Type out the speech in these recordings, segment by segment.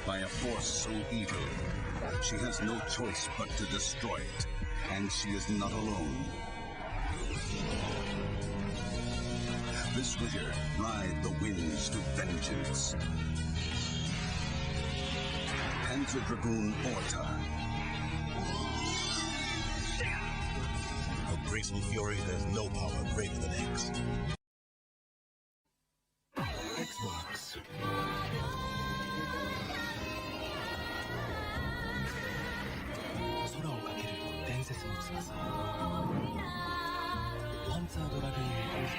by a force so evil, she has no choice but to destroy it, and she is not alone. This winter, ride the winds to vengeance. Enter Dragoon Orta. Of graceful fury, there's no power greater than X. Xbox. 空をかける伝説の翼。パンツァードラゴンオース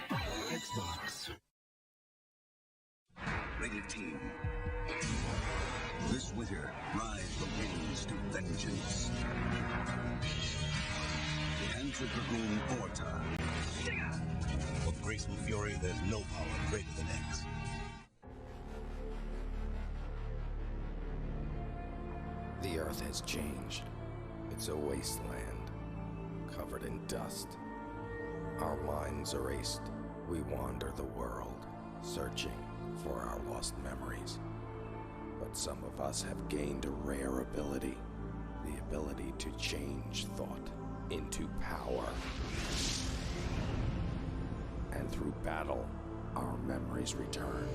ター。Xbox. Rated Team. This winter, ride the winds to vengeance. Enter Dragoon Orta. Of graceful fury, there's no power greater than X. The Earth has changed. It's a wasteland, covered in dust. Our minds erased, we wander the world, searching for our lost memories. But some of us have gained a rare ability, the ability to change thought into power. And through battle, our memories return.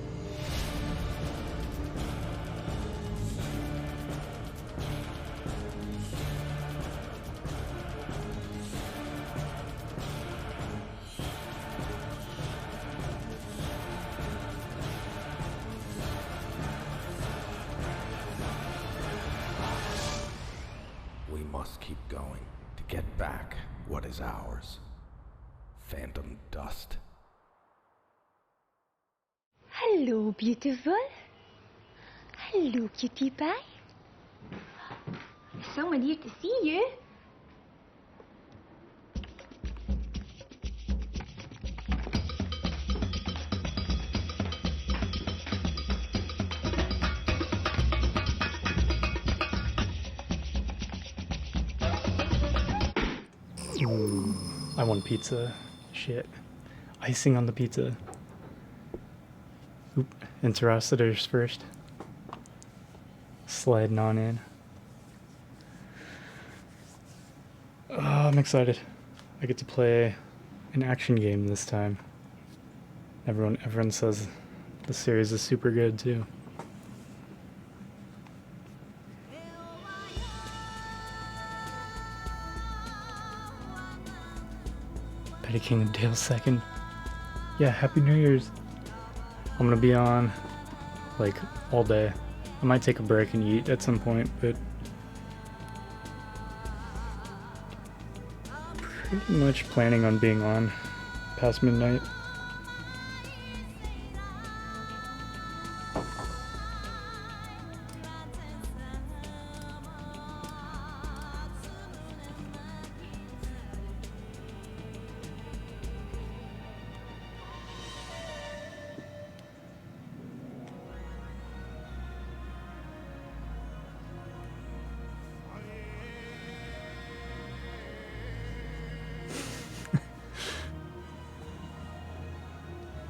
We must keep going to get back what is ours. Phantom dust. Hello, beautiful. Hello, cutie pie. There's someone here to see you. I want pizza. Shit. Icing on the pizza. Oop. Interrupters first. Sliding on in. Oh, I'm excited. I get to play an action game this time. Everyone says the series is super good too. Petty King of Dale 2nd. Yeah, Happy New Year's. I'm gonna be on like all day. I might take a break and eat at some point, but pretty much planning on being on past midnight.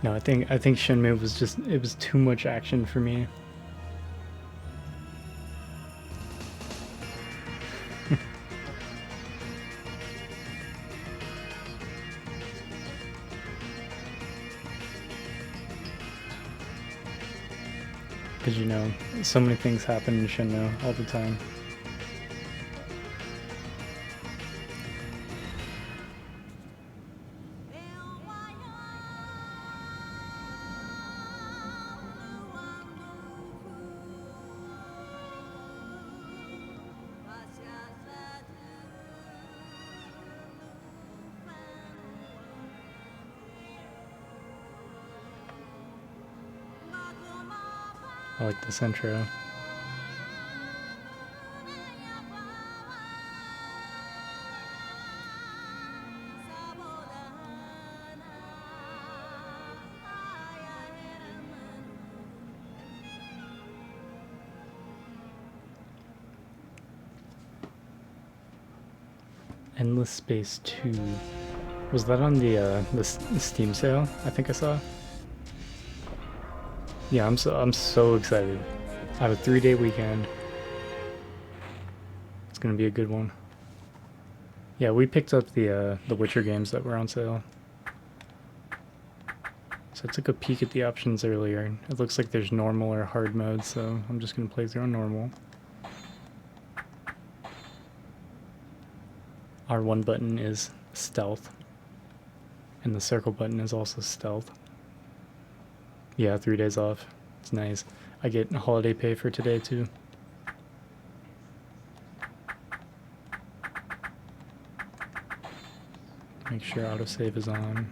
No, I think Shenmue was it was too much action for me. Because you know, so many things happen in Shenmue all the time. I like this intro. Endless Space 2. Was that on the Steam sale? I think I saw. Yeah, I'm so excited. I have a 3-day weekend. It's gonna be a good one. Yeah, we picked up the Witcher games that were on sale. So I took a peek at the options earlier. It looks like there's normal or hard mode, so I'm just gonna play through on normal. R1 button is stealth. And the circle button is also stealth. Yeah, 3 days off. It's nice. I get holiday pay for today too. Make sure autosave is on.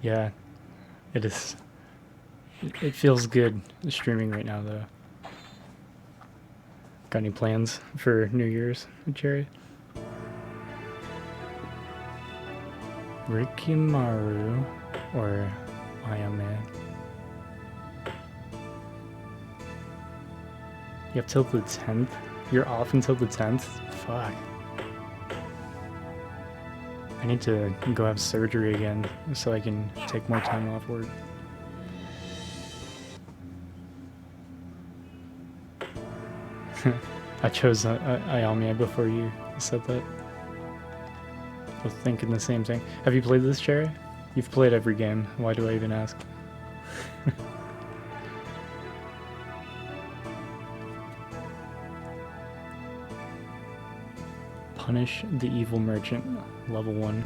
Yeah, it is. It feels good streaming right now though. Got any plans for New Year's, Cherry? Rikimaru or Ayame? You have till the 10th? You're off until the 10th? Fuck. I need to go have surgery again so I can take more time off work. I chose Ayame before you said that. I was thinking the same thing. Have you played this, Cherry? You've played every game. Why do I even ask? Punish the Evil Merchant, level 1.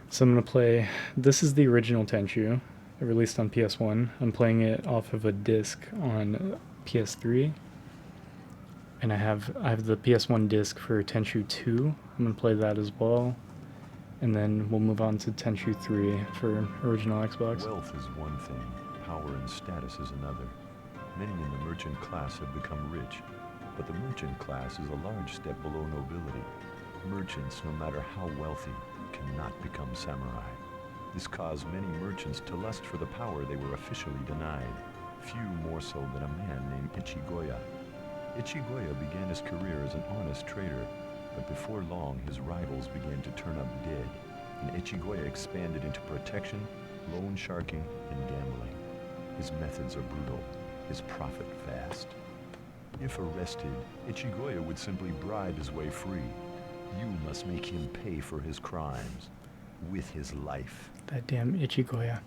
So I'm gonna play, this is the original Tenchu, released on PS1. I'm playing it off of a disc on PS3. And I have the PS1 disc for Tenchu 2. I'm gonna play that as well. And then we'll move on to Tenchu 3 for original Xbox. Wealth is one thing, power and status is another. Many in the merchant class have become rich, but the merchant class is a large step below nobility. Merchants, no matter how wealthy, cannot become samurai. This caused many merchants to lust for the power they were officially denied. Few more so than a man named Ichigoya. Ichigoya began his career as an honest trader, but before long his rivals began to turn up dead, and Ichigoya expanded into protection, loan sharking, and gambling. His methods are brutal, his profit vast. If arrested, Ichigoya would simply bribe his way free. You must make him pay for his crimes with his life. That damn Ichigoya.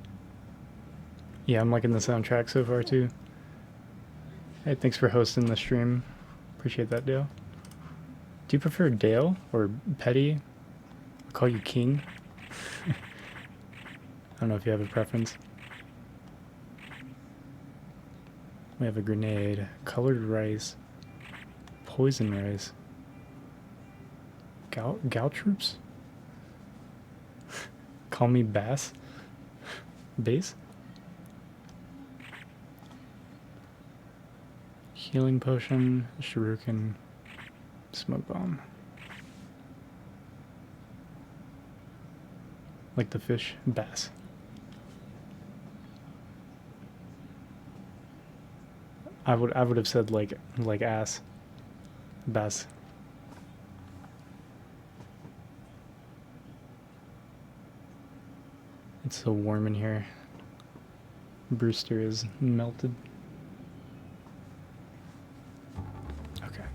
Yeah, I'm liking the soundtrack so far too. Hey, thanks for hosting the stream. Appreciate that, Dale. Do you prefer Dale or Petty? I'll call you King. I don't know if you have a preference. We have a grenade, colored rice, poison rice, Gal troops? Call me Bass? Base? Healing potion, shuriken, smoke bomb. Like the fish, bass. I would have said like ass. Bass. It's so warm in here. Brewster is melted. Okay.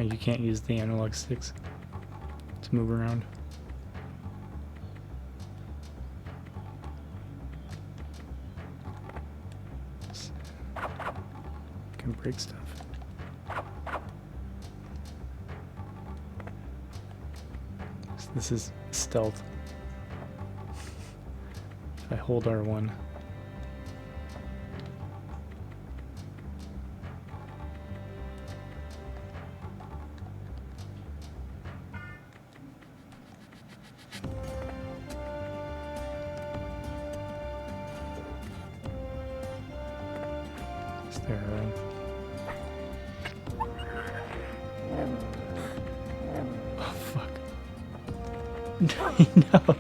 You can't use the analog sticks to move around. Can break stuff. This is stealth. If I hold R1. Is there a... Oh, fuck. No.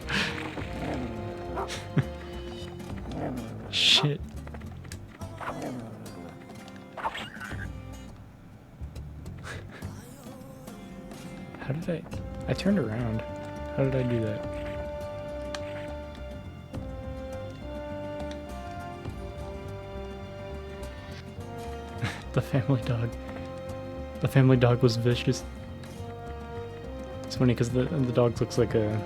shit. How did I turned around. How did I do that? The family dog. The family dog was vicious. It's funny because the dog looks like a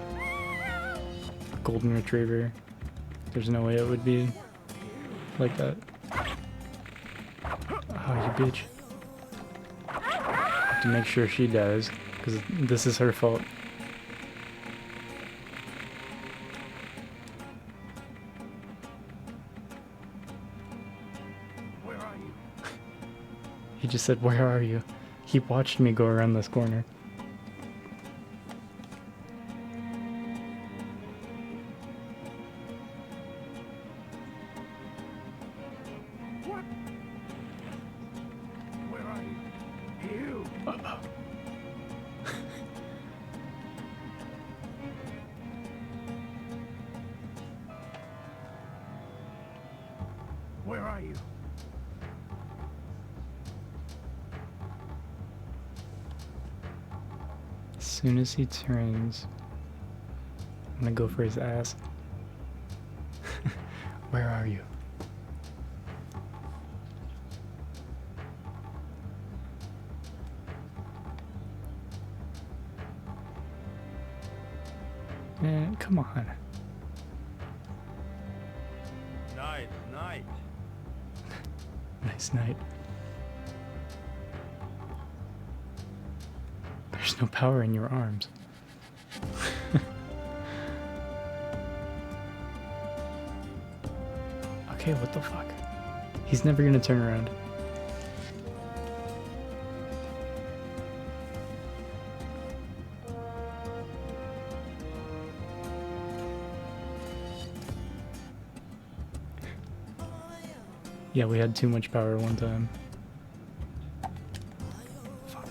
golden retriever. There's no way it would be like that. Oh, you bitch. I have to make sure she dies, because this is her fault. Where are you? He just said, "Where are you?" He watched me go around this corner. What? Where are you? You! Uh-oh. Where are you? As soon as he turns, I'm gonna go for his ass. Where are you? Man, come on. Night. Nice night. There's no power in your arms. Okay, what the fuck? He's never gonna turn around. Yeah, we had too much power one time. Fuck.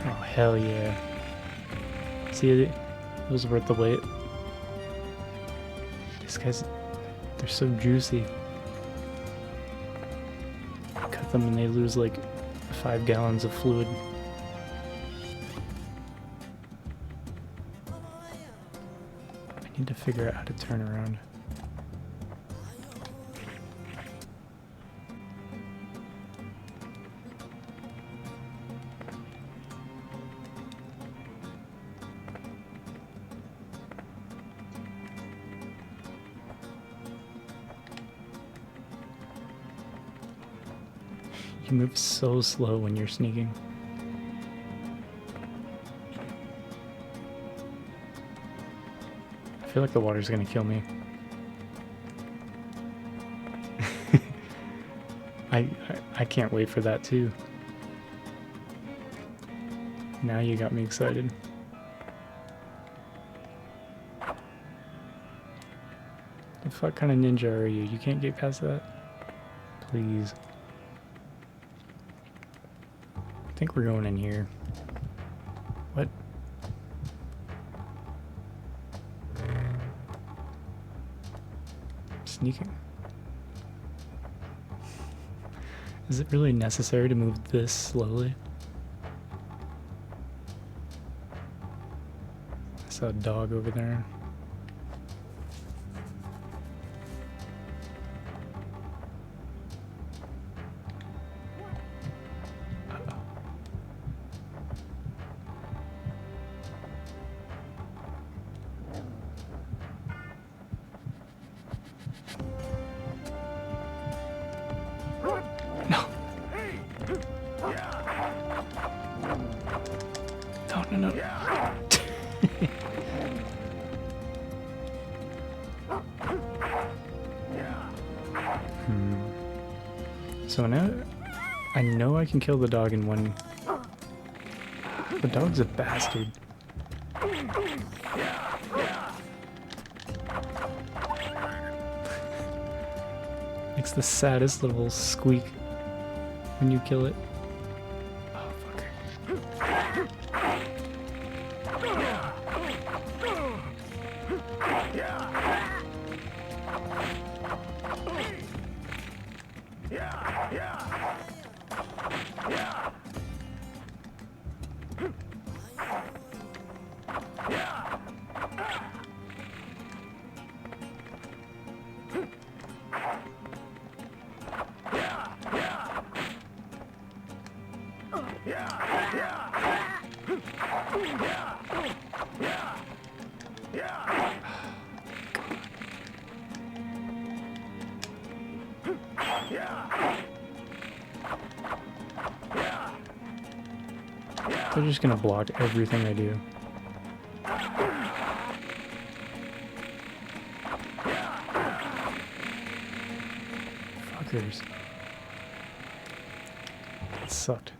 Oh, hell yeah. See, it was worth the wait. These guys, they're so juicy. Cut them and they lose like 5 gallons of fluid. I need to figure out how to turn around. You move so slow when you're sneaking. I feel like the water's gonna kill me. I can't wait for that too. Now you got me excited. The fuck kind of ninja are you? You can't get past that? Please. I think we're going in here. What? Sneaking. Is it really necessary to move this slowly? I saw a dog over there. No. No. So now I know I can kill the dog in one. The dog's a bastard. Makes the saddest little squeak when you kill it. Oh, fucker. They're just gonna block everything I do. Fuckers. That sucked.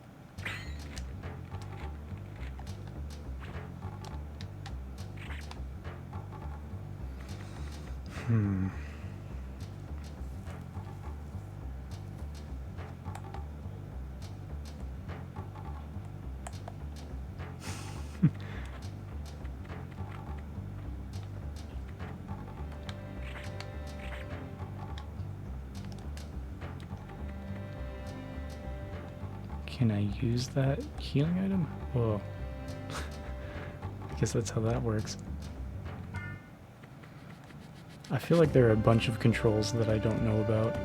Can I use that healing item? Whoa. I guess that's how that works. I feel like there are a bunch of controls that I don't know about.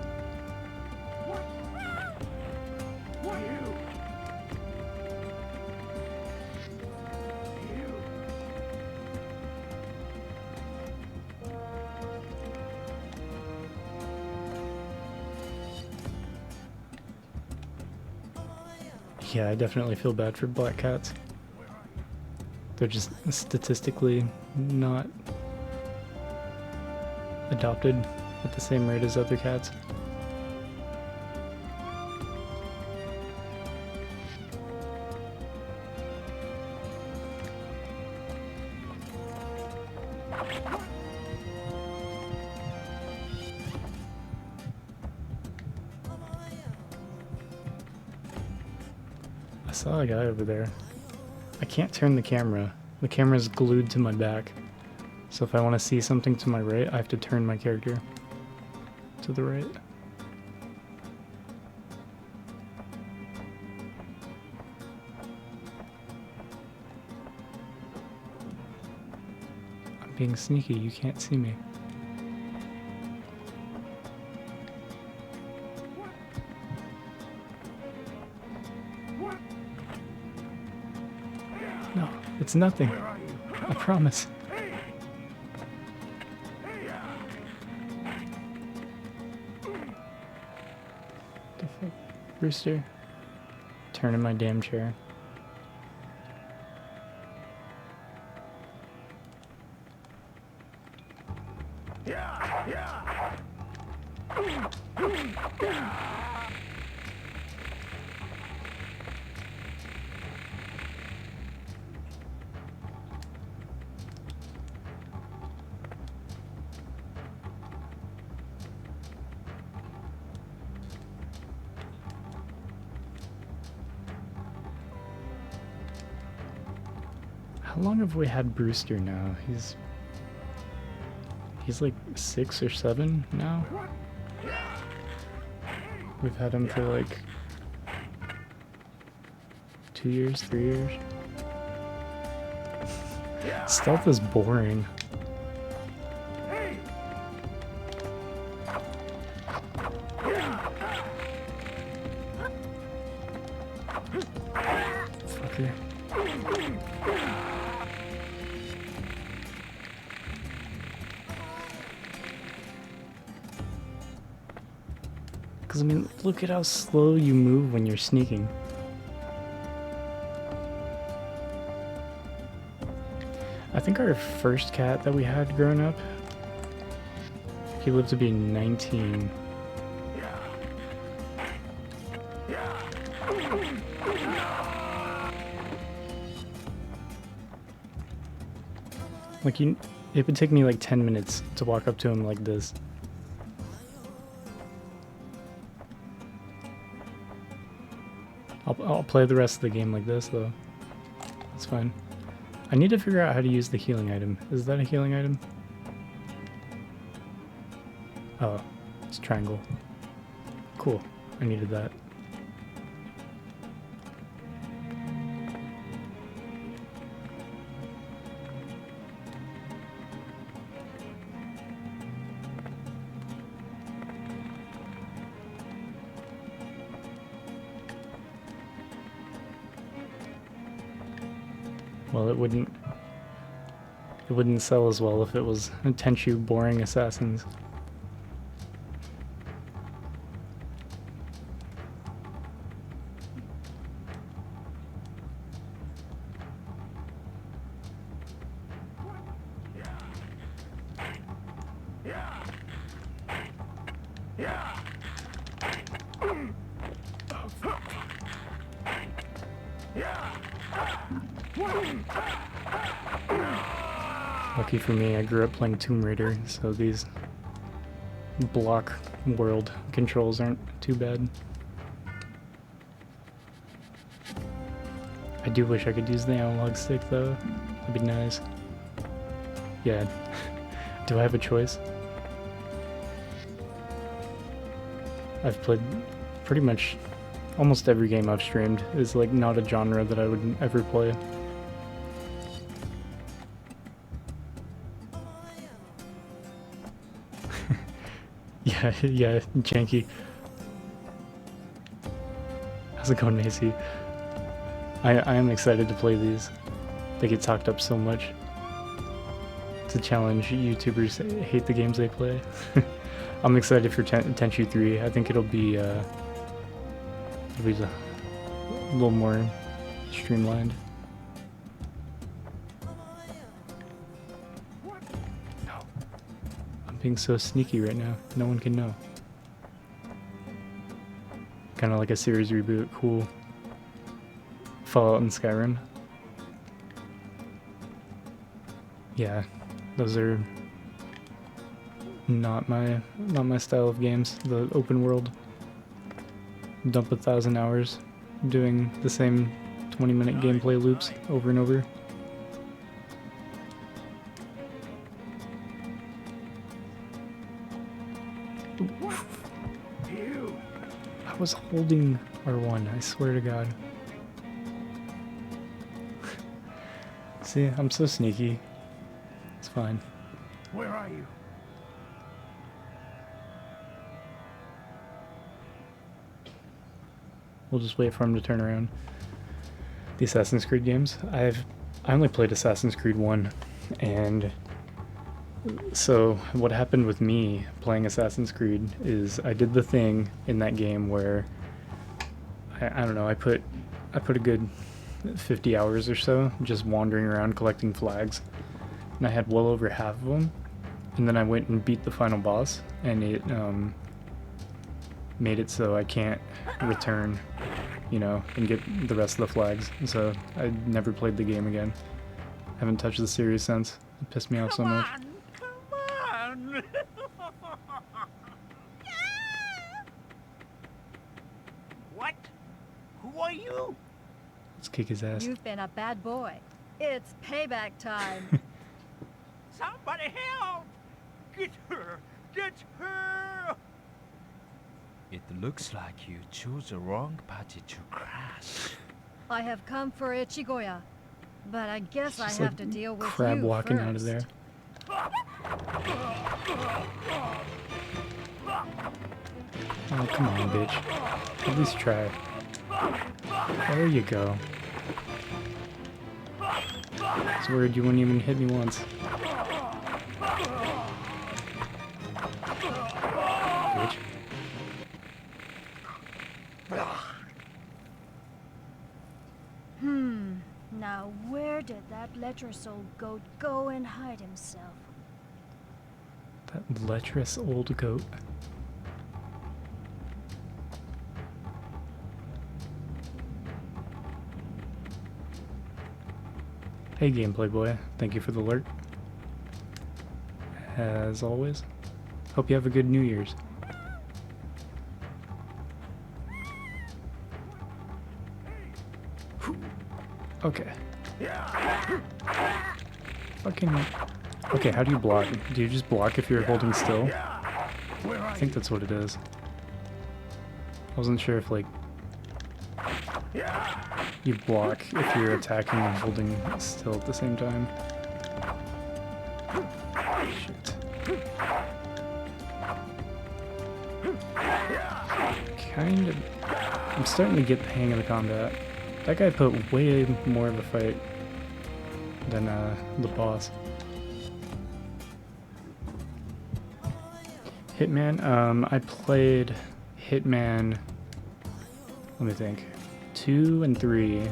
Yeah, I definitely feel bad for black cats. They're just statistically not adopted at the same rate as other cats. I saw a guy over there. I can't turn the camera. The camera's glued to my back. So if I want to see something to my right, I have to turn my character to the right. I'm being sneaky, you can't see me. No, it's nothing. I promise. The fuck? Rooster? Turn in my damn chair. How long have we had Brewster now? He's like 6 or 7 now. We've had him for like 2 years, 3 years. Stealth is boring. Fucker. Because, I mean, look at how slow you move when you're sneaking. I think our first cat that we had growing up, he lived to be 19. Like, it would take me like 10 minutes to walk up to him like this. I'll play the rest of the game like this, though. That's fine. I need to figure out how to use the healing item. Is that a healing item? Oh, it's triangle. Cool. I needed that. Well, it wouldn't sell as well if it was Tenchu boring assassins. Lucky for me, I grew up playing Tomb Raider, so these block world controls aren't too bad. I do wish I could use the analog stick though. That'd be nice. Yeah. Do I have a choice? I've played pretty much almost every game I've streamed is like not a genre that I would ever play. Yeah, Janky. How's it going, Macy? I am excited to play these. They get talked up so much. It's a challenge. YouTubers hate the games they play. I'm excited for Tenchu 3. I think it'll be a little more streamlined. Being so sneaky right now. No one can know. Kind of like a series reboot. Cool. Fallout and Skyrim. Yeah, those are not my style of games. The open world. Dump 1,000 hours doing the same 20-minute gameplay loops over and over. I was holding R1, I swear to God. See, I'm so sneaky. It's fine. Where are you? We'll just wait for him to turn around. The Assassin's Creed games. I only played Assassin's Creed 1, and so what happened with me playing Assassin's Creed is I did the thing in that game where I don't know, I put a good 50 hours or so just wandering around collecting flags, and I had well over half of them, and then I went and beat the final boss, and it made it so I can't return, you know, and get the rest of the flags. So I never played the game again. Haven't touched the series since. It pissed me off so much. Come on! What? Who are you? Let's kick his ass. You've been a bad boy. It's payback time. Somebody help! Get her! Get her! It looks like you chose the wrong party to crash. I have come for Ichigoya, but I guess I Just have like to deal with crab you walking first. out of there. Oh, come on, bitch. At least try. There you go. It's weird you wouldn't even hit me once. Bitch. Now where did that lecherous-old goat go and hide himself? That lecherous old goat. Hey Gameplay Boy, thank you for the alert. As always, hope you have a good New Year's. Okay. Fucking... Okay, how do you block? Do you just block if you're holding still? I think that's what it is. I wasn't sure if, like, you block if you're attacking and holding still at the same time. Shit. Kind of... I'm starting to get the hang of the combat. That guy put way more of a fight than the boss. Hitman, I played Hitman, let me think, 2 and 3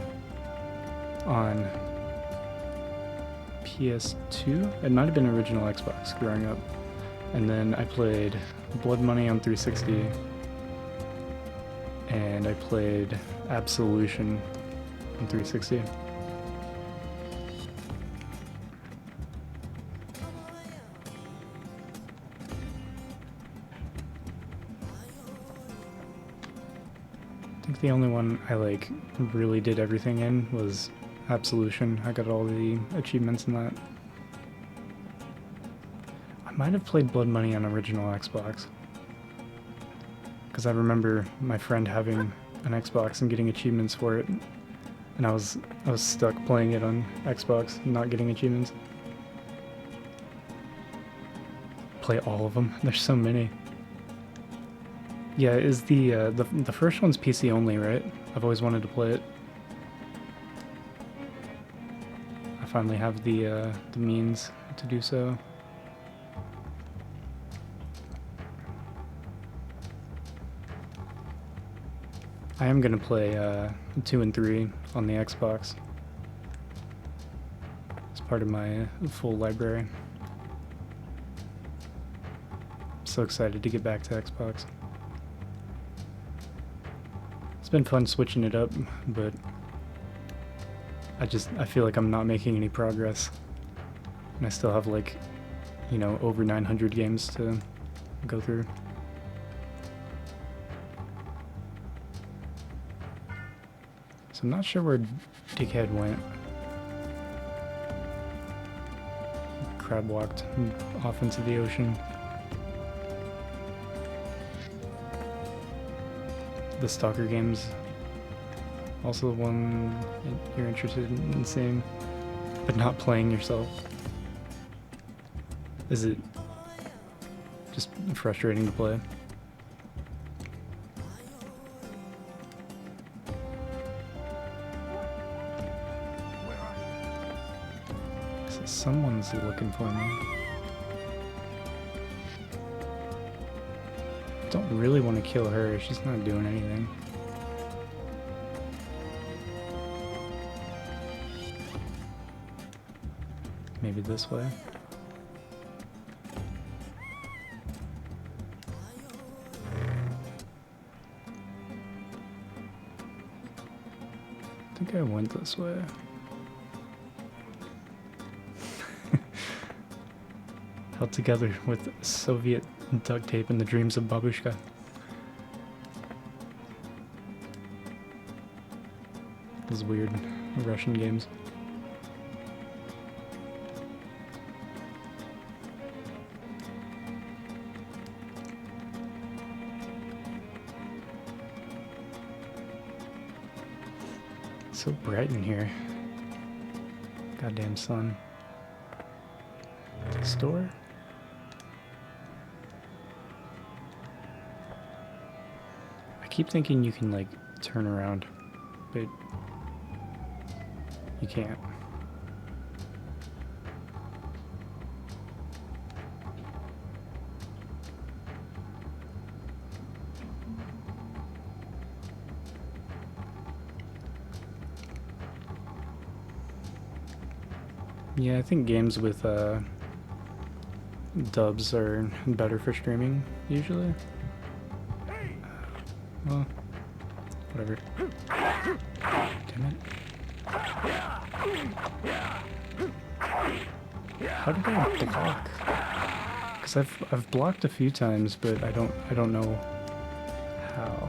on PS2? It might have been original Xbox growing up. And then I played Blood Money on 360, and I played Absolution on 360. I think the only one I like really did everything in was Absolution. I got all the achievements in that. I might have played Blood Money on original Xbox, because I remember my friend having an Xbox and getting achievements for it, and I was stuck playing it on Xbox, not getting achievements. Play all of them. There's so many. Yeah, is the first one's PC only, right? I've always wanted to play it. I finally have the means to do so. I am gonna play 2 and 3 on the Xbox. It's part of my full library. I'm so excited to get back to Xbox. It's been fun switching it up, but I feel like I'm not making any progress. And I still have, like, you know, over 900 games to go through. So I'm not sure where Dickhead went. Crab walked off into the ocean. The Stalker game's also one you're interested in seeing, but not playing yourself. Is it just frustrating to play? Someone's looking for me. Don't really want to kill her. She's not doing anything. Maybe this way. I think I went this way. Held together with Soviet duct tape and the dreams of Babushka. Those weird Russian games. It's so bright in here. Goddamn sun. Store? I keep thinking you can, like, turn around, but you can't. Yeah, I think games with dubs are better for streaming, usually. Well, whatever. Damn it. How did I block? Because I've blocked a few times, but I don't know how.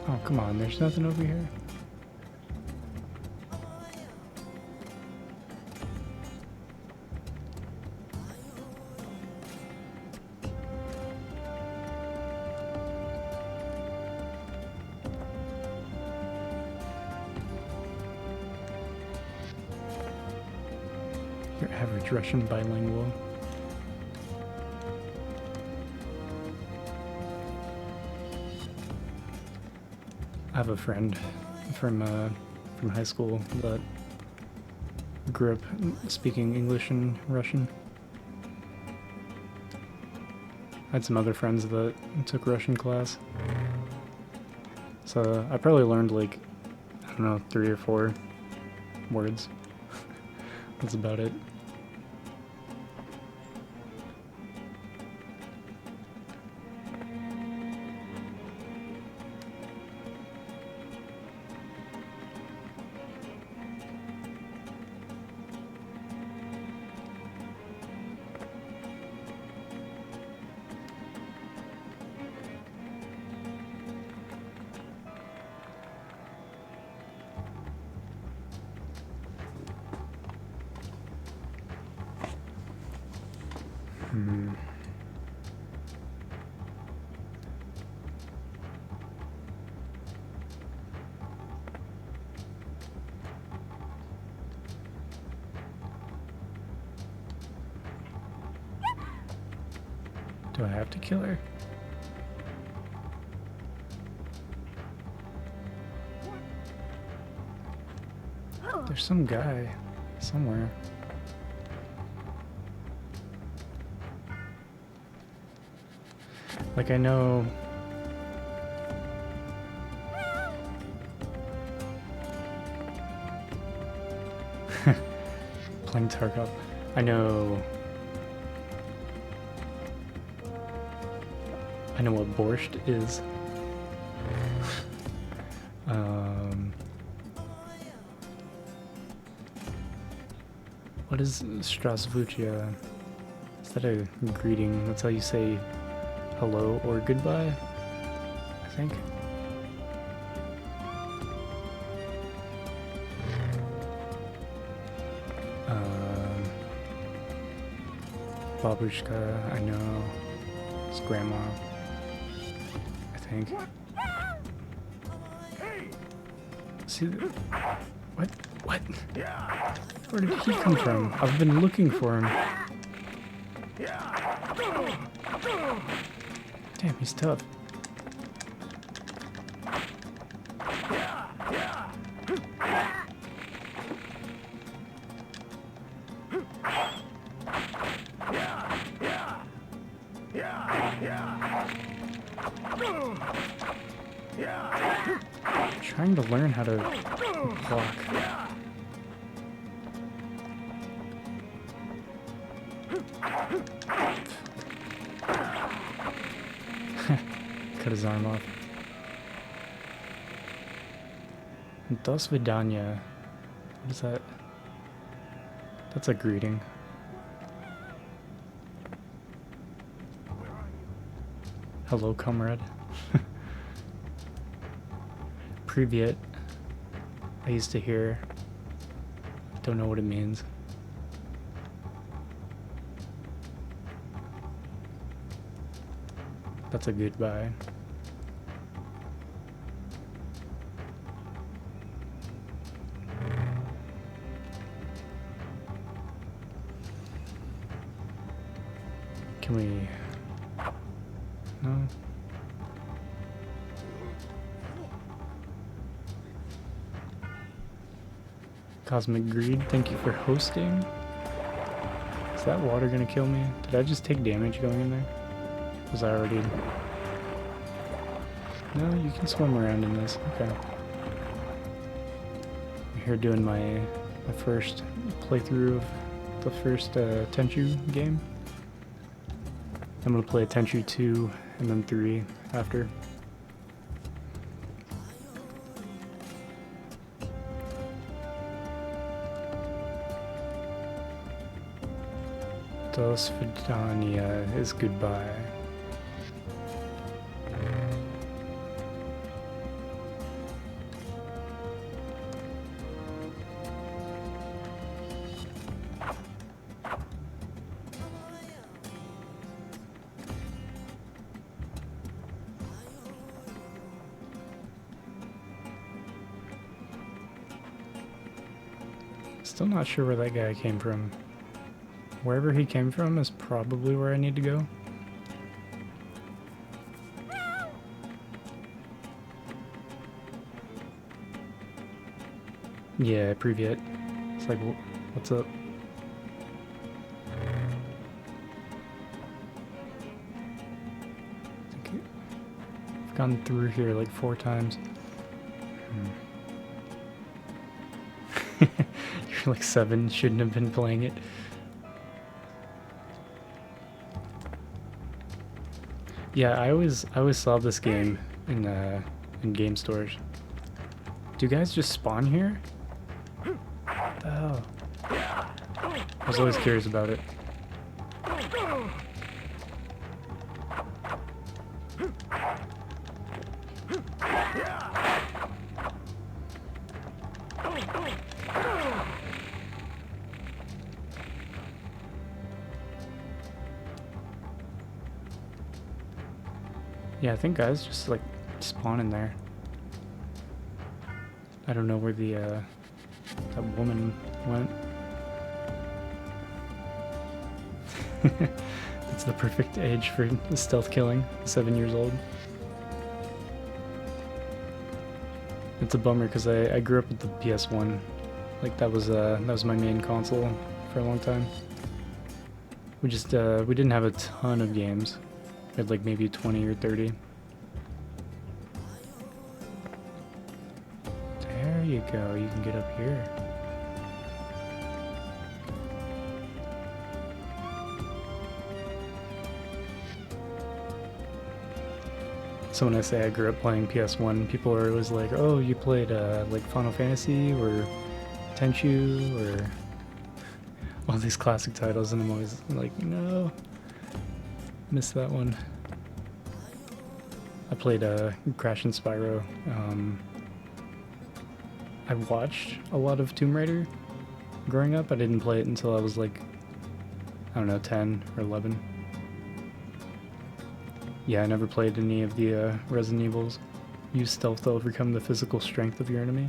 Oh, come on, there's nothing over here. Your average Russian bilingual. I have a friend from high school that grew up speaking English and Russian. I had some other friends that took Russian class. So I probably learned like, I don't know, 3 or 4 words. That's about it. Do I have to kill her? There's some guy somewhere. Like I know playing Tarkov. I know what borscht is. What is Strasvutia? Is that a greeting? That's how you say hello or goodbye, I think. Babushka, I know. It's grandma, I think. See, what? What? Where did he come from? I've been looking for him. Damn, he's tough. Trying to learn how to block. Cut his arm off. Do svidaniya. What is that? That's a greeting. Hello, comrade. Privyet. I used to hear. Don't know what it means. That's a goodbye. Can we... No? Cosmic Greed, thank you for hosting. Is that water gonna kill me? Did I just take damage going in there? Was I already... No, you can swim around in this. Okay. I'm here doing my first playthrough of the first Tenchu game. I'm gonna play Tenchu 2 and then 3 after. Do svidaniya is goodbye. Still not sure where that guy came from. Wherever he came from is probably where I need to go. Yeah, Privyet. It's like, what's up? I think I've gone through here like 4 times. You're like 7, shouldn't have been playing it. Yeah, I always saw this game in game stores. Do you guys just spawn here? What the hell? I was always curious about it. Yeah, I think guys just like spawn in there. I don't know where the that woman went. It's the perfect age for stealth killing, 7 years old. It's a bummer because I grew up with the PS1. Like that was my main console for a long time. We just we didn't have a ton of games. We had like maybe 20 or 30. There you go, you can get up here. So when I say I grew up playing PS1, people are always like, oh, you played like Final Fantasy or Tenchu or all these classic titles, and I'm always like, no, missed that one. I played Crash and Spyro. I watched a lot of Tomb Raider growing up. I didn't play it until I was like, I don't know, 10 or 11. Yeah, I never played any of the Resident Evils. Use stealth to overcome the physical strength of your enemy.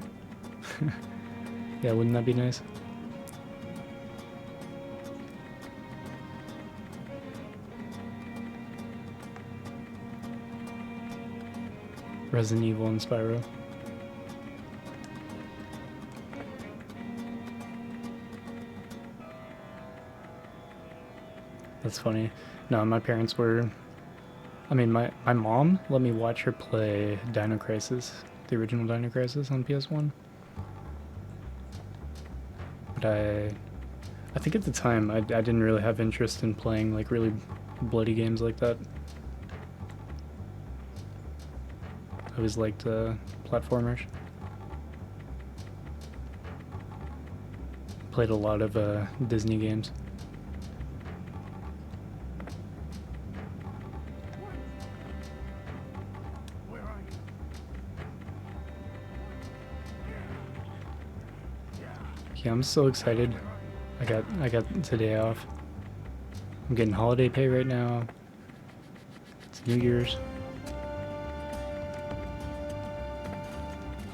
Yeah, wouldn't that be nice? Resident Evil and Spyro. That's funny. No, my parents were... I mean, my mom let me watch her play Dino Crisis, the original Dino Crisis on PS1. But I think at the time I didn't really have interest in playing like really bloody games like that. I always liked platformers. Played a lot of Disney games. Yeah, I'm so excited. I got today off. I'm getting holiday pay right now. It's New Year's.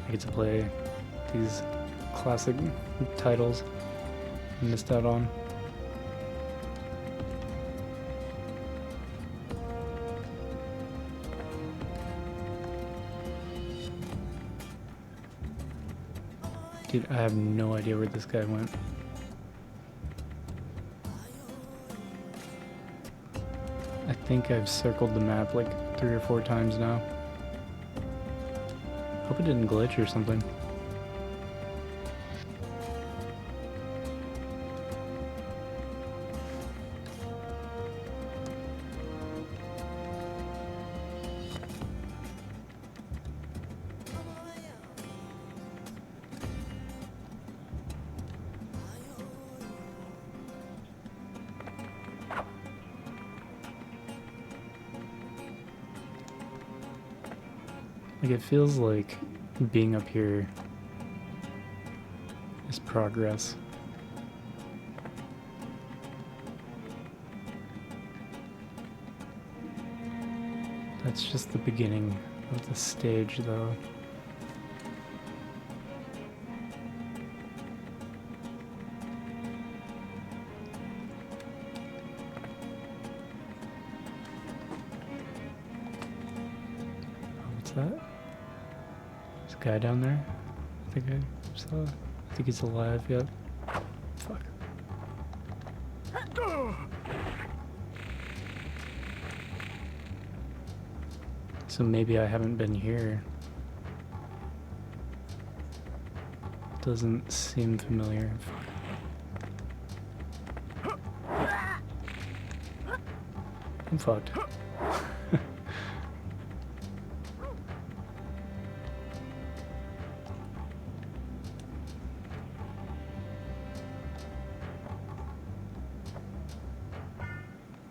I get to play these classic titles I missed out on. Dude, I have no idea where this guy went. I think I've circled the map like 3 or 4 times now. Hope it didn't glitch or something. Like, it feels like being up here is progress. That's just the beginning of the stage, though. that? There's a guy down there. I think I saw. I think he's alive. Yep. Fuck. So maybe I haven't been here. Doesn't seem familiar. I'm fucked.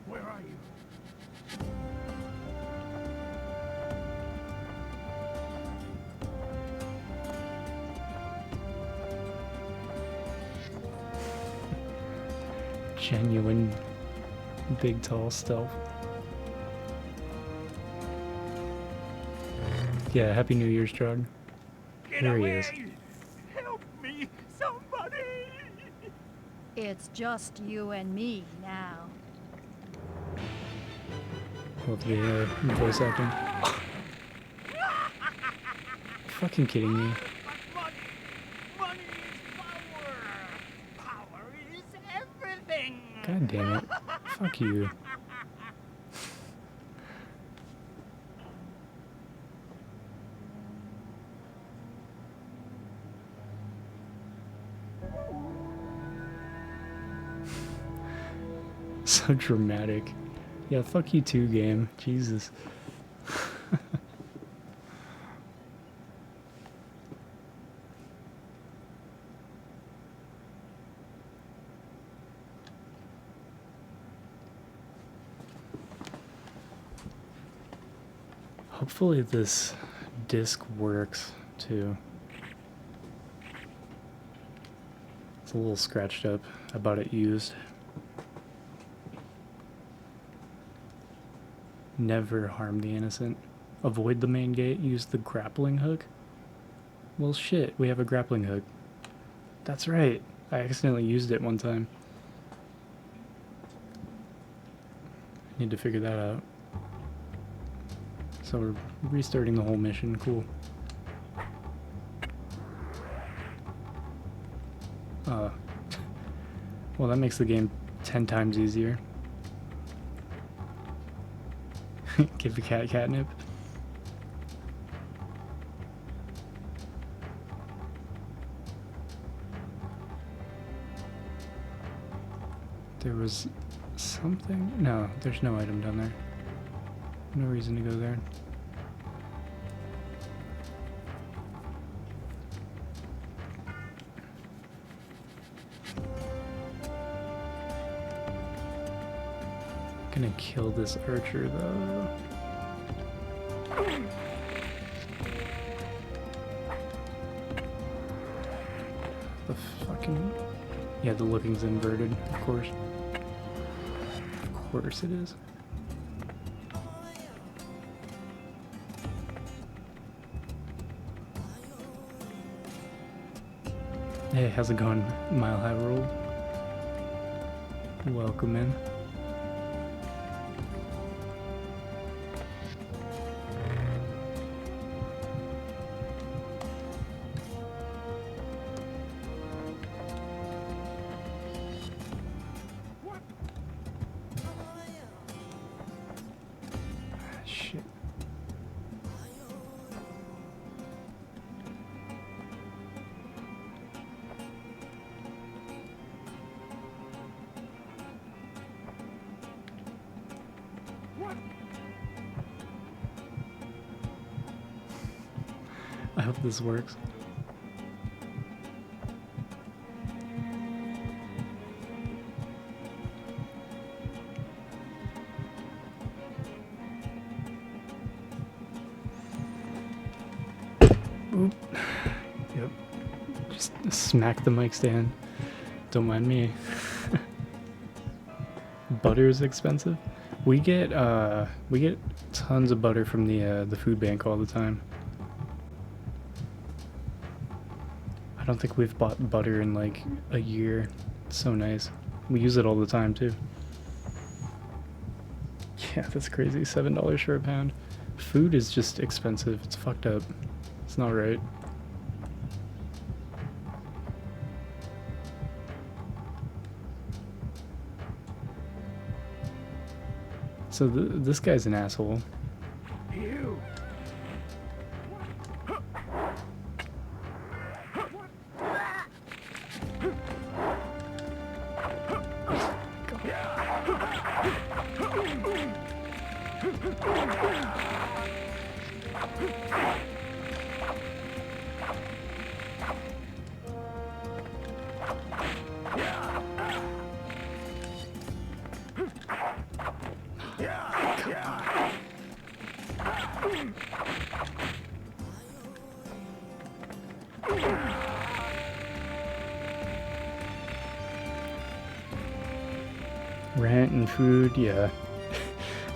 Where are you? Genuine big tall stealth. Yeah, Happy New Year's, Drug. There he is. Help me, somebody! It's just you and me now. Love the voice acting. Fucking kidding me. Money! Money is power! Power is everything! God damn it. Fuck you. So dramatic. Yeah, fuck you too, game. Jesus. Hopefully this disc works too. It's a little scratched up about it used. Never harm the innocent. Avoid the main gate. Use the grappling hook. Well, shit, we have a grappling hook. That's right. I accidentally used it one time. I need to figure that out. So we're restarting the whole mission. Cool. Well, that makes the game 10 times easier. Give the cat catnip. There was something? No, there's no item down there. No reason to go there. Gonna kill this archer though. The fucking... Yeah, the looking's inverted, of course. Of course it is. Hey, how's it going, Mile High World? Welcome in. Shit. I hope this works. Oop. Yep. Just smack the mic stand. Don't mind me. Butter is expensive. We get tons of butter from the food bank all the time. I don't think we've bought butter in like a year. It's so nice. We use it all the time too. Yeah, that's crazy. $7 for a pound. Food is just expensive. It's fucked up. It's not right. So this guy's an asshole. You. Rent and food, yeah.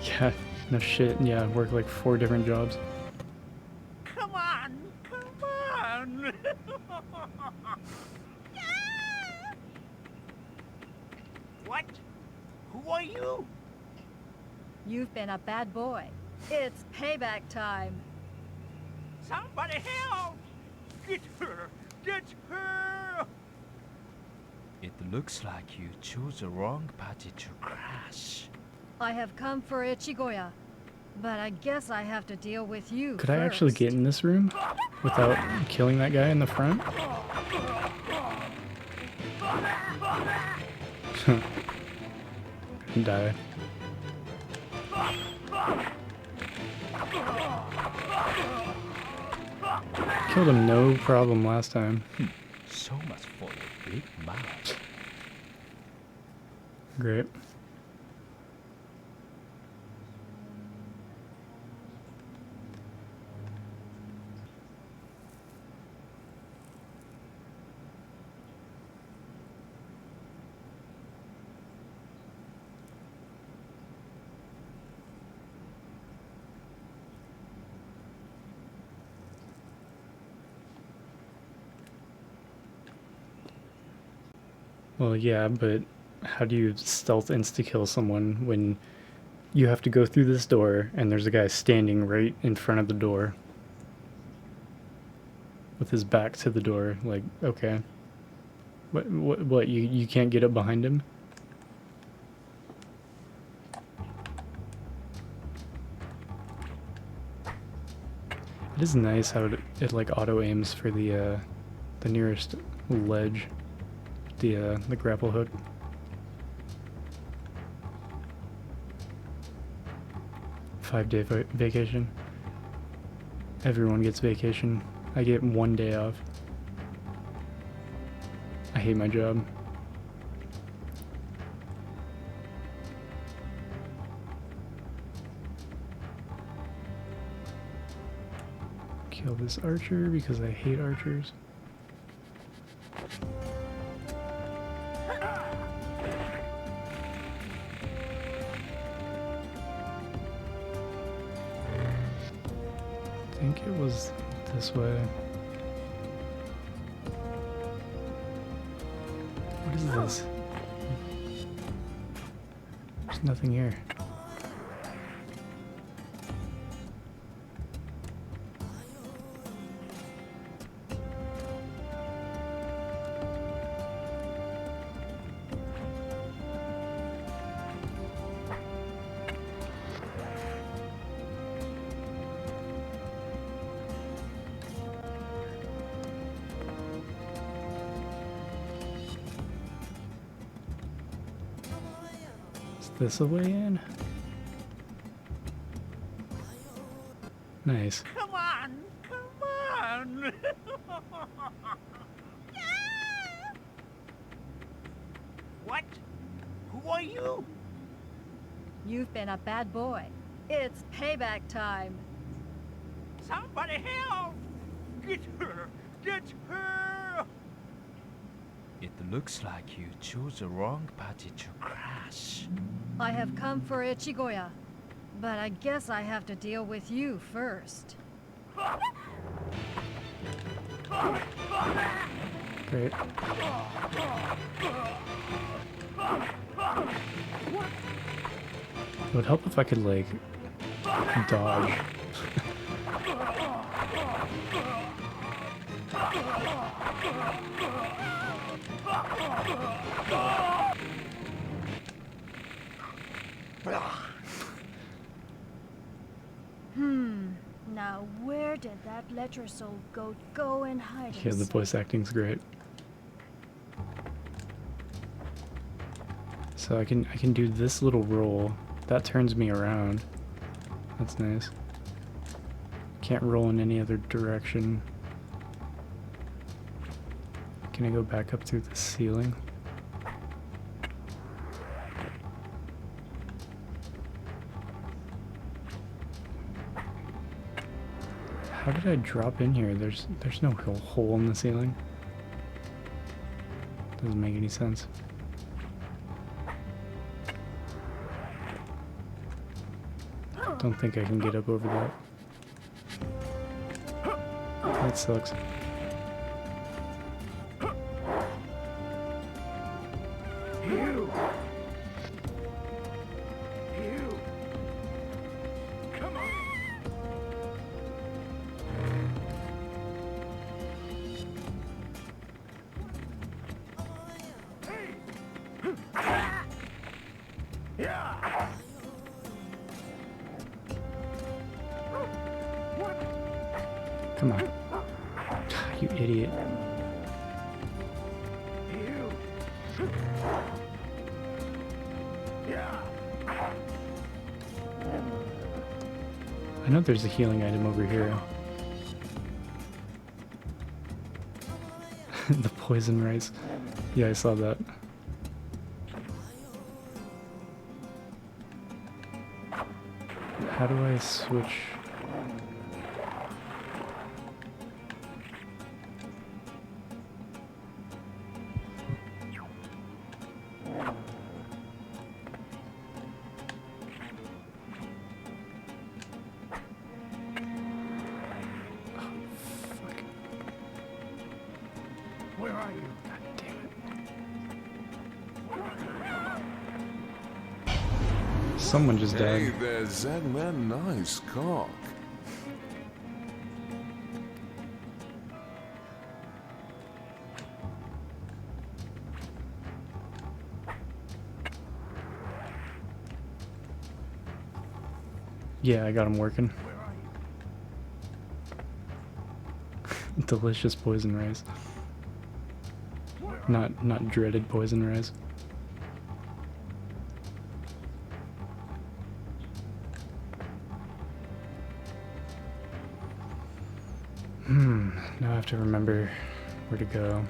Yeah, no shit. Yeah, work like 4 different jobs. Come on, come on. What? Who are you? You've been a bad boy. It's payback time. Somebody help! Get her! Get her! It looks like you chose the wrong party to crash. I have come for Ichigoya, but I guess I have to deal with you Could I actually get in this room without killing that guy in the front? Die. Killed him no problem last time. So much for your big mouth. Great. Well, yeah, but how do you stealth insta-kill someone when you have to go through this door and there's a guy standing right in front of the door with his back to the door? Like, okay. What, you can't get up behind him? It is nice how it like auto aims for the nearest ledge. The grapple hook. Five-day vacation. Everyone gets vacation. I get 1 day off. I hate my job. Kill this archer because I hate archers. I think it was this way. What is this? There's nothing here. This a way in? Nice. Come on, come on. What? Who are you? You've been a bad boy. It's payback time. Somebody help! Get her! Get her! It looks like you chose the wrong party to crash. I have come for Ichigoya, but I guess I have to deal with you first. Great. It would help if I could, like, dodge. Now where did that lecher soul goat go and hide Yeah, the himself? voice acting's great. So I can do this little roll. That turns me around. That's nice. Can't roll in any other direction. Can I go back up through the ceiling? How did I drop in here? There's no hole in the ceiling. Doesn't make any sense. Don't think I can get up over that. That sucks. Come on. You idiot. I know there's a healing item over here. The poison rice. Yeah, I saw that. How do I switch? Where are you? God damn it. Someone just died. Hey there, Zagman, nice cock. Yeah, I got him working. Delicious poison rice. Not dreaded poison rice. Now I have to remember where to go.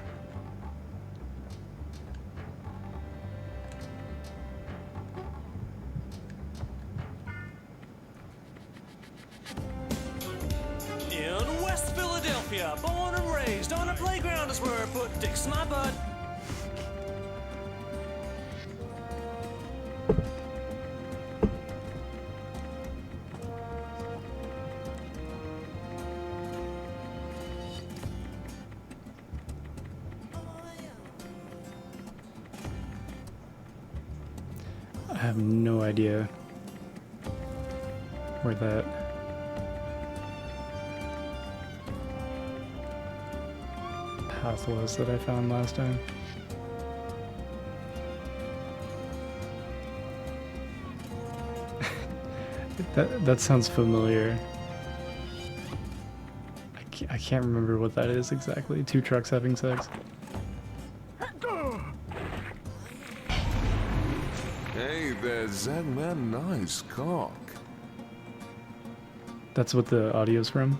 In West Philadelphia, born and raised on a playground is where I put dicks in my butt. I have no idea where that path was that I found last time. That sounds familiar. I can't remember what that is exactly. Two trucks having sex. Hey there, Zagman, nice cock. That's what the audio's from.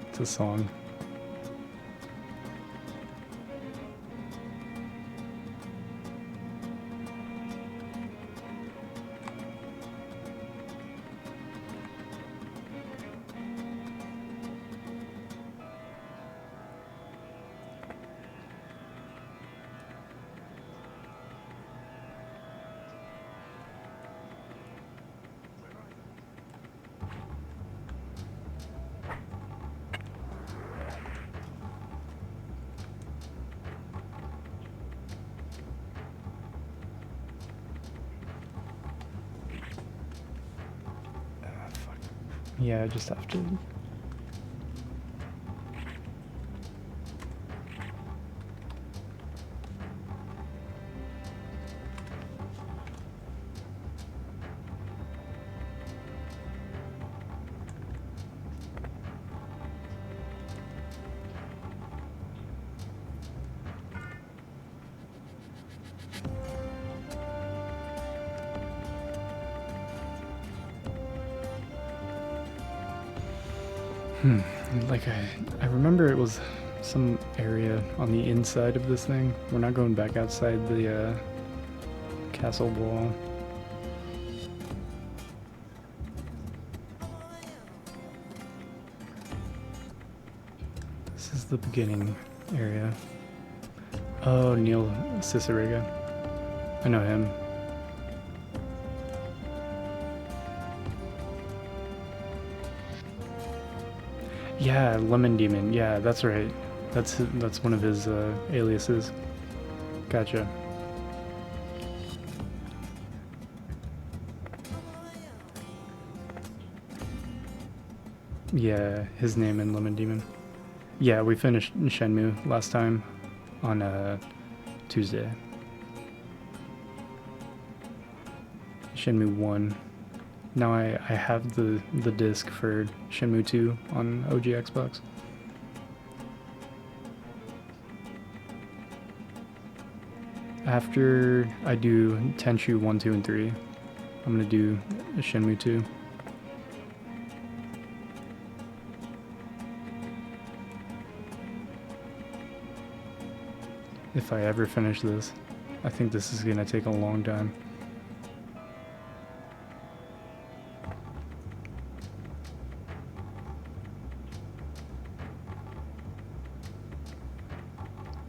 It's a song. Yeah, I just have to. Like I remember it was some area on the inside of this thing. We're not going back outside the castle wall. This is the beginning area. Oh, Neil Cicerega. I know him. Yeah, Lemon Demon. Yeah, that's right. That's one of his aliases. Gotcha. Yeah, his name in Lemon Demon. Yeah, we finished Shenmue last time on Tuesday. Shenmue 1. Now I have the disc for Shenmue 2 on OG Xbox. After I do Tenchu 1, 2, and 3, I'm gonna do Shenmue 2. If I ever finish this, I think this is gonna take a long time.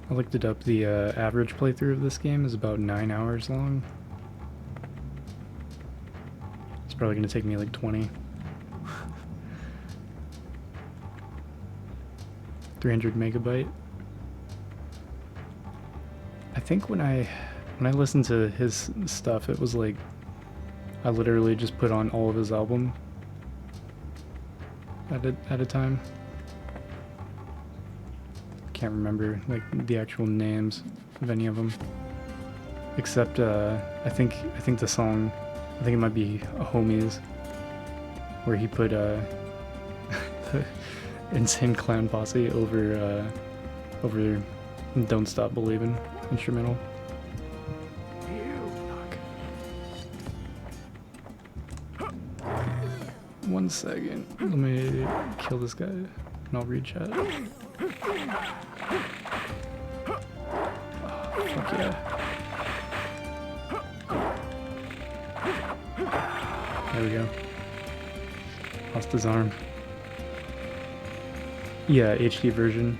I looked it up, the average playthrough of this game is about 9 hours long. It's probably going to take me like 20. 300 megabyte. I think when I listened to his stuff, it was like I literally just put on all of his album at a time. Can't remember like the actual names of any of them, except I think the song, I think it might be Homies, where he put the Insane Clown Posse over Don't Stop Believin' instrumental. Fuck. 1 second, let me kill this guy and I'll read chat. Fuck yeah. There we go. Lost his arm. Yeah, HD version.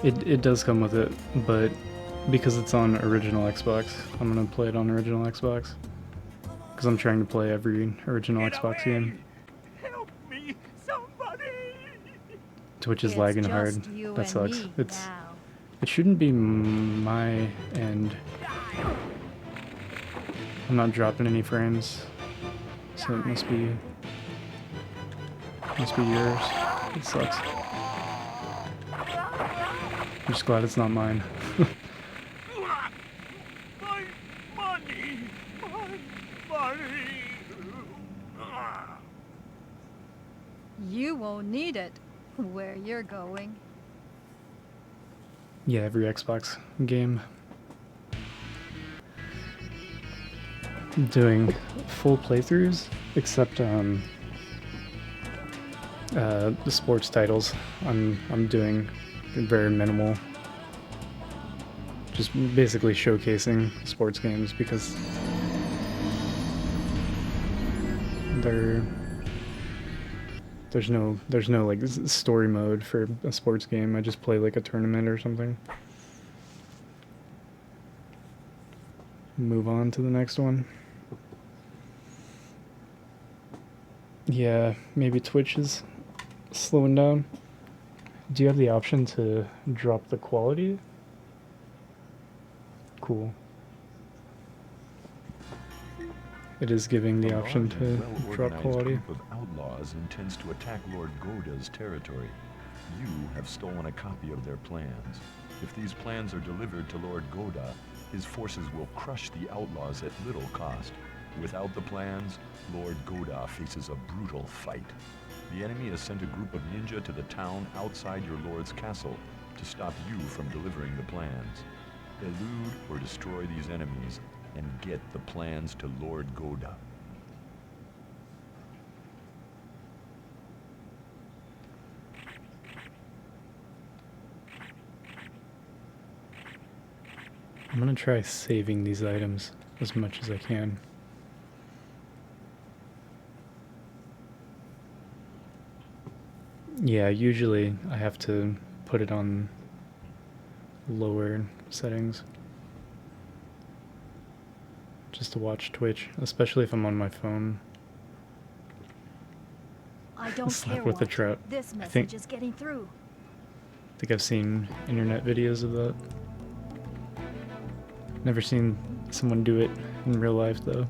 It does come with it, but because it's on original Xbox, I'm gonna play it on original Xbox. Because I'm trying to play every original Xbox game. Help me, somebody! Twitch is lagging hard. That sucks. It shouldn't be my end. I'm not dropping any frames, so it must be yours. It sucks. I'm just glad it's not mine. My money! My money! You won't need it where you're going. Yeah, every Xbox game. I'm doing full playthroughs, except the sports titles. I'm doing very minimal. Just basically showcasing sports games because there's no like story mode for a sports game. I just play like a tournament or something. Move on to the next one. Yeah, maybe Twitch is slowing down. Do you have the option to drop the quality? Cool. it is giving the A option large and to drop well-organized quality. group of outlaws intends to attack Lord Goda's territory. You have stolen a copy of their plans. If these plans are delivered to Lord Goda, his forces will crush the outlaws at little cost. Without the plans, Lord Goda faces a brutal fight. The enemy has sent a group of ninja to the town outside your lord's castle to stop you from delivering the plans. Elude or destroy these enemies and get the plans to Lord Goda. I'm gonna try saving these items as much as I can. Yeah, usually I have to put it on lower settings just to watch Twitch, especially if I'm on my phone. I don't Slap care with the what. trap. This I message is getting through. think I've seen internet videos of that. Never seen someone do it in real life though.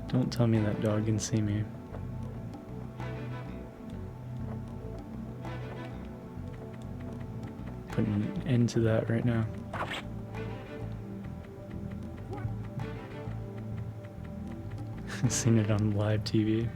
Don't tell me that dog can see me. Putting an end to that right now. Seen it on live TV.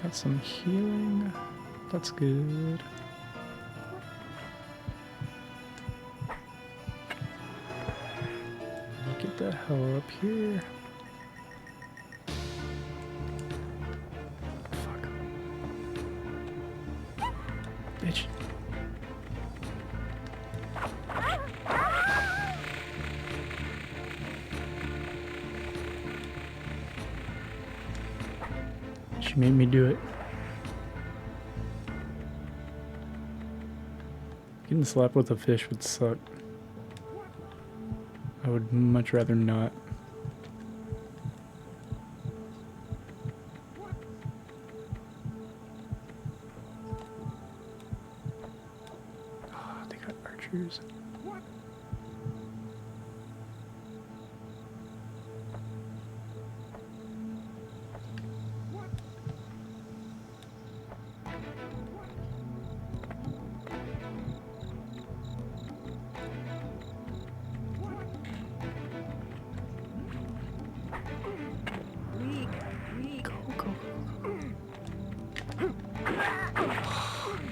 Got some healing. That's good. Get the hell up here. Fuck. Bitch. She made me do it. Getting slapped with a fish would suck. I would much rather not. Oh, they got archers.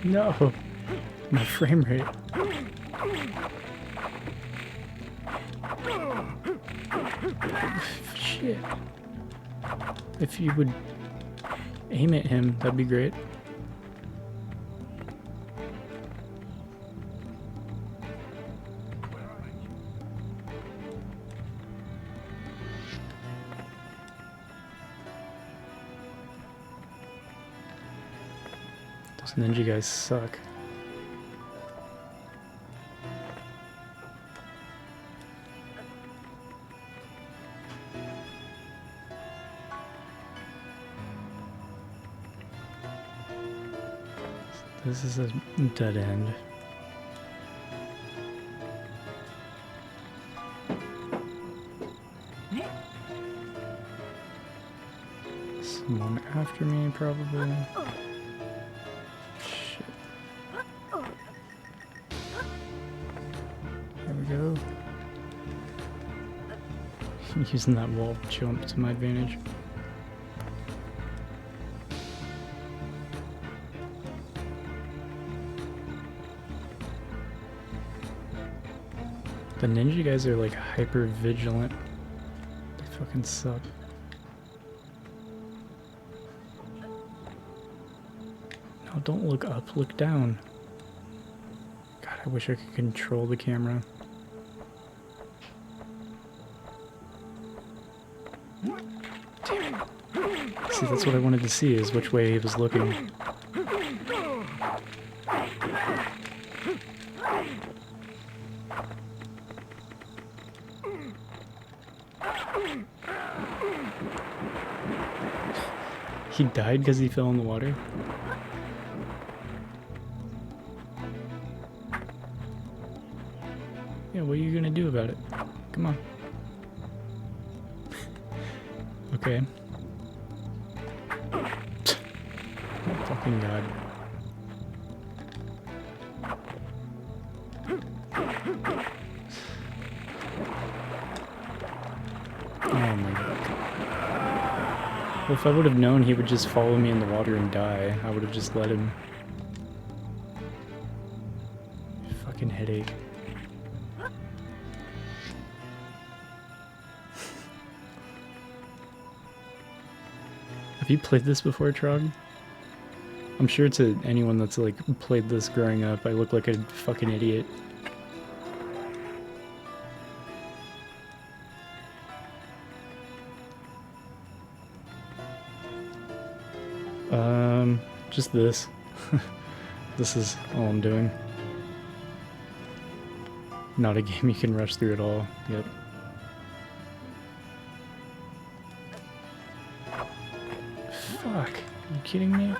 No, my frame rate. Shit. If you would aim at him, that'd be great. Those ninja guys suck. This is a dead end. Someone after me, probably. Shit. There we go. Using that wall jump to my advantage. The ninja guys are like hyper vigilant. They fucking suck. don't look up, look down. God, I wish I could control the camera. Damn it. See, that's what I wanted to see, is which way he was looking. He died because he fell in the water? Yeah, what are you gonna do about it? Come on. Okay. Fucking God. Oh my God. Well, if I would have known he would just follow me in the water and die, I would have just let him. Fucking headache. Have you played this before, Trog? I'm sure to anyone that's like played this growing up, I look like a fucking idiot. Just this. This is all I'm doing. Not a game you can rush through at all. Yep. Fuck. Are you kidding me?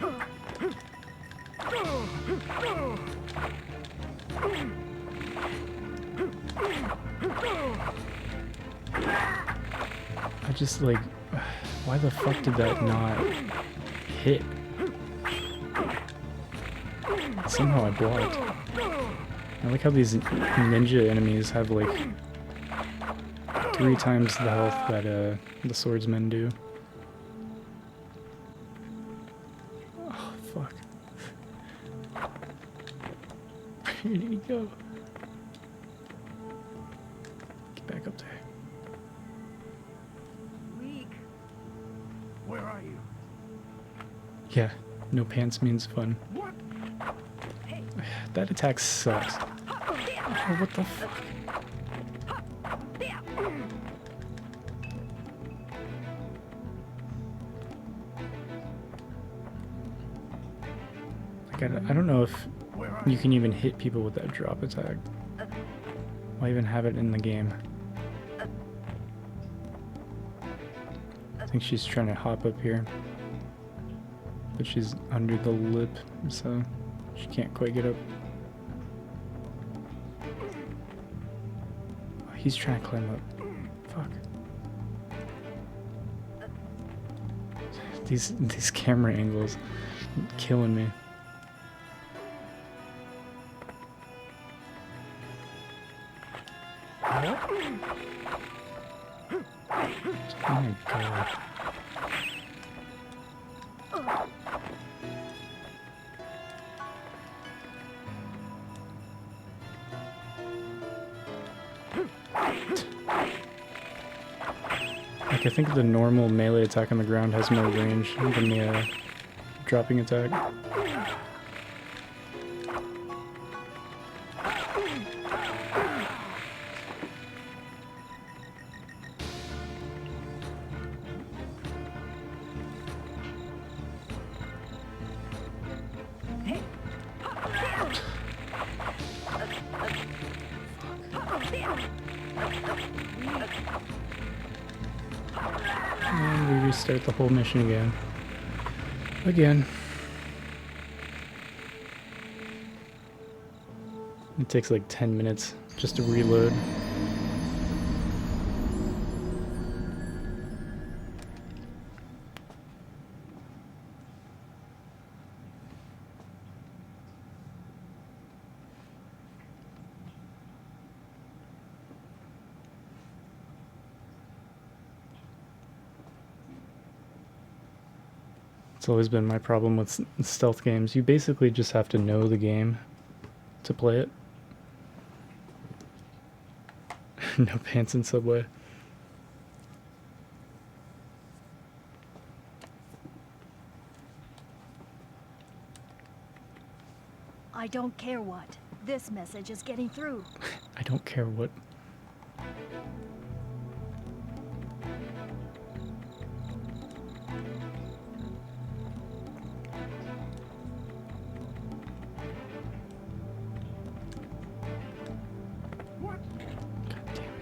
I just like... Why the fuck did that not hit? Somehow I blocked. I like how these ninja enemies have like 3 times the health that the swordsmen do. Oh fuck. Where did he go? Get back up there. Weak. Where are you? Yeah, no pants means fun. What? That attack sucks. Oh, what the fuck? Like, I don't know if you can even hit people with that drop attack. Why even have it in the game? I think she's trying to hop up here. But she's under the lip, so she can't quite get up. Oh, he's trying to climb up. Fuck. These camera angles killing me. Oh my God. Like, I think the normal melee attack on the ground has more range than the dropping attack. And we restart the whole mission again. It takes like 10 minutes just to reload. It's always been my problem with stealth games. You basically just have to know the game to play it. No pants in Subway. I don't care what. This message is getting through. I don't care what.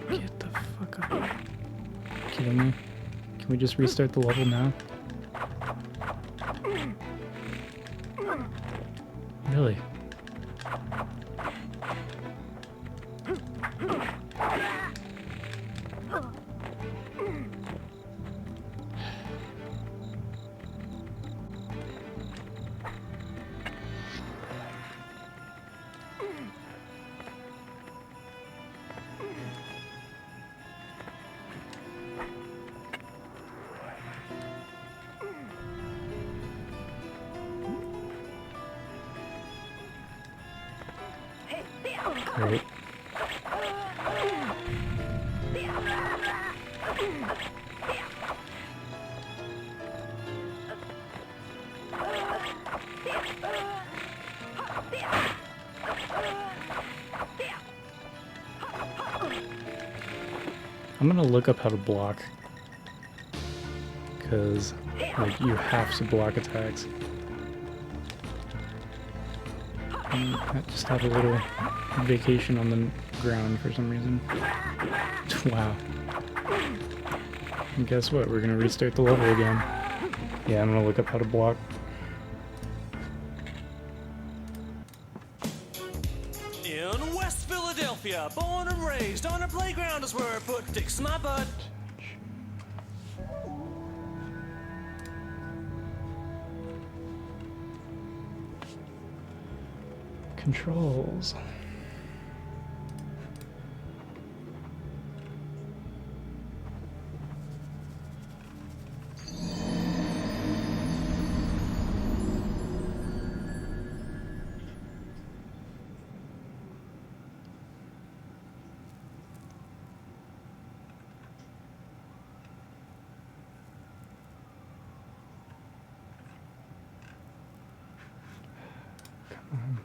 Get the fuck up. Kidding me? Can we just restart the level now? Really? Great. I'm gonna look up how to block, because like you have to block attacks. I just have a little vacation on the ground for some reason. Wow. And guess what? We're gonna restart the level again. Yeah, I'm gonna look up how to block. In West Philadelphia, born and raised on a playground is where I put dicks in my butt. Controls. Come on.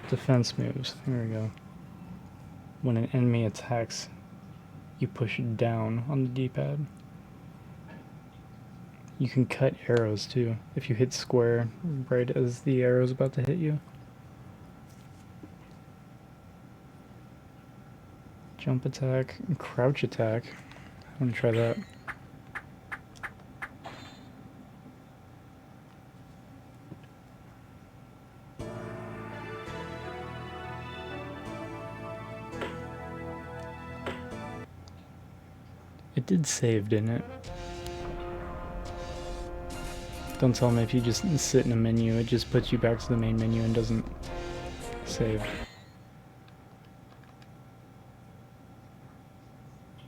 Defense moves. Here we go. When an enemy attacks, you push down on the D-pad. You can cut arrows too, if you hit square right as the arrow's about to hit you. Jump attack, crouch attack. I want to try that. It did save, didn't it? Don't tell me if you just sit in a menu, it just puts you back to the main menu and doesn't save.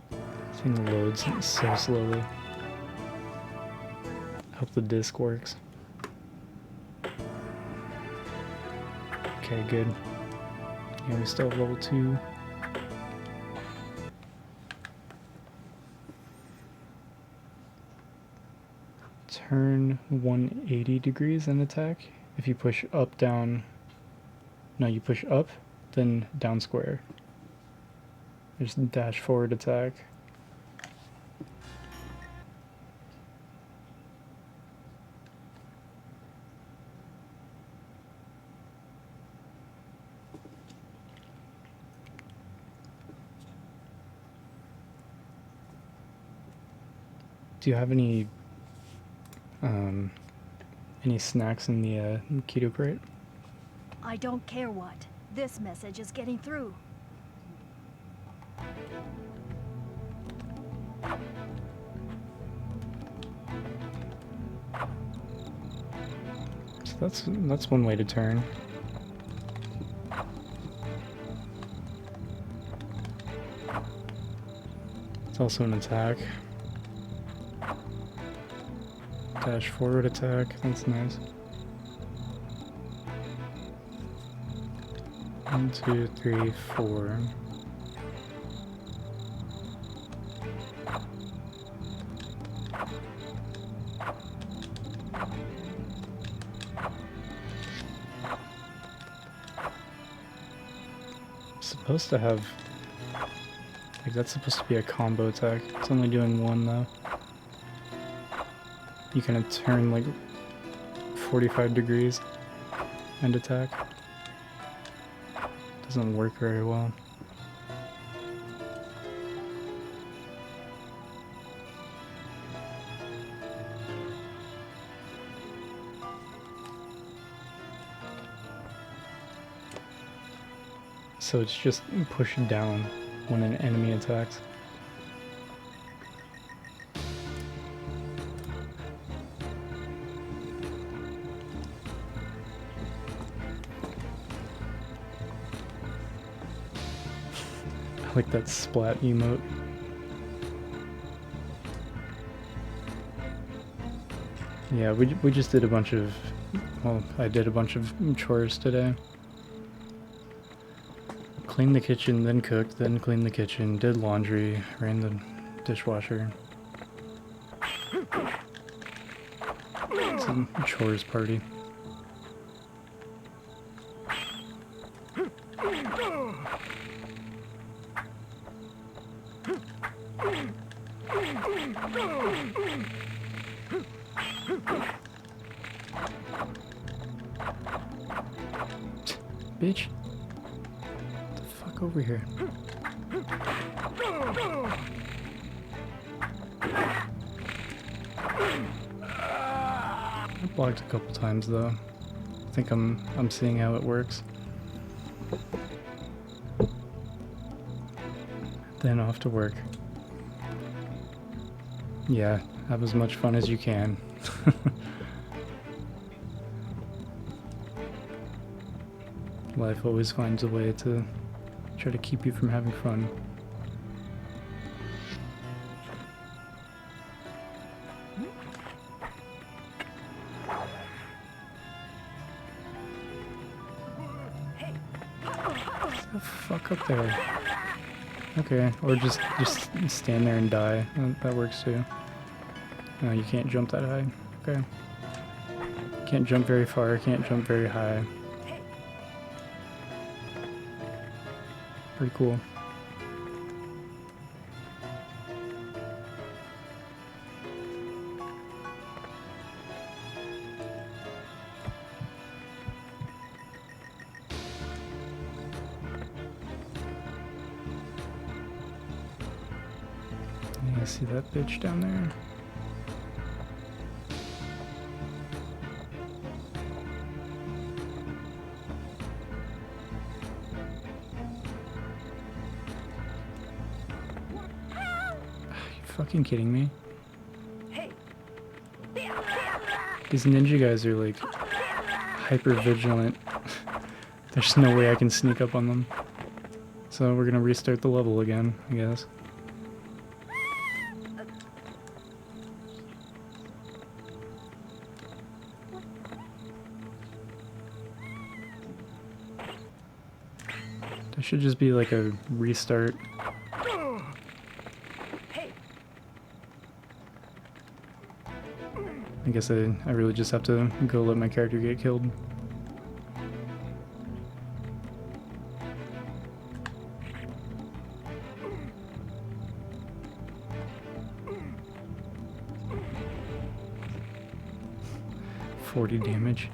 This thing loads so slowly. I hope the disc works. Okay, good. Yeah, we still have level 2. Turn 180 degrees and attack. If you push up, down, no, you push up, then down square. There's dash forward attack. Do you have any snacks in the keto crate? I don't care what. This message is getting through. that's one way to turn. It's also an attack. Dash forward attack, that's nice. 1, 2, 3, 4. Supposed to have, like, that's supposed to be a combo attack. It's only doing one though. You can turn like 45 degrees and attack. Doesn't work very well. So it's just pushed down when an enemy attacks. I like that splat emote. Yeah, we just did a bunch of, well, I did a bunch of chores today. Cleaned the kitchen, then cooked, then cleaned the kitchen, did laundry, ran the dishwasher. It's a chores party. Bitch. Over here. I blocked a couple times though. I think I'm seeing how it works. Then off to work. Yeah, have as much fun as you can. Life always finds a way to try to keep you from having fun. Get the fuck up there. Okay, or just stand there and die. That works too. No, you can't jump that high. Okay. Can't jump very far, can't jump very high. Pretty cool. Yeah, see that bitch down there? Fucking kidding me? These ninja guys are like hyper vigilant. There's no way I can sneak up on them. So we're gonna restart the level again, I guess. There should just be like a restart. I guess I really just have to go let my character get killed. $40 damage.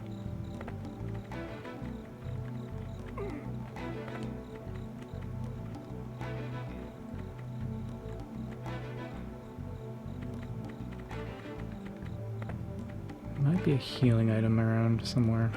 Might be a healing item around somewhere.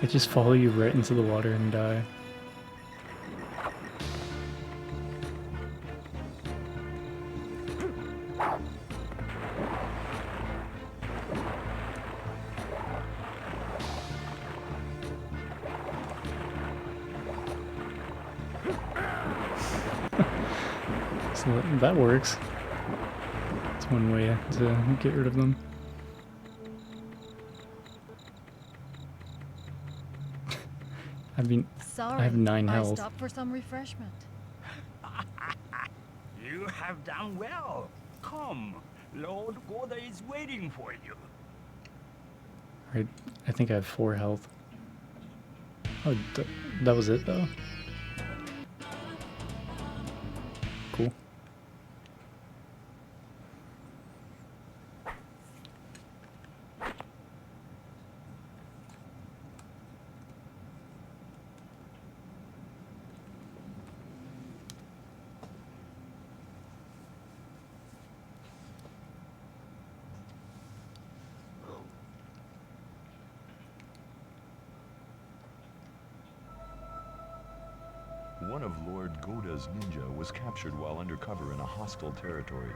They just follow you right into the water and die. So that works. It's one way to get rid of them. I mean, Sorry, I have 9 I health. stopped for some refreshment. You have done well. Come, Lord Goda is waiting for you. Right, I think I have 4 health. Oh, that was it though? Cool. One of Lord Goda's ninja was captured while undercover in a hostile territory.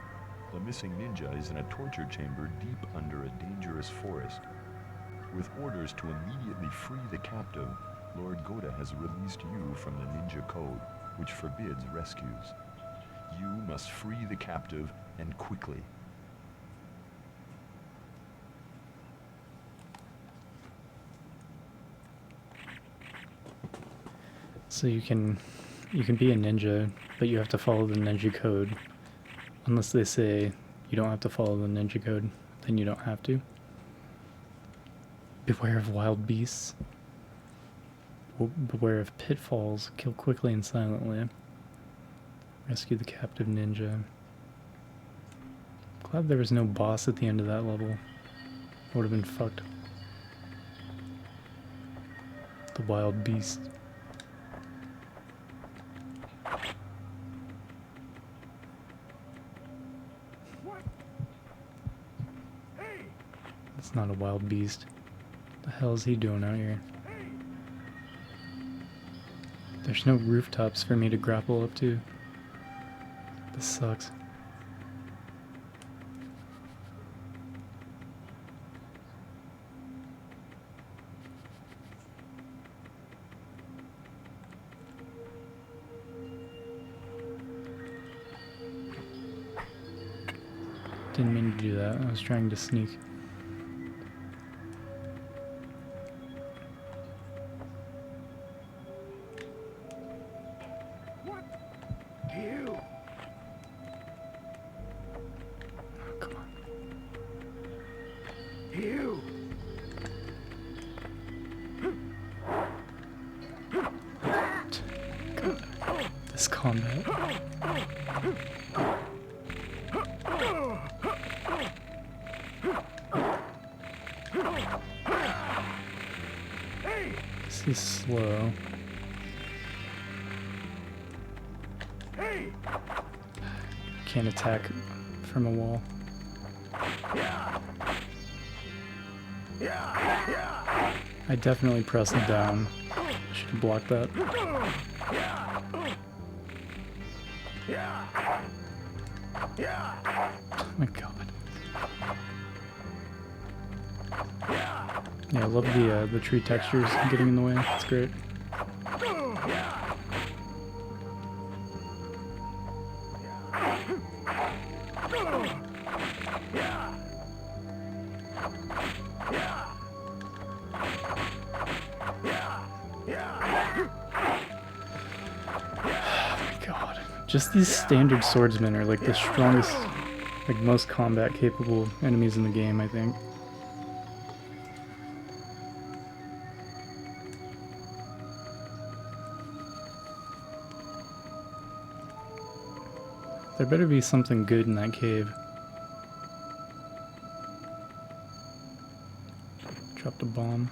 The missing ninja is in a torture chamber deep under a dangerous forest. With orders to immediately free the captive, Lord Goda has released you from the ninja code, which forbids rescues. You must free the captive, and quickly. So you can be a ninja, but you have to follow the ninja code. Unless they say you don't have to follow the ninja code, then you don't have to. Beware of wild beasts. Beware of pitfalls. Kill quickly and silently. Rescue the captive ninja. Glad there was no boss at the end of that level. I would have been fucked. The wild beast. It's not a wild beast. What the hell is he doing out here? There's no rooftops for me to grapple up to. This sucks. Didn't mean to do that. I was trying to sneak. This combat. This is slow. Can't attack from a wall. I definitely pressed it down. Should have blocked that. Oh my god. Yeah, I love the tree textures getting in the way. It's great. Just these standard swordsmen are like the strongest, like most combat capable enemies in the game, I think. There better be something good in that cave. Dropped a bomb.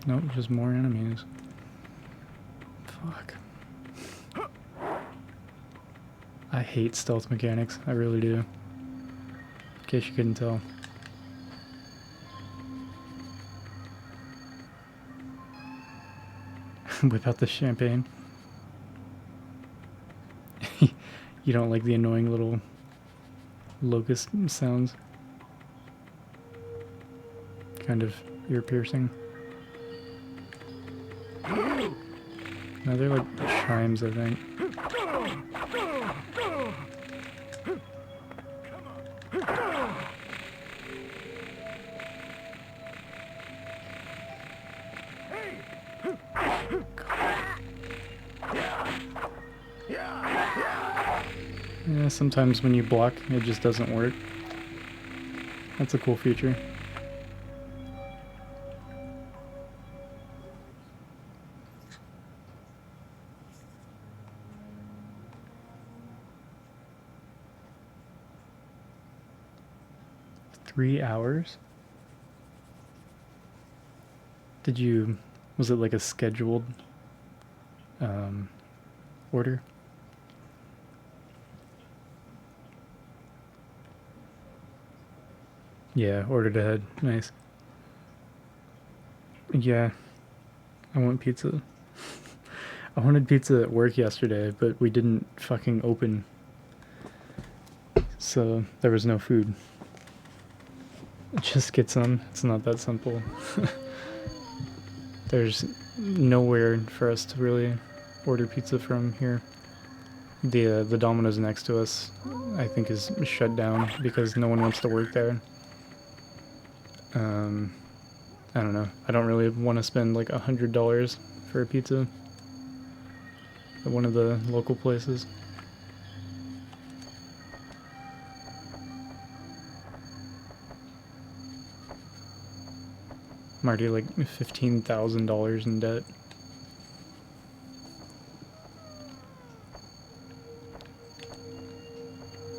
Nope, just more enemies. Fuck. I hate stealth mechanics. I really do. In case you couldn't tell. Whip out the champagne. You don't like the annoying little locust sounds? Kind of ear piercing. No, they're like chimes, I think. Yeah, sometimes when you block, it just doesn't work. That's a cool feature. $3? Did you... was it like a scheduled order? Yeah, ordered ahead. Nice. Yeah, I want pizza. I wanted pizza at work yesterday, but we didn't fucking open. So there was no food. Just get some. It's not that simple. There's nowhere for us to really order pizza from here. The Domino's next to us, I think, is shut down because no one wants to work there. I don't know. I don't really want to spend like $100 for a pizza at one of the local places. I'm already like $15,000 in debt.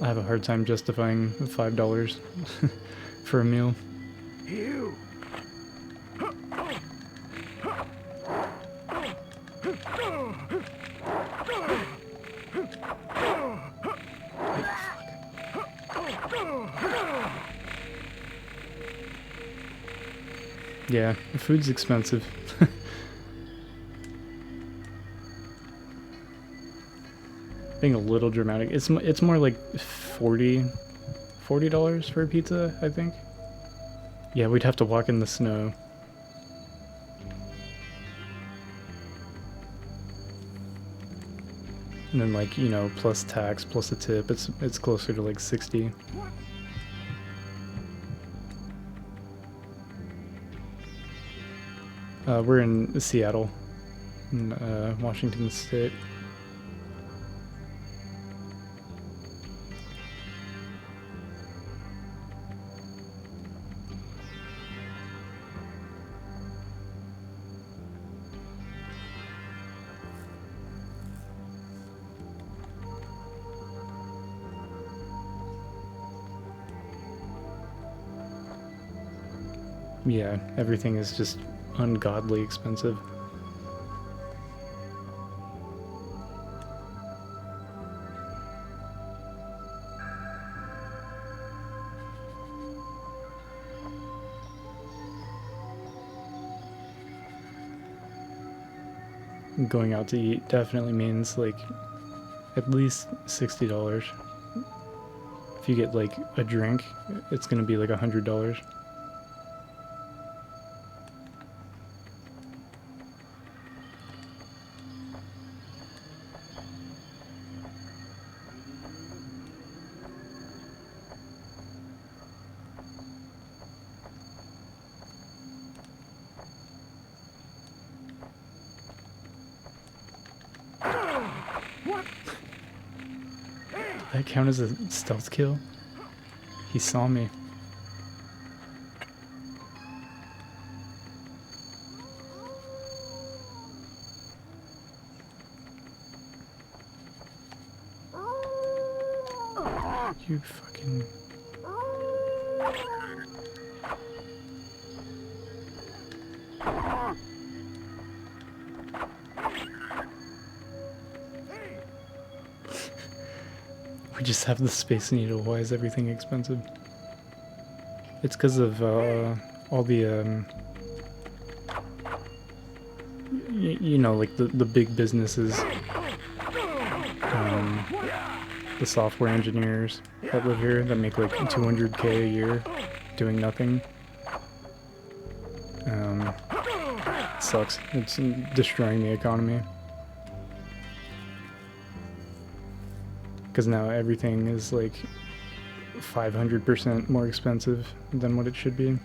I have a hard time justifying $5 for a meal. You. Yeah, the food's expensive. Being a little dramatic. It's more like $40 for a pizza, I think. Yeah, we'd have to walk in the snow. And then, like, you know, plus tax, plus a tip, it's closer to like 60. We're in Seattle, in Washington State. Yeah, everything is just ungodly expensive. Going out to eat definitely means like at least $60. If you get like a drink, it's gonna be like $100. That count as a stealth kill? He saw me. You fucking... We just have the Space Needle. Why is everything expensive? It's because of all the, you know, like the big businesses, the software engineers that live here that make like 200K a year doing nothing. It sucks. It's destroying the economy. Because now everything is like 500% more expensive than what it should be.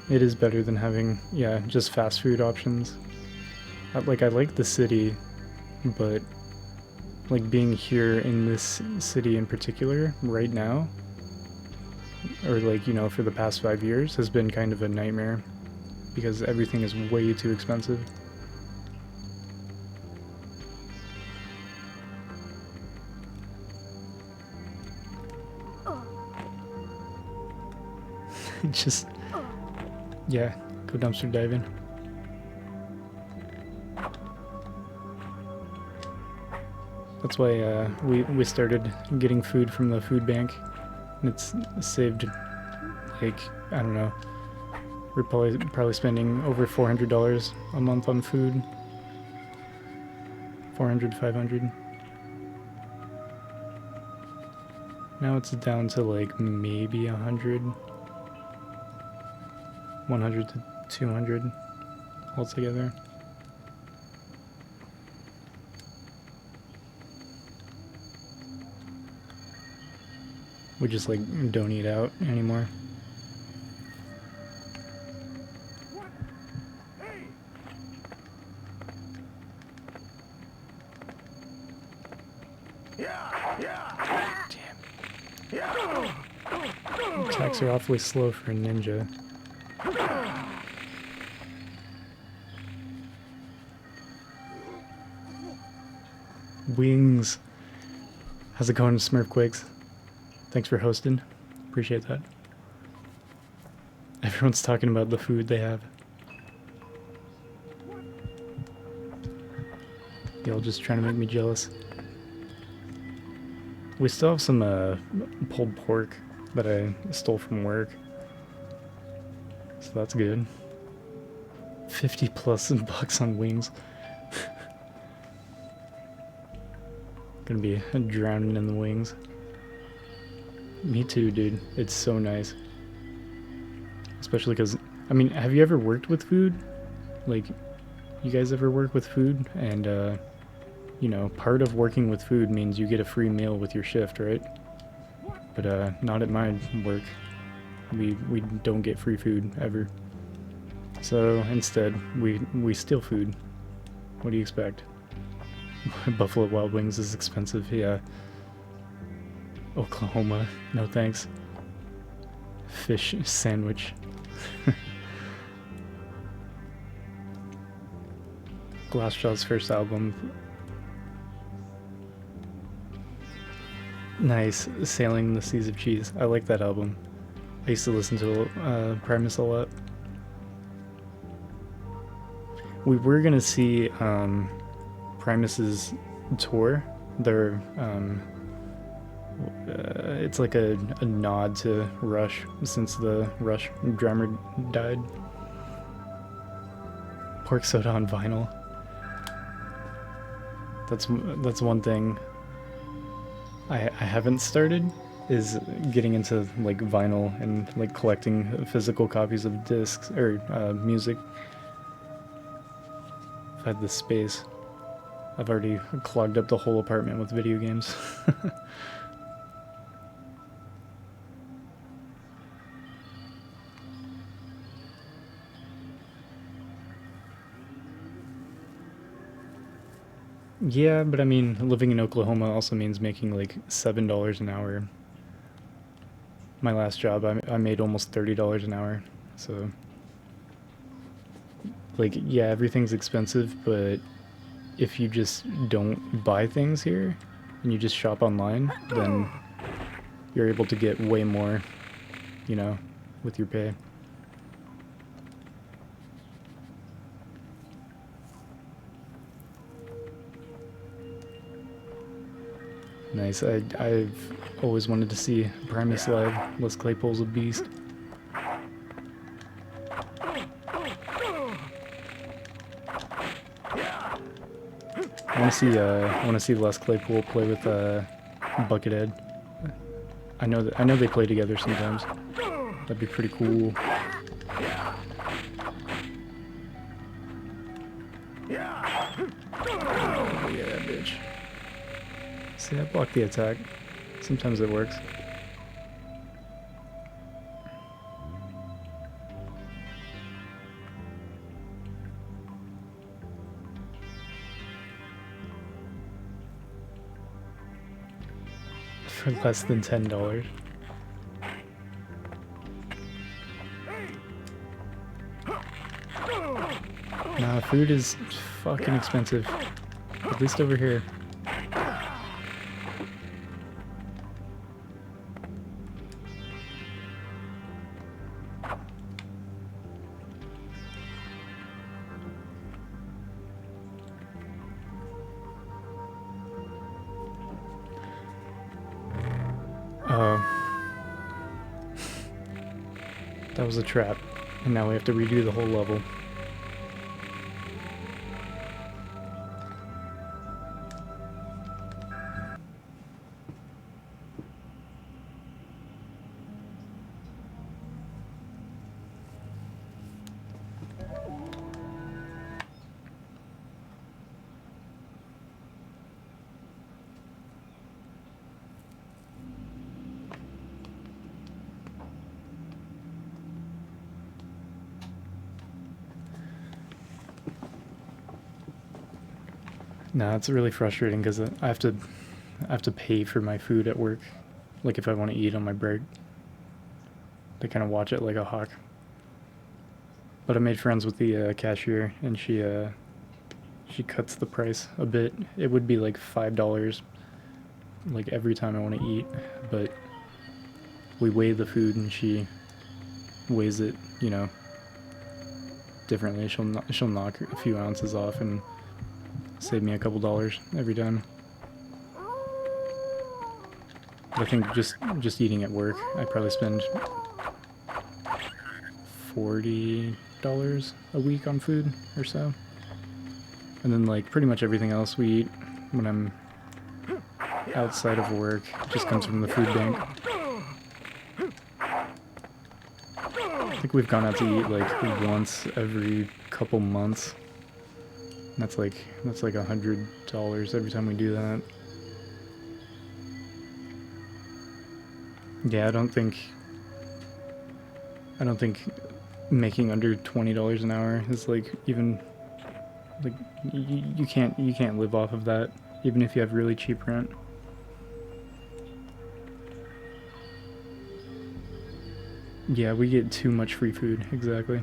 It is better than having, yeah, just fast food options. I like the city, but like being here in this city in particular right now, or like, you know, for the past 5 years has been kind of a nightmare because everything is way too expensive. Just, yeah, go dumpster diving. That's why we started getting food from the food bank, and it's saved, like, I don't know, we're probably spending over $400 a month on food. 400, 500. Now it's down to like maybe 100. 100 to 200 altogether. We just like don't eat out anymore. Damn. Attacks are awfully slow for a ninja. Wings. How's it going, Smurfquakes? Thanks for hosting. Appreciate that. Everyone's talking about the food they have. Y'all just trying to make me jealous. We still have some pulled pork that I stole from work. So that's good. 50 plus bucks on wings. Gonna be drowning in the wings. Me too, dude. It's so nice. Especially because, I mean, have you ever worked with food? Like, you guys ever work with food? And, you know, part of working with food means you get a free meal with your shift, right? But, not at my work. We don't get free food, ever. So, instead, we steal food. What do you expect? Buffalo Wild Wings is expensive, yeah. Oklahoma, no thanks. Fish sandwich. Glassjaw's first album. Nice. Sailing the Seas of Cheese. I like that album. I used to listen to Primus a lot. We were gonna see Primus's tour. Their it's like a nod to Rush since the Rush drummer died. Pork soda on vinyl. That's one thing I haven't started, is getting into like vinyl and like collecting physical copies of discs or music. If I had the space, I've already clogged up the whole apartment with video games. Yeah, but I mean, living in Oklahoma also means making like $7 an hour. My last job, I made almost $30 an hour, so... Like, yeah, everything's expensive, but if you just don't buy things here, and you just shop online, then you're able to get way more, you know, with your pay. Nice. I've always wanted to see Primus live. Les Claypool's a beast. I want to see Les Claypool play with Buckethead. I know they play together sometimes. That'd be pretty cool. Oh yeah, bitch. See, I blocked the attack. Sometimes it works. For less than $10. Nah, food is fucking expensive. At least over here. That was a trap, and now we have to redo the whole level. Nah, it's really frustrating because I have to pay for my food at work, like if I want to eat on my break. They kind of watch it like a hawk. But I made friends with the cashier, and she cuts the price a bit. It would be like $5, like every time I want to eat, but we weigh the food and she weighs it, you know, differently. She'll knock a few ounces off and save me a couple dollars every time. But I think just eating at work, I probably spend $40 a week on food or so. And then like pretty much everything else we eat when I'm outside of work just comes from the food bank. I think we've gone out to eat like once every couple months. That's like $100 every time we do that. Yeah, I don't think making under $20 an hour is like even like you can't live off of that even if you have really cheap rent. Yeah, we get too much free food, exactly.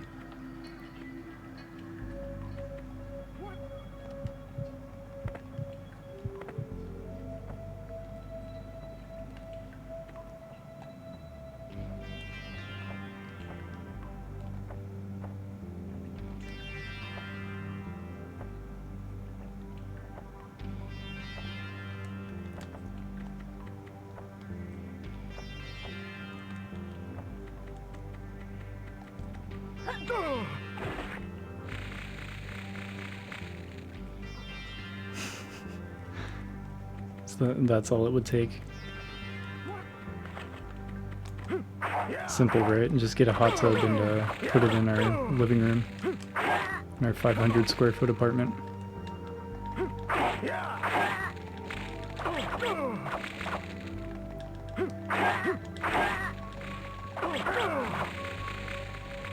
So that's all it would take. Simple, right? And just get a hot tub and put it in our living room, in our 500 square foot apartment.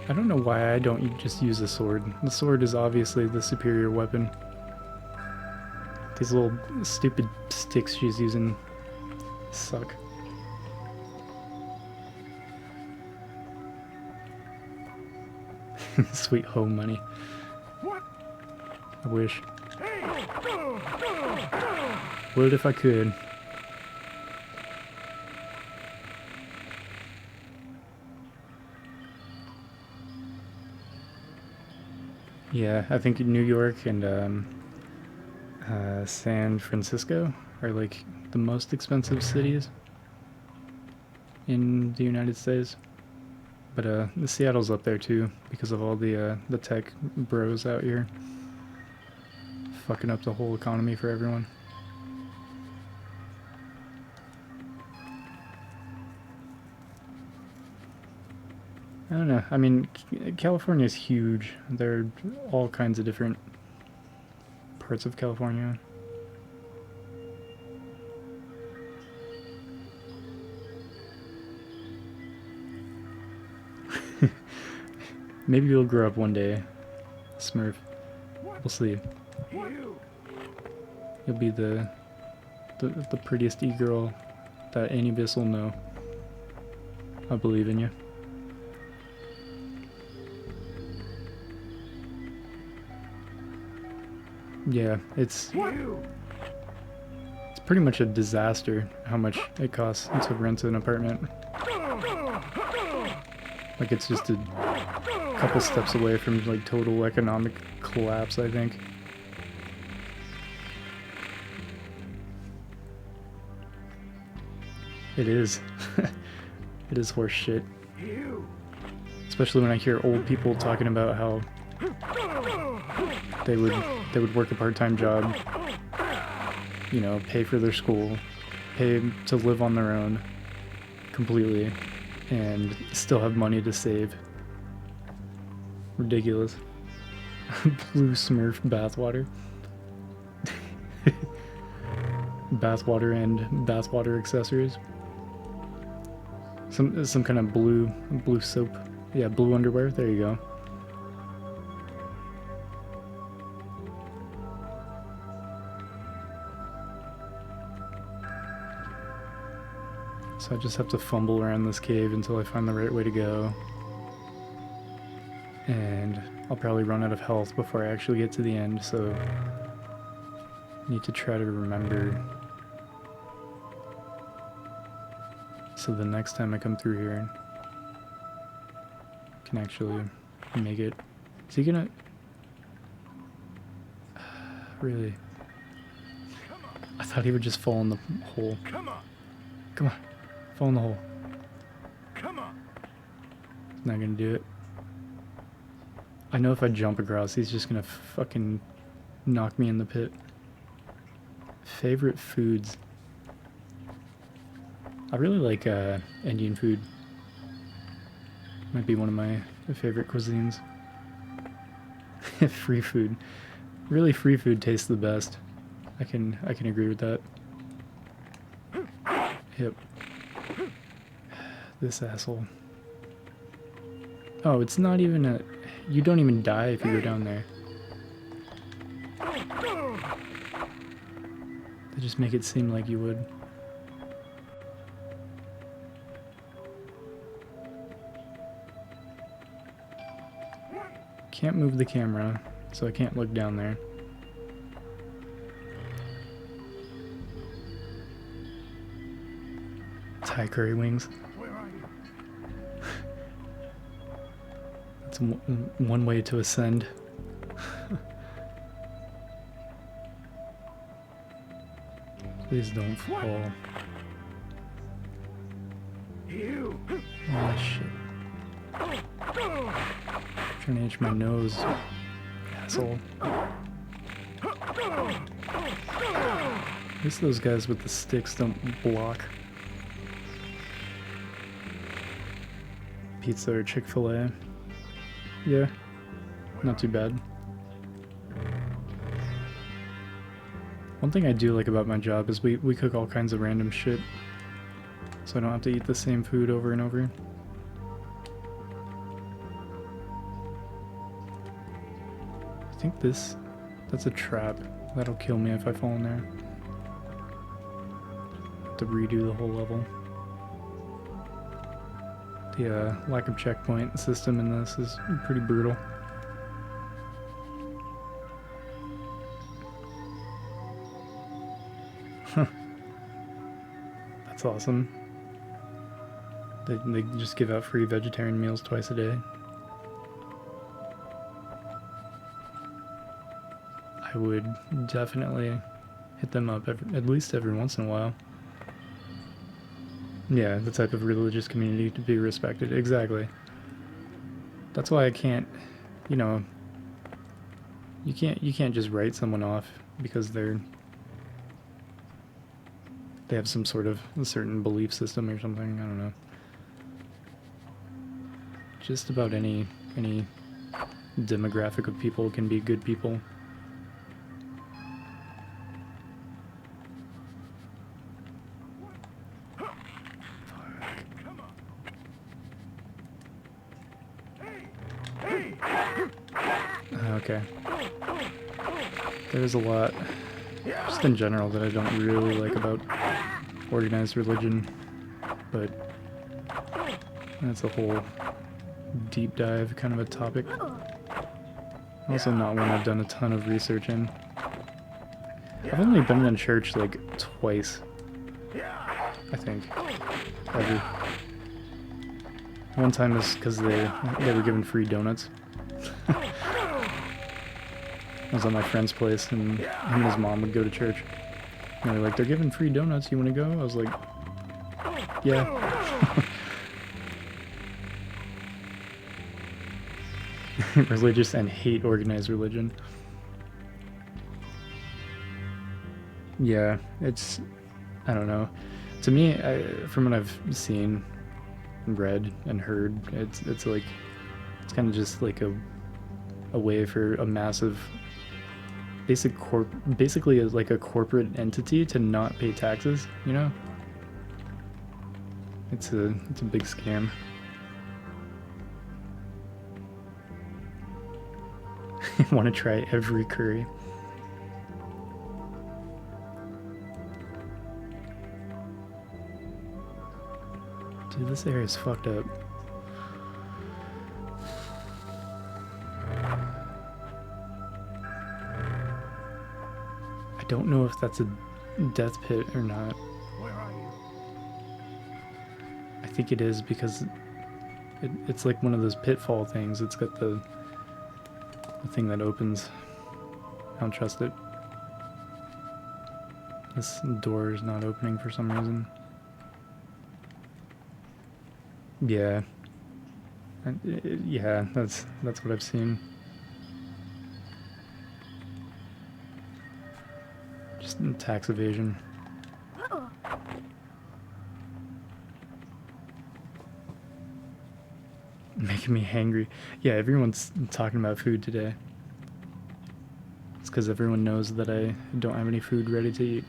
I don't know why I don't just use a sword. The sword is obviously the superior weapon. These little stupid sticks she's using suck. Sweet home money. I wish. Would if I could. Yeah, I think New York and San Francisco are like the most expensive cities in the United States. But Seattle's up there too because of all the tech bros out here fucking up the whole economy for everyone. I don't know. I mean, California's huge. There are all kinds of different parts of California. Maybe you'll grow up one day, Smurf. We'll see. You'll be the prettiest e-girl that any of us will know. I believe in you. Yeah, it's pretty much a disaster how much it costs to rent an apartment. Like, it's just a couple steps away from like total economic collapse, I think. It is. It is horse shit. Especially when I hear old people talking about how they would work a part-time job, you know, pay for their school, pay to live on their own completely, and still have money to save. Ridiculous. Blue Smurf bathwater. Bathwater and bathwater accessories. Some kind of blue soap. Yeah, blue underwear. There you go. So I just have to fumble around this cave until I find the right way to go. And I'll probably run out of health before I actually get to the end, so I need to try to remember. So the next time I come through here, I can actually make it. Is he gonna... Really? I thought he would just fall in the hole. Come on. Fall in the hole. He's not gonna do it. I know if I jump across, he's just gonna fucking knock me in the pit. Favorite foods. I really like Indian food. Might be one of my favorite cuisines. Free food. Really, free food tastes the best. I can agree with that. Yep. This asshole. Oh, it's not even a... You don't even die if you go down there. They just make it seem like you would. Can't move the camera, so I can't look down there. Thai curry wings. That's one way to ascend. Please don't fall. Oh shit. Trying to itch my nose, asshole. At least those guys with the sticks don't block. Pizza or Chick-fil-A. Yeah, not too bad. One thing I do like about my job is we cook all kinds of random shit, so I don't have to eat the same food over and over. I think that's a trap. That'll kill me if I fall in there. Have to redo the whole level. The lack of checkpoint system in this is pretty brutal. Huh. That's awesome. They just give out free vegetarian meals twice a day. I would definitely hit them up at least every once in a while. Yeah, the type of religious community to be respected. Exactly. That's why I can't, you know, you can't just write someone off because they have some sort of a certain belief system or something. I don't know. Just about any demographic of people can be good people. Okay. There's a lot, just in general, that I don't really like about organized religion, but that's a whole deep dive kind of a topic. Also not one I've done a ton of research in. I've only been in church like twice, I think, ever. One time is because they were given free donuts. I was at my friend's place, and him and his mom would go to church. And they were like, they're giving free donuts, you want to go? I was like, yeah. Religious and hate organized religion. Yeah, it's, I don't know. To me, from what I've seen, read, and heard, it's like, it's kind of just like a way for a massive, basically like a corporate entity to not pay taxes, you know? It's a big scam. I want to try every curry. Dude, this area is fucked up. I don't know if that's a death pit or not. Where are you? I think it is because it's like one of those pitfall things. It's got the thing that opens. I don't trust it. This door is not opening for some reason. Yeah. Yeah, that's what I've seen. Just tax evasion. Making me hangry. Yeah, everyone's talking about food today. It's because everyone knows that I don't have any food ready to eat.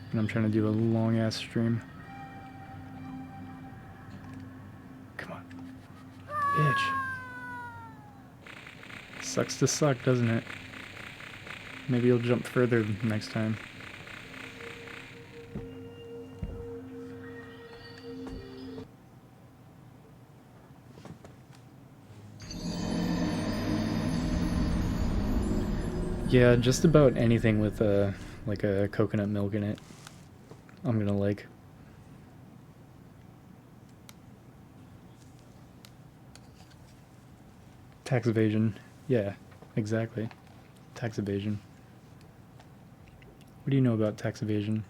And I'm trying to do a long ass stream. Come on. Bitch. Sucks to suck, doesn't it? Maybe you'll jump further next time. Yeah, just about anything with like a coconut milk in it, I'm gonna like. Tax evasion. Yeah, exactly. Tax evasion. What do you know about tax evasion?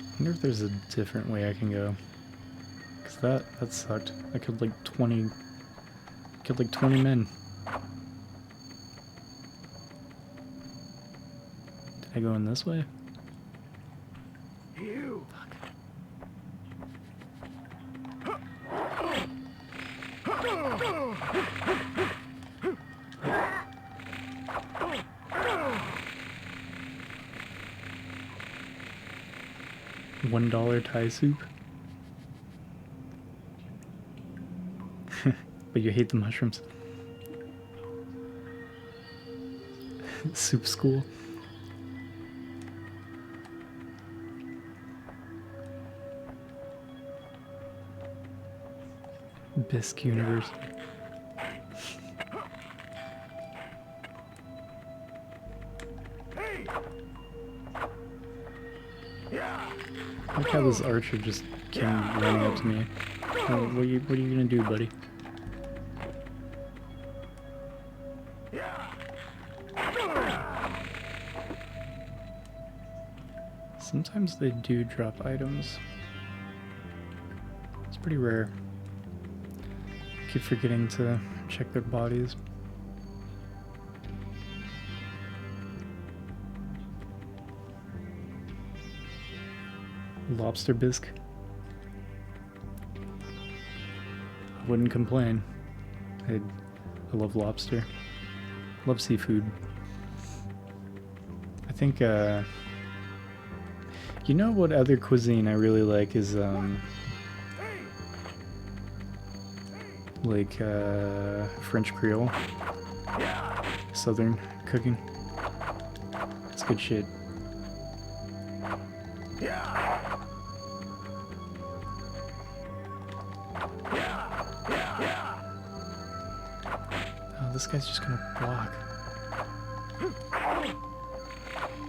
I wonder if there's a different way I can go. Cause that sucked. I killed like 20 men. Did I go in this way? You. $1 Thai soup. But you hate the mushrooms. Soup school. Bisque University. Look how this archer just came running up to me. Oh, what are you gonna do, buddy? Sometimes they do drop items. It's pretty rare. I keep forgetting to check their bodies. Lobster bisque. I wouldn't complain. I love lobster. Love seafood. I think, you know what other cuisine I really like is, like, French Creole. Southern cooking. It's good shit. Oh, this guy's just gonna block.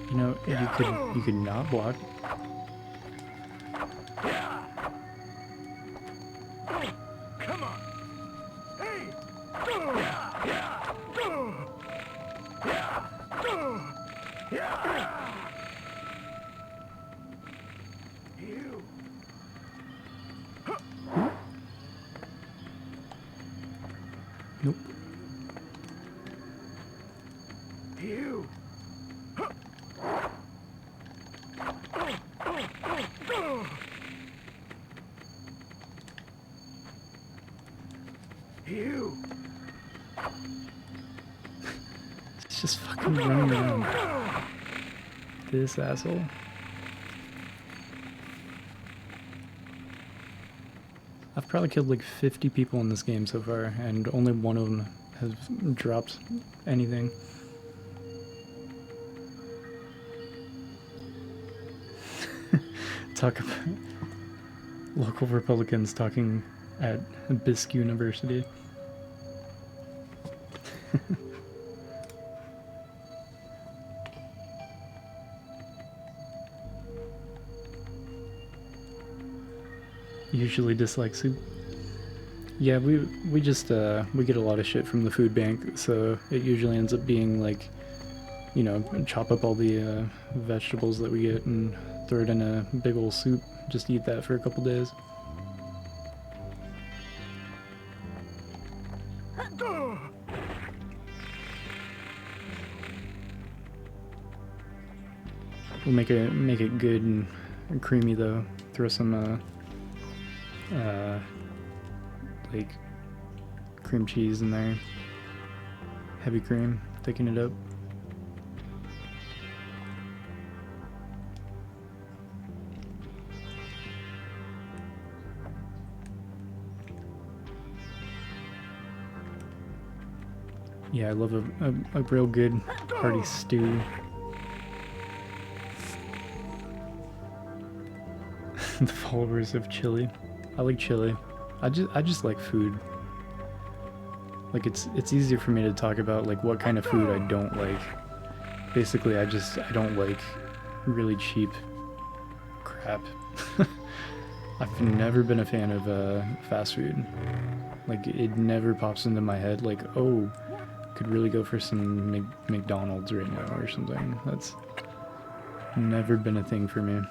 You know, you could not block. Nope. You. You. It's just fucking running around. This asshole. I've probably killed like 50 people in this game so far, and only one of them has dropped anything. Talk about local Republicans talking at Bisque University. Usually dislike soup. Yeah, we just we get a lot of shit from the food bank, so it usually ends up being like, you know, chop up all the vegetables that we get and throw it in a big old soup. Just eat that for a couple days. We'll make it good and creamy though. Throw some like cream cheese in there. Heavy cream, thicken it up. Yeah, I love a real good hearty stew. The followers of chili. I like chili. I just like food. Like it's easier for me to talk about like what kind of food I don't like. Basically, I don't like really cheap crap. I've never been a fan of fast food. Like it never pops into my head like, oh, could really go for some McDonald's right now or something. That's never been a thing for me.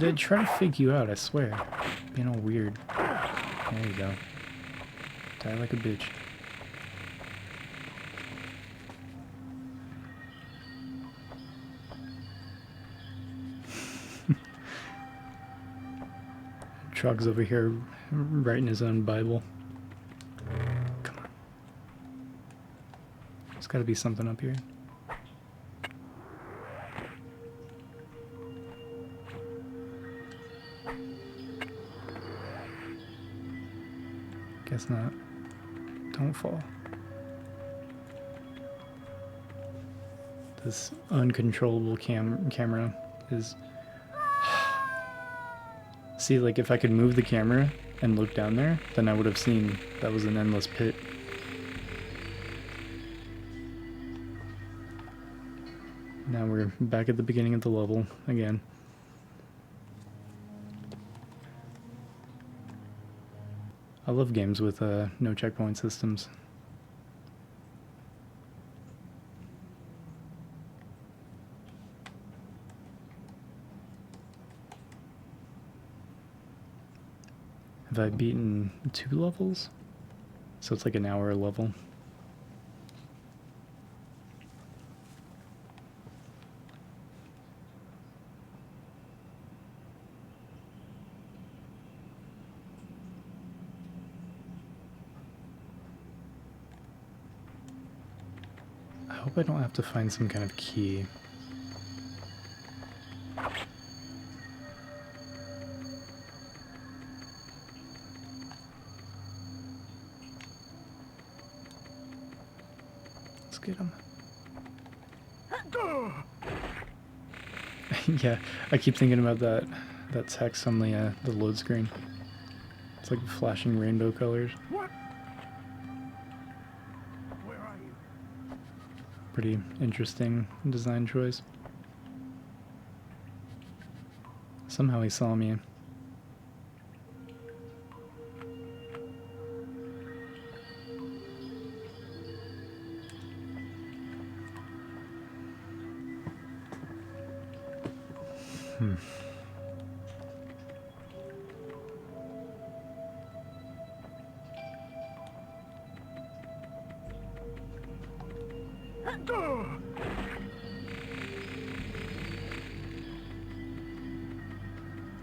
They try to fake you out, I swear. Being all weird. There you go. Die like a bitch. Trog's over here writing his own Bible. Come on. There's gotta be something up here. Guess not. Don't fall. This uncontrollable camera is... See, like, if I could move the camera and look down there, then I would have seen that was an endless pit. Now we're back at the beginning of the level again. I love games with no checkpoint systems. Have I beaten 2 levels? So it's like an hour a level. I hope I don't have to find some kind of key. Let's get him. Yeah, I keep thinking about that text on the load screen. It's like flashing rainbow colors. What? Where are you? Pretty interesting design choice. Somehow he saw me.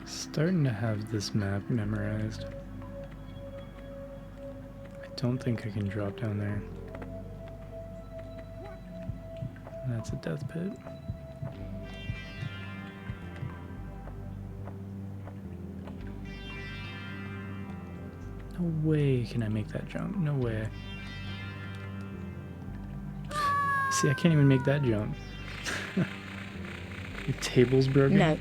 Starting to have this map memorized. I don't think I can drop down there. That's a death pit. No way can I make that jump. No way. See, I can't even make that jump. The table's broken. No.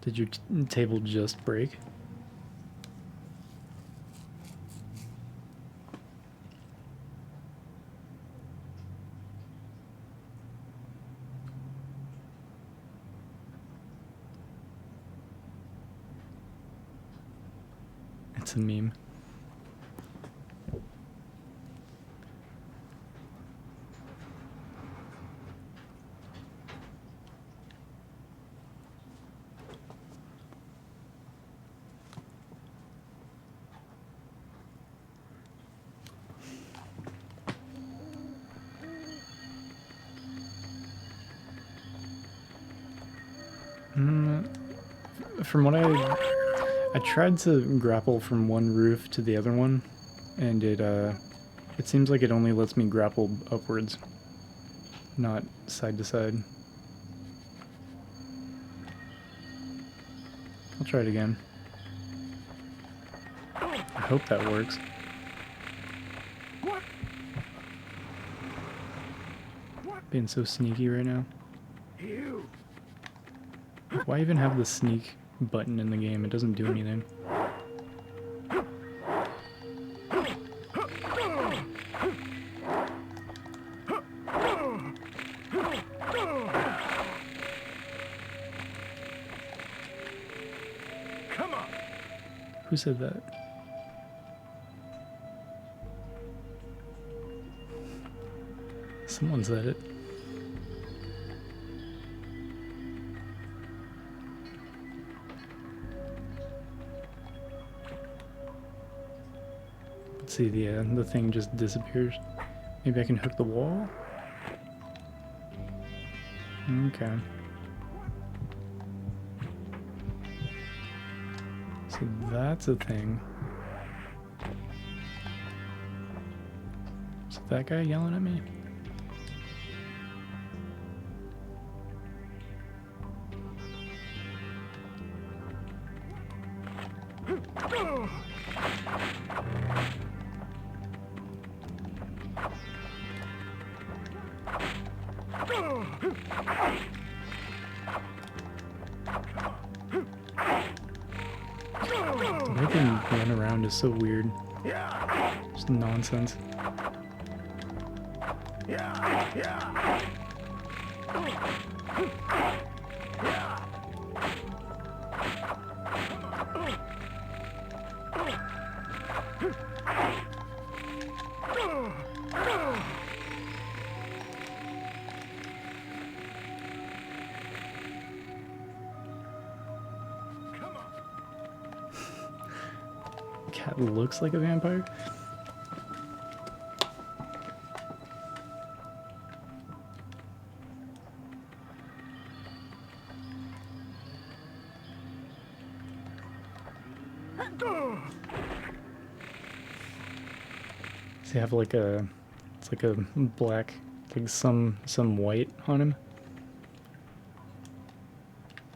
Did your table just break? It's a meme. From what I tried to grapple from one roof to the other one, and it seems like it only lets me grapple upwards, not side to side. I'll try it again. I hope that works. Being so sneaky right now. Why even have the sneak button in the game? It doesn't do anything. Come on. Who said that? Someone said it. See, the thing just disappears. Maybe I can hook the wall? Okay. So that's a thing. Is that guy yelling at me? The way they run around is so weird. Just nonsense. Cat looks like a vampire. Does he have like a, it's like a black, like some white on him?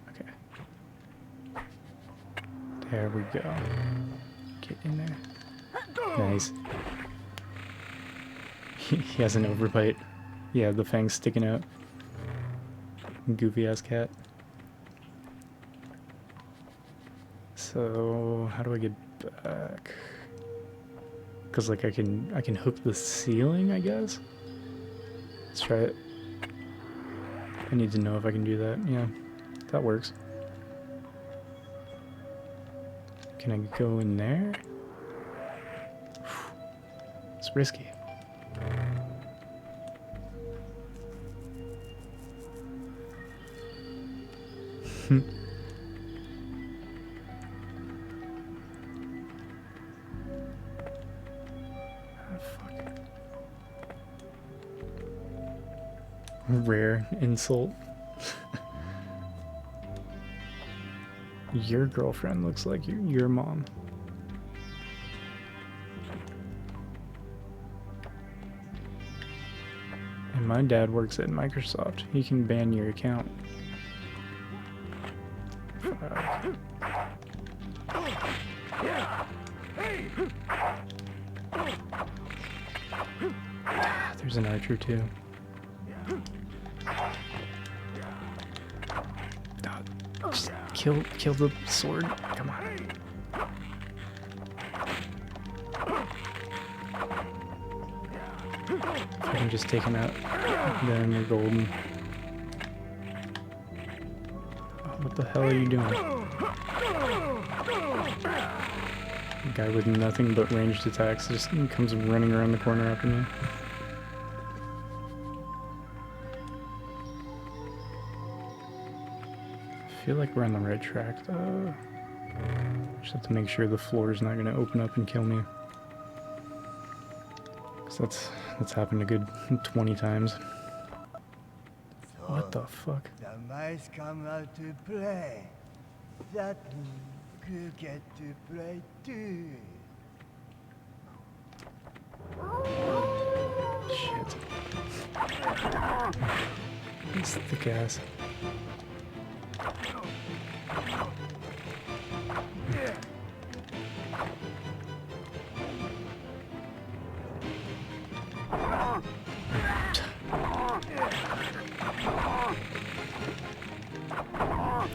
Okay. There we go. Get in there. Nice. He has an overbite. Yeah, the fangs sticking out. Goofy ass cat. So how do I get back? Cause like I can hook the ceiling, I guess. Let's try it. I need to know if I can do that. Yeah, that works. Can I go in there? It's risky. Rare insult. Your girlfriend looks like your mom. And my dad works at Microsoft. He can ban your account. There's an archer too. Just kill the sword. Come on. If I can just take him out, then we're golden. Oh, what the hell are you doing? A guy with nothing but ranged attacks just comes running around the corner after me. I feel like we're on the right track though. Just have to make sure the floor is not going to open up and kill me. Cause that's happened a good 20 times. What the fuck? The mice come out to play. That means you get to play too. Shit. It's thick ass.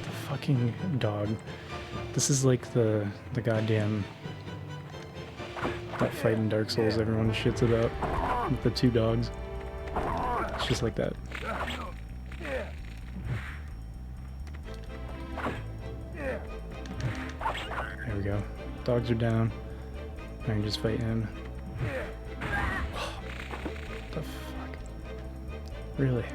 The fucking dog. This is like the goddamn that fight in Dark Souls everyone shits about. With the two dogs. It's just like that. There we go. Dogs are down. I can just fight him. What the fuck? Really?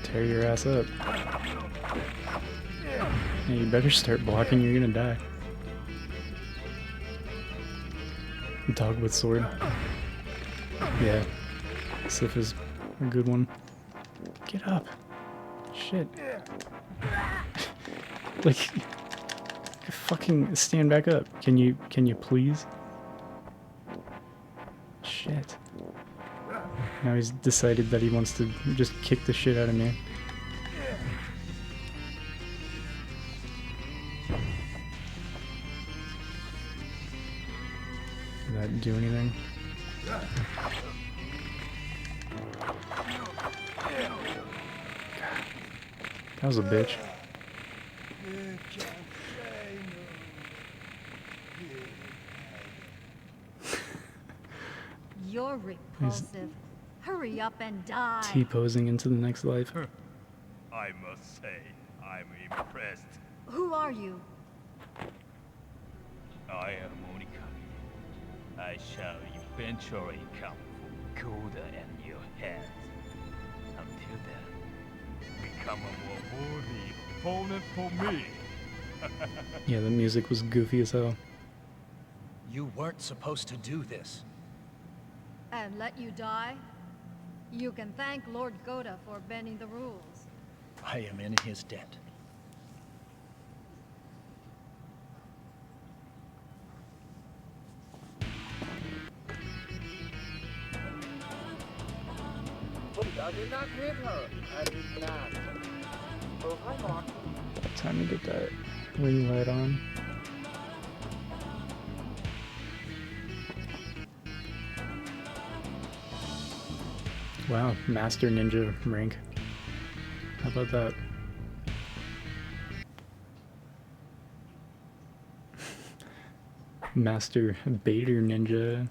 Tear your ass up. Yeah, you better start blocking, you're gonna die. Dog with sword. Yeah. Sif is a good one. Get up. Shit. Like, fucking stand back up. Can you please? Shit. Now he's decided that he wants to just kick the shit out of me. that do anything? God, that was a bitch. You're repulsive. Hurry up and die. T-posing into the next life. I must say, I'm impressed. Who are you? I am Monica. I shall eventually come for Koda and your head. Until then, become a more worthy opponent for me. Yeah, the music was goofy as hell. You weren't supposed to do this. And let you die? You can thank Lord Goda for bending the rules. I am in his debt. I did not hit her. I did not. Oh, hi, Mark. Time to get that ring light on. Wow, Master Ninja rank. How about that? Master Bader Ninja.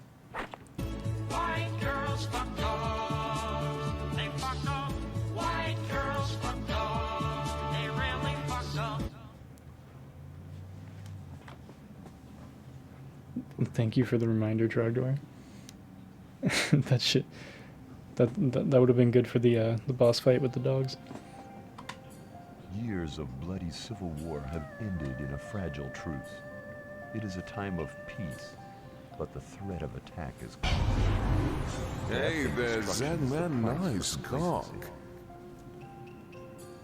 White girls fuck dogs. They fuck up. White girls fuck dogs. They really fuck up. Thank you for the reminder, Trogdor. That shit. That would have been good for the boss fight with the dogs. Years of bloody civil war have ended in a fragile truce. It is a time of peace, but the threat of attack is constant. Hey there, Zagman, nice cock.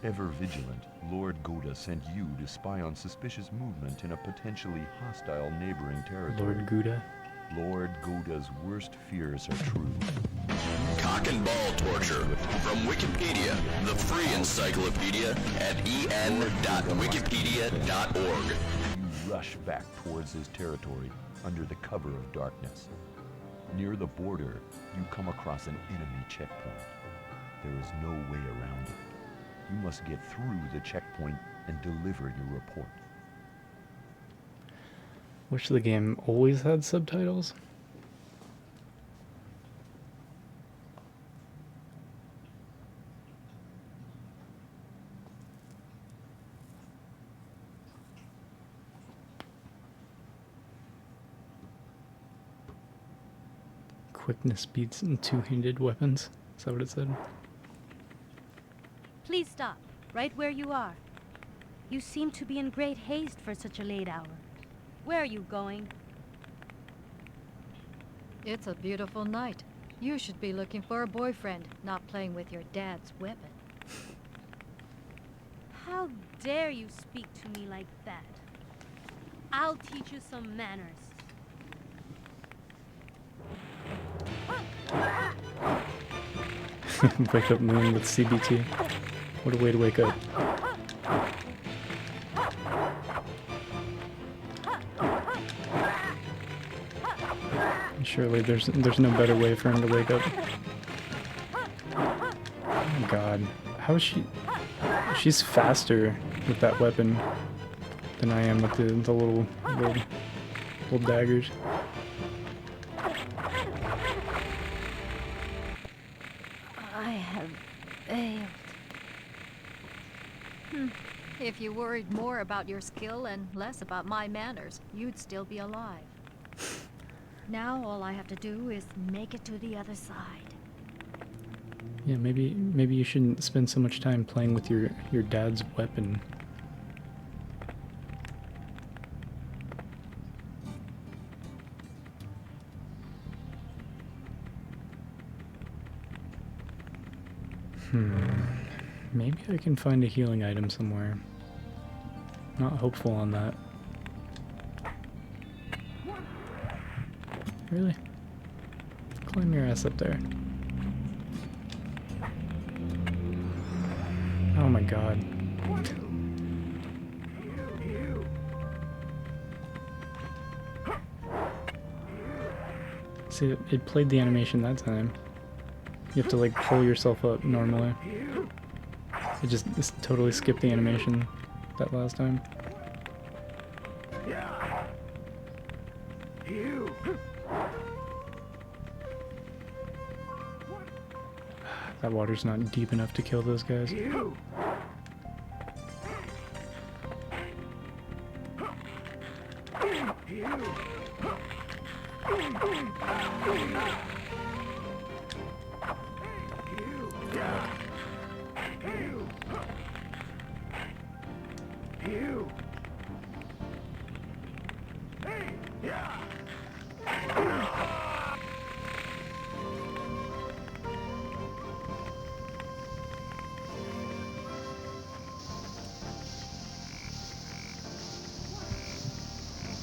Ever vigilant, Lord Goda sent you to spy on suspicious movement in a potentially hostile neighboring territory. Lord Goda? Lord Goda's worst fears are true. Cock and ball torture from Wikipedia, the free encyclopedia at en.wikipedia.org. You rush back towards his territory under the cover of darkness. Near the border, you come across an enemy checkpoint. There is no way around it. You must get through the checkpoint and deliver your report. Wish the game always had subtitles. Quickness beats and two-handed weapons. Is that what it said? Please stop, right where you are. You seem to be in great haste for such a late hour. Where are you going? It's a beautiful night. You should be looking for a boyfriend, not playing with your dad's weapon. How dare you speak to me like that? I'll teach you some manners. Wake up Moon with CBT. What a way to wake up. Surely there's no better way for him to wake up. Oh my god. How is she... She's faster with that weapon than I am with the little daggers. I have failed. If you worried more about your skill and less about my manners, you'd still be alive. Now all I have to do is make it to the other side. Yeah, maybe you shouldn't spend so much time playing with your dad's weapon. Maybe I can find a healing item somewhere. Not hopeful on that. Really? Climb your ass up there. Oh my god. See, it played the animation that time. You have to like pull yourself up normally. It just totally skipped the animation that last time. That water's not deep enough to kill those guys.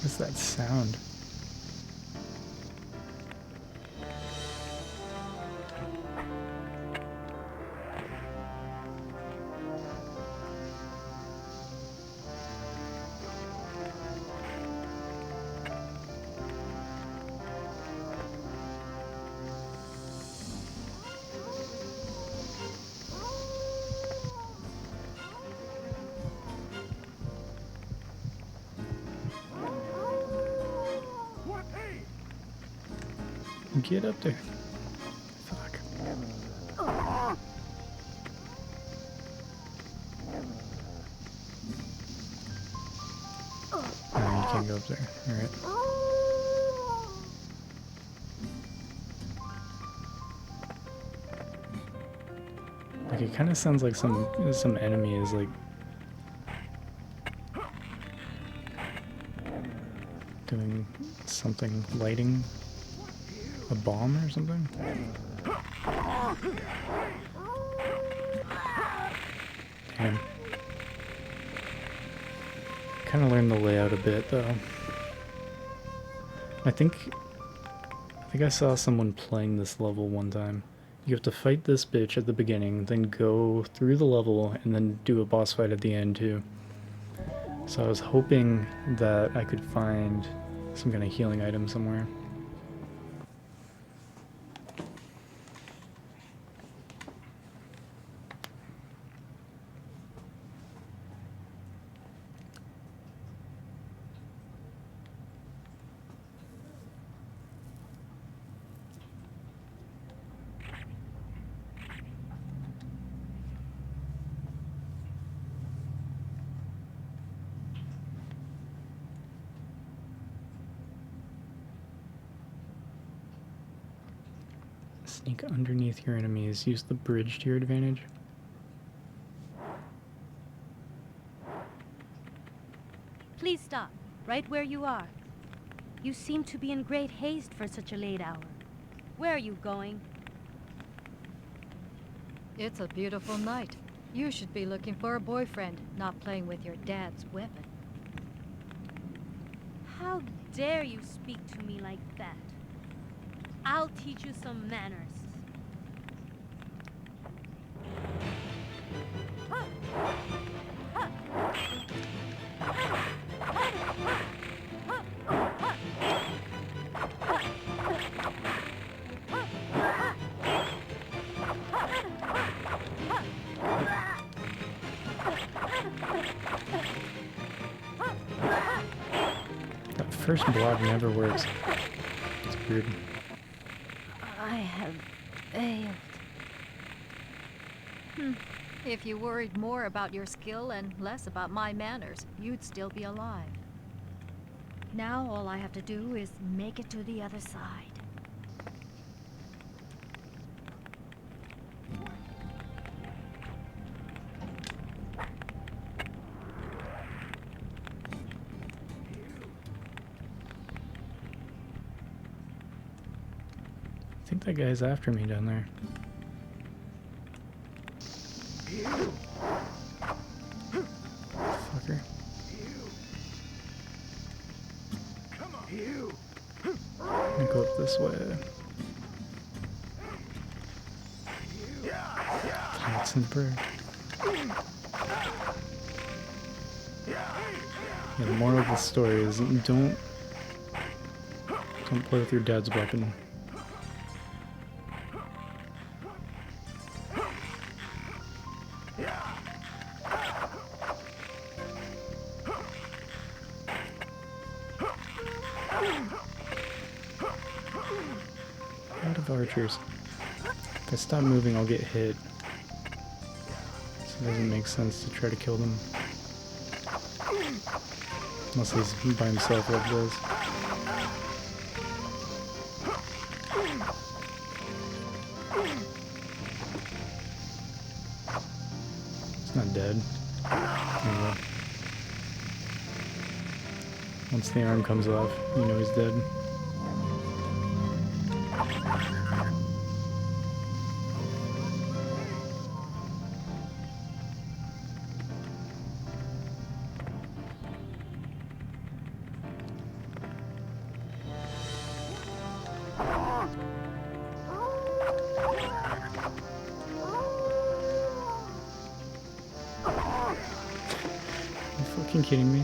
What's that sound? Get up there. Fuck. No, you can't go up there. Alright. Like, it kind of sounds like some enemy is like doing something, lighting a bomb or something? Damn. Kind of learned the layout a bit though. I think I saw someone playing this level one time. You have to fight this bitch at the beginning, then go through the level, and then do a boss fight at the end too. So I was hoping that I could find some kind of healing item somewhere. Sneak underneath your enemies. Use the bridge to your advantage. Please stop, right where you are. You seem to be in great haste for such a late hour. Where are you going? It's a beautiful night. You should be looking for a boyfriend, not playing with your dad's weapon. How dare you speak to me like that? I'll teach you some manners. That first block never works. It's weird. I have failed. If you worried more about your skill and less about my manners, you'd still be alive. Now all I have to do is make it to the other side. I think that guy's after me down there. Fucker. I'm gonna go up this way. Thoughts and prayer. Yeah, the moral of the story is don't play with your dad's weapon. with archers. If I stop moving, I'll get hit. So it doesn't make sense to try to kill them. Unless he's by himself like this. He's not dead. Anyway. Once the arm comes off, you know he's dead. Are you fucking kidding me?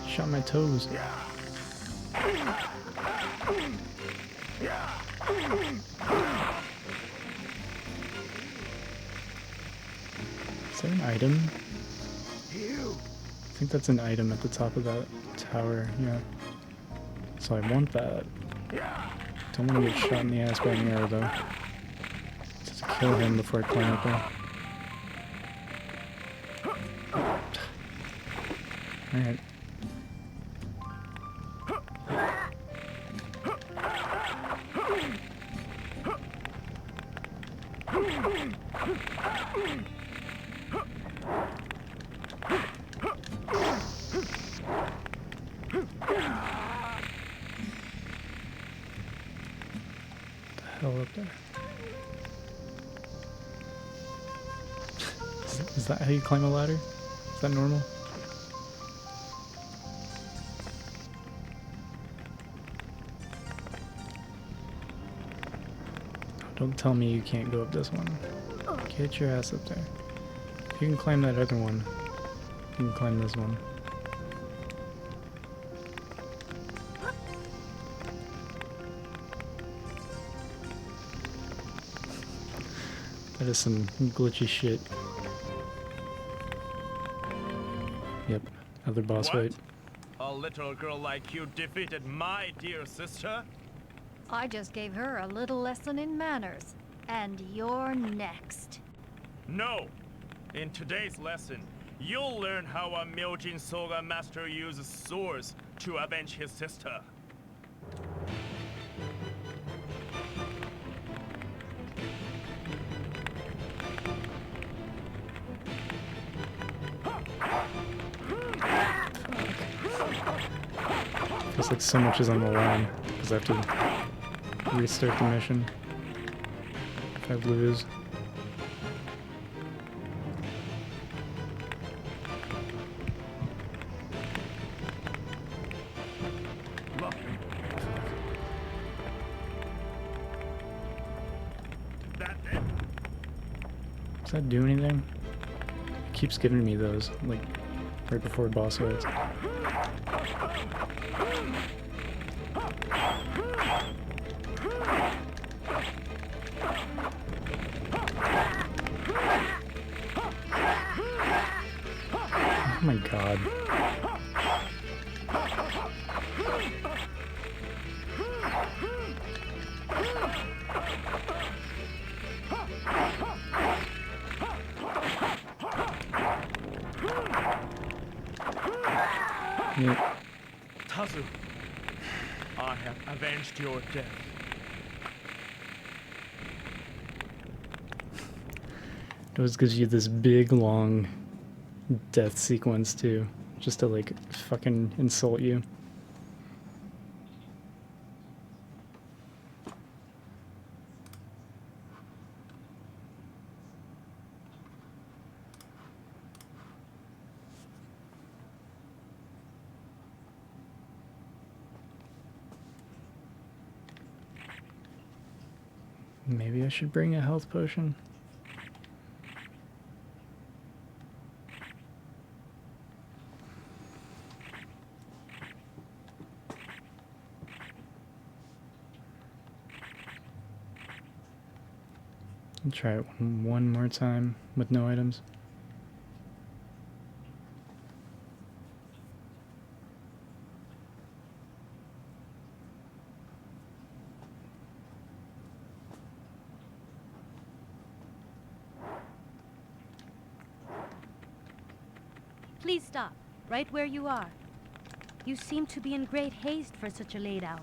Shot my toes. Is there an item? I think that's an item at the top of that tower, yeah. So I want that. Don't want to get shot in the ass by an arrow though. Just kill him before I climb up there. Alright. Hell up there. Is that how you climb a ladder? Is that normal? Don't tell me you can't go up this one. Get your ass up there. If you can climb that other one, you can climb this one. That is some glitchy shit. Yep, other boss fight. A little girl like you defeated my dear sister? I just gave her a little lesson in manners. And you're next. No! In today's lesson, you'll learn how a Myojin Soga master uses swords to avenge his sister. Feels like so much is on the line, because I have to restart the mission if I lose. Does that do anything? It keeps giving me those, like, right before boss fights. Oh my god. Yep. Tazu, I have avenged your death. It always gives you this big, long death sequence, too. Just to, like, fucking insult you. Maybe I should bring a health potion. I'll try it one more time with no items. Please stop, right where you are. You seem to be in great haste for such a late hour.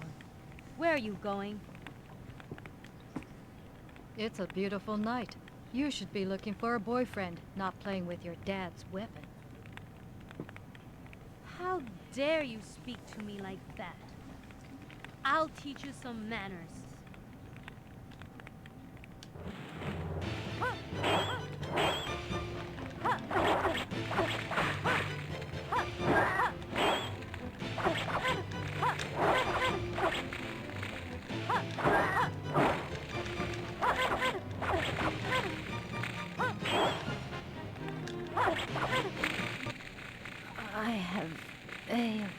Where are you going? It's a beautiful night. You should be looking for a boyfriend, not playing with your dad's weapon. How dare you speak to me like that? I'll teach you some manners. I have failed.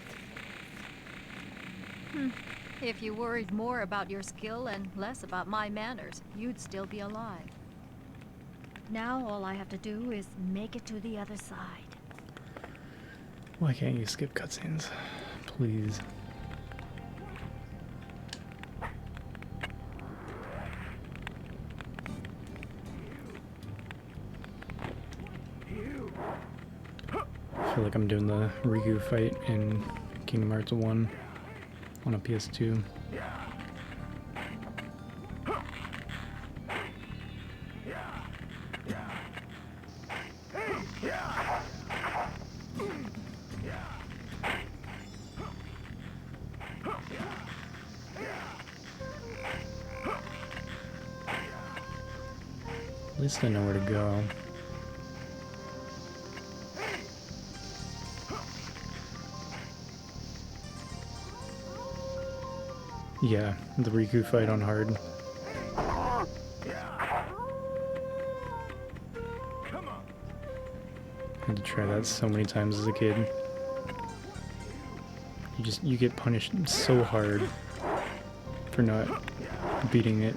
If you worried more about your skill and less about my manners, you'd still be alive. Now all I have to do is make it to the other side. Why can't you skip cutscenes? Please. I feel like I'm doing the Riku fight in Kingdom Hearts 1 on a PS2. At least I know where to go. Yeah, the Riku fight on hard. Had to try that so many times as a kid. You get punished so hard for not beating it.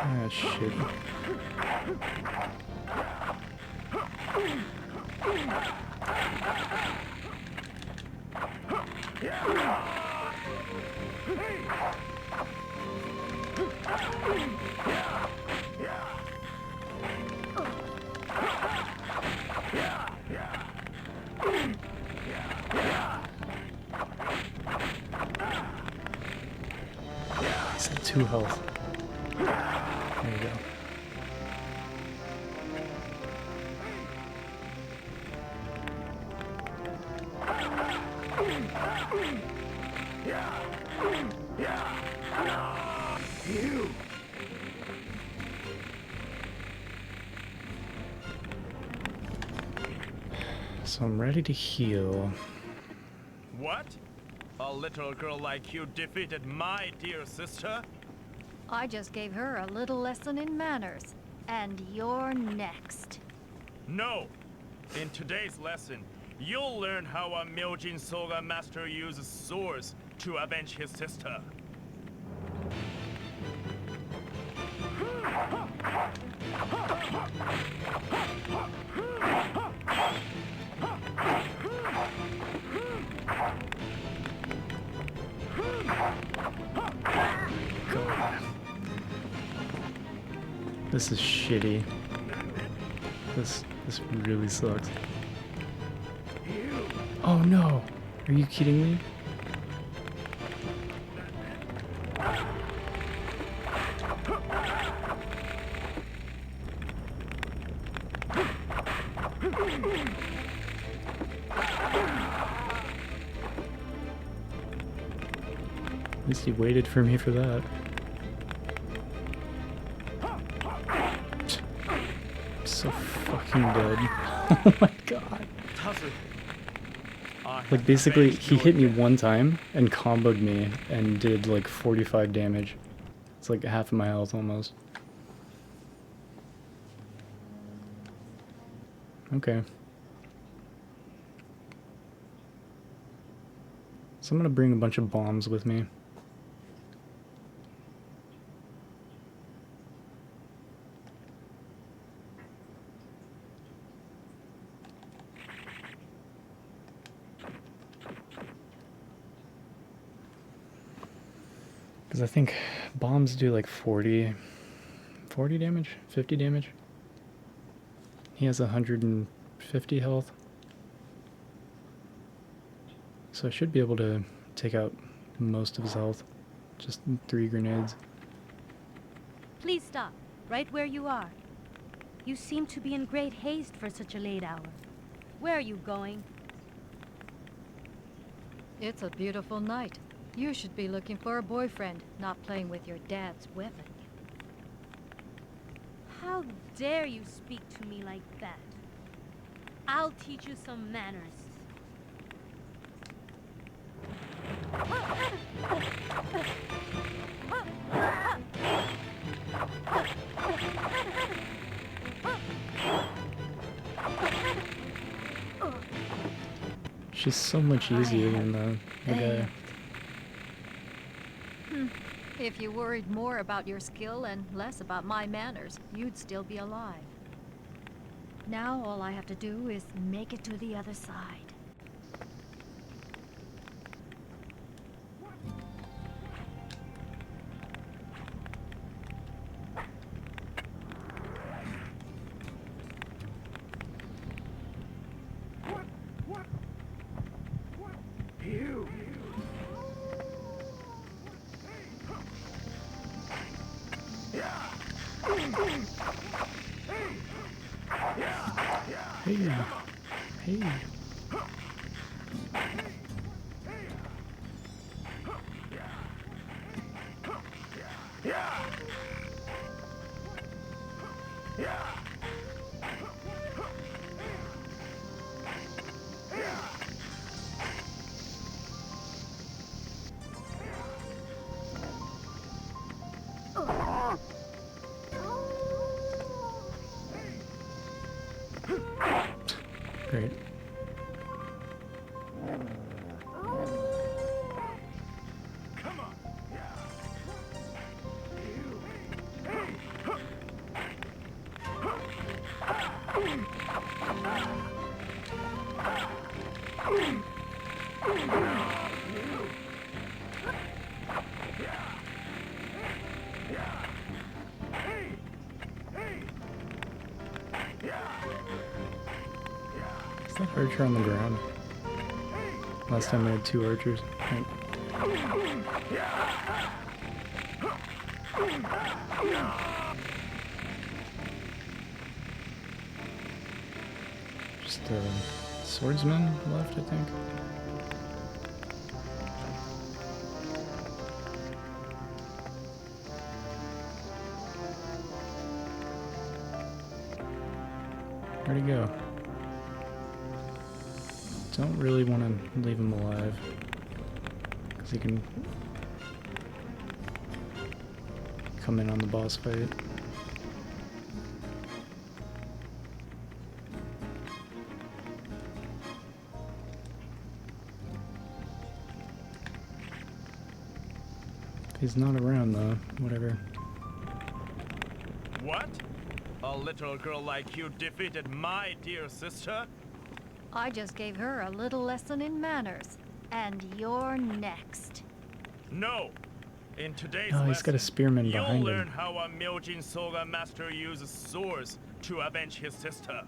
Ah, shit. He's at 2 health. There you go. So I'm ready to heal. What? A little girl like you defeated my dear sister? I just gave her a little lesson in manners. And you're next. No! In today's lesson, you'll learn how a Myojin Soga master uses swords to avenge his sister. God. This is shitty. This really sucks. Oh no! Are you kidding me? At least he waited for me for that. I'm so fucking dead. Oh my god. Like basically he hit me one time and comboed me and did like 45 damage. It's like half of my health almost. Okay. So I'm gonna bring a bunch of bombs with me. Because I think bombs do like 40 damage, 50 damage. He has 150 health. So I should be able to take out most of his health. Just 3 grenades. Please stop, right where you are. You seem to be in great haste for such a late hour. Where are you going? It's a beautiful night. You should be looking for a boyfriend, not playing with your dad's weapon. How dare you speak to me like that? I'll teach you some manners. She's so much easier than the guy. If you worried more about your skill and less about my manners, you'd still be alive. Now all I have to do is make it to the other side. Hey. Hey. Great. Is that archer on the ground? Last time I had 2 archers. Right. Just a swordsman left, I think. Where'd he go? Don't really want to leave him alive, because he can come in on the boss fight. If he's not around though, whatever. What? A little girl like you defeated my dear sister? I just gave her a little lesson in manners. And you're next. No! In today's Oh, he's got a spearman you'll behind learn him. how a Myojin Soga master uses swords to avenge his sister.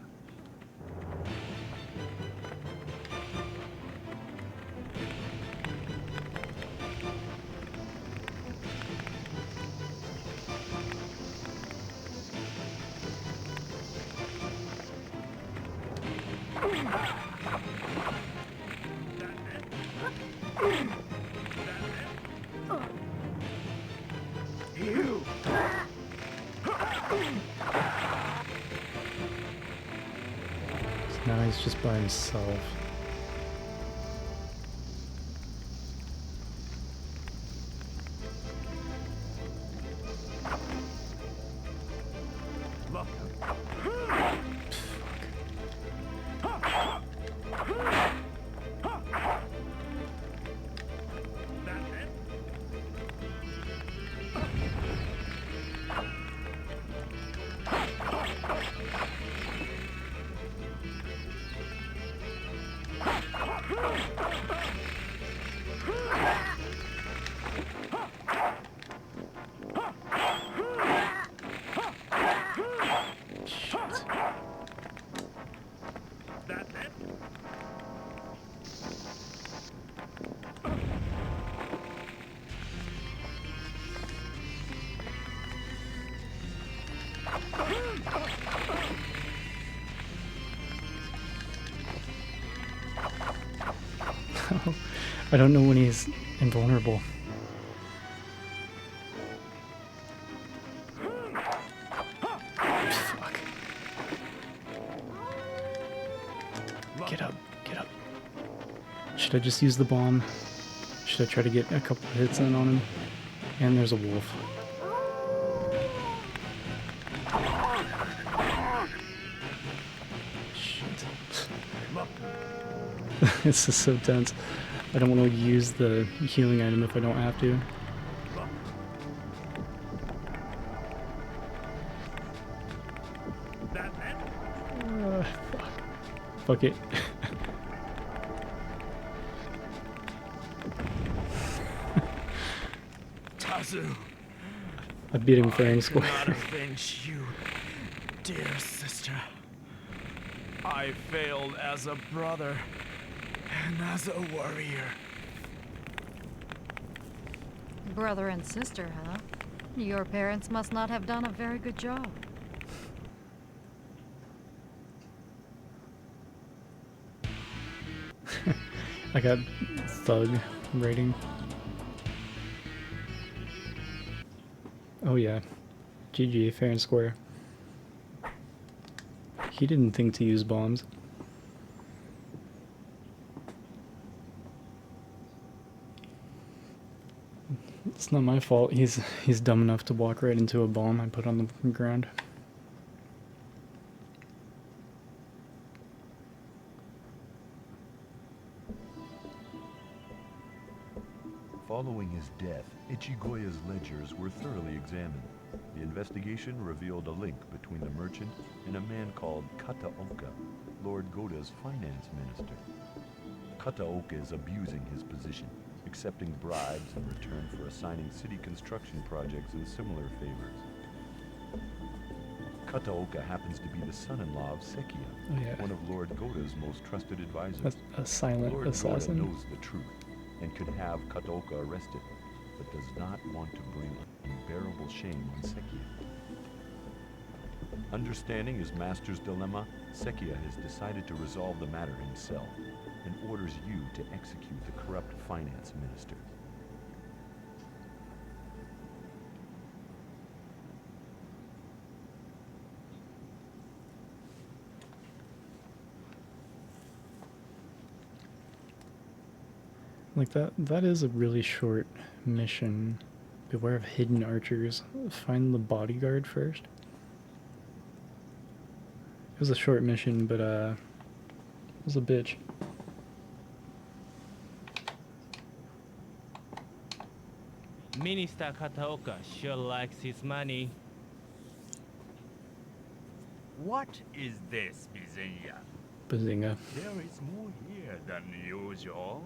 So now he's just by himself. I don't know when he's invulnerable. Fuck. Get up, get up. Should I just use the bomb? Should I try to get a couple of hits in on him? And there's a wolf. Shit. This is so tense. I don't want to use the healing item if I don't have to. Fuck. Fuck it. Tazu, I beat him fair and square. I cannot avenge you, dear sister. I failed as a brother and as a warrior. Brother and sister, huh? Your parents must not have done a very good job. I got thug rating. Oh yeah. GG, fair and square. He didn't think to use bombs. It's not my fault. He's dumb enough to walk right into a bomb I put on the ground. Following his death, Ichigoya's ledgers were thoroughly examined. The investigation revealed a link between the merchant and a man called Kataoka, Lord Goda's finance minister. Kataoka is abusing his position, accepting bribes in return for assigning city construction projects and similar favors. Kataoka happens to be the son-in-law of Sekiya, one of Lord Goda's most trusted advisors. A silent Lord assassin. Goda knows the truth and could have Kataoka arrested, but does not want to bring unbearable shame on Sekiya. Understanding his master's dilemma, Sekiya has decided to resolve the matter himself and orders you to execute the corrupt finance minister. Like that is a really short mission. Beware of hidden archers. Find the bodyguard first. It was a short mission, but it was a bitch. Minister Kataoka sure likes his money. What is this, Bizinya? Bazinga. There is more here than usual.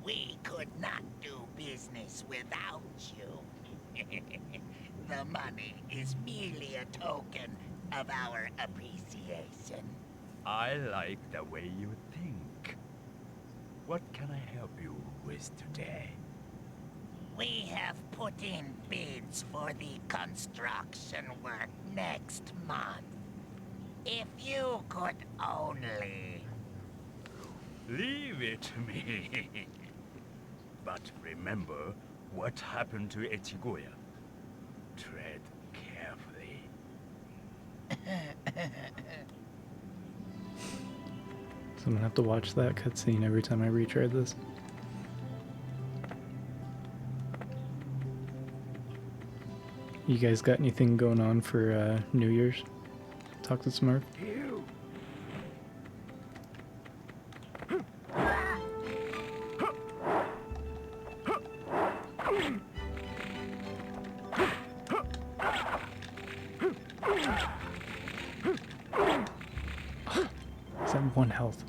We could not do business without you. The money is merely a token of our appreciation. I like the way you think. What can I help you with today? We have put in bids for the construction work next month. If you could only... Leave it to me. But remember what happened to Ichigoya. Tread carefully. So I'm gonna have to watch that cutscene every time I retry this. You guys got anything going on for New Year's? Talk to Smurf. You. Is that 1 health?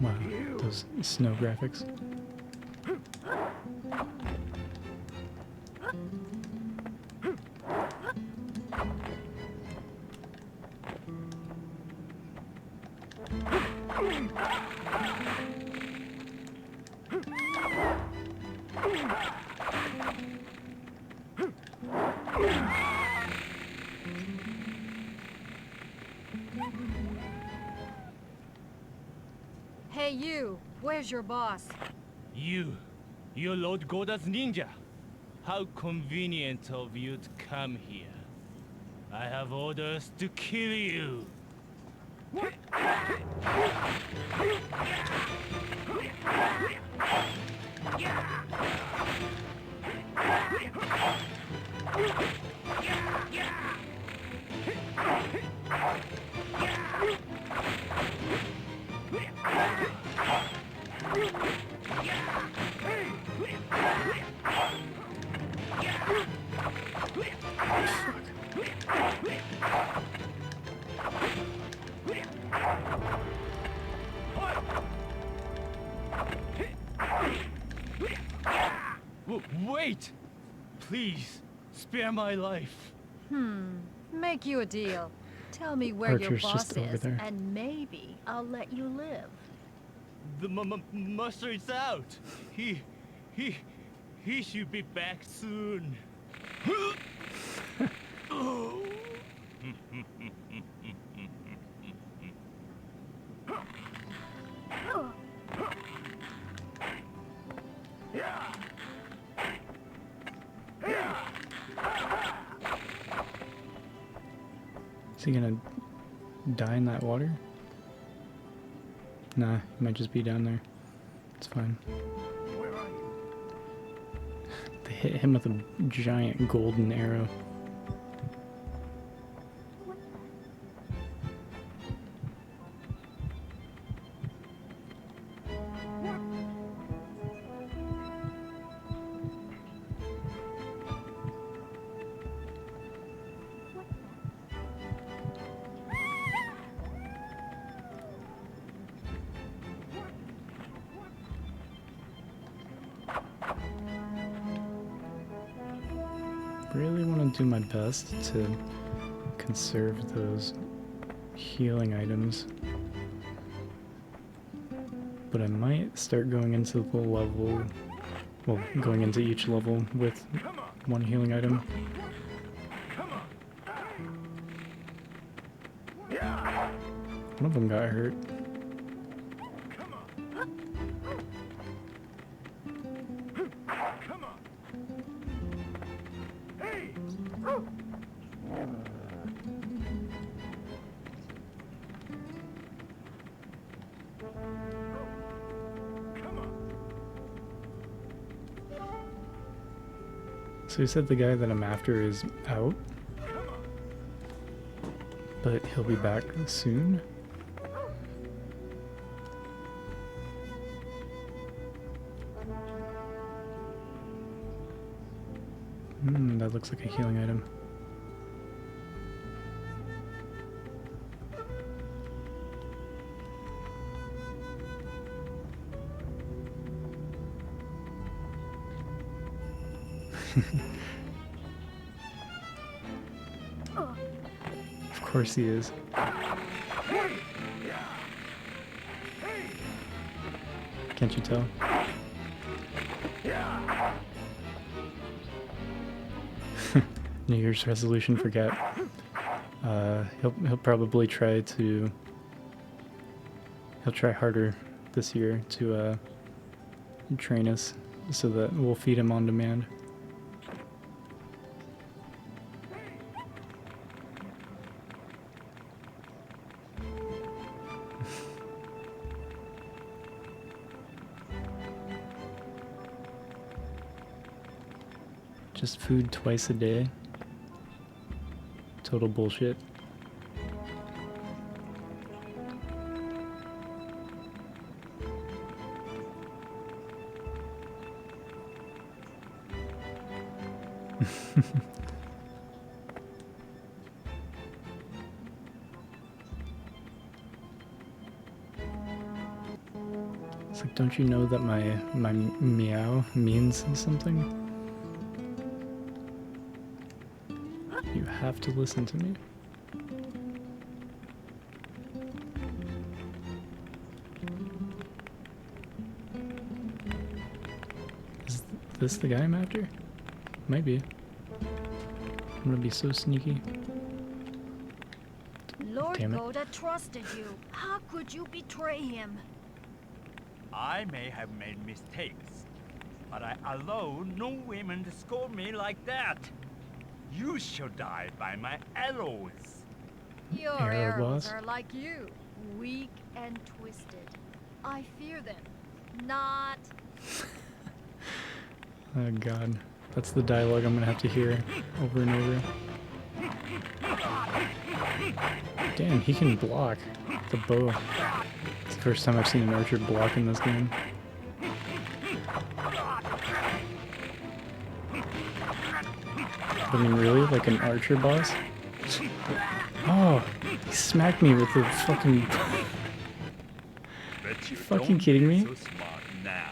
Wow, those snow graphics. Hey you, where's your boss? You're Lord Goda's ninja. How convenient of you to come here. I have orders to kill you. Wait! Please, spare my life. Make you a deal. Tell me where your Archer's boss just over is, there. and maybe I'll let you live. The master is out. He should be back soon. Is he gonna die in that water? Nah, he might just be down there. It's fine. They hit him with a giant golden arrow. Really want to do my best to conserve those healing items, but I might start going into the level, well, going into each level with one healing item. One of them got hurt. So he said the guy that I'm after is out, but he'll be back soon. That looks like a healing item. Of course he is. Can't you tell? New Year's resolution for Cat. He'll probably try to. He'll try harder this year to train us so that we'll feed him on demand. Just food twice a day. Total bullshit. It's like, don't you know that my meow means something? have to listen to me. Is this the guy I'm after? Might be. I'm gonna be so sneaky. Lord Damn it. Goda trusted you. How could you betray him? I may have made mistakes, but I allow no women to scold me like that. You shall die by my arrows. Your Arrow arrows boss? are like you, weak and twisted. I fear them. Not. Oh god. That's the dialogue I'm gonna have to hear over and over. Damn, he can block the bow. It's the first time I've seen an archer block in this game. I mean, really? Like an archer boss? Oh, he smacked me with the fucking... Bet you Fucking don't kidding get me? So smart now.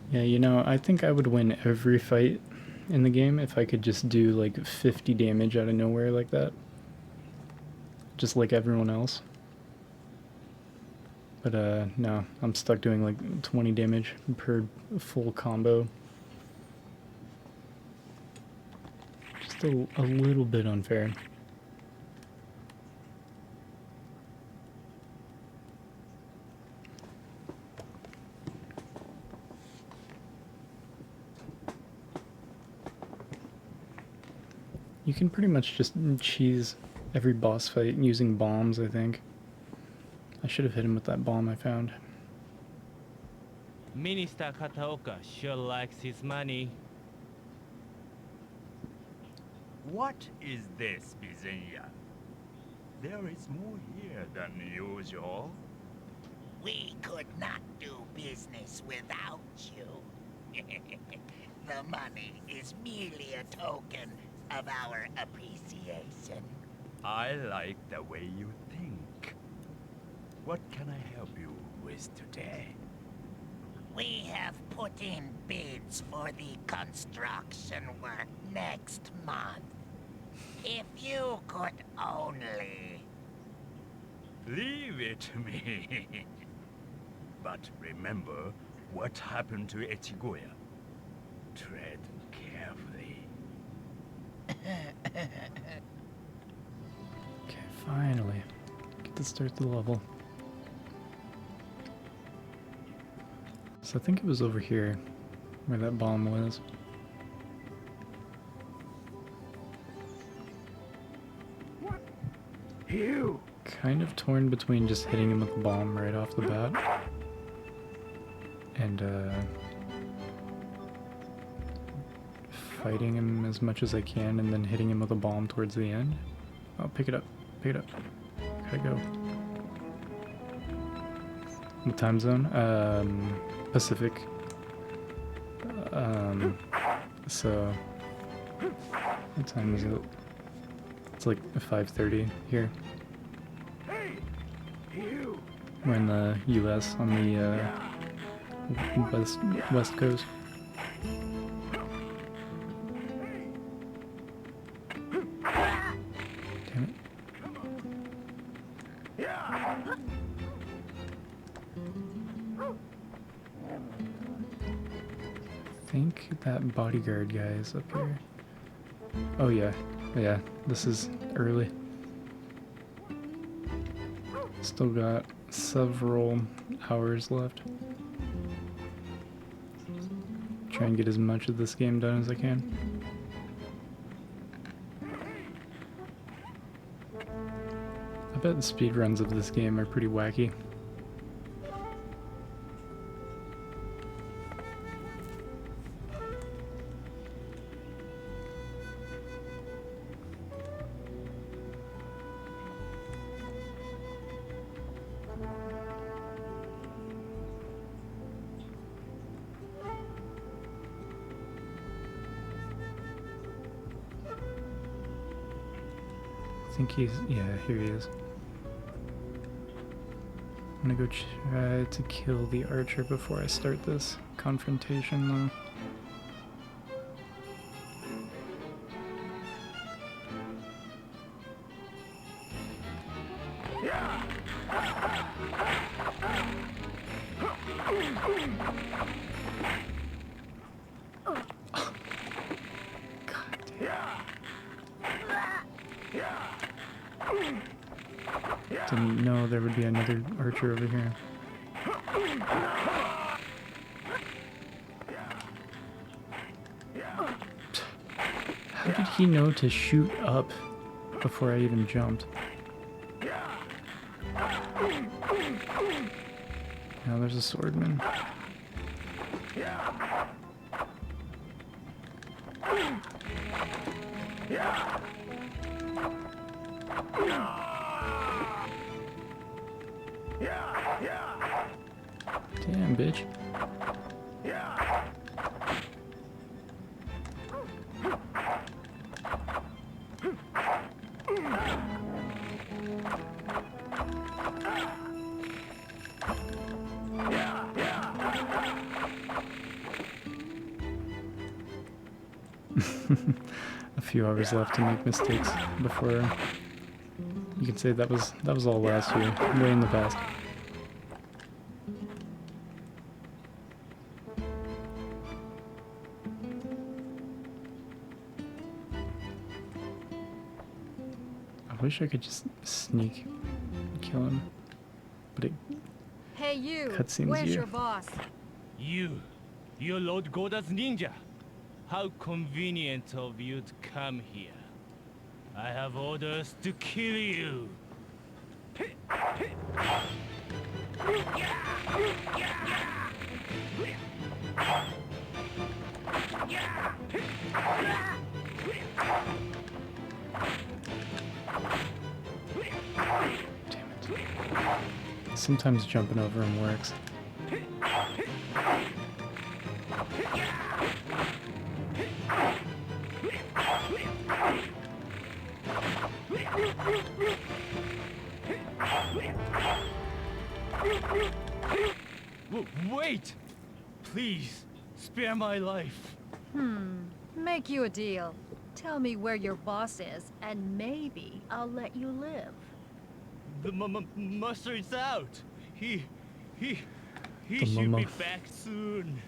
Yeah, you know, I think I would win every fight in the game if I could just do like 50 damage out of nowhere like that. Just like everyone else. But no, I'm stuck doing like 20 damage per full combo. Just a little bit unfair. You can pretty much just cheese every boss fight using bombs, I think. I should have hit him with that bomb I found. Minister Kataoka sure likes his money. What is this, Bizenya? There is more here than usual. We could not do business without you. The money is merely a token of our appreciation. I like the way you think. What can I help you with today? We have put in bids for the construction work next month. If you could only... Leave it to me. But remember what happened to Echigoya. Tread carefully. Okay, finally. Get to start the level. So I think it was over here where that bomb was. What? You! Kind of torn between just hitting him with the bomb right off the bat and fighting him as much as I can and then hitting him with a bomb towards the end. Oh, pick it up. Pick it up. Gotta go. What time zone? Pacific. So what time is it? It's like 5:30 here. We're in the US on the west coast. Damn it. I think that bodyguard guy is up here. Oh yeah, yeah, this is early. Still got several hours left. Try and get as much of this game done as I can. I bet the speedruns of this game are pretty wacky. I think he's, yeah, here he is. I'm gonna go try to kill the archer before I start this confrontation, though. Didn't know there would be another archer over here. How did he know to shoot up before I even jumped? Now there's a swordman. Damn, bitch. A few hours left to make mistakes before you can say that was all last year, way in the past. I wish I could just sneak and kill him, but it Hey you, cutscenes where's you. your boss? You're Lord Goda's ninja. How convenient of you to come here. I have orders to kill you. Sometimes jumping over him works. Wait! Please, spare my life. Make you a deal. Tell me where your boss is, and maybe I'll let you live. The master is out. He The should mama. be back soon.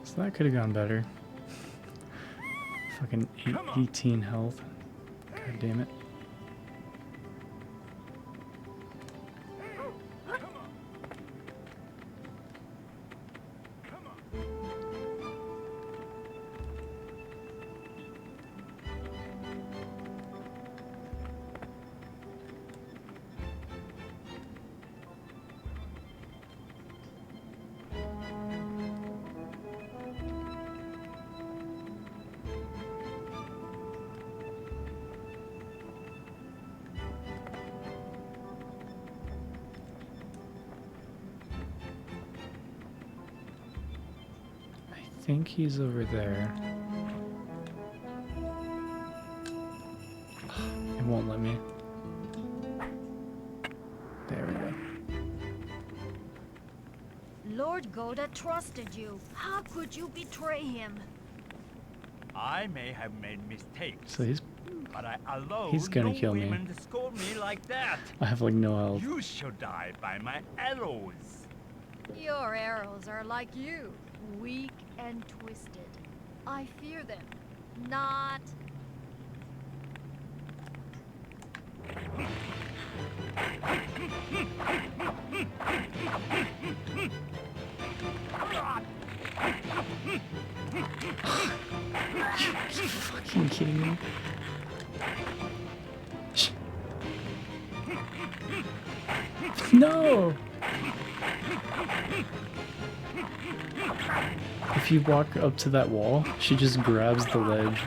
So that could have gone better. Fucking 18 health. God damn it. I think he's over there. It won't let me. There we go. Lord Goda trusted you. How could you betray him? I may have made mistakes, So he's but I allow He's gonna no kill me. women to scold me like that. I have like no health. You shall die by my arrows. Your arrows are like you, weak and twisted. I fear them. Not. You fucking kidding me? No! If you walk up to that wall, she just grabs the ledge.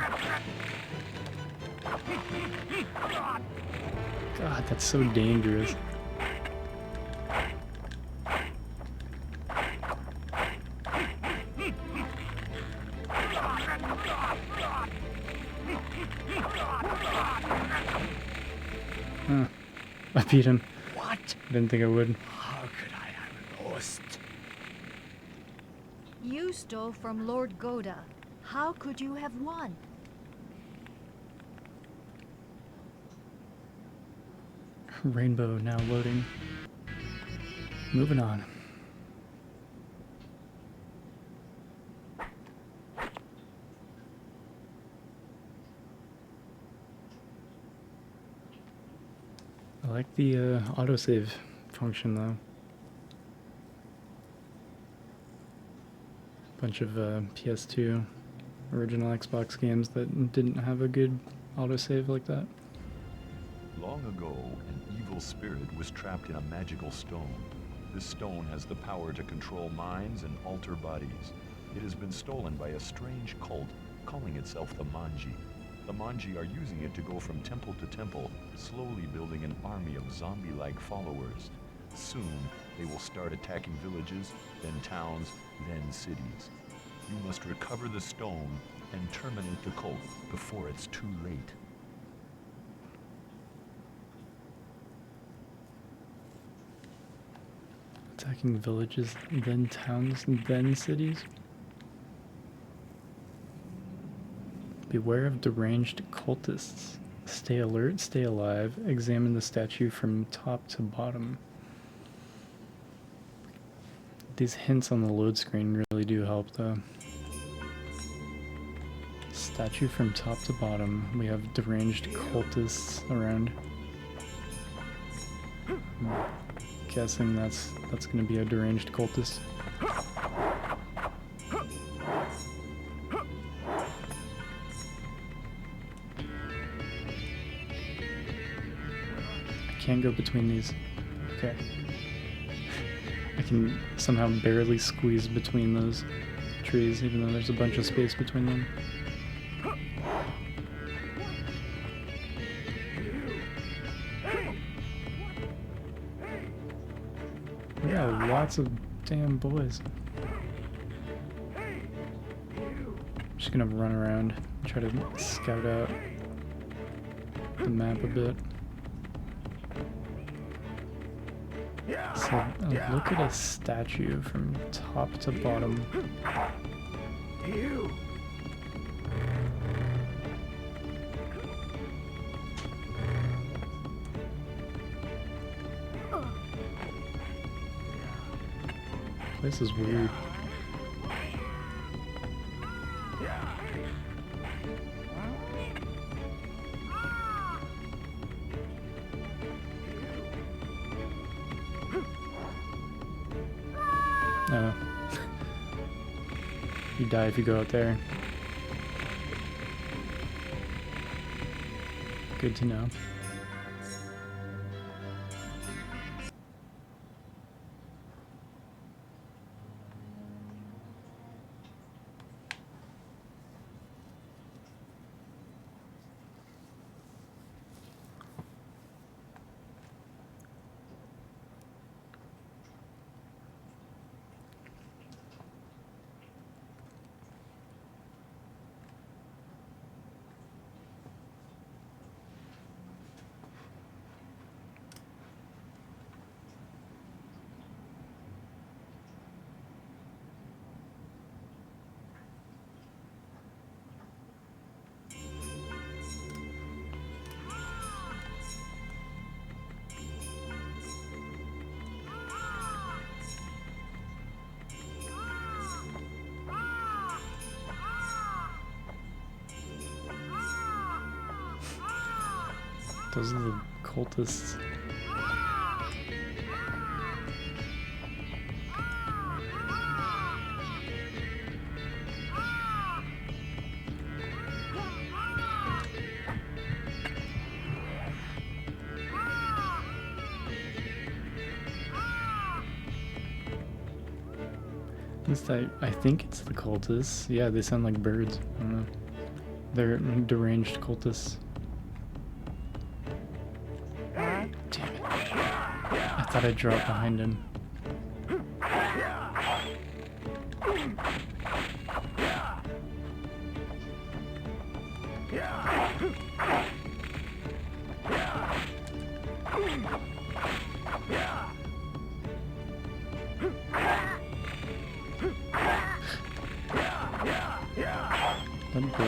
God, that's so dangerous. I beat him. What? I didn't think I would. How could I have lost? You stole from Lord Goda. How could you have won? Rainbow now loading. Moving on. I like the autosave function though. Bunch of PS2 original Xbox games that didn't have a good autosave like that. Long ago, an evil spirit was trapped in a magical stone. This stone has the power to control minds and alter bodies. It has been stolen by a strange cult calling itself the Manji. The Manji are using it to go from temple to temple, slowly building an army of zombie-like followers. Soon, they will start attacking villages, then towns, then cities. You must recover the stone and terminate the cult before it's too late. Attacking villages, then towns, then cities. Beware of deranged cultists. Stay alert, stay alive. Examine the statue from top to bottom. These hints on the load screen really do help though. Statue from top to bottom. We have deranged cultists around. I'm guessing that's gonna be a deranged cultist. I can't go between these. Okay. I can somehow barely squeeze between those trees, even though there's a bunch of space between them. We got lots of damn boys. I'm just gonna run around and try to scout out the map a bit. So, look at a statue from top to bottom. This is weird. Oh. You die if you go out there. Good to know. Those are the cultists. At least I think it's the cultists. Yeah, they sound like birds. I don't know. They're deranged cultists. I thought I dropped behind him.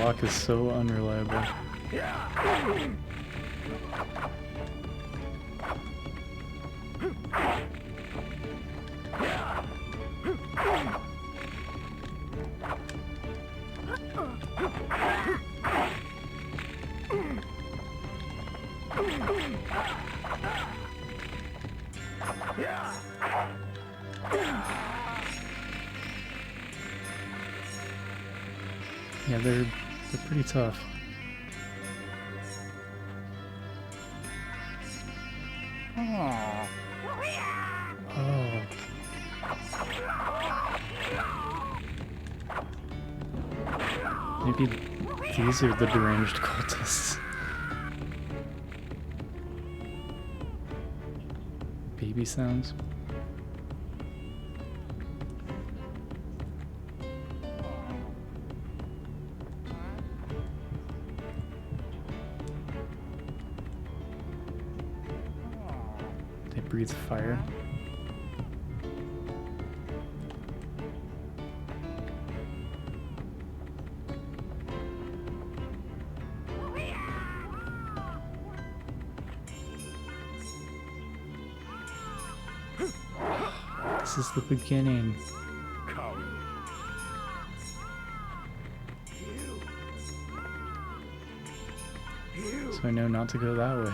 walk is so unreliable. Yeah, they're pretty tough. Oh. Maybe these are the deranged cultists. Baby sounds. They breathe fire. This is the beginning. So I know not to go that way.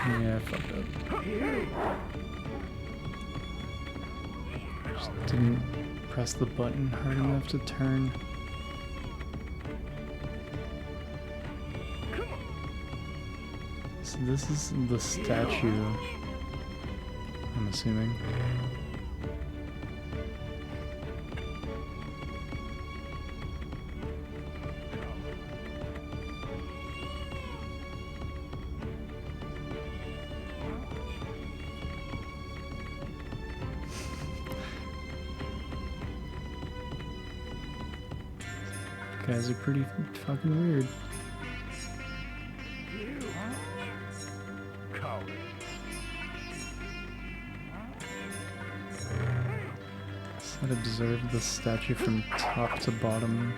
Yeah, fuck up. Just didn't press the button hard enough to turn. So this is the statue, I'm assuming. Guys are pretty fucking weird. Let's observe the statue from top to bottom.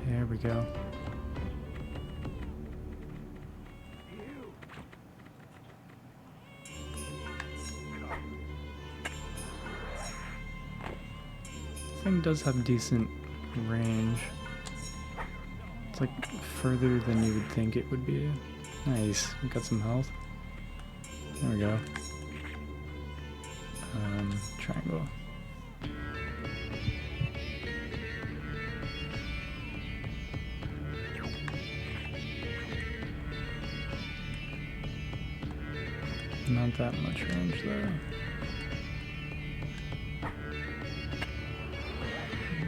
There we go. This thing does have decent range. It's like further than you would think it would be. Nice, we got some health. There we go. Triangle. Not that much range though.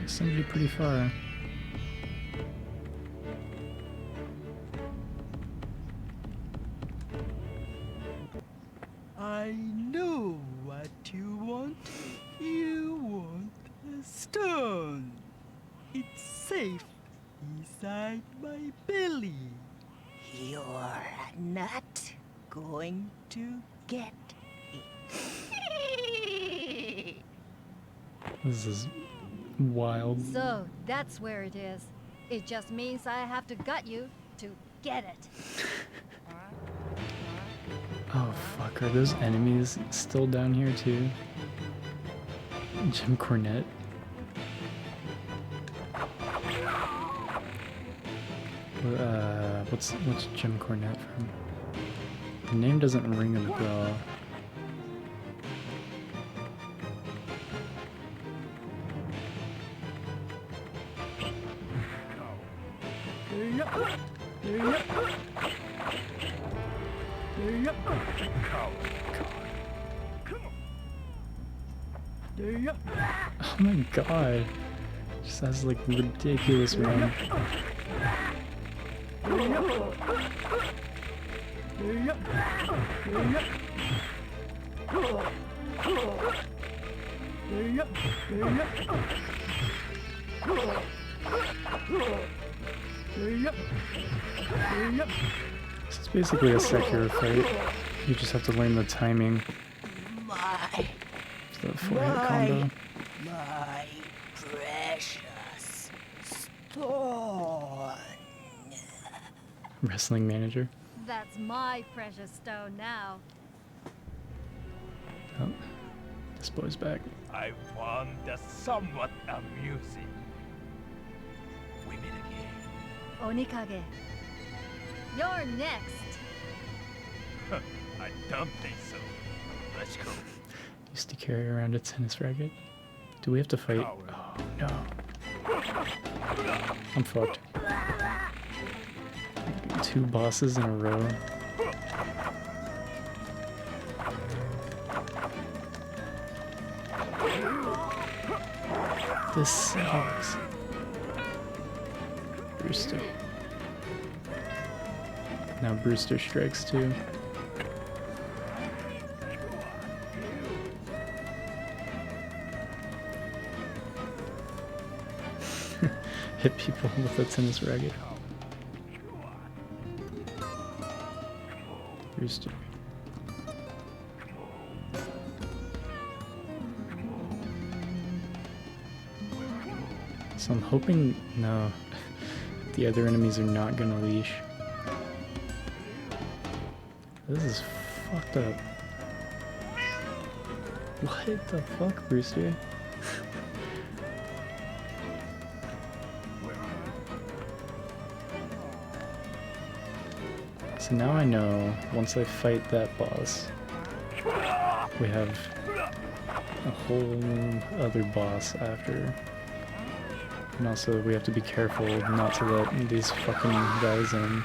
It sends you pretty far. I know what you want. You want a stone. It's safe inside my belly. You're not going to get it. This is wild. So, that's where it is. It just means I have to gut you to get it. Oh fuck, are those enemies still down here too? Jim Cornette. What's Jim Cornette from? The name doesn't ring a bell. Oh my god. Just has like ridiculous run. This is basically a Sekiro fight. You just have to learn the timing. The 4-hit combo. My precious stone. Wrestling manager. That's my precious stone now. Oh, this boy's back. I found that somewhat amusing. We meet again. Onikage. You're next. I don't think so. Let's go. Used to carry around a tennis racket. Do we have to fight? Oh no. I'm fucked. 2 bosses in a row. This sucks. Brewster. Now Brewster strikes too. Hit people with a tennis racket. Brewster. So I'm hoping, no, the other enemies are not gonna leash. This is fucked up. What the fuck, Brewster? So now I know, once I fight that boss, we have a whole other boss after. And also we have to be careful not to let these fucking guys in.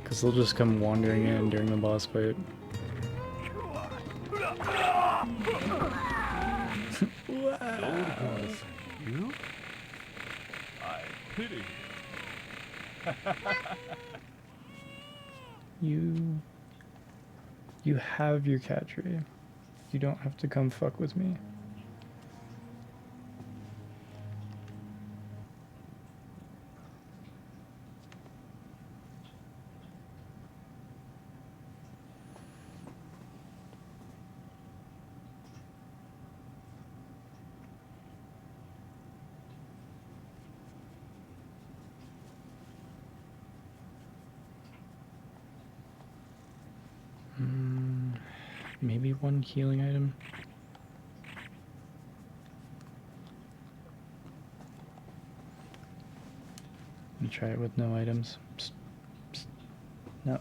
Because they'll just come wandering in during the boss fight. Wow. You? I pity you. You have your cat tree. You don't have to come fuck with me. Maybe one healing item. I'm gonna try it with no items. Psst, psst. No.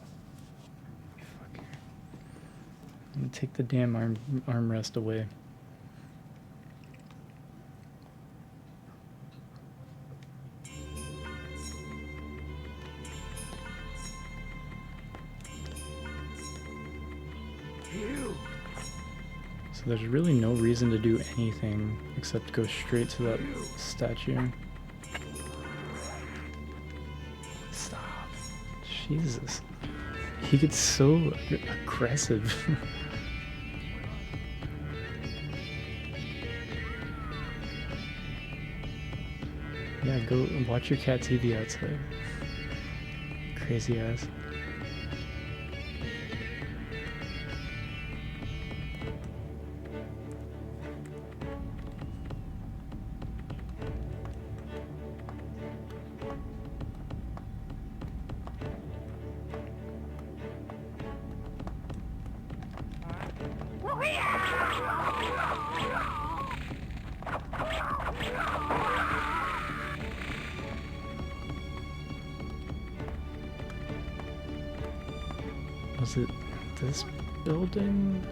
Fuck. I'm gonna take the damn armrest away. So there's really no reason to do anything except go straight to that statue. Stop. Jesus. He gets so aggressive. Yeah, go watch your cat TV outside. Crazy ass. Was it this building?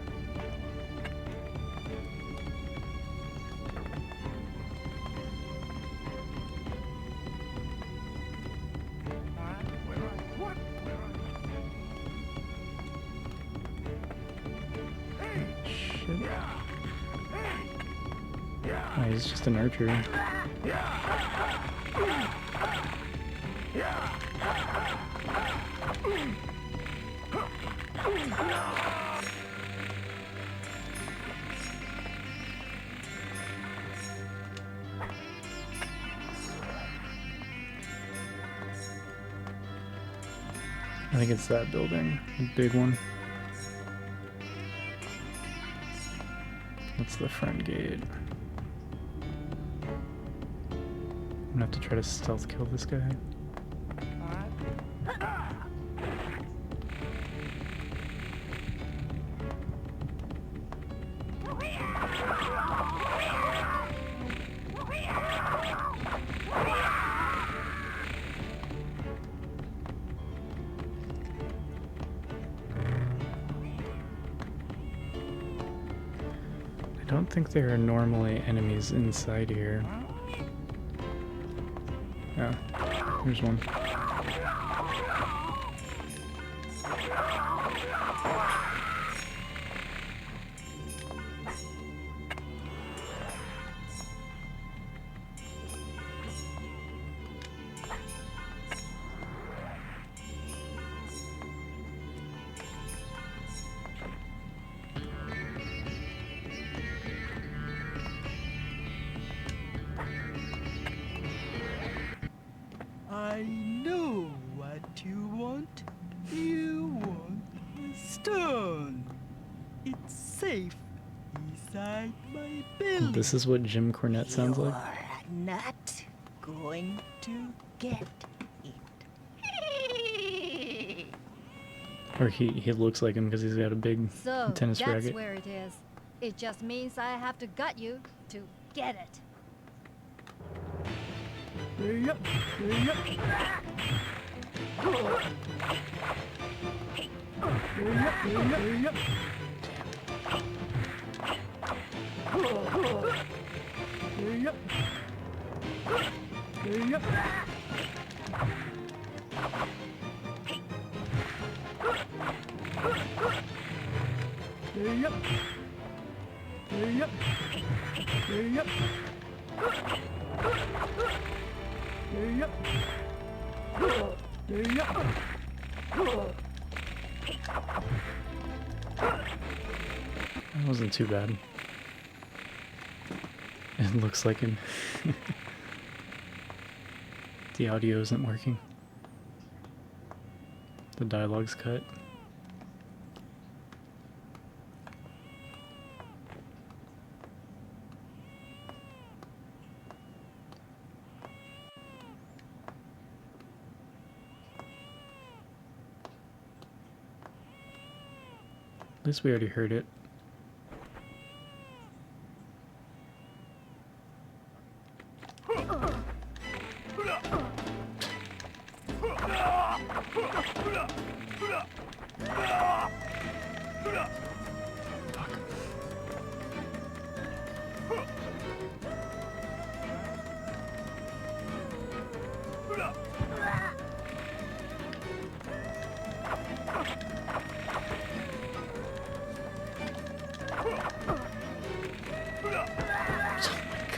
Shit. Oh, he's just an archer. I think it's that building, the big one. That's the front gate. I'm gonna have to try to stealth kill this guy. I don't think there are normally enemies inside here. Oh, here's one. I know what you want. You want a stone. It's safe inside my belly. This is what Jim Cornette sounds like. You're not going to get it. Or he looks like him because he's got a big So tennis that's racket. where it is. It just means I have to gut you to get it. That wasn't too bad. It looks like him. The audio isn't working. The dialogue's cut. At least we already heard it.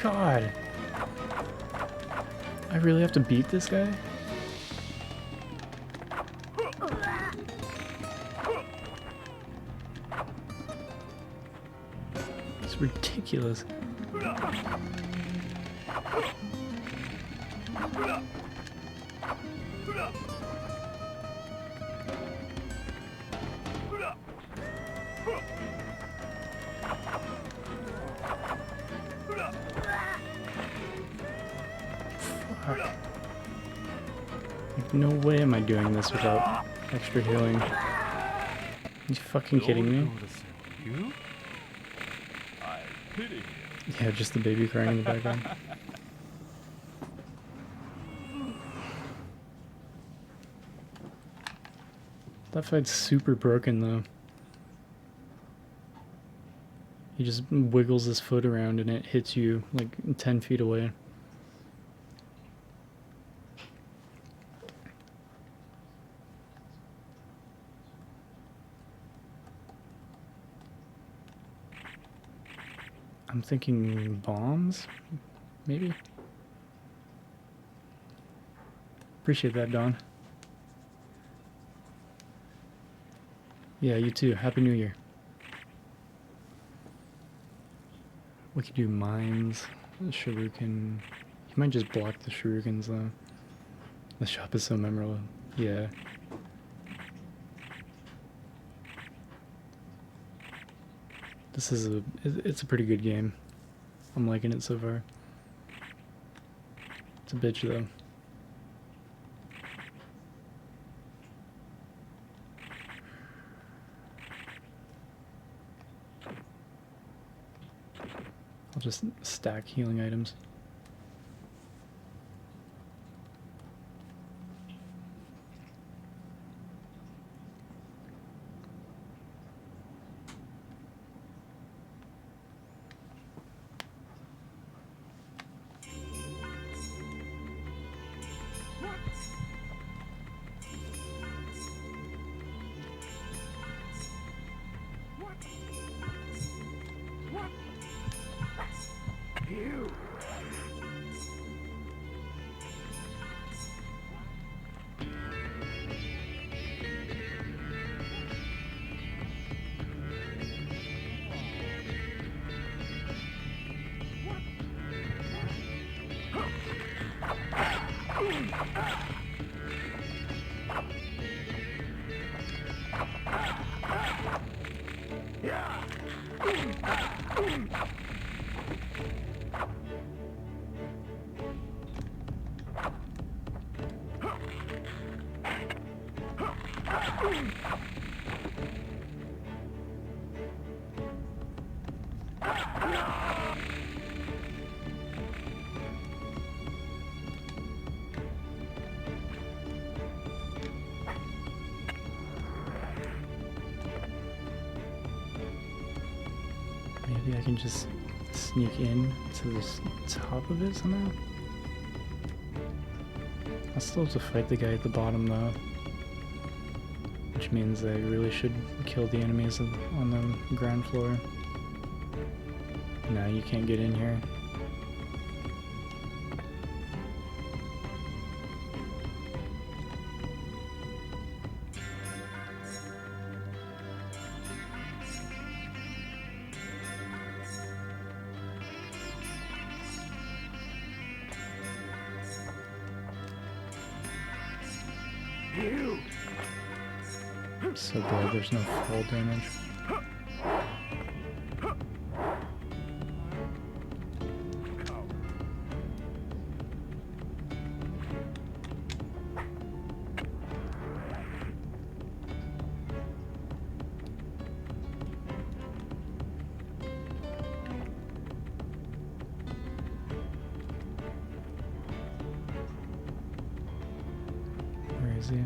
God. I really have to beat this guy? It's ridiculous. Fuck. Like, no way am I doing this without extra healing. Are you fucking kidding me? You? I pity you. Yeah, just the baby crying in the background. That fight's super broken though. He just wiggles his foot around and it hits you like 10 feet away. I'm thinking bombs, maybe? Appreciate that, Don. Yeah, you too. Happy New Year. We could do mines, shuriken. You might just block the shurikens though. The shop is so memorable. Yeah. This is it's a pretty good game. I'm liking it so far. It's a bitch though. I'll just stack healing items. Maybe I can just sneak in to the top of it somehow? I'll still have to fight the guy at the bottom though. Which means I really should kill the enemies on the ground floor. No, you can't get in here. So glad there's no fall damage. Where is he?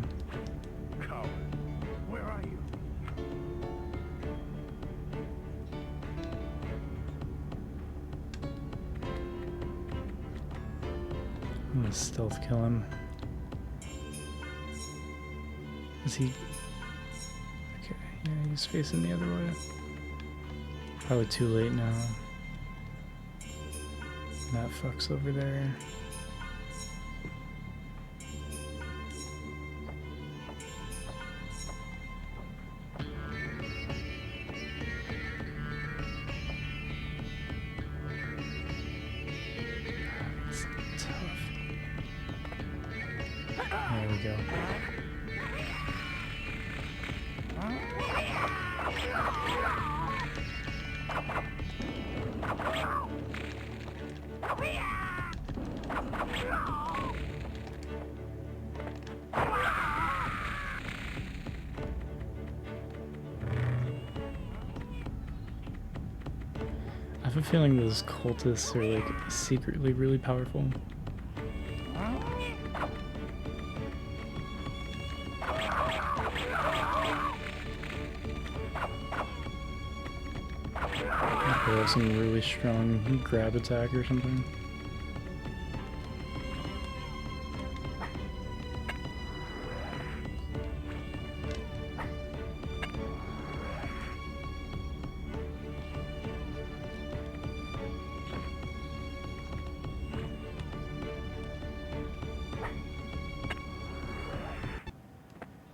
I'm gonna stealth kill him. Is he... Okay, yeah, he's facing the other way. Probably too late now. That fuck's over there. There we go. I have a feeling those cultists are like secretly really powerful. pull some really strong grab attack or something.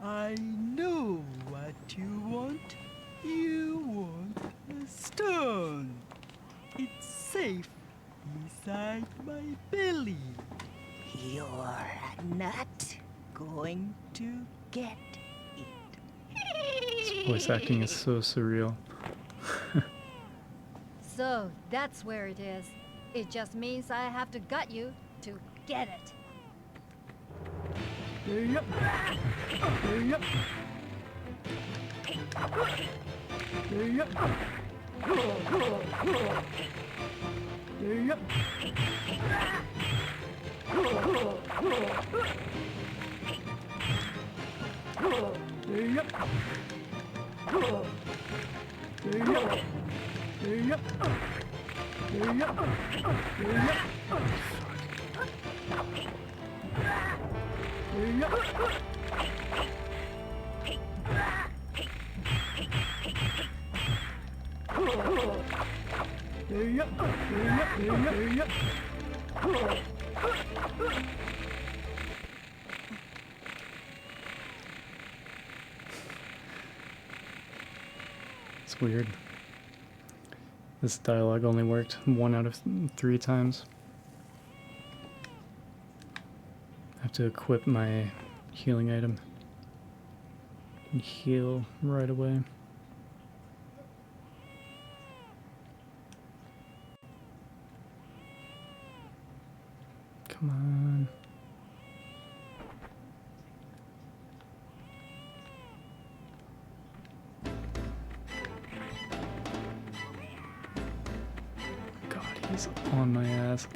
I know what you want. You want a stone. It's safe inside my belly. You're not going to get This voice acting is so surreal. So that's where it is. It just means I have to gut you to get it. Yep. Yep. Yep. Yep. It's weird. This dialogue only worked 1 out of 3 times. I have to equip my healing item and heal right away. Come on. God, he's on my ass.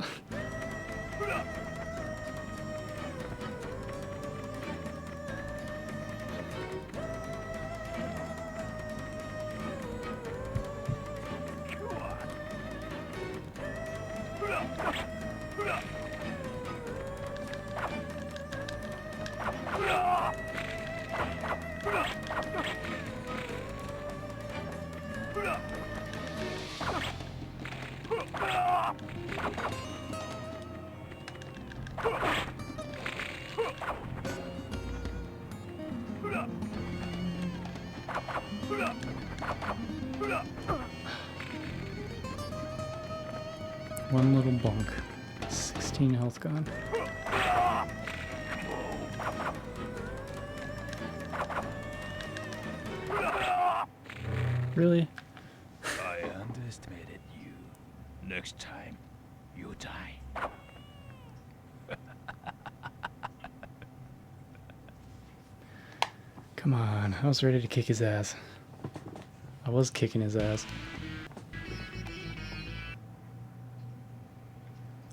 One little bonk. 16 health gone. Really? I underestimated you. Next time, you die. Come on, I was ready to kick his ass. I was kicking his ass.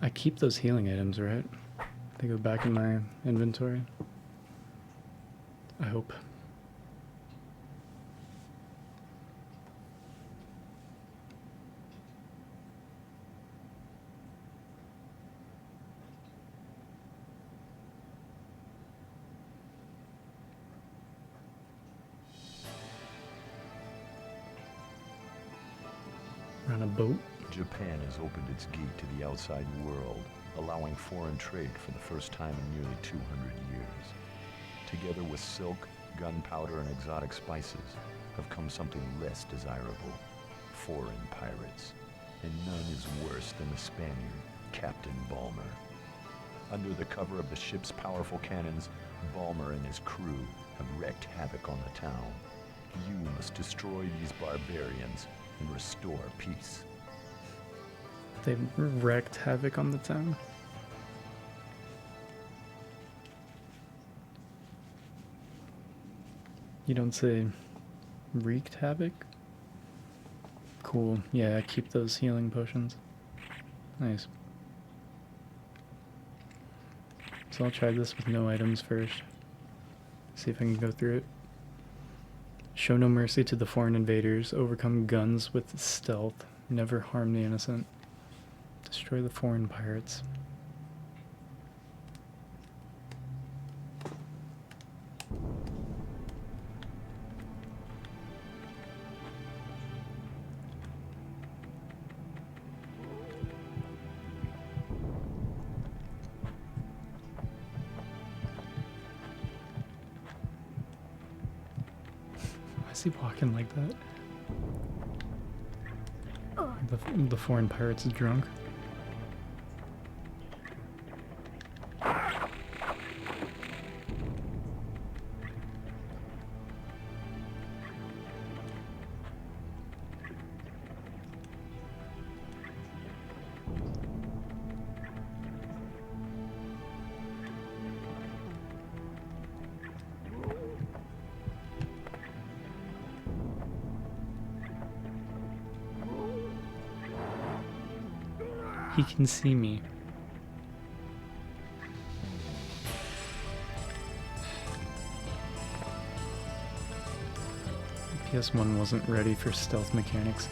I keep those healing items, right? They go back in my inventory. I hope. We're on a boat. Japan has opened its gate to the outside world, allowing foreign trade for the first time in nearly 200 years. Together with silk, gunpowder, and exotic spices have come something less desirable: foreign pirates. And none is worse than the Spaniard, Captain Balmer. Under the cover of the ship's powerful cannons, Balmer and his crew have wreaked havoc on the town. You must destroy these barbarians and restore peace. They wreaked havoc on the town. You don't say wreaked havoc? Cool. Yeah, keep those healing potions. Nice. So I'll try this with no items first. See if I can go through it. Show no mercy to the foreign invaders. Overcome guns with stealth. Never harm the innocent. Destroy the foreign pirates. Why is he walking like that? The foreign pirates is drunk. He can see me. PS1 wasn't ready for stealth mechanics.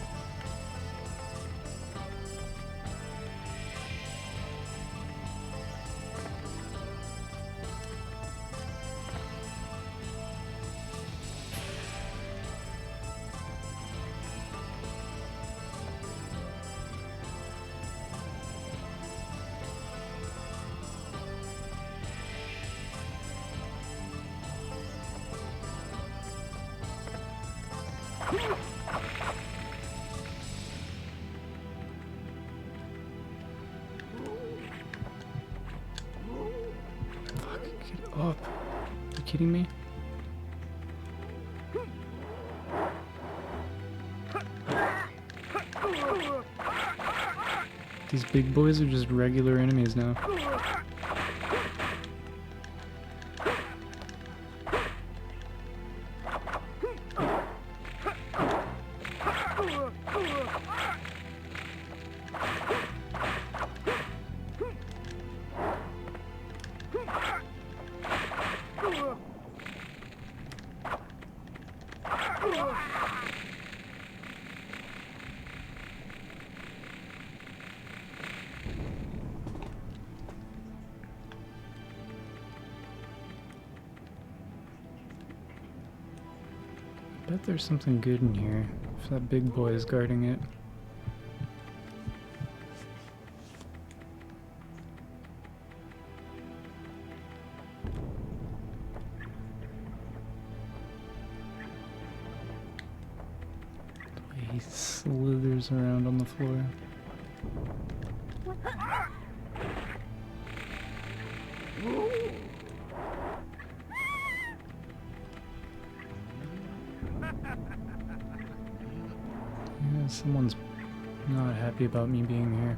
Fuck, get up. Are you kidding me? These big boys are just regular enemies now. I bet there's something good in here, if that big boy is guarding it. The way he slithers around on the floor. Yeah, someone's not happy about me being here.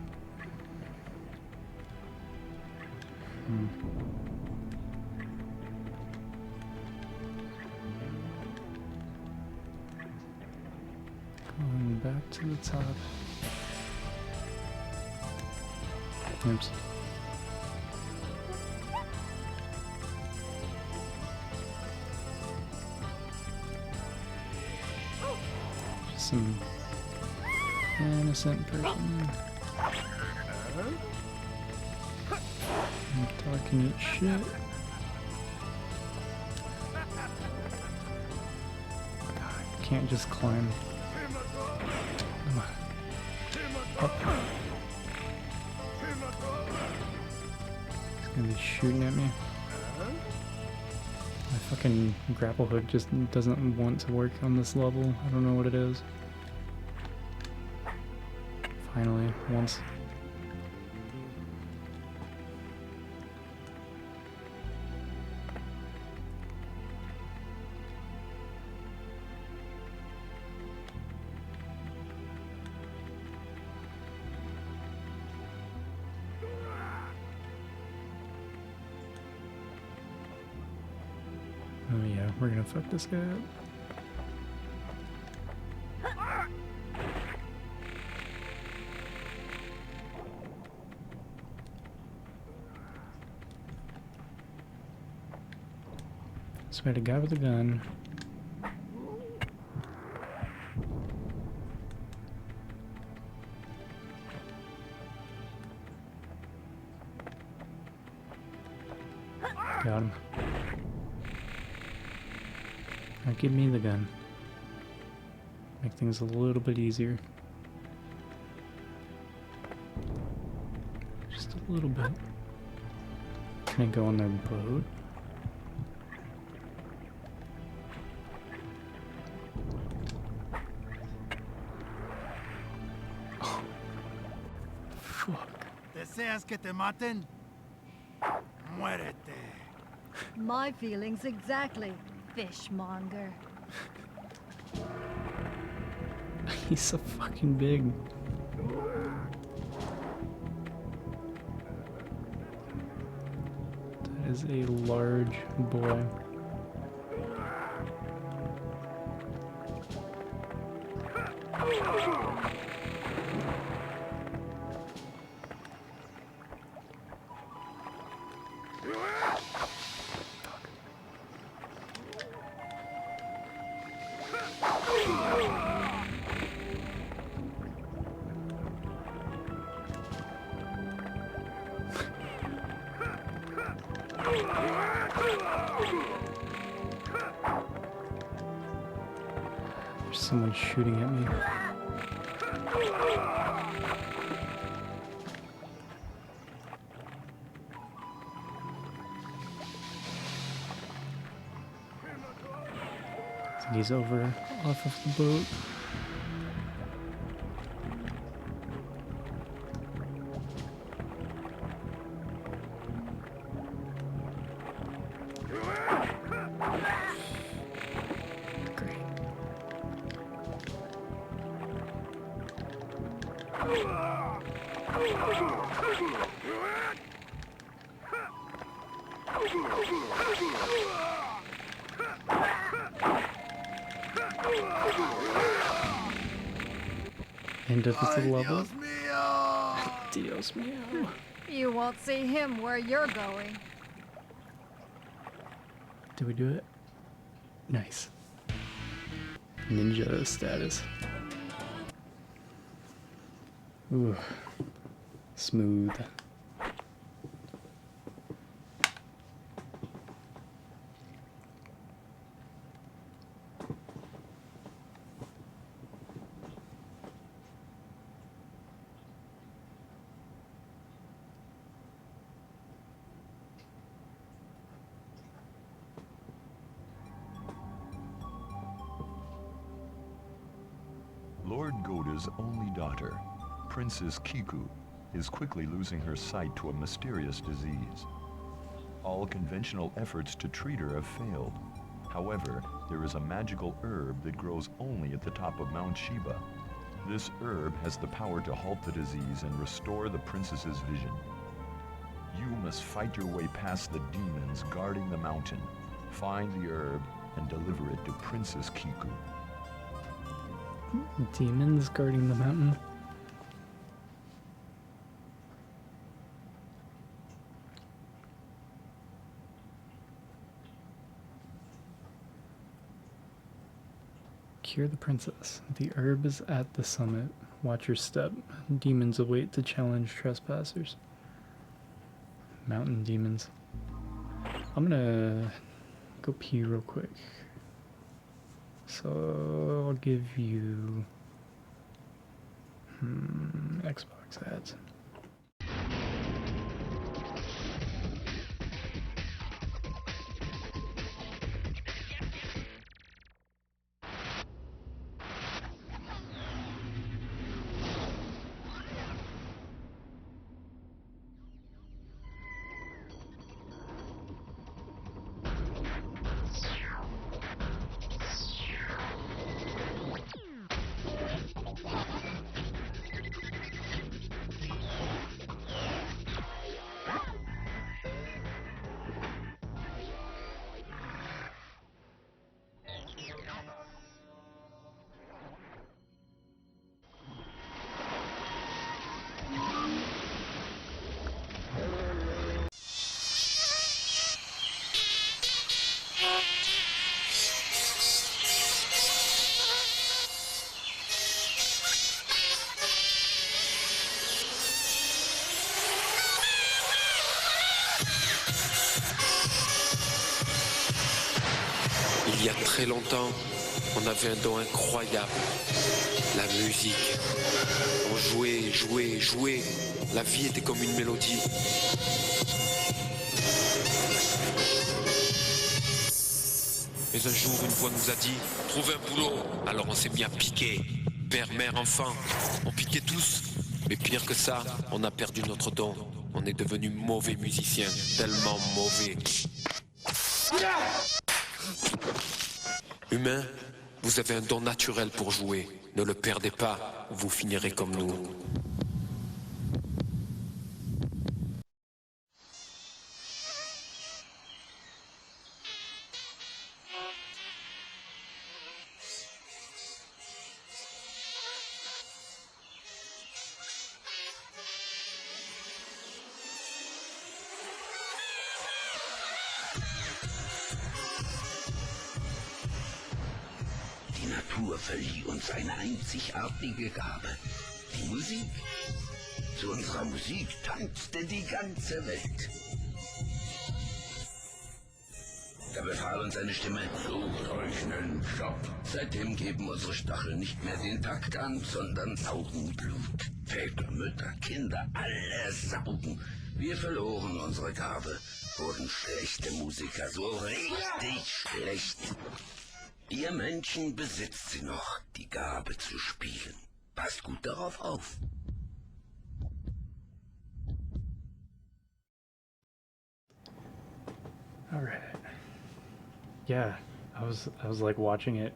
Going back to the top. Oops. Just some innocent person. Dog can eat shit. God, can't just climb. Come on. Up. He's gonna be shooting at me. My fucking grapple hook just doesn't want to work on this level. I don't know what it is. Finally, once. Oh yeah, we're gonna fuck this guy up. So we had a guy with a gun. Now give me the gun. Make things a little bit easier. Just a little bit. Can I go on their boat? Oh. Fuck. ¿Deseas que te maten? Muérete. My feelings exactly, fishmonger. He's so fucking big. That is a large boy. There's someone shooting at me. I think he's over off of the boat. End of the level. Dios mío. You won't see him where you're going. Did we do it? Nice. Ninja status. Ooh. Smooth. Lord Goda's only daughter, Princess Kiku, is quickly losing her sight to a mysterious disease. All conventional efforts to treat her have failed. However, there is a magical herb that grows only at the top of Mount Shiba. This herb has the power to halt the disease and restore the princess's vision. You must fight your way past the demons guarding the mountain, find the herb, and deliver it to Princess Kiku. Demons guarding the mountain. Cure the princess. The herb is at the summit. Watch your step. Demons await to challenge trespassers. Mountain demons. I'm gonna go pee real quick. So I'll give you Xbox ads. Il y a très longtemps, on avait un don incroyable. La musique. On jouait, jouait, jouait. La vie était comme une mélodie. Mais un jour, une voix nous a dit « Trouvez un boulot !» Alors on s'est mis à piquer. Père, mère, enfant. On piquait tous. Mais pire que ça, on a perdu notre don. On est devenu mauvais musiciens. Tellement mauvais. Humains, vous avez un don naturel pour jouer. Ne le perdez pas, vous finirez comme nous. Die Natur verlieh uns eine einzigartige Gabe, die Musik. Zu unserer Musik tanzte die ganze Welt. Da befahl uns eine Stimme, sucht euch einen Job. Seitdem geben unsere Stacheln nicht mehr den Takt an, sondern saugen Blut. Väter, Mütter, Kinder, alle saugen. Wir verloren unsere Gabe, wurden schlechte Musiker, so richtig schlecht. Ihr Menschen besitzt sie noch, die Gabe zu spielen. Passt gut darauf auf. All right. Yeah, I was like watching it,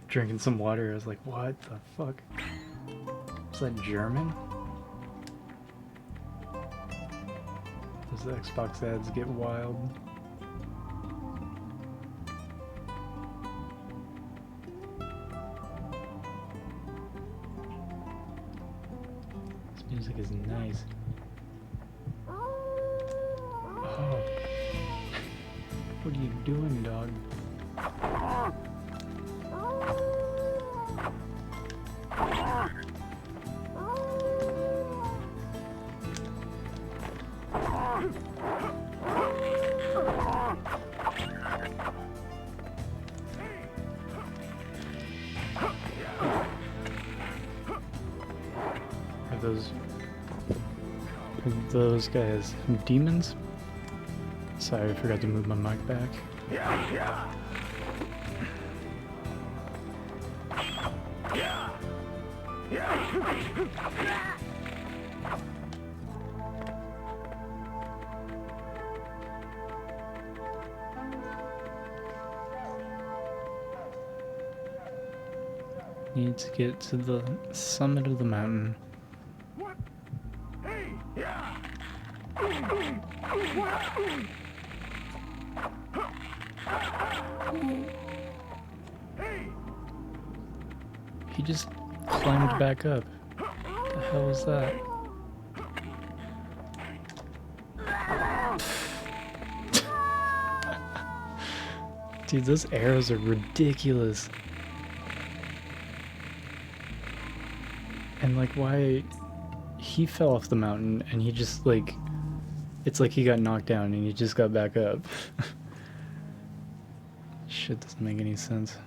drinking some water. I was like, what the fuck? Is that German? Those Xbox ads get wild. This music is nice. Oh. What are you doing, dog? Are those guys demons? Sorry, I forgot to move my mic back. Need to get to the summit of the mountain. He just climbed back up. What the hell was that? Dude, those arrows are ridiculous. And like, why he fell off the mountain and he just like, it's like he got knocked down and he just got back up. Shit doesn't make any sense.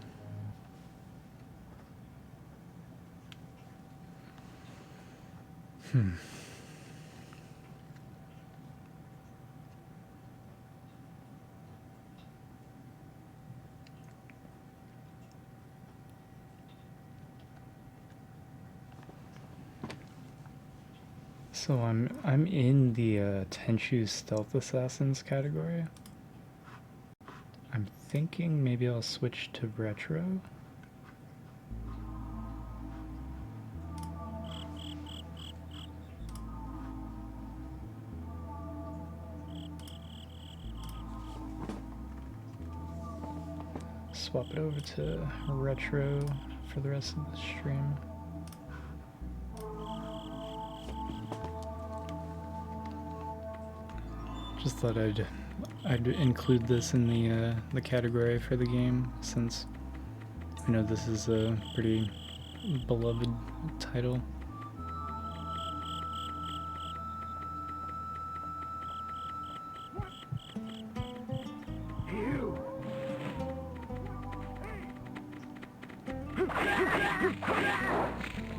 So I'm in the Tenchu Stealth Assassins category. I'm thinking maybe I'll switch to retro. Swap it over to retro for the rest of the stream. Just thought I'd include this in the category for the game, since I know this is a pretty beloved title.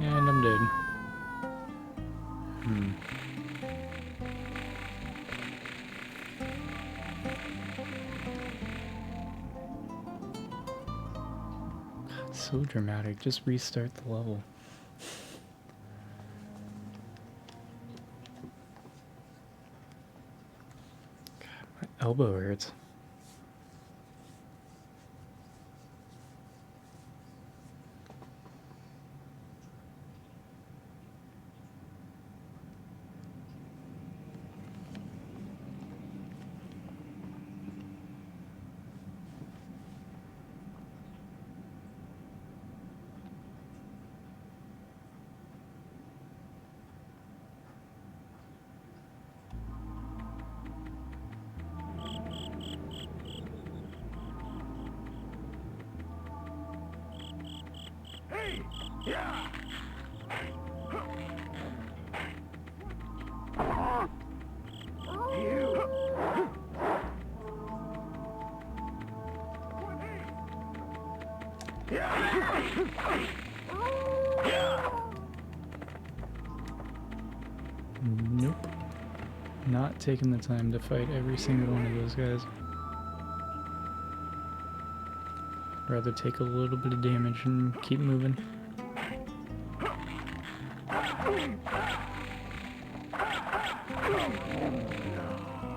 And I'm dead. God, so dramatic. Just restart the level. God, my elbow hurts. Nope. Not taking the time to fight every single one of those guys. Rather take a little bit of damage and keep moving.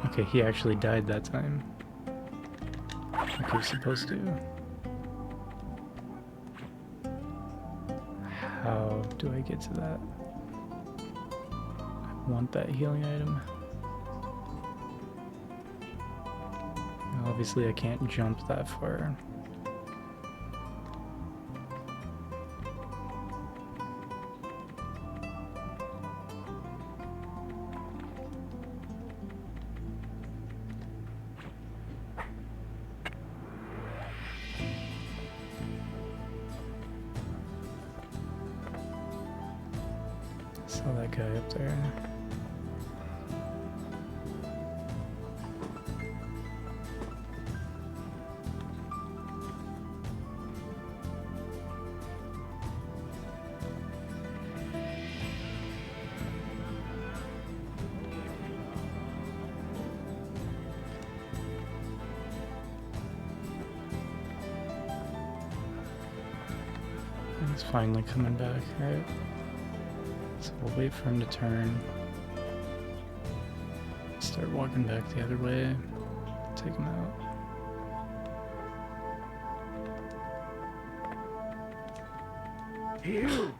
Okay, he actually died that time. Like he was supposed to. How do I get to that? I want that healing item. Obviously I can't jump that far. Saw that guy up there. He's finally coming back, right? So we'll wait for him to turn. Start walking back the other way. Take him out. You.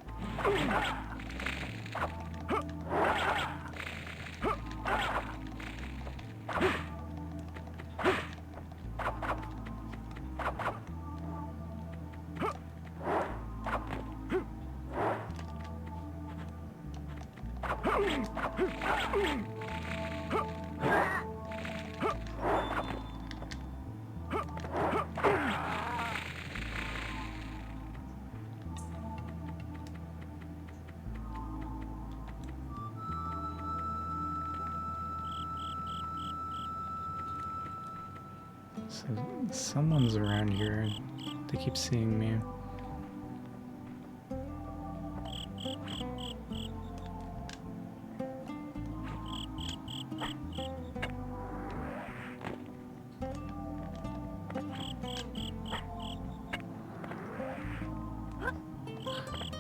So someone's around here. They keep seeing me.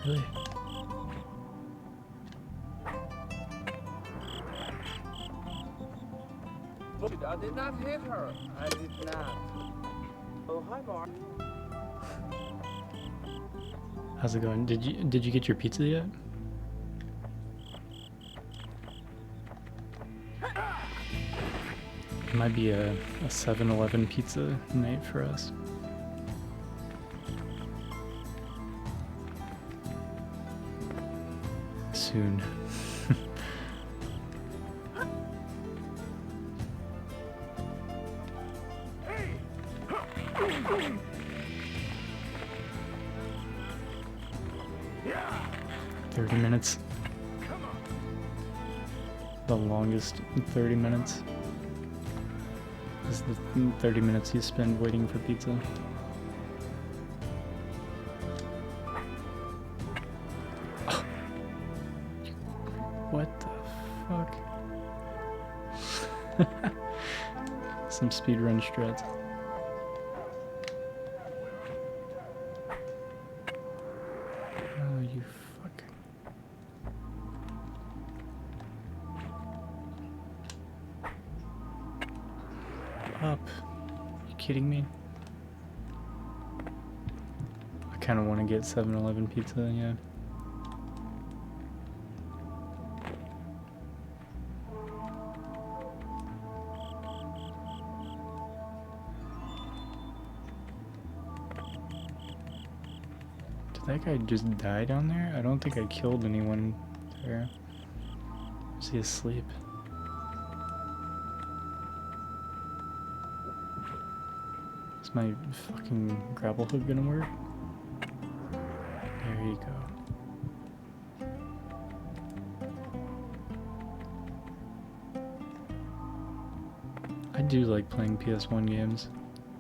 Really? I did not hit her. I did not. Oh, hi, Mark. How's it going? Did you get your pizza yet? It might be a 7-Eleven pizza night for us. Soon. 30 minutes. The longest 30 minutes is the 30 minutes you spend waiting for pizza. Some speedrun strats. Oh, you fuck. Up. You kidding me? I kind of want to get 7-Eleven pizza, yeah. Did that guy just die down there? I don't think I killed anyone there. Is he asleep? Is my fucking grapple hook gonna work? There you go. I do like playing PS1 games.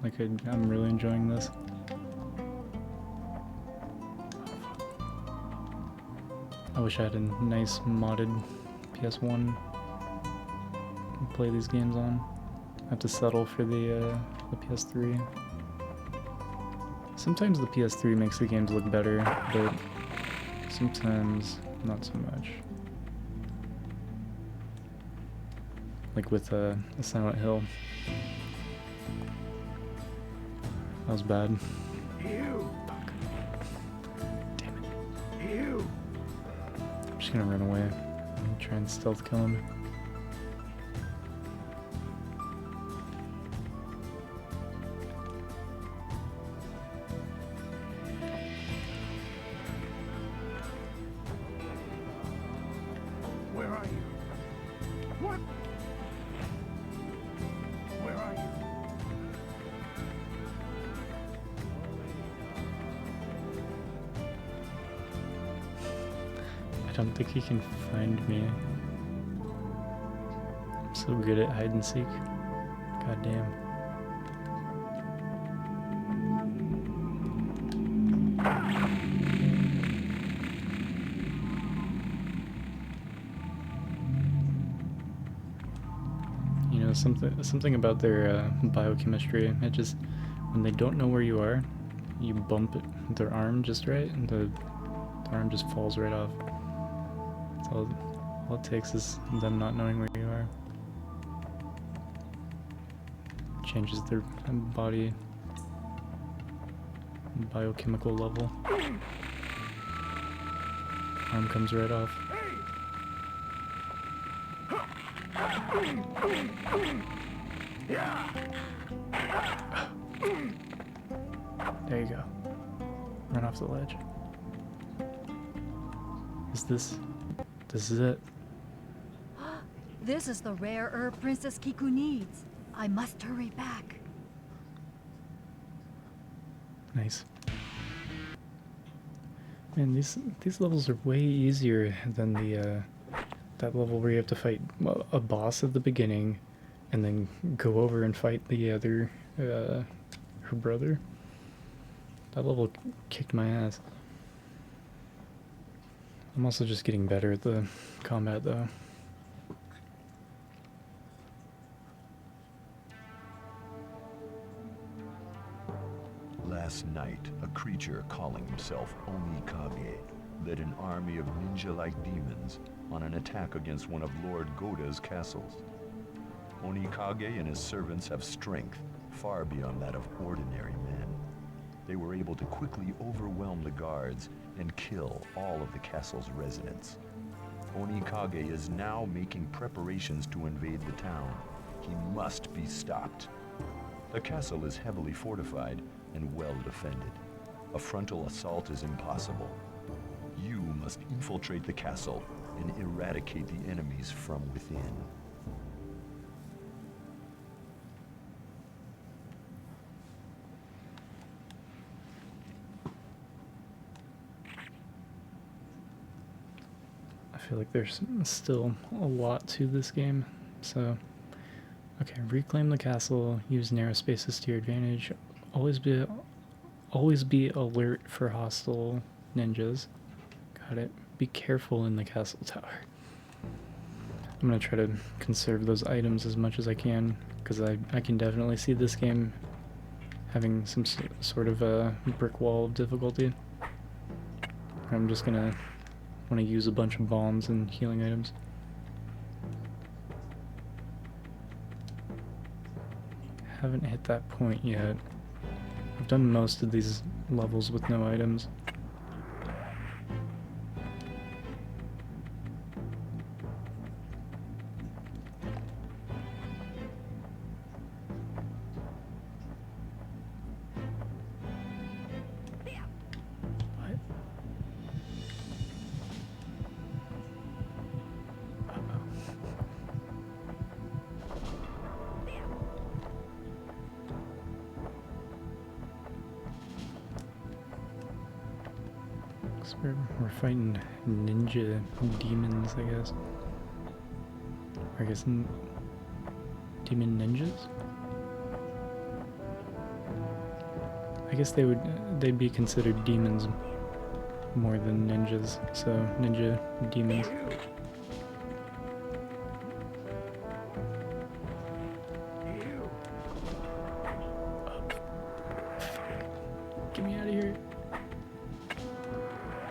Like, I'm really enjoying this. I wish I had a nice modded PS1 to play these games on. I have to settle for the PS3. Sometimes the PS3 makes the games look better, but sometimes not so much. Like with Silent Hill. That was bad. Ew. Fuck. Damn it. Ew. I'm just gonna run away and try and stealth kill him. Where are you? What? Where are you? I don't think he can find me. I'm so good at hide and seek. God damn. You know, something about their biochemistry. It just, when they don't know where you are, you bump their arm just right, and the arm just falls right off. All it takes is them not knowing where you are. Changes their body biochemical level. Arm comes right off. There you go. Run off the ledge. This is it. This is the rare herb Princess Kiku needs. I must hurry back. Nice. Man, these levels are way easier than the that level where you have to fight a boss at the beginning, and then go over and fight the other her brother. That level kicked my ass. I'm also just getting better at the combat though. Last night, a creature calling himself Onikage led an army of ninja-like demons on an attack against one of Lord Goda's castles. Onikage and his servants have strength far beyond that of ordinary men. They were able to quickly overwhelm the guards and kill all of the castle's residents. Onikage is now making preparations to invade the town. He must be stopped. The castle is heavily fortified and well defended. A frontal assault is impossible. You must infiltrate the castle and eradicate the enemies from within. I feel like there's still a lot to this game, so okay, reclaim the castle, use narrow spaces to your advantage, always be alert for hostile ninjas. Got it. Be careful in the castle tower. I'm gonna try to conserve those items as much as I can, because I can definitely see this game having some sort of a brick wall of difficulty. I'm just gonna want to use a bunch of bombs and healing items. Haven't hit that point yet. I've done most of these levels with no items. We're fighting ninja demons, I guess. Or I guess demon ninjas? I guess they'd be considered demons more than ninjas, so ninja demons. Get me out of here.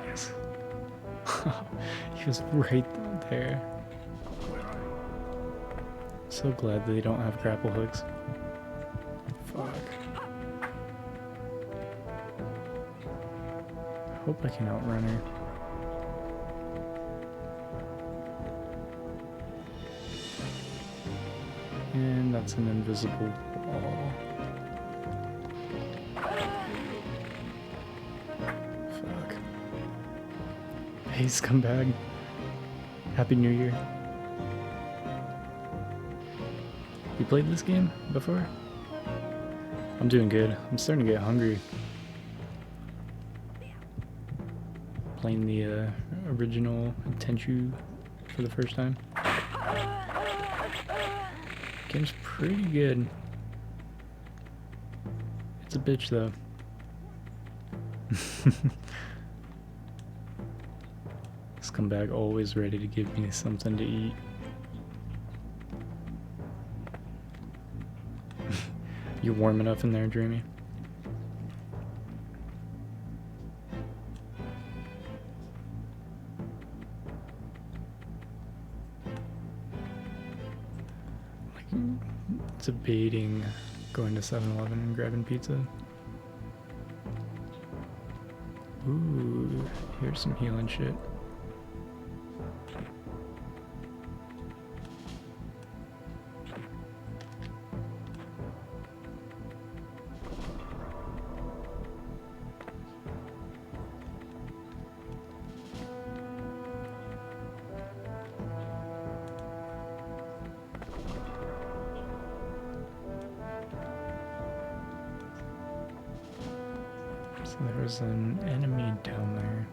Yes. He was right there. So glad they don't have grapple hooks. Fuck. I hope I can outrun her. And that's an invisible wall. Fuck. Hey, scumbag. Happy New Year. You played this game before? I'm doing good. I'm starting to get hungry. Playing the original Tenchu for the first time. Game's pretty good. It's a bitch though. Scumbag always ready to give me something to eat. You warm enough in there, Dreamy? Debating going to 7-Eleven and grabbing pizza. Ooh, here's some healing shit. So there was an enemy down there.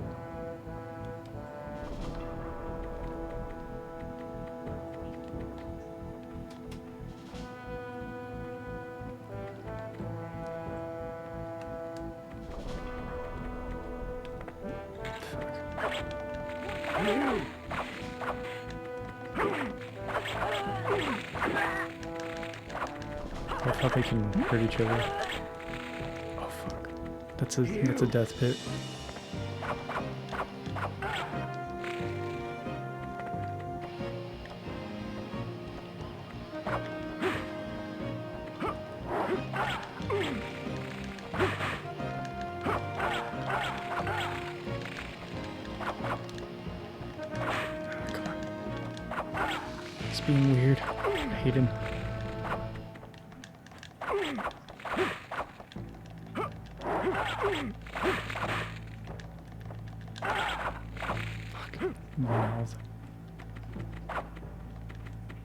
I thought they can hurt each other. Oh fuck. That's a death pit. It's being weird. I hate him. Fuck. Mouth.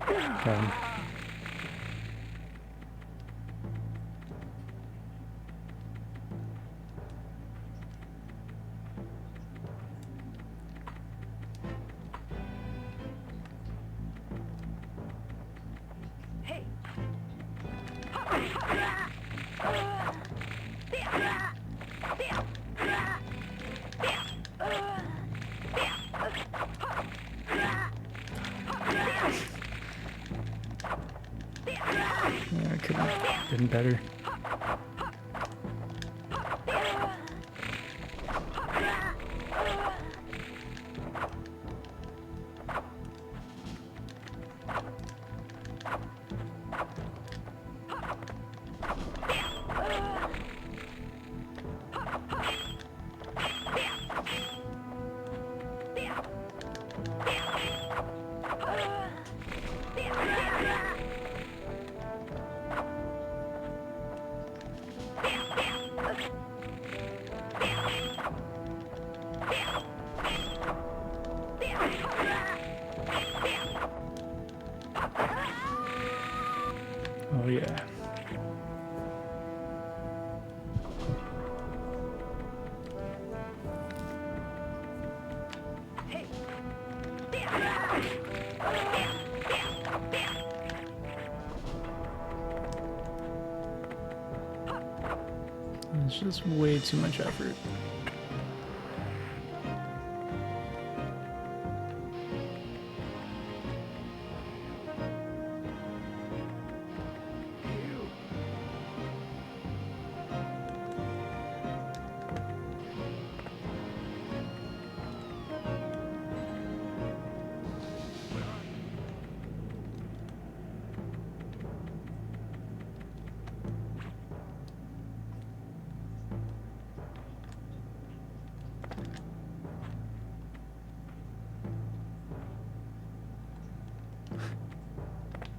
Got him. getting better. Oh yeah. It's just way too much effort.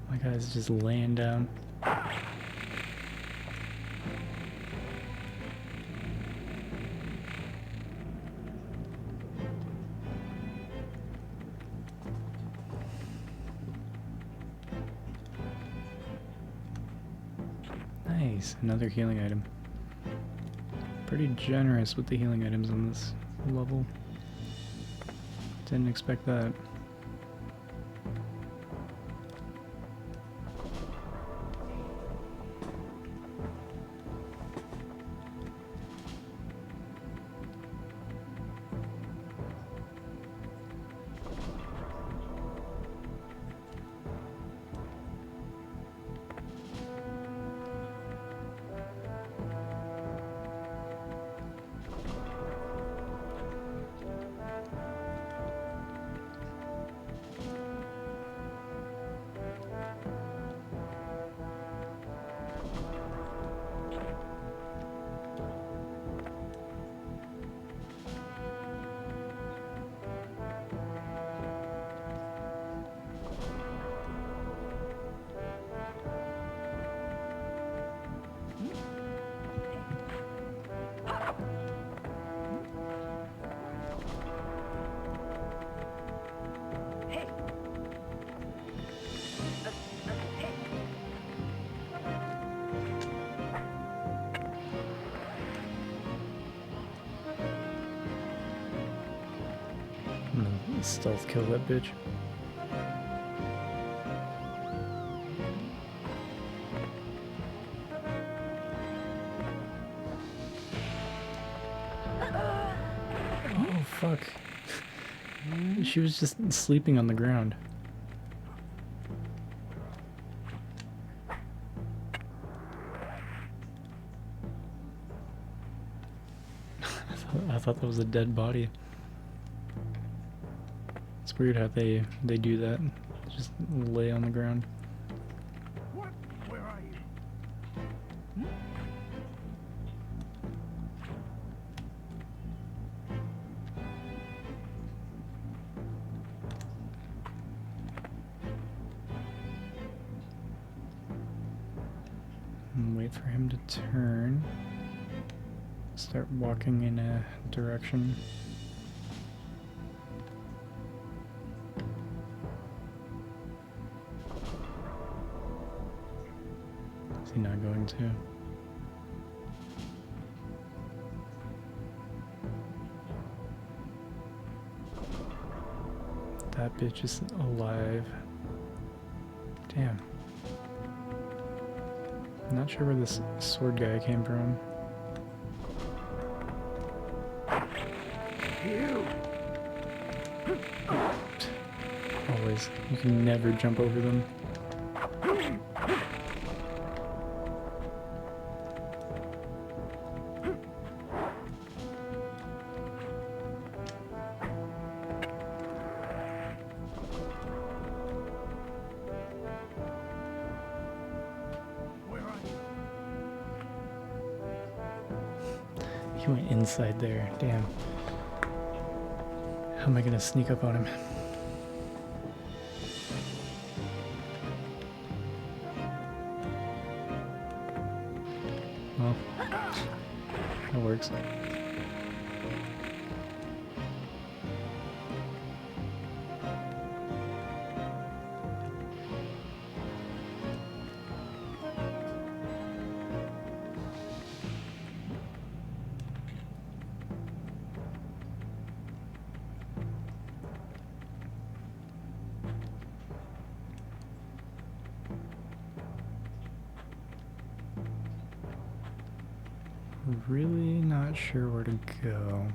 My guy's just laying down. Nice, another healing item. Pretty generous with the healing items on this level. Didn't expect that. I'm gonna stealth kill that bitch. Oh fuck. She was just sleeping on the ground. I thought that was a dead body. It's weird how they do that. Just lay on the ground. What? Where are you? And wait for him to turn. Start walking in a direction. Is he not going to? That bitch is alive. Damn. I'm not sure where this sword guy came from. Always. You can never jump over them. He went inside there. Damn. How am I gonna sneak up on him? Well, that works. Really not sure where to go.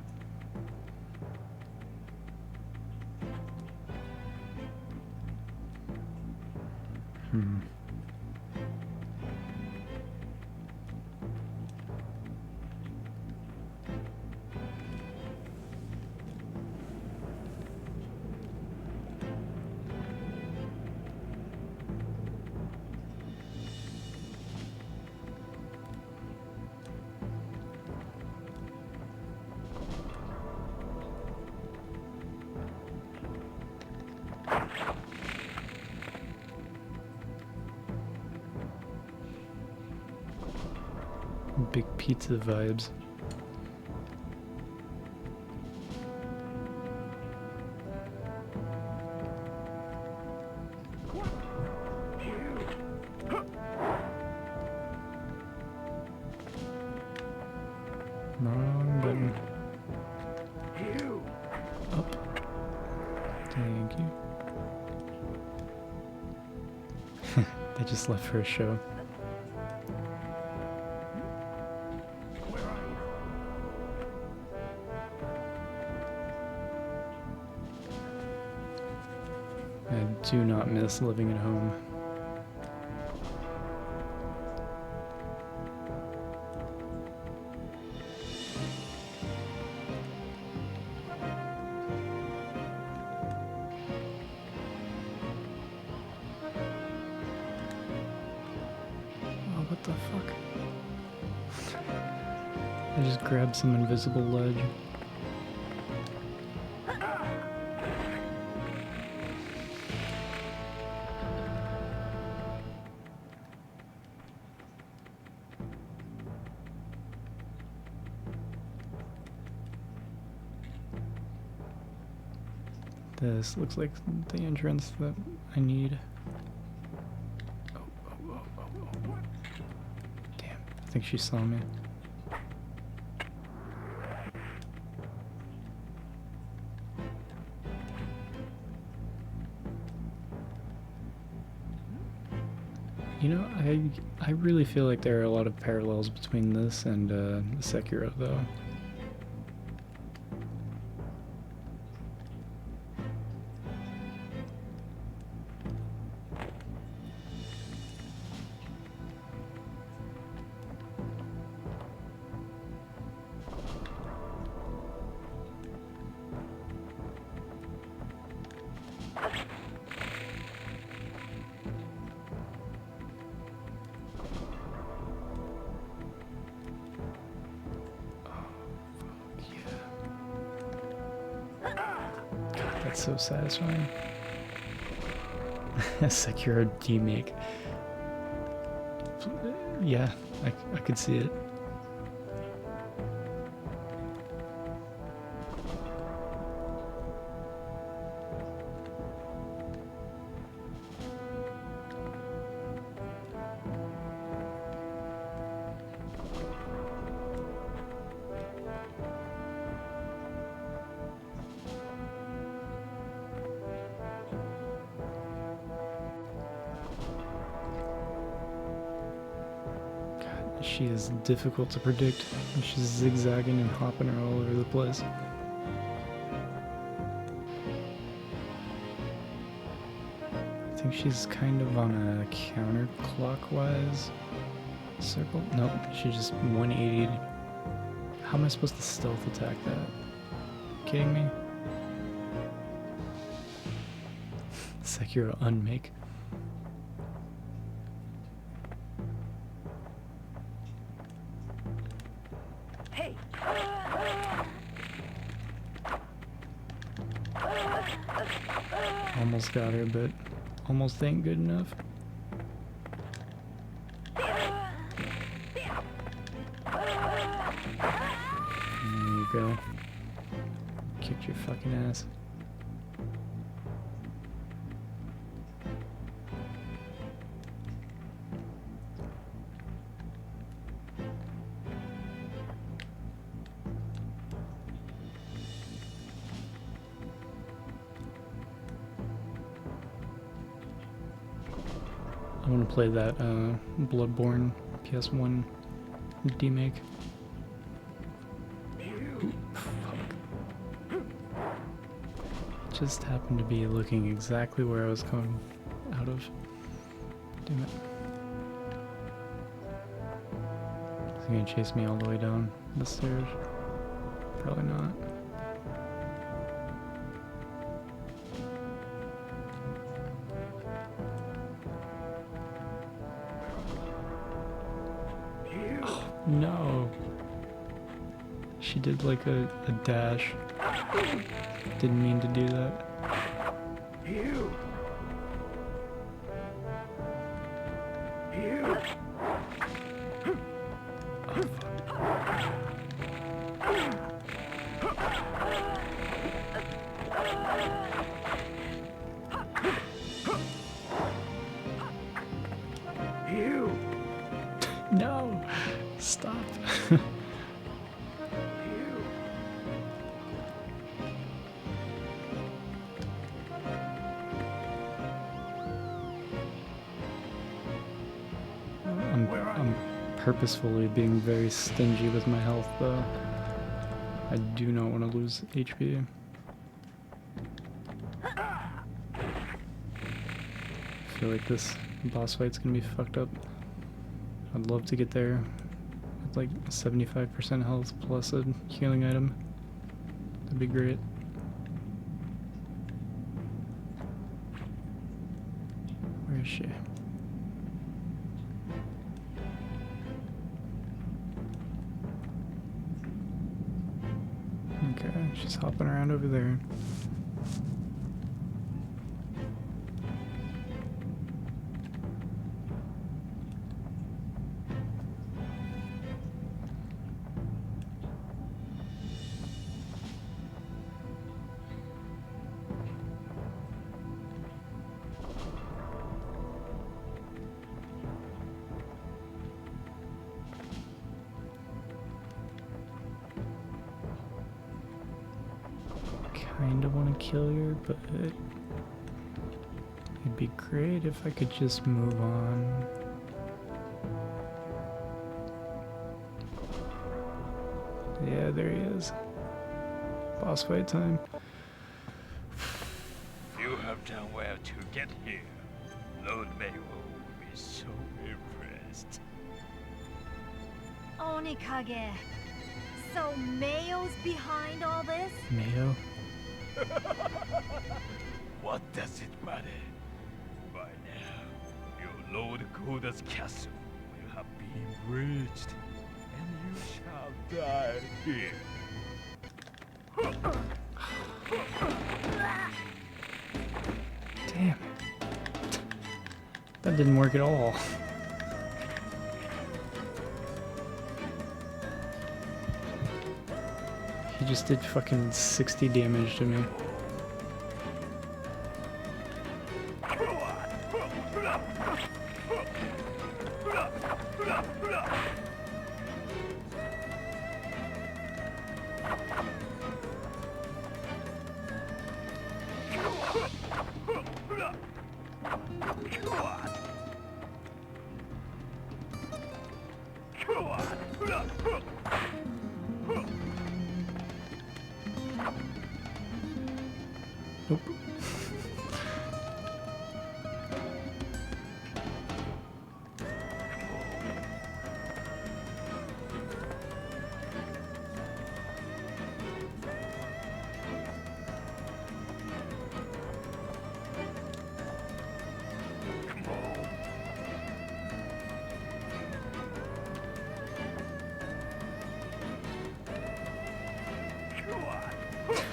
Big pizza vibes. Wrong button. Up. Thank you. They just left for a show. I do not miss living at home. Oh, what the fuck? I just grabbed some invisible ledge. This looks like the entrance that I need. Oh. Damn, I think she saw me. You know, I really feel like there are a lot of parallels between this and Sekiro, though. That's so satisfying. Sekiro remake. Yeah, I could see it. She is difficult to predict. She's zigzagging and hopping her all over the place. I think she's kind of on a counterclockwise circle. Nope, she just 180'd. How am I supposed to stealth attack that? Kidding me? Sekiro unmake. Hey! Almost got her, but almost ain't good enough. There you go. Kicked your fucking ass. I want to play that Bloodborne PS1 remake. Just happened to be looking exactly where I was going out of. Damn it. Is he gonna chase me all the way down the stairs? Probably not. Oh, no. She did like a dash. Didn't mean to do that. You. You. Oh, fuck. You. No. Stop. I'm purposefully being very stingy with my health, though. I do not want to lose HP. I feel like this boss fight's gonna be fucked up. I'd love to get there with like 75% health plus a healing item. That'd be great. Where is she? Okay, she's hopping around over there. Kinda want to kill her, but it'd be great if I could just move on. Yeah, there he is. Boss fight time. You have done well to get here. Lord Mayo will be so impressed. Onikage. So Mayo's behind all this? Mayo? What does it matter? By now, your Lord Koda's castle will have been breached, and you shall die here. Damn it. That didn't work at all. He just did fucking 60 damage to me. Nope.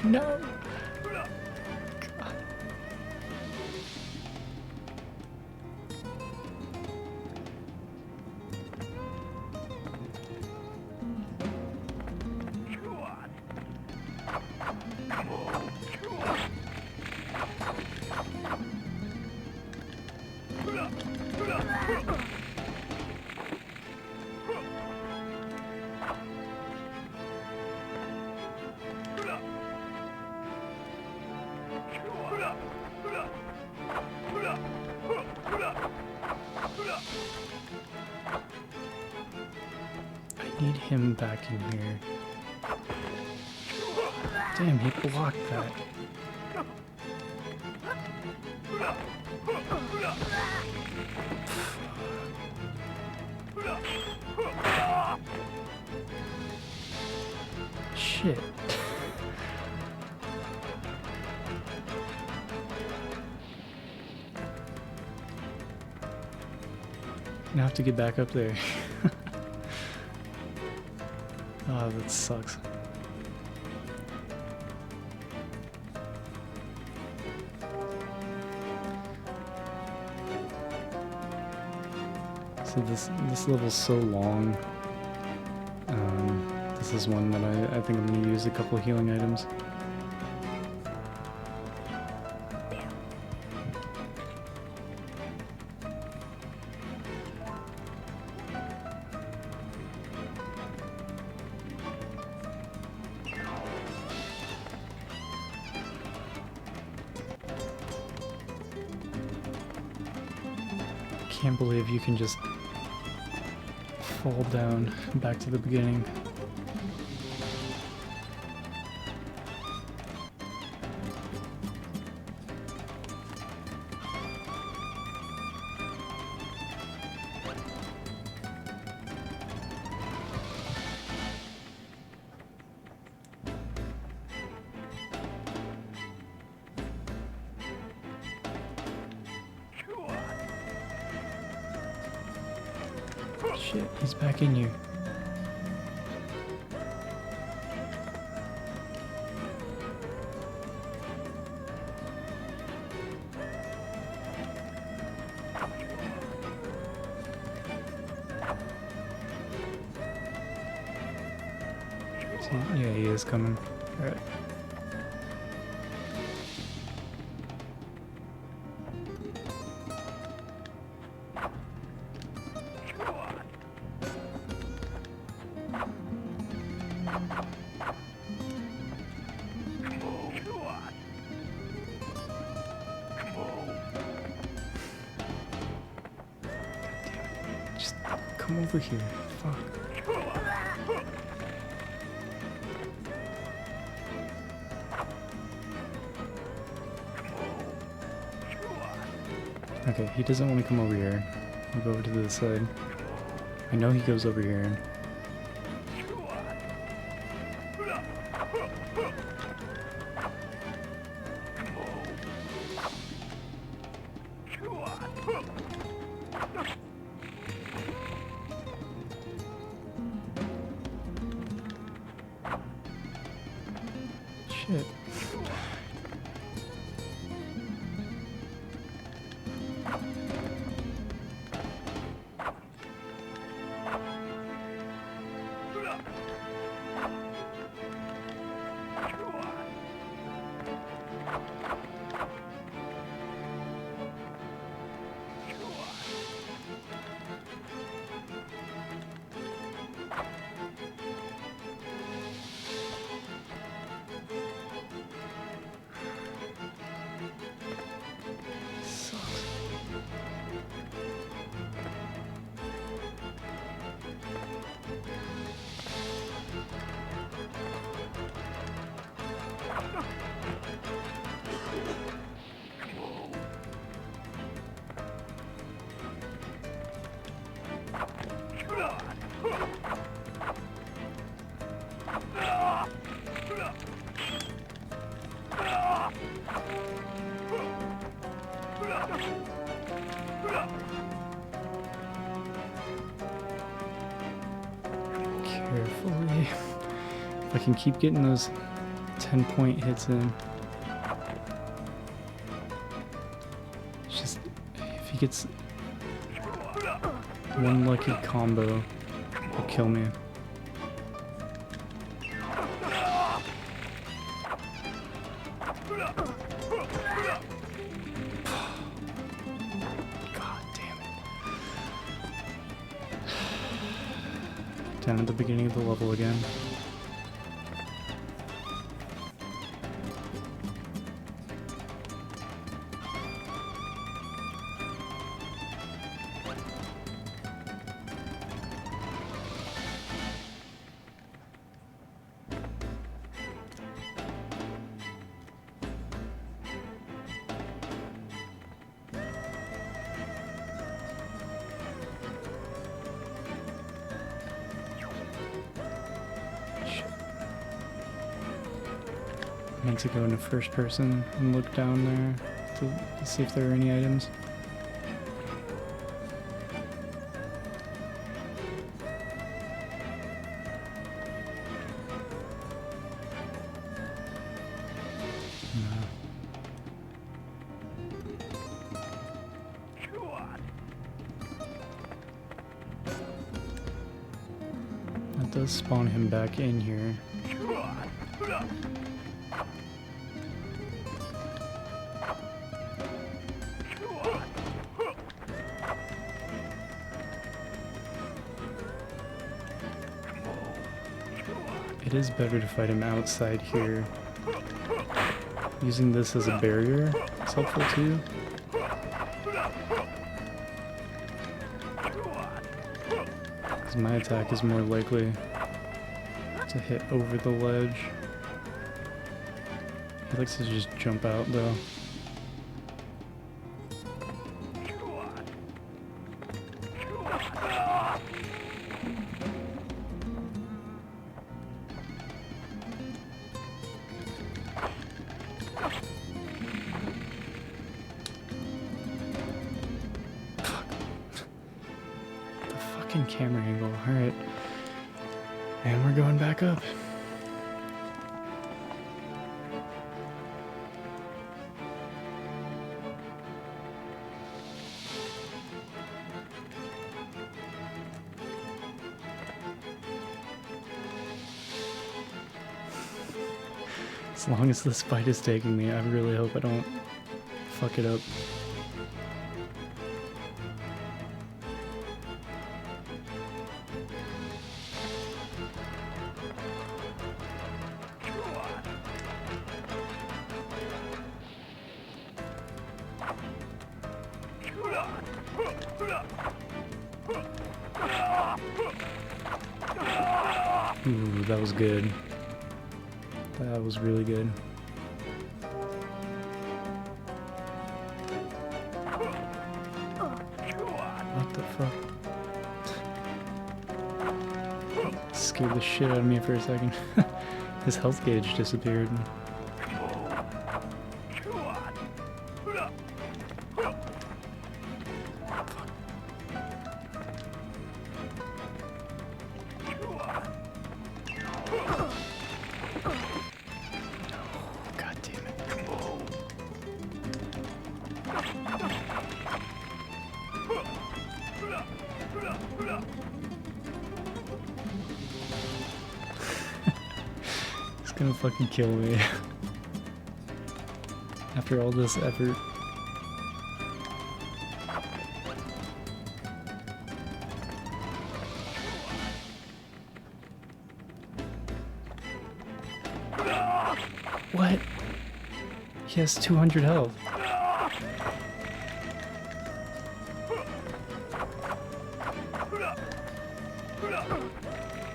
No. God. need him back in here. Damn, he blocked that. Shit. I have to get back up there. Oh, that sucks. So this level's so long. This is one that I think I'm gonna use a couple of healing items. Can't believe you can just fall down back to the beginning. Shit, he's back in you. Yeah, he is coming. Alright. Just come over here. Fuck. Okay, he doesn't want to come over here. I'll go over to the side. I know he goes over here. Shit. Carefully. If I can keep getting those 10-point hits in. It's just, if he gets one lucky combo, he'll kill me. Down at the beginning of the level again. meant to go into first person and look down there to see if there are any items. That does spawn him back in here. It is better to fight him outside here. Using this as a barrier is helpful too. Because my attack is more likely to hit over the ledge. He likes to just jump out though. Camera angle. Alright. And we're going back up. As long as this fight is taking me, I really hope I don't fuck it up. Ooh, that was good. That was really good. What the fuck? Scared the shit out of me for a second. His health gauge disappeared. It's gonna fucking kill me. After all this effort. What? He has 200 health.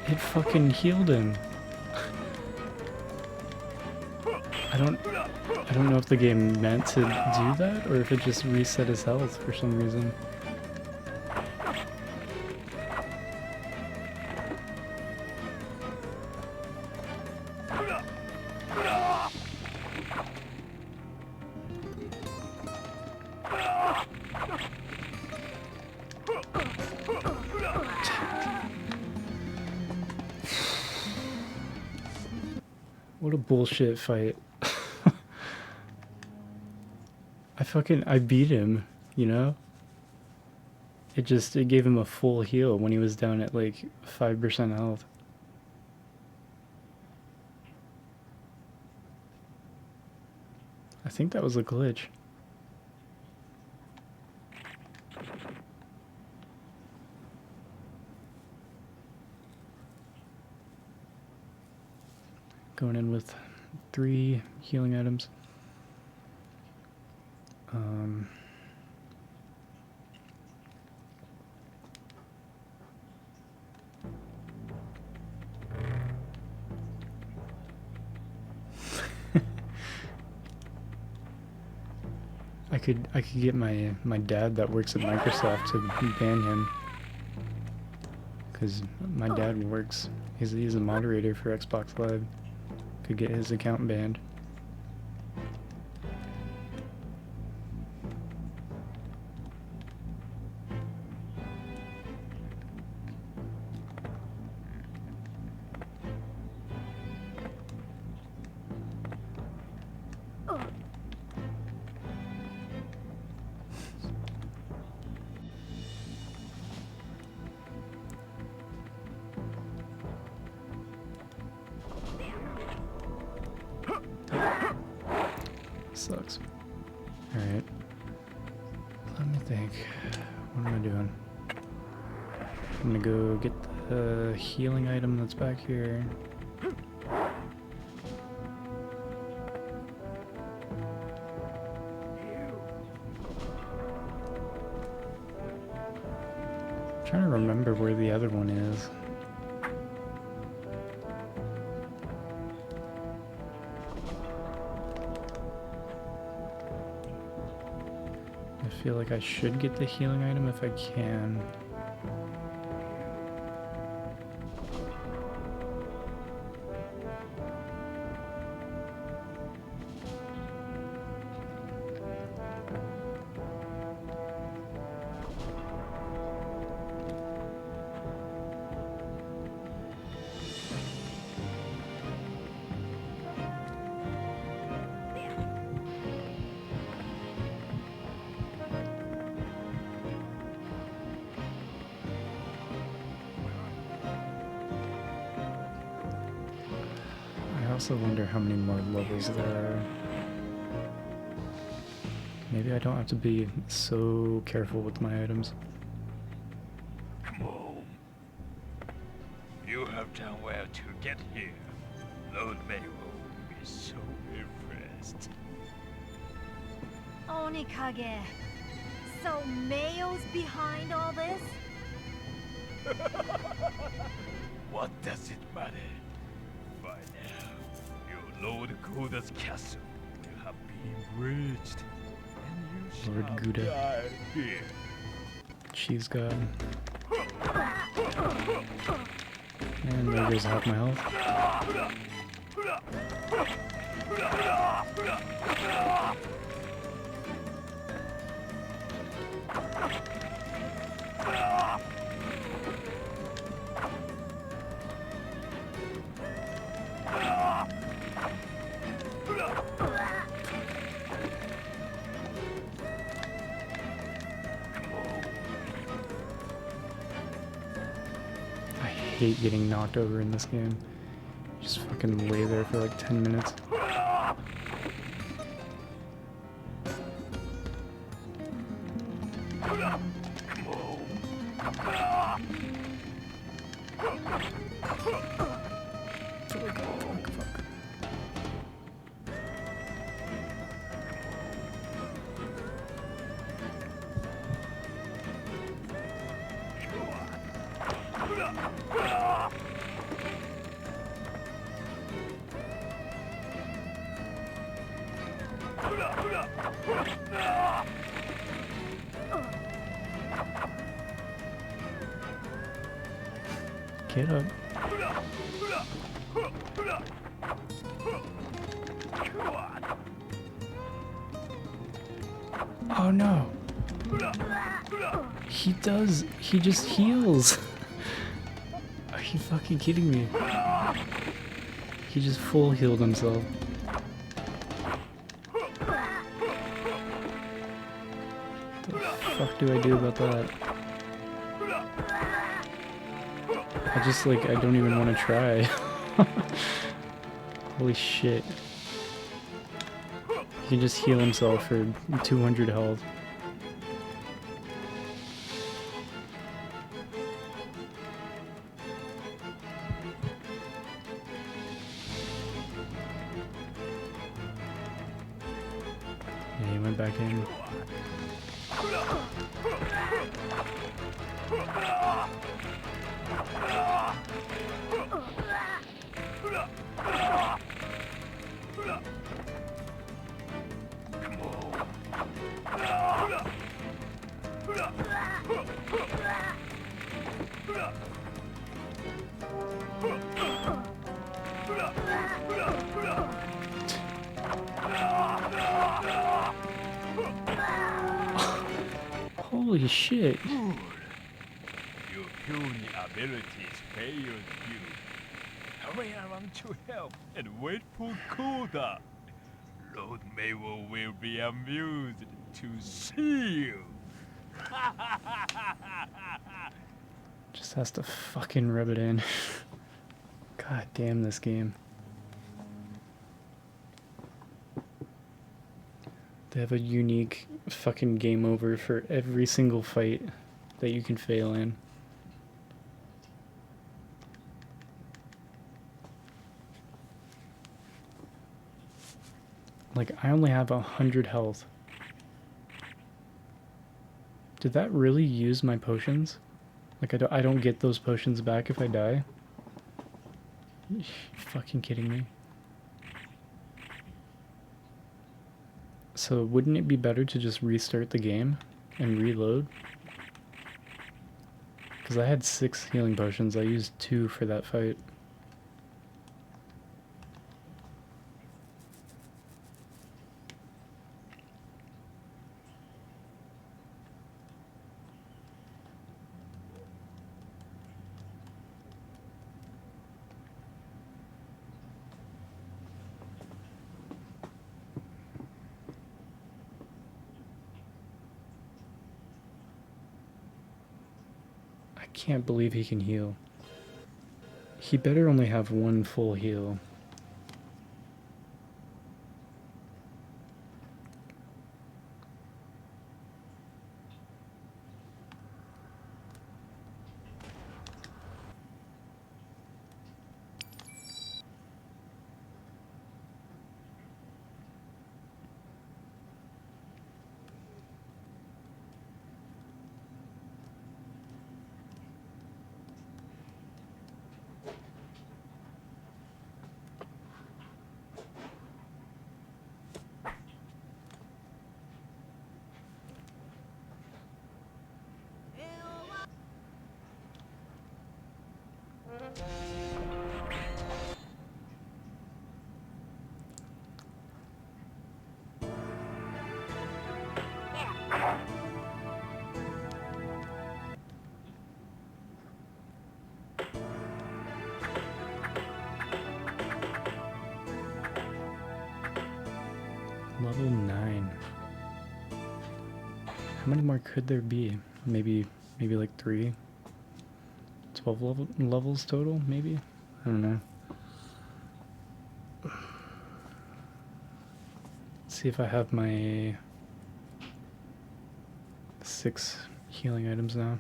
It fucking healed him. I don't know if the game meant to do that or if it just reset his health for some reason. What a bullshit fight. I beat him, you know? It gave him a full heal when he was down at like 5% health. I think that was a glitch. Going in with 3 healing items. I could get my dad that works at Microsoft to ban him, because my dad works. He's a moderator for Xbox Live. Could get his account banned. sucks. Alright. Let me think. What am I doing? I'm gonna go get the healing item that's back here. I'm trying to remember where the other one is. I feel like I should get the healing item if I can. I also wonder how many more levels there are. Maybe I don't have to be so careful with my items. Come on. You have done well to get here. Lord Mayo will be so impressed. Onikage. So Mayo's behind all this? What does it matter? By now, your Lord Koda's castle will have been reached, and you Lord shall Gouda. die here. Cheese god. And there goes half my health. I hate getting knocked over in this game. Just fucking lay there for like 10 minutes. Get up. Oh no. He just heals. Are you fucking kidding me? He just full healed himself. What the fuck do I do about that? I don't even want to try. Holy shit. He can just heal himself for 200 health. Yeah, he went back in. Holy shit. Good. Your puny abilities pay your due. Hurry around to help and wait for Koda. Lord Mayo will be amused to see you. Just has to fucking rub it in. God damn this game. They have a unique fucking game over for every single fight that you can fail in. Like, I only have 100 health. Did that really use my potions? Like, I don't get those potions back if I die? You fucking kidding me? So wouldn't it be better to just restart the game and reload? Because I had 6 healing potions. I used 2 for that fight. I can't believe he can heal. He better only have 1 full heal. Level 9. How many more could there be? Maybe like 3? 12 levels total, maybe? I don't know. Let's see if I have my 6 healing items now.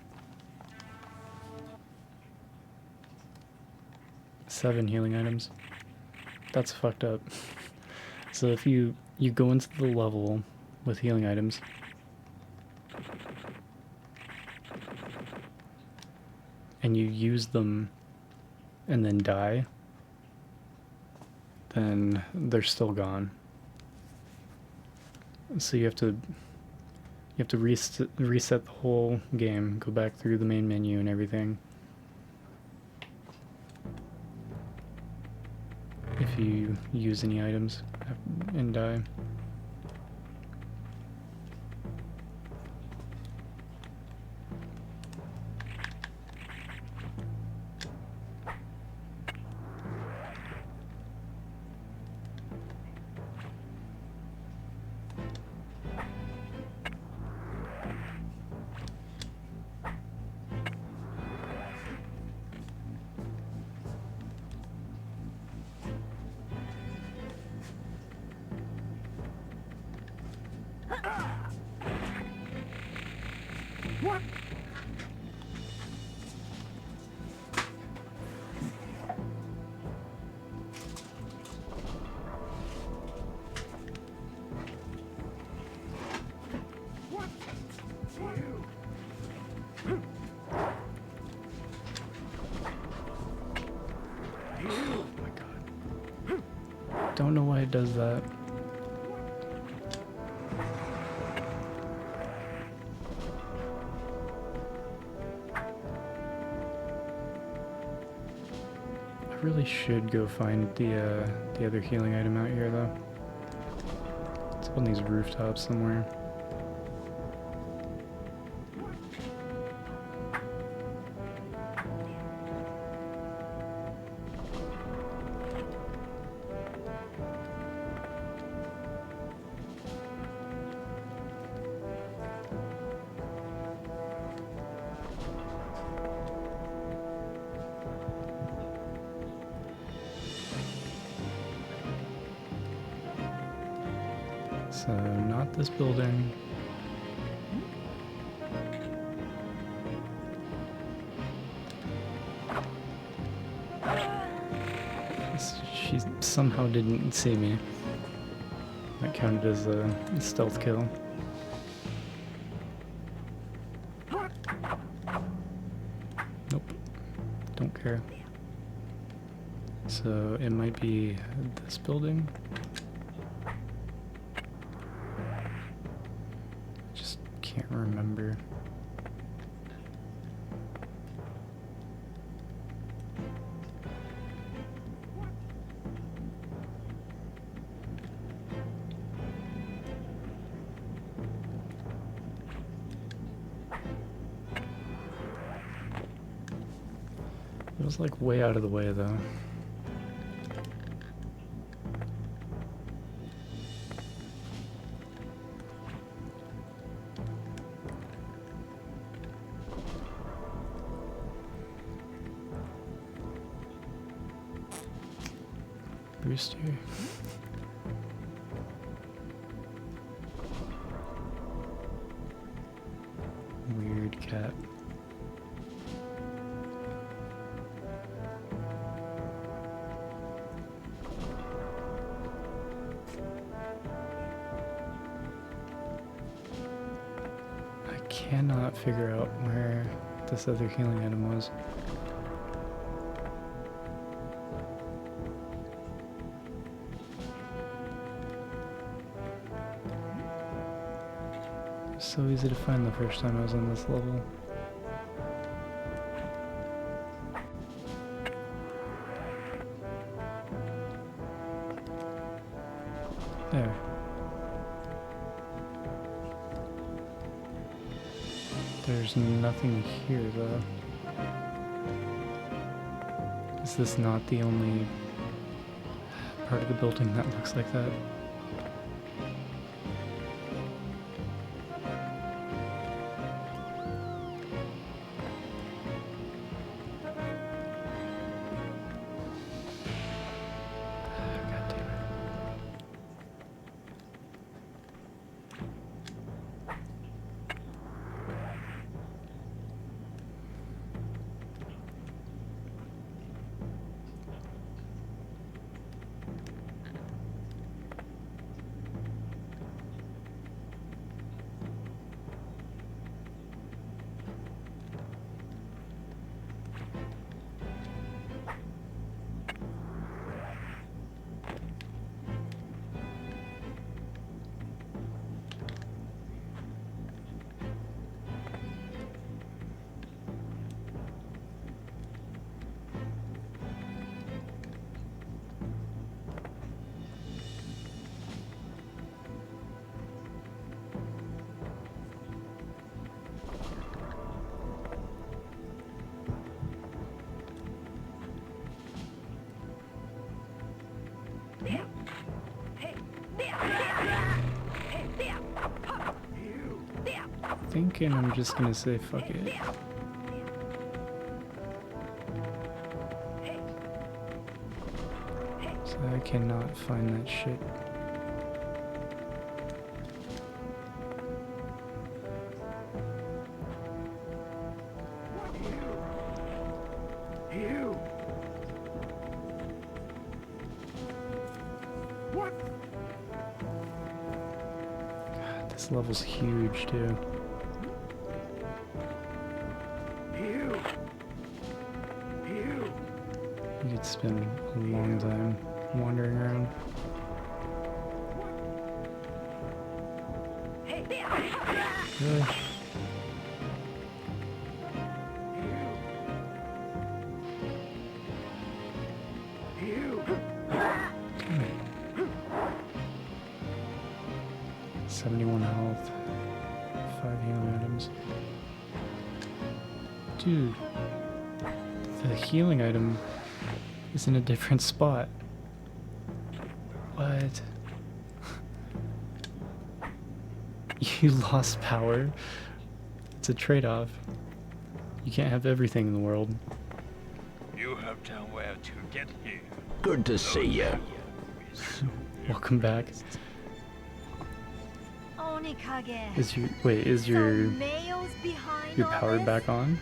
7 healing items. That's fucked up. So if you go into the level with healing items, and you use them and then die, then they're still gone. So you have to reset the whole game, go back through the main menu and everything. If you use any items and die. What? Oh my god. Don't know why it does that. I really should go find the other healing item out here though. It's up on these rooftops somewhere. So, not this building. She somehow didn't see me. That counted as a stealth kill. Nope. Don't care. So it might be this building. Just can't remember. It was like way out of the way though. Brewster. Weird cat. I cannot figure out where this other healing item was. So easy to find the first time I was on this level. There. There's nothing here though. Is this not the only part of the building that looks like that? Thinking I'm just gonna say fuck it. So I cannot find that shit. God, this level's huge too. You could spend a long time wandering around. Really? Damn it. 71 health. 5 healing items. Dude. The healing item is in a different spot. What? You lost power? It's a trade-off. You can't have everything in the world. You have done well to get here. Good to see you. Welcome back. Is your power back on?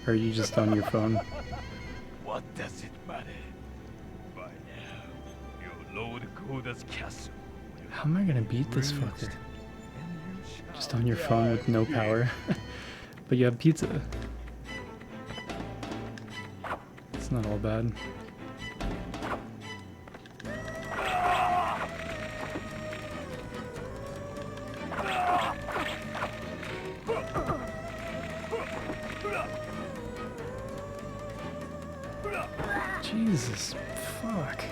Or are you just on your phone? What does it matter? By now, your Lord Koda's castle. How am I gonna beat this fucker? Just on your phone with no power. But you have pizza. It's not all bad. Jesus, fuck.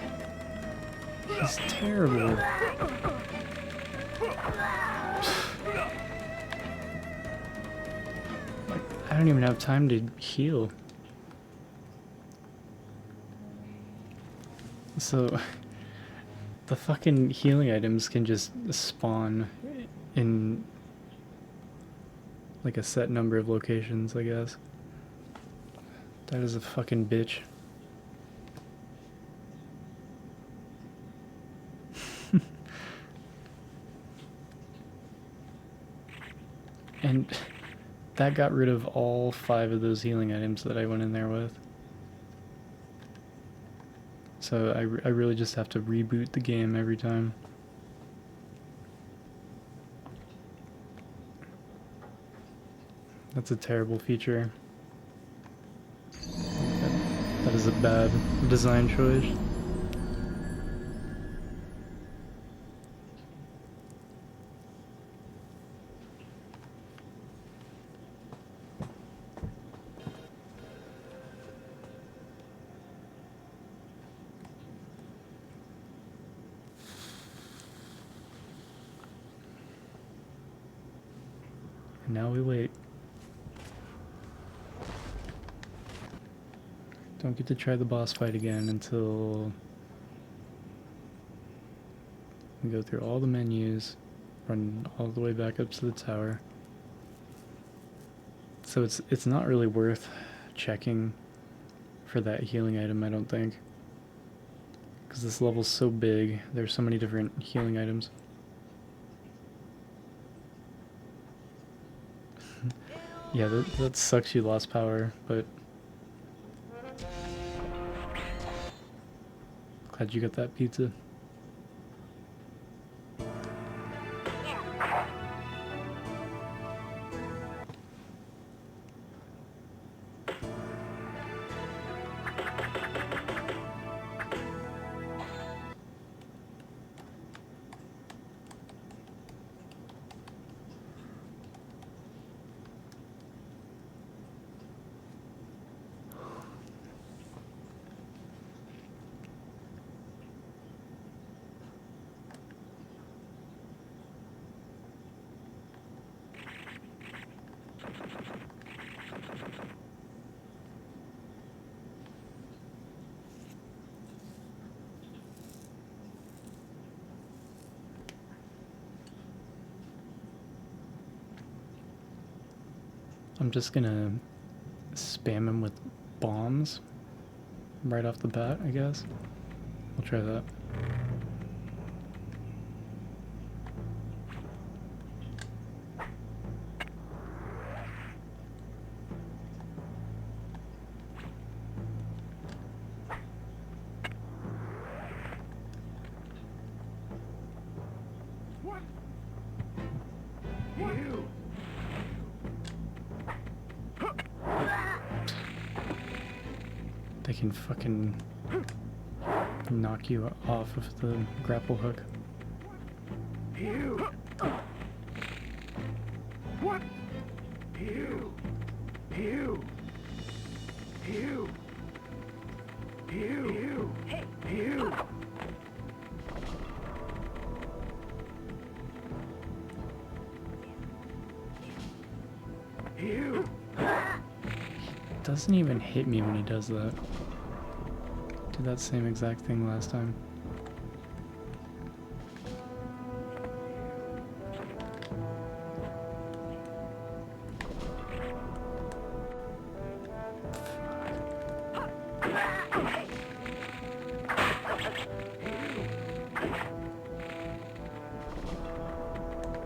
He's terrible. Like, I don't even have time to heal. So, the fucking healing items can just spawn in like a set number of locations, I guess. That is a fucking bitch. And that got rid of all 5 of those healing items that I went in there with. So I really just have to reboot the game every time. That's a terrible feature. That is a bad design choice. And now we wait. Don't get to try the boss fight again until we go through all the menus, run all the way back up to the tower. So it's not really worth checking for that healing item, I don't think. Because this level's so big, there's so many different healing items. Yeah, that sucks you lost power, but glad you got that pizza. I'm just gonna spam him with bombs right off the bat, I guess. We'll try that. They can fucking knock you off of the grapple hook. You. What? You. You. You. You. You. You. Doesn't even hit me when he does that. Did that same exact thing last time.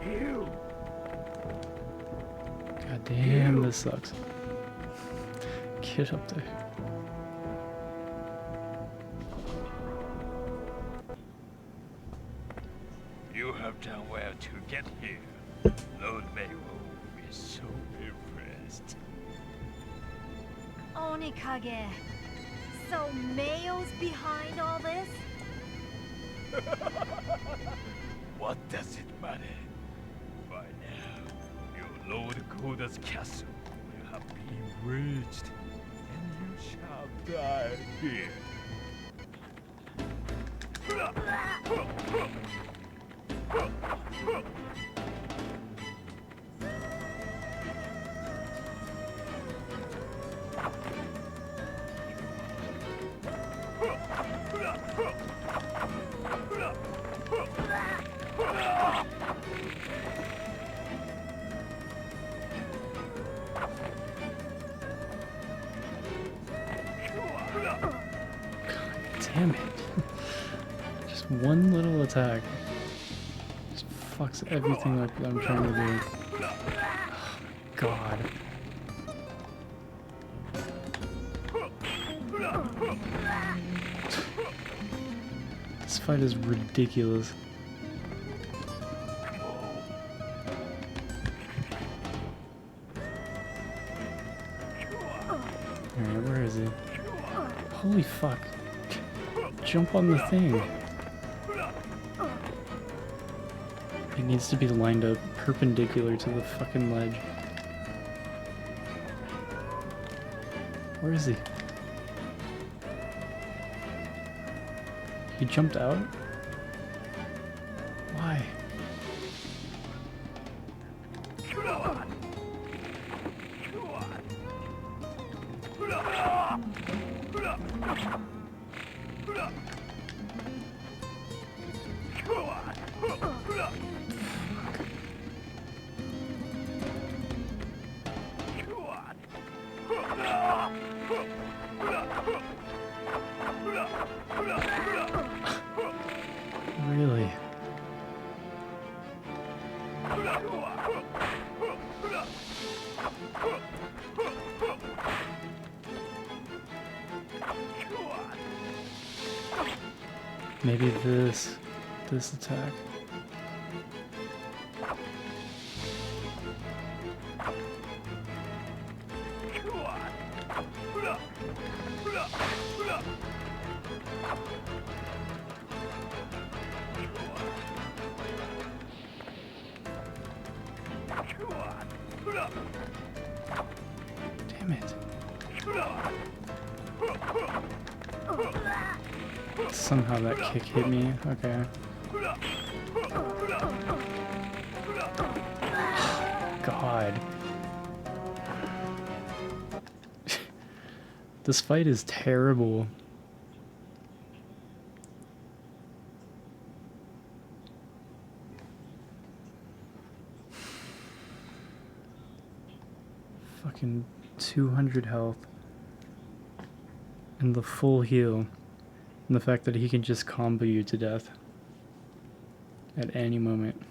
You. this sucks. Get up there. You have done well to get here. Lord Mayo will be so impressed. Onikage. So Mayo's behind all this? What does it matter? By now, your Lord Koda's castle will have been reached, and you shall die here. Damn it. Just one little attack just fucks everything up that I'm trying to do. Oh, God. This fight is ridiculous. Alright, where is he? Holy fuck. Jump on the thing. It needs to be lined up perpendicular to the fucking ledge. Where is he? He jumped out? Why? Really? Maybe this attack. Damn it. Somehow that kick hit me. Okay. God. This fight is terrible. Fucking 200 health. And the full heal. And the fact that he can just combo you to death. At any moment.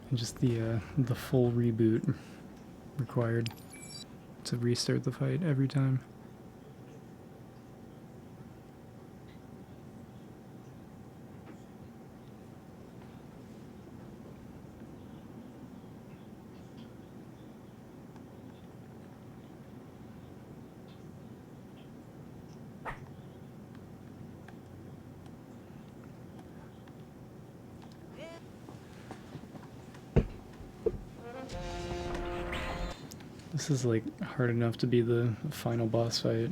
And just the full reboot required to restart the fight every time. This is like hard enough to be the final boss fight.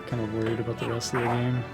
Kind of worried about the rest of the game.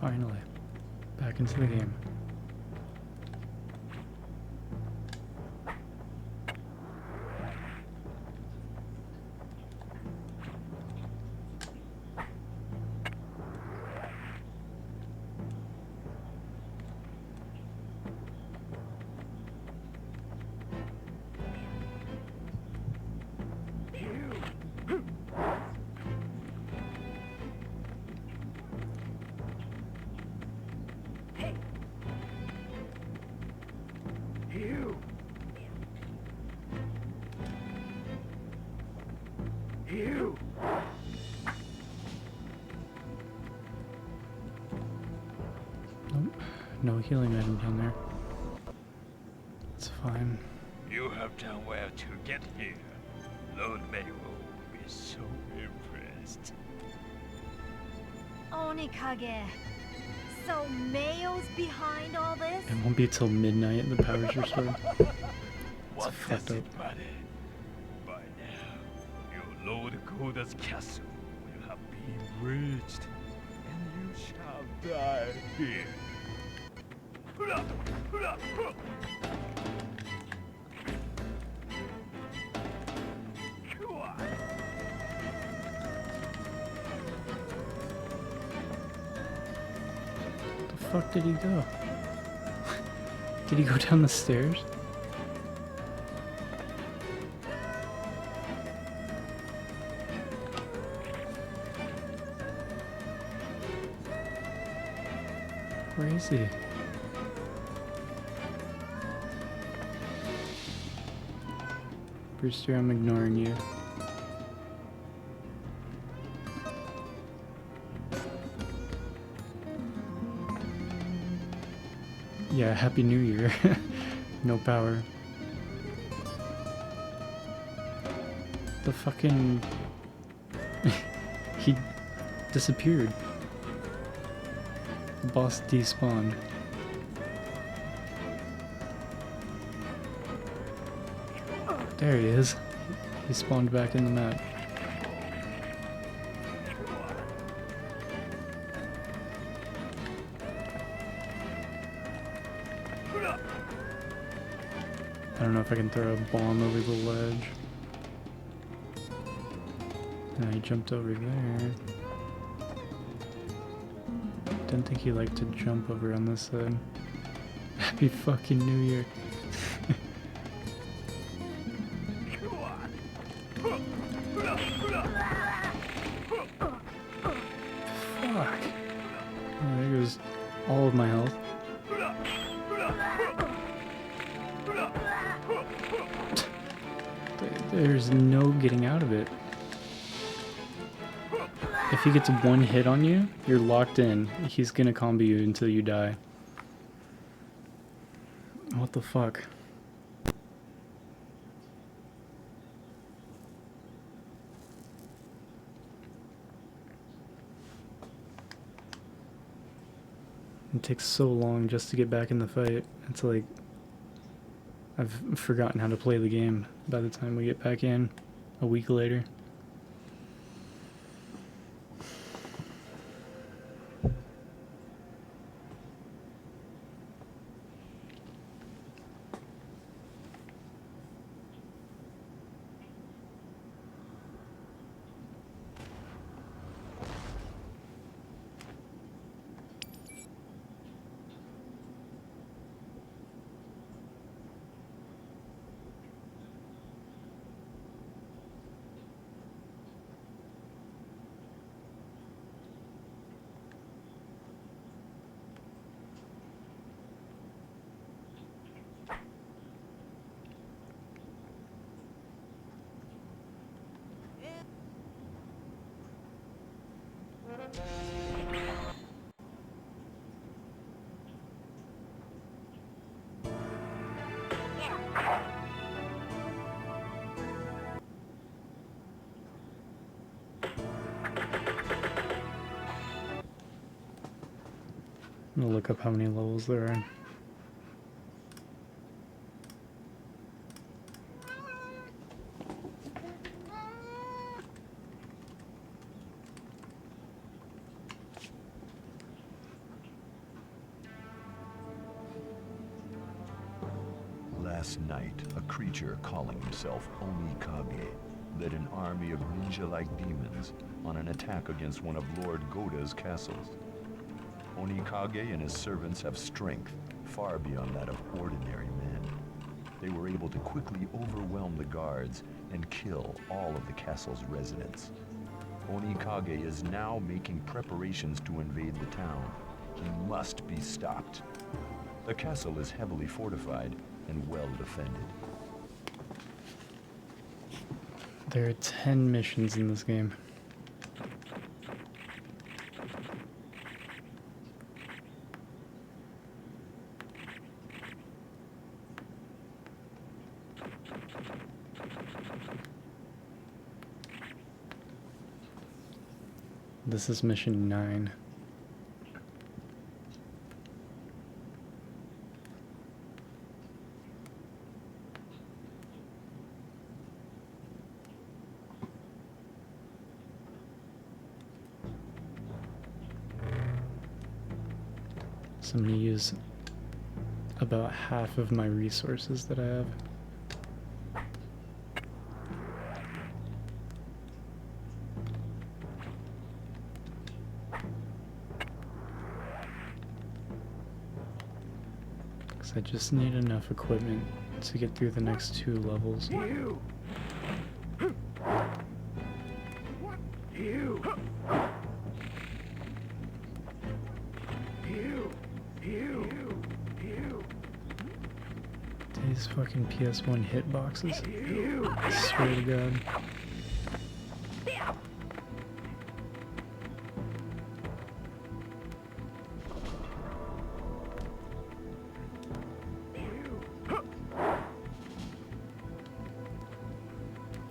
Finally, back into the game. Nope, no healing item down there. It's fine. You have done well to get here. Lord Mayo will be so impressed. Onikage. So Mayo's behind all this? It won't be till midnight the power's restored. It's What fucked does up. it matter? By now, your Lord Koda's castle will have been reached, and you shall die here. The fuck did he go? Did he go down the stairs? Where is he? Brewster, I'm ignoring you. Yeah, Happy New Year. No power. The fucking... He disappeared. The boss despawned. There he is. He spawned back in the map. I don't know if I can throw a bomb over the ledge. And I jumped over there. Didn't think he liked to jump over on this side. Happy fucking New Year. Fuck. Oh, there goes all of my health. There's no getting out of it. If he gets one hit on you, you're locked in. He's gonna combo you until you die. What the fuck? It takes so long just to get back in the fight. It's like I've forgotten how to play the game by the time we get back in a week later. I'm gonna look up how many levels there are. Last night, a creature calling himself Onikage led an army of ninja-like demons on an attack against one of Lord Goda's castles. Onikage and his servants have strength far beyond that of ordinary men. They were able to quickly overwhelm the guards and kill all of the castle's residents. Onikage is now making preparations to invade the town. He must be stopped. The castle is heavily fortified and well defended. There are 10 missions in this game. This is mission 9. So I'm going to use about half of my resources that I have. Because I just need enough equipment to get through the next 2 levels. You. You. These fucking PS1 hitboxes. I swear to God.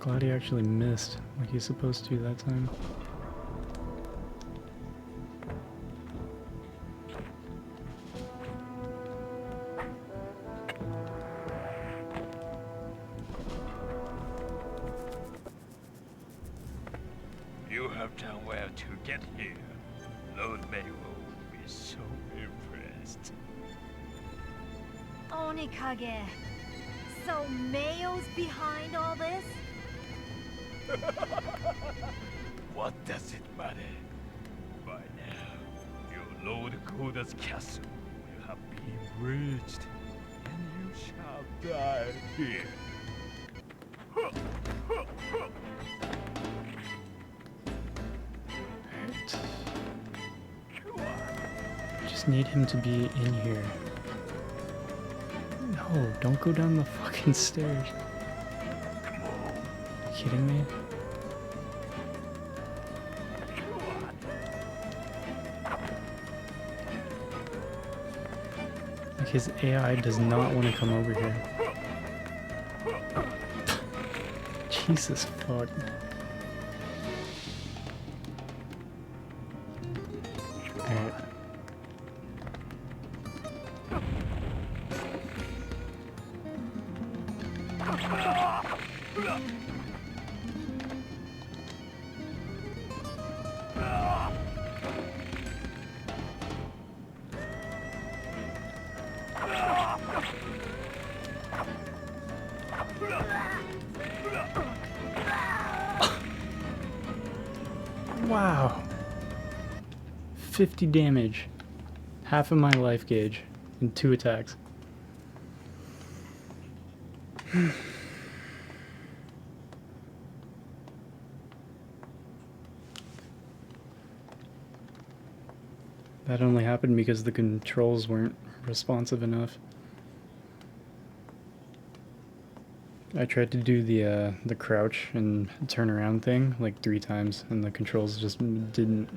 Glad he actually missed like he's supposed to that time. You have done well to get here. Lord Mayo will be so impressed. Onikage. So Mayo's behind all this? What does it matter? By now, your Lord Goda's castle will have been reached, and you shall die here. I just need him to be in here. No, don't go down the fucking stairs. Are you kidding me? Like his AI does not want to come over here. Jesus fuck. Alright. Wow. 50 damage. Half of my life gauge in 2 attacks. That only happened because the controls weren't responsive enough. I tried to do the crouch and turn around thing like 3 times, and the controls just didn't.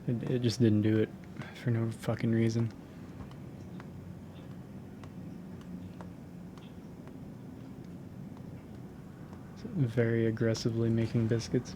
It just didn't do it for no fucking reason. Very aggressively making biscuits.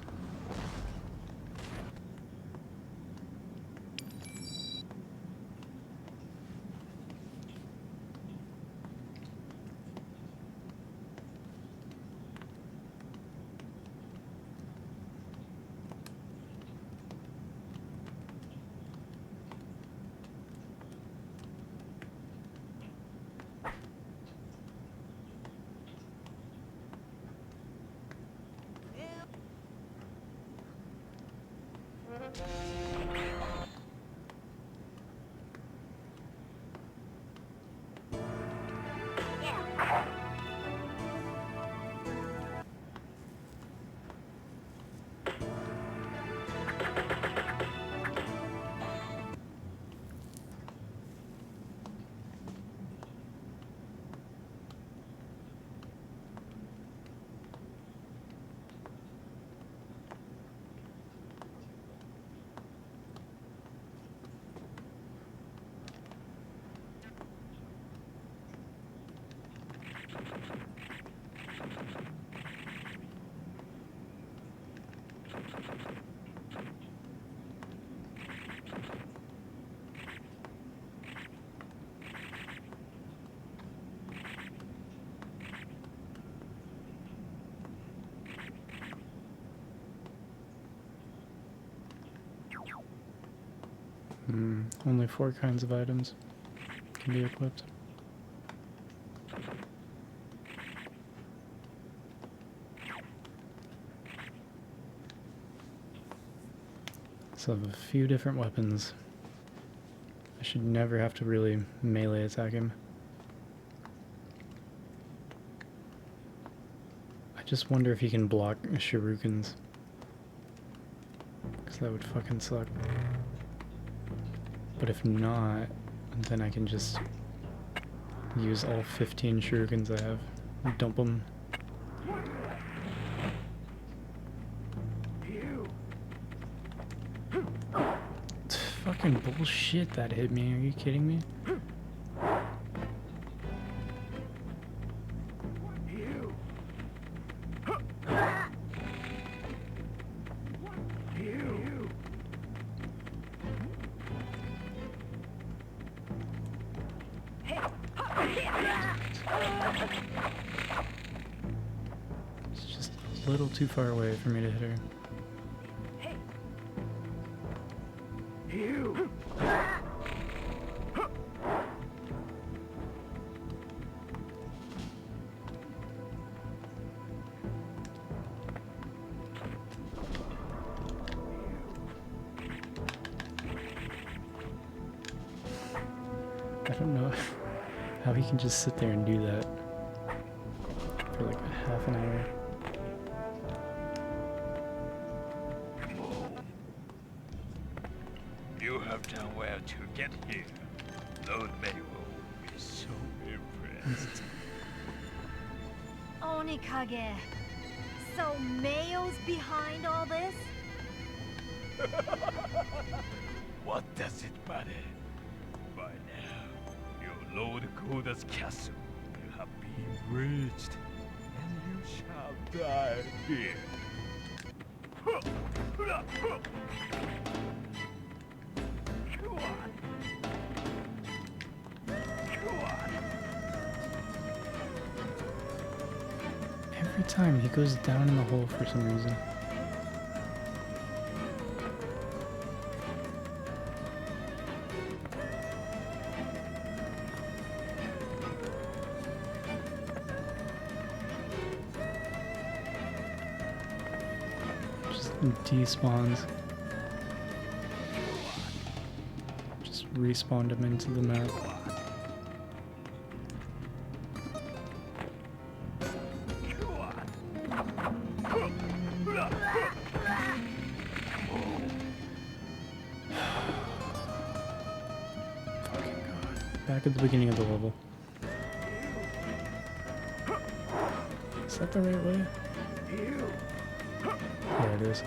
Only 4 kinds of items can be equipped. So I have a few different weapons. I should never have to really melee attack him. I just wonder if he can block shurikens. Because that would fucking suck. But if not, then I can just use all 15 shurikens I have and dump them. It's fucking bullshit that hit me. Are you kidding me? It's just a little too far away for me to hit her. I don't know how he can just sit there and do that for like half an hour. You have done well to get here. Lord Mayo will be so impressed. Onikage. So Mayo's behind all this? What does it matter? By now, your Lord Koda's castle will have been reached, and you shall die here. Every time he goes down in the hole for some reason. Just despawns. Just respawned him into the map. Back at the beginning of the level. Is that the right way? Yeah, it is.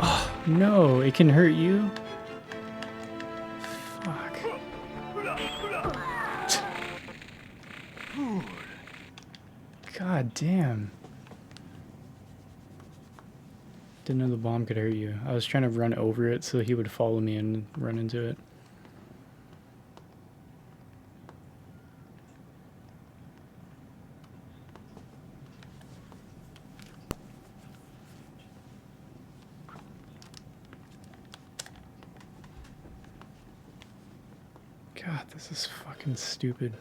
Oh, no, it can hurt you? Fuck. God damn. Didn't know the bomb could hurt you. I was trying to run over it so he would follow me and run into it. God, this is fucking stupid.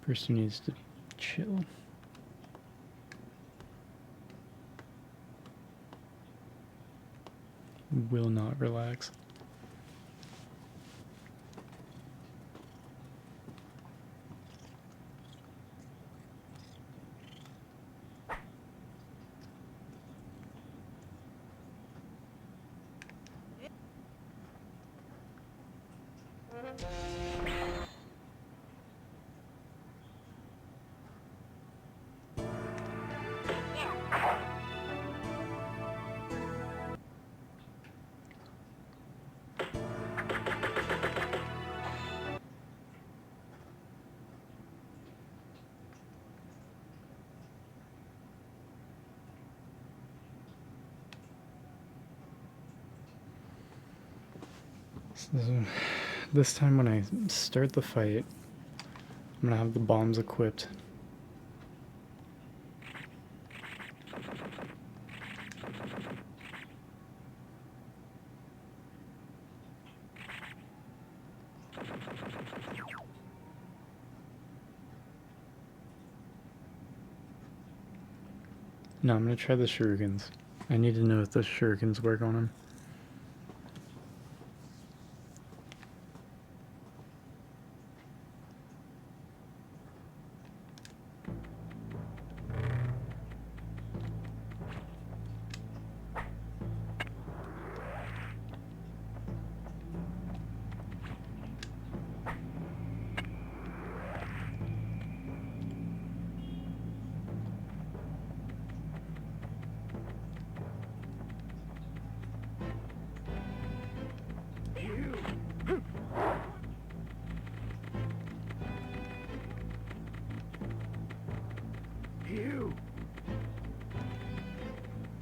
Person needs to chill. Will not relax. So this time when I start the fight, I'm gonna have the bombs equipped. No, I'm gonna try the shurikens. I need to know if the shurikens work on him.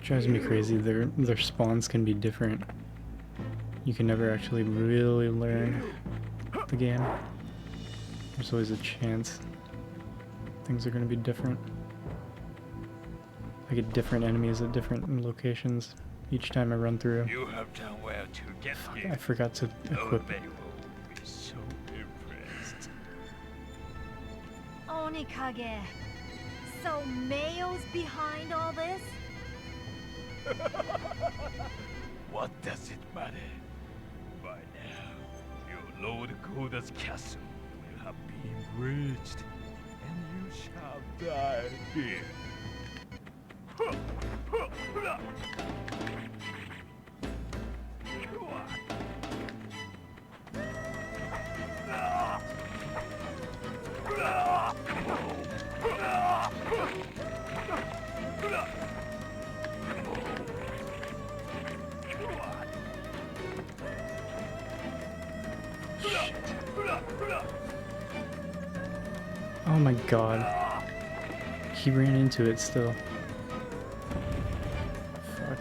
Drives me crazy. Their spawns can be different. You can never actually really learn the game. There's always a chance things are going to be different. I get different enemies at different locations each time I run through. You have done well to get here. I forgot to equip. They will be so impressed. Onikage. So Mayo's behind all this? What does it matter? By now, your Lord Koda's castle will have been reached, and you shall die here. Oh my god. He ran into it still. Fuck.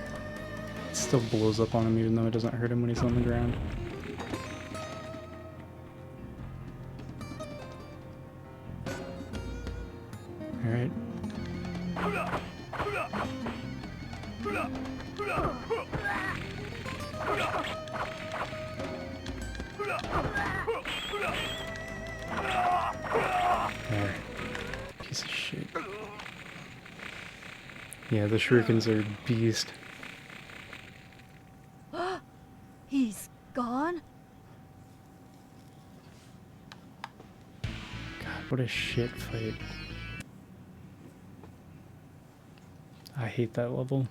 It still blows up on him even though it doesn't hurt him when he's on the ground. Alright. There. Piece of shit. Yeah, the shurikens are beast. He's gone? God, what a shit fight. I hate that level.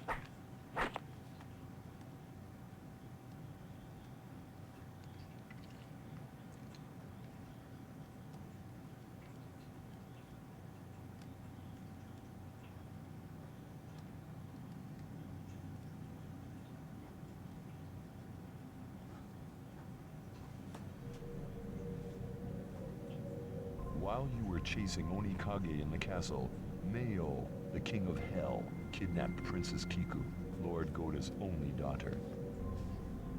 chasing Onikage in the castle, Mayo, the king of hell, kidnapped Princess Kiku, Lord Goda's only daughter.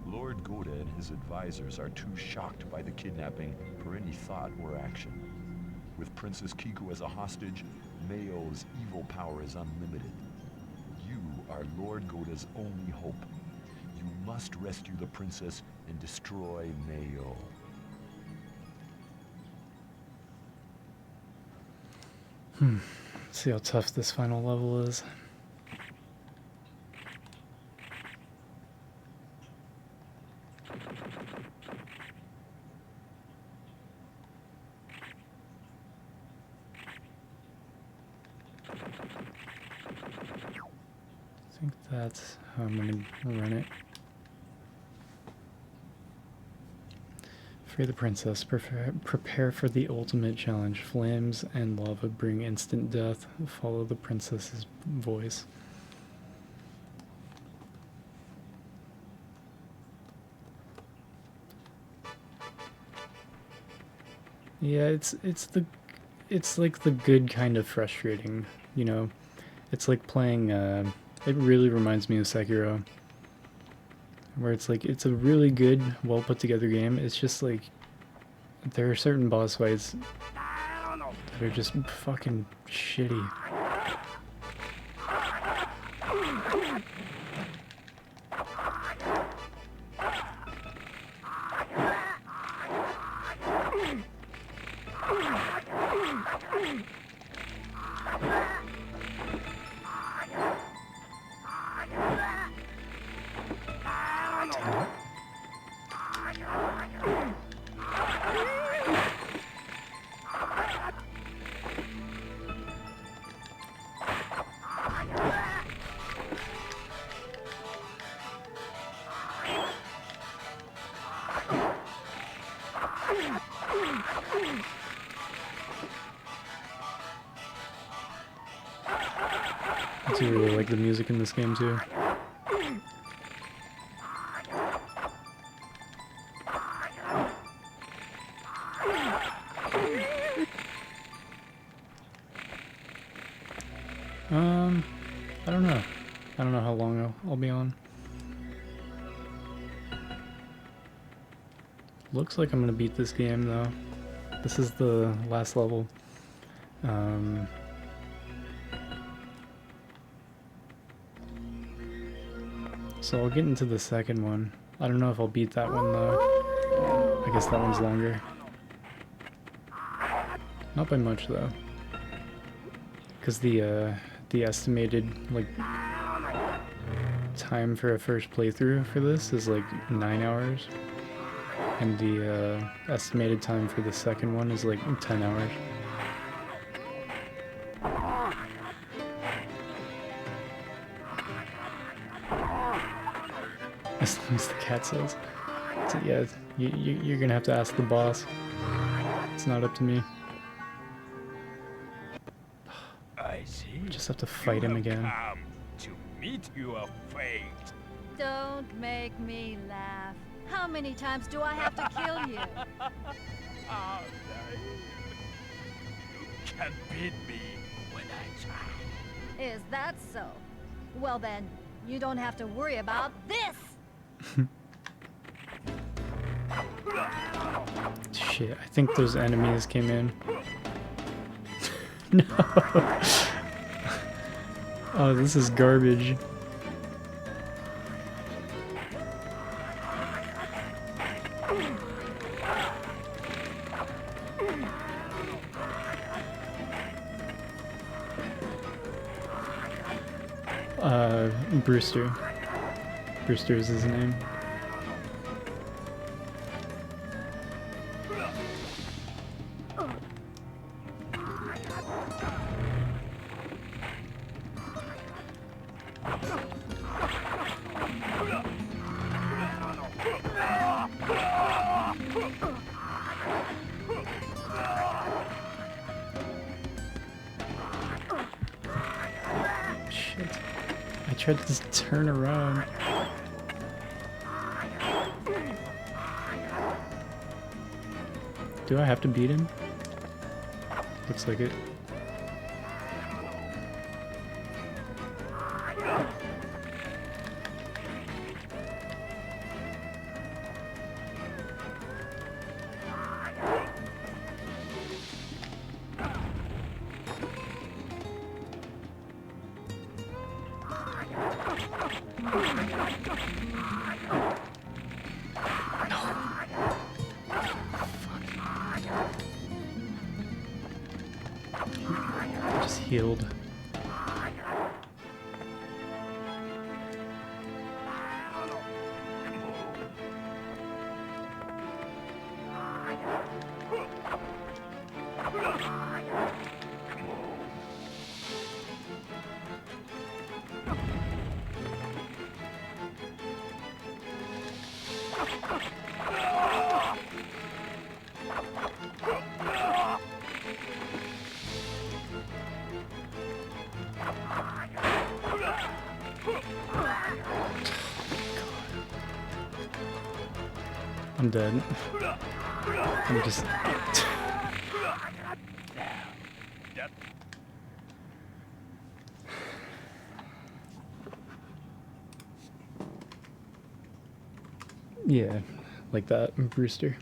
Lord Goda and his advisors are too shocked by the kidnapping for any thought or action. With Princess Kiku as a hostage, Mayo's evil power is unlimited. You are Lord Goda's only hope. You must rescue the princess and destroy Mayo. See how tough this final level is. I think that's how I'm going to run it. Free the princess. Prepare for the ultimate challenge. Flames and lava bring instant death. Follow the princess's voice. Yeah, it's like the good kind of frustrating, you know. It's like playing it really reminds me of Sekiro, where it's like it's a really good, well put together game. It's just like there are certain boss fights that are just fucking shitty. I do really like the music in this game too. I don't know. I don't know how long I'll be on. Looks like I'm gonna beat this game though. This is the last level. So I'll get into the second one. I don't know if I'll beat that one though. I guess that one's longer. Not by much though. Because the estimated like time for a first playthrough for this is like 9 hours. And the estimated time for the second one is like 10 hours. As long as the cat says. So yeah, you're gonna have to ask the boss. It's not up to me. I see. Just have to fight him again. Come to meet your fate. Don't make me laugh. How many times do I have to kill you? Oh, you can't beat me when I try. Is that so? Well then, you don't have to worry about this! Shit, I think those enemies came in. No! Oh, this is garbage. Brewster. Brewster is his name. Shit. I tried to just turn around. Do I have to beat him? Looks like it. Just healed. I'm dead. I'm just... Yeah, like that, Brewster.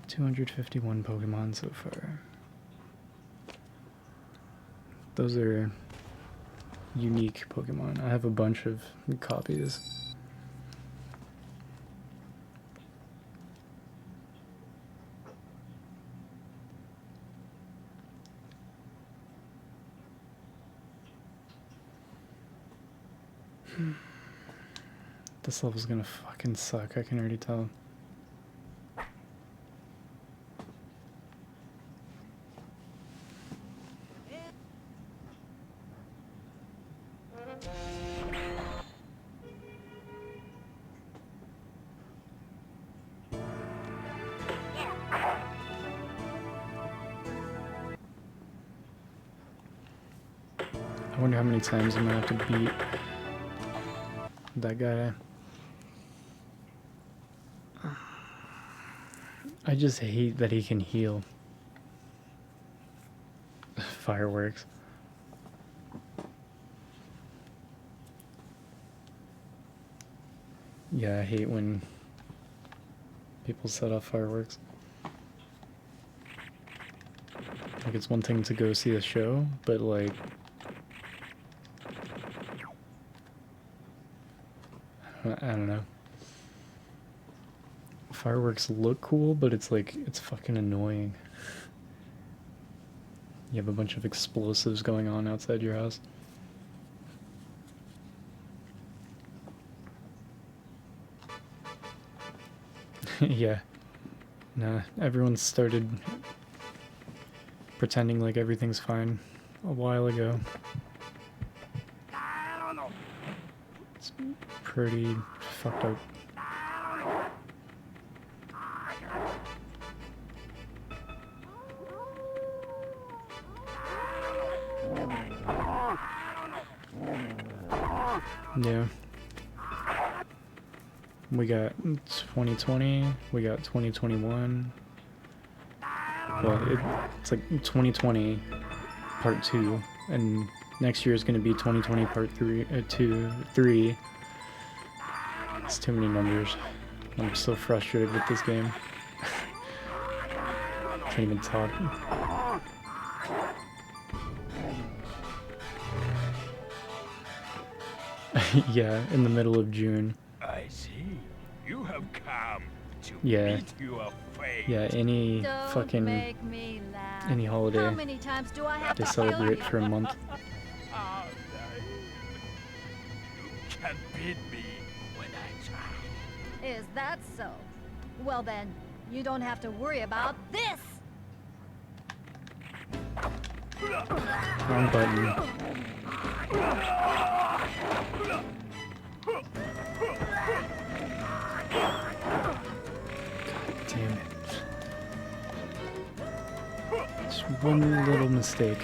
$251 Pokemon so far. Those are unique Pokemon. I have a bunch of copies. This level's gonna fucking suck, I can already tell. I wonder how many times I'm gonna have to beat that guy. I just hate that he can heal. Fireworks. Yeah, I hate when people set off fireworks. Like, it's one thing to go see a show, but like... I don't know. Fireworks look cool, but it's like, it's fucking annoying. You have a bunch of explosives going on outside your house. Yeah. Nah, everyone started pretending like everything's fine a while ago. It's pretty fucked up. Yeah. We got 2020, we got 2021. Well, it's like 2020 part 2, and next year is going to be 2020 part 3, 3. It's too many numbers. I'm so frustrated with this game. Can't even talk. Yeah, in the middle of June. I see. You have come to Yeah. meet your fate. Yeah, any Don't fucking make me laugh. any holiday How many times do I have they to celebrate kill for a you? month. You can beat me when I try. Is that so? Well then, you don't have to worry about this. Wrong button. Damn it. Just one little mistake.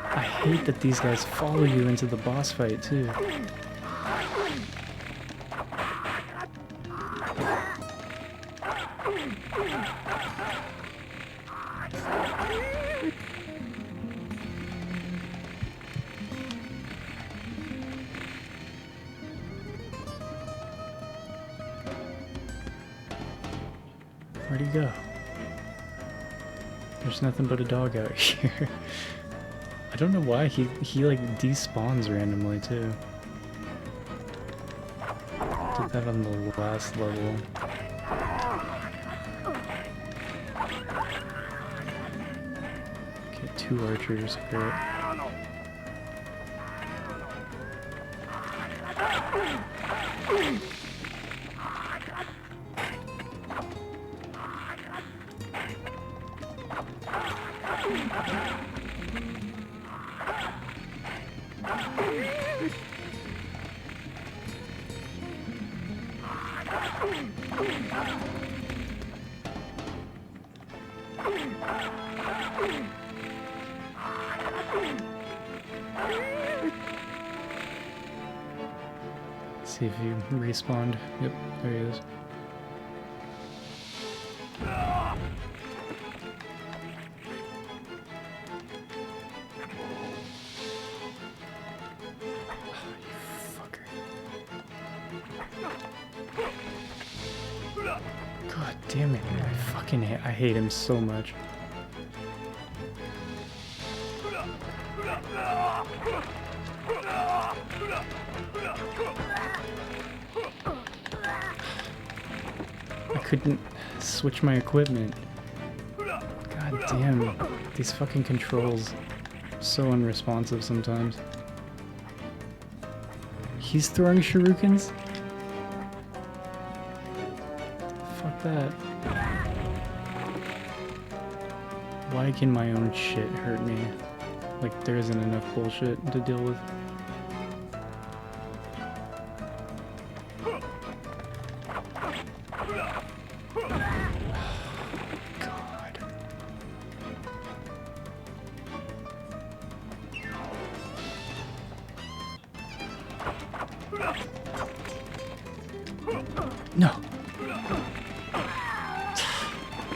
I hate that these guys follow you into the boss fight too. Where'd he go? There's nothing but a dog out here. I don't know why he like despawns randomly too. Did that on the last level. Okay, 2 archers, great. See if you respawned. Yep, there he is. God damn it, I hate him so much. I couldn't switch my equipment. God damn, these fucking controls are so unresponsive sometimes. He's throwing shurikens? Fuck that. Why can my own shit hurt me? Like there isn't enough bullshit to deal with. God. No.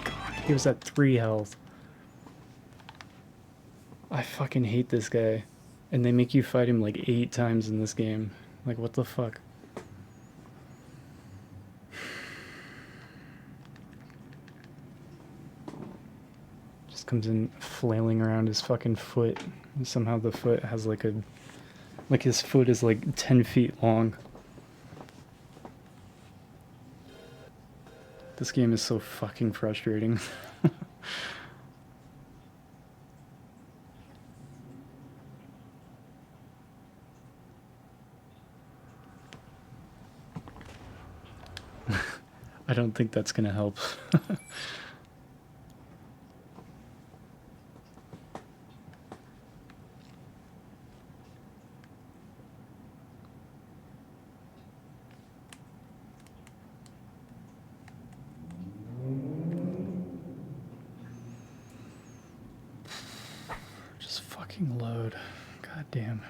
God, he was at 3 health. I fucking hate this guy. And they make you fight him like 8 times in this game. Like, what the fuck? Just comes in flailing around his fucking foot. And somehow the foot has like a... Like his foot is like 10 feet long. This game is so fucking frustrating. I don't think that's gonna help. Just fucking load. God damn.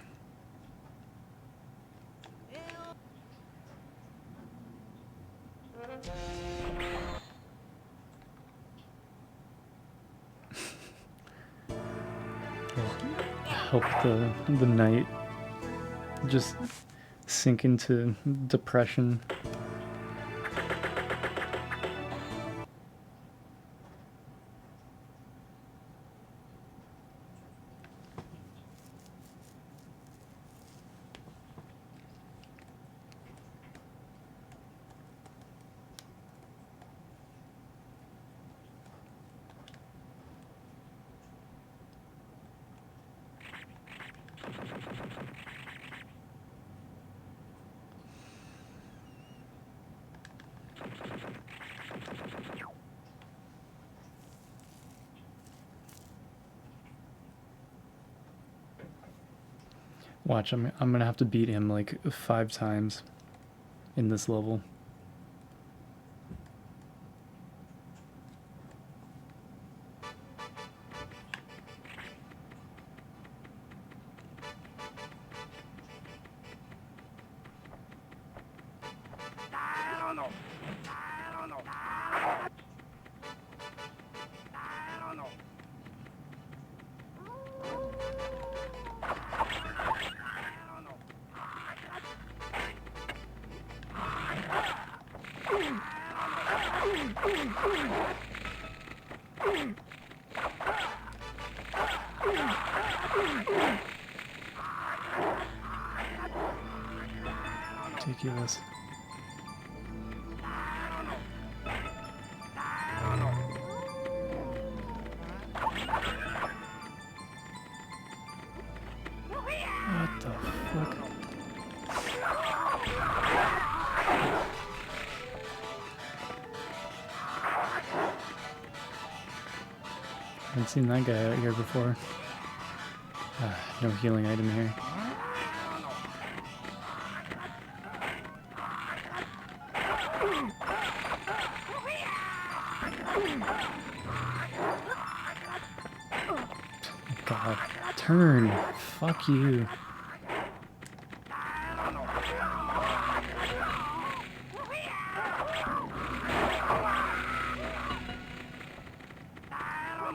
Help the night just sink into depression. Watch, I'm gonna have to beat him like 5 times in this level. Ridiculous. What the fuck? Haven't seen that guy out here before. No healing item here. God, turn. Fuck you.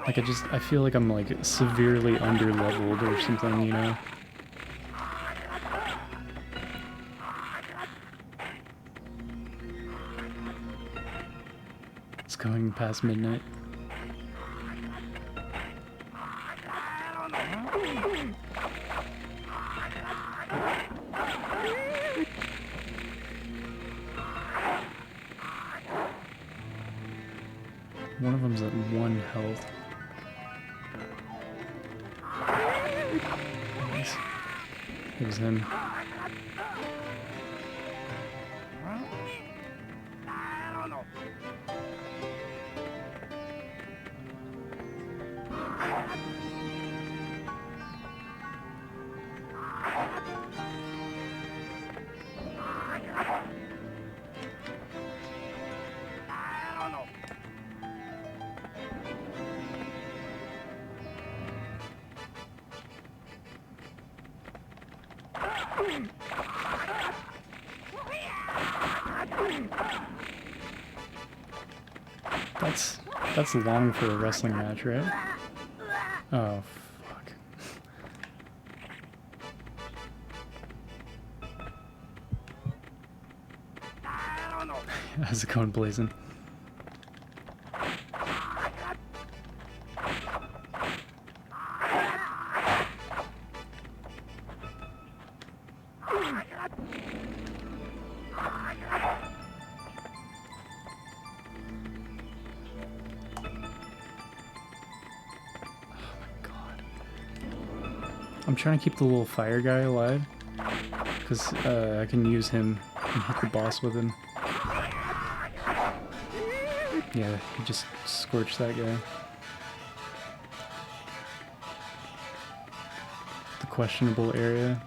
Like I feel like I'm like severely under-leveled or something, you know? It's going past midnight. One of them's at 1 health. Nice. It was him. That's long for a wrestling match, right? Oh, fuck. How's it going, Blazing? I'm trying to keep the little fire guy alive, because I can use him and hit the boss with him. Yeah, he just scorched that guy. The questionable area.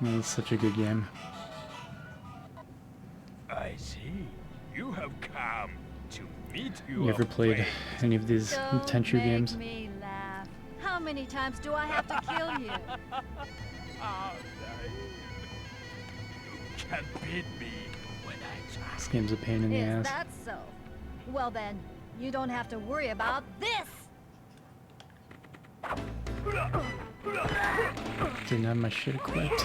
Oh, it's such a good game. I see. You have come to meet You ever played any of these Tenchu games? Don't make me laugh. How many times do I have to kill you? You can't beat me when I try. This game's a pain in the Is ass. that so? Well then, you don't have to worry about this! Didn't have my shit equipped.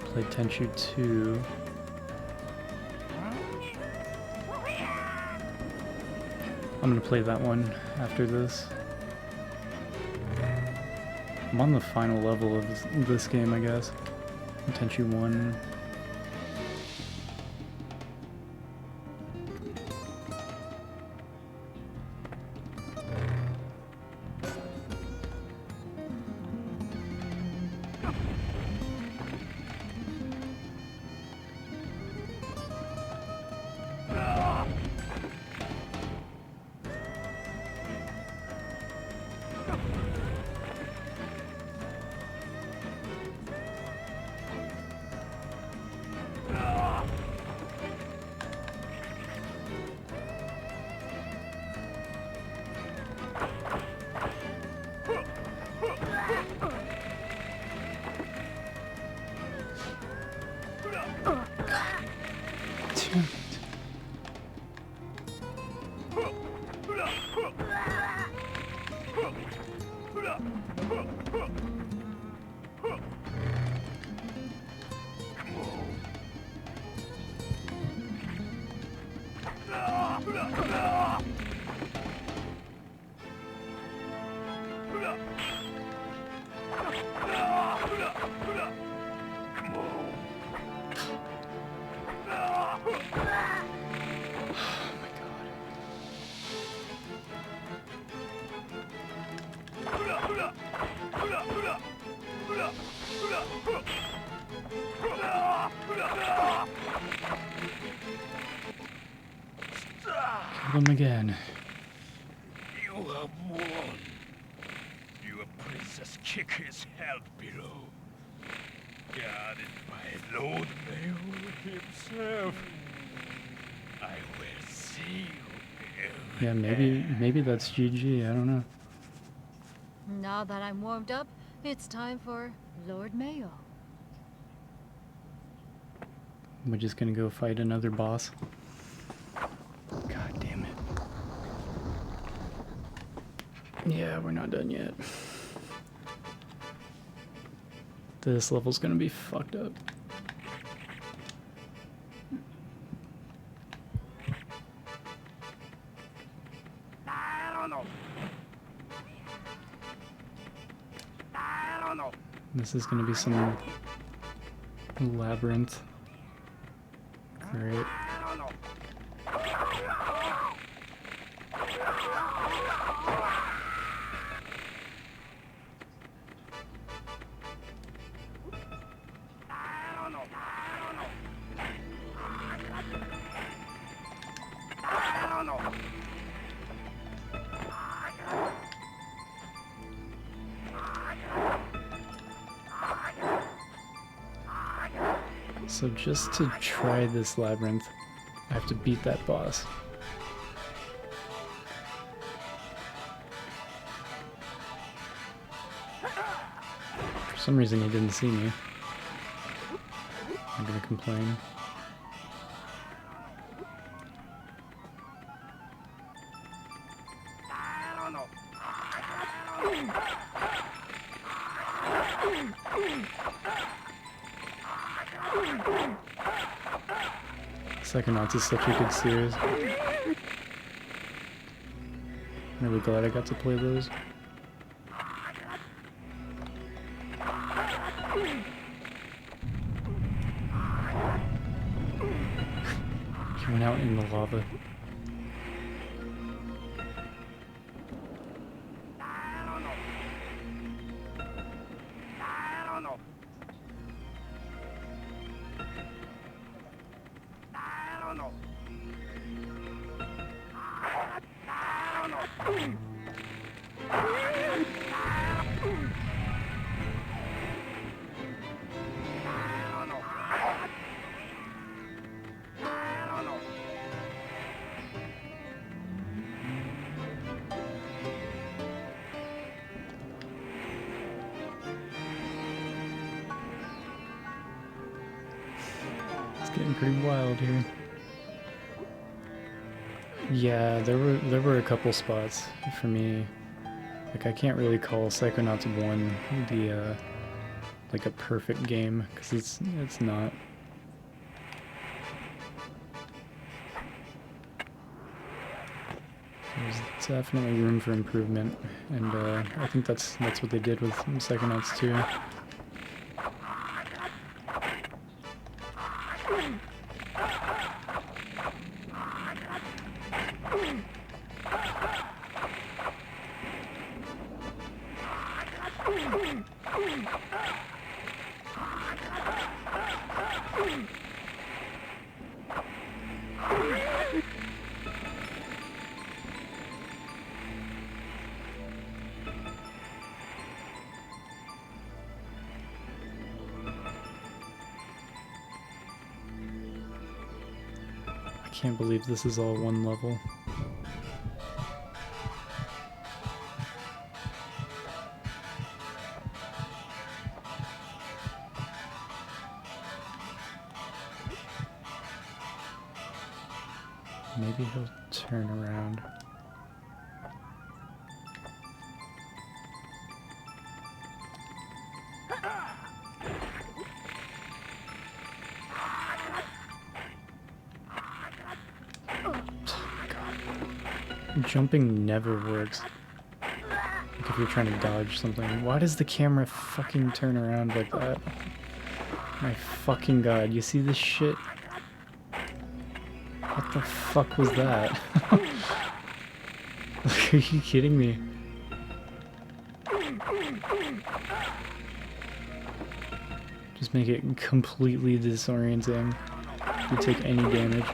Played Tenchu 2. I'm gonna play that one after this. I'm on the final level of this game, I guess. Tenchu 1. Kill him again. You have won. Your princess Kiki's held below, guarded by Lord Mayor himself. I will see you. Yeah, maybe that's GG. I don't know. Now that I'm warmed up, it's time for Lord Mayo. We're just gonna go fight another boss. God damn it. Yeah, we're not done yet. This level's gonna be fucked up. I don't know. I don't know. This is gonna be some labyrinth. Great. So just to try this labyrinth, I have to beat that boss. For some reason he didn't see me. I'm gonna complain. Psychonauts is such a good series. I'm really glad I got to play those. He went out in the lava. It's getting pretty wild here. Yeah, there were a couple spots for me. Like, I can't really call Psychonauts 1 the like a perfect game, because it's not. There's definitely room for improvement, and I think that's what they did with Psychonauts 2. can't believe this is all one level. Maybe he'll turn around. Jumping never works. Like if you're trying to dodge something. Why does the camera fucking turn around like that? My fucking god, you see this shit? What the fuck was that? Like, are you kidding me? Just make it completely disorienting if you take any damage.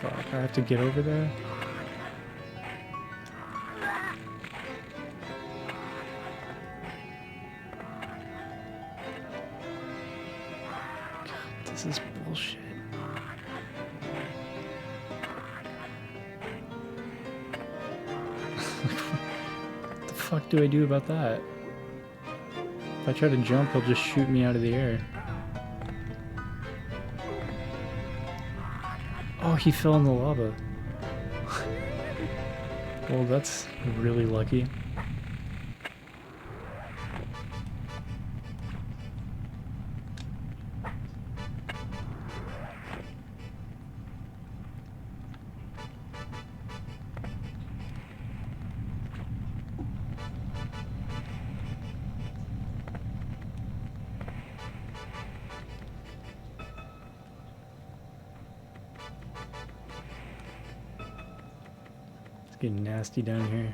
Fuck, I have to get over there? God, this is bullshit. What the fuck do I do about that? If I try to jump, he'll just shoot me out of the air. Oh, he fell in the lava. Well, that's really lucky. Getting nasty down here.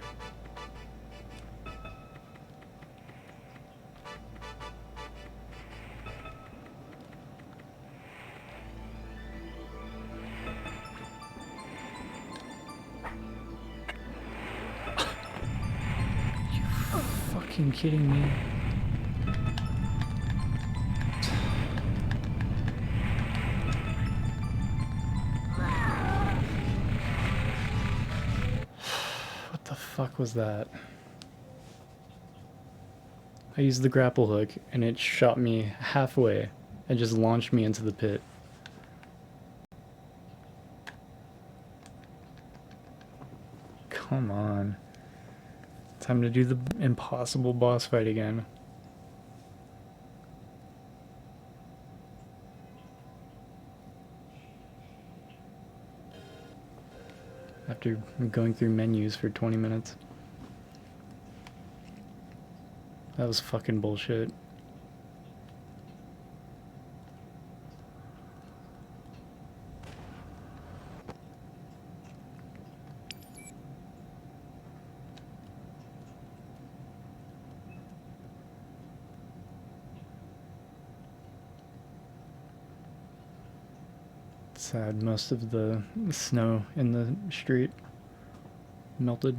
You fucking kidding me? Fuck was that? I used the grapple hook and it shot me halfway and just launched me into the pit. Come on. Time to do the impossible boss fight again. After going through menus for 20 minutes. That was fucking bullshit. Sad, most of the snow in the street melted.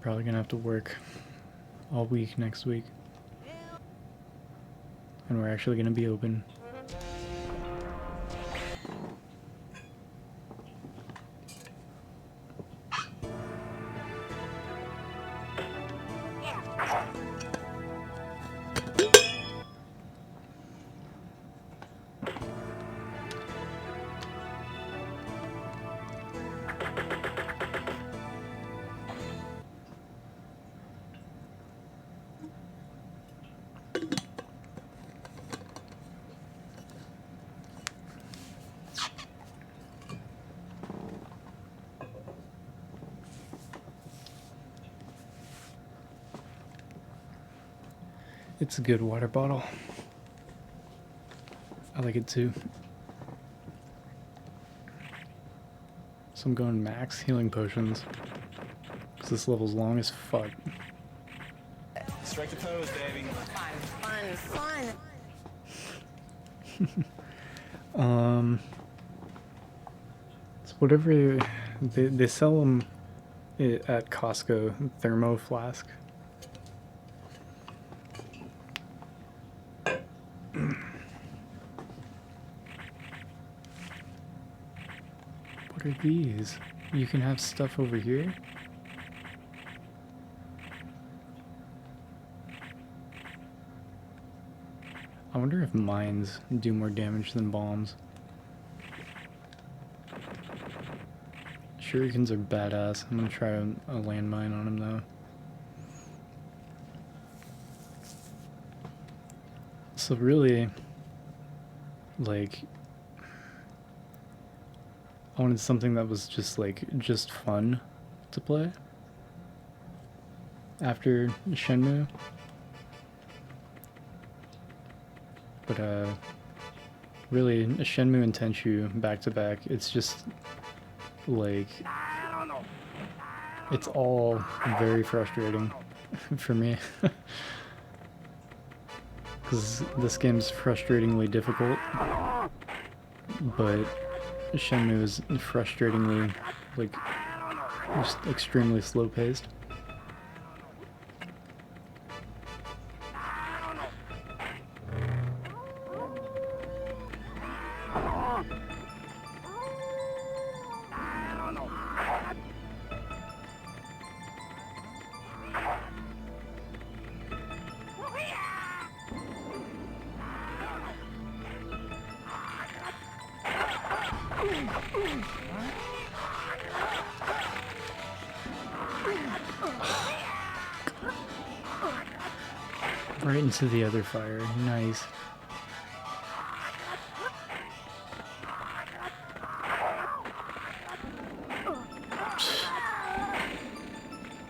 Probably gonna have to work all week next week. And we're actually gonna be open. It's a good water bottle. I like it too. So I'm going max healing potions. Cause this level's long as fuck. Strike the pose, baby. Fun. So whatever they sell them it at Costco thermo flask. What are these? You can have stuff over here? I wonder if mines do more damage than bombs. Shurikens are badass. I'm gonna try a landmine on him though. So really, like, I wanted something that was just fun to play after Shenmue. But really, Shenmue and Tenchu back to back, it's just like, it's all very frustrating for me. Because this game's frustratingly difficult, but Shenmue is frustratingly, like, just extremely slow-paced. Right into the other fire. Nice.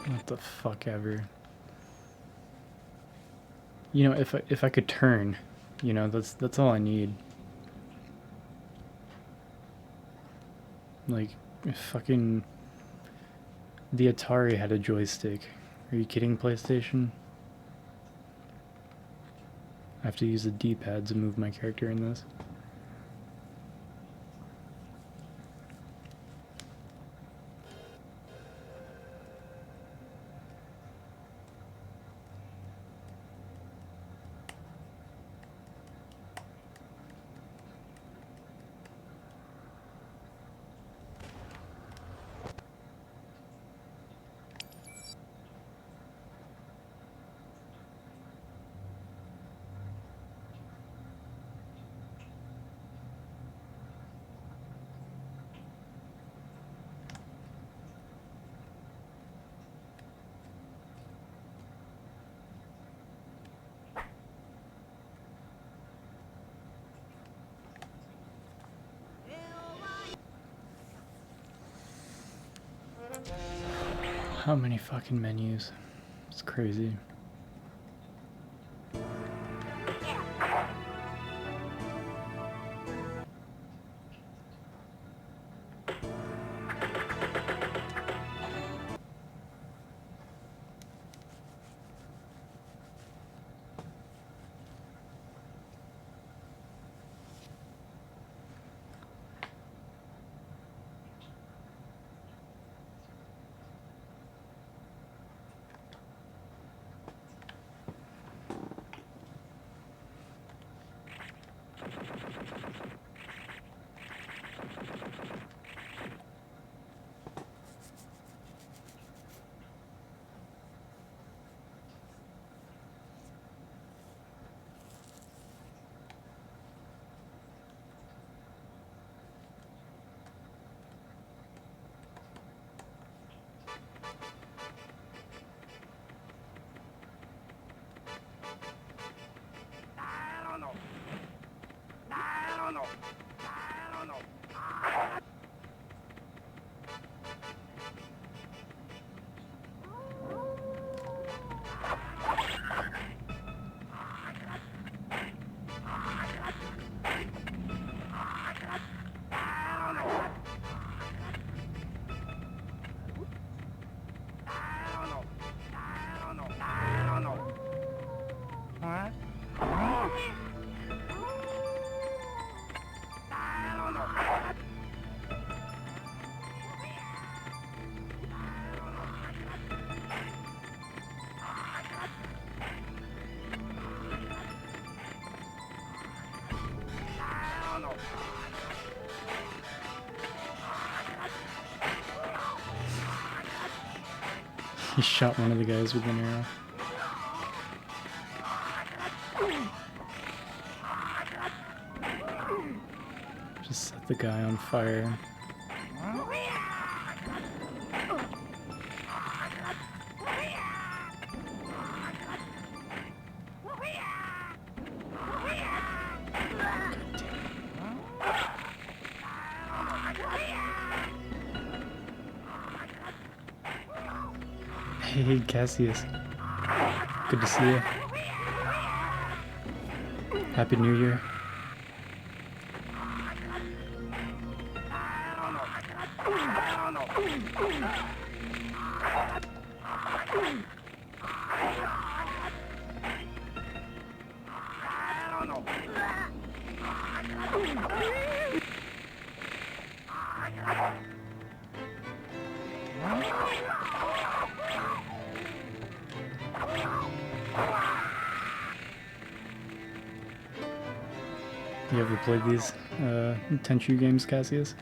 What the fuck ever. You know, if I could turn, you know, that's all I need. Like, fucking the Atari had a joystick. Are you kidding, PlayStation? I have to use the D-pad to move my character in this. How many fucking menus? It's crazy. He shot one of the guys with an arrow. Just set the guy on fire. Hey, Cassius. Good to see you. Happy New Year. You ever played these Tenchu games, Cassius?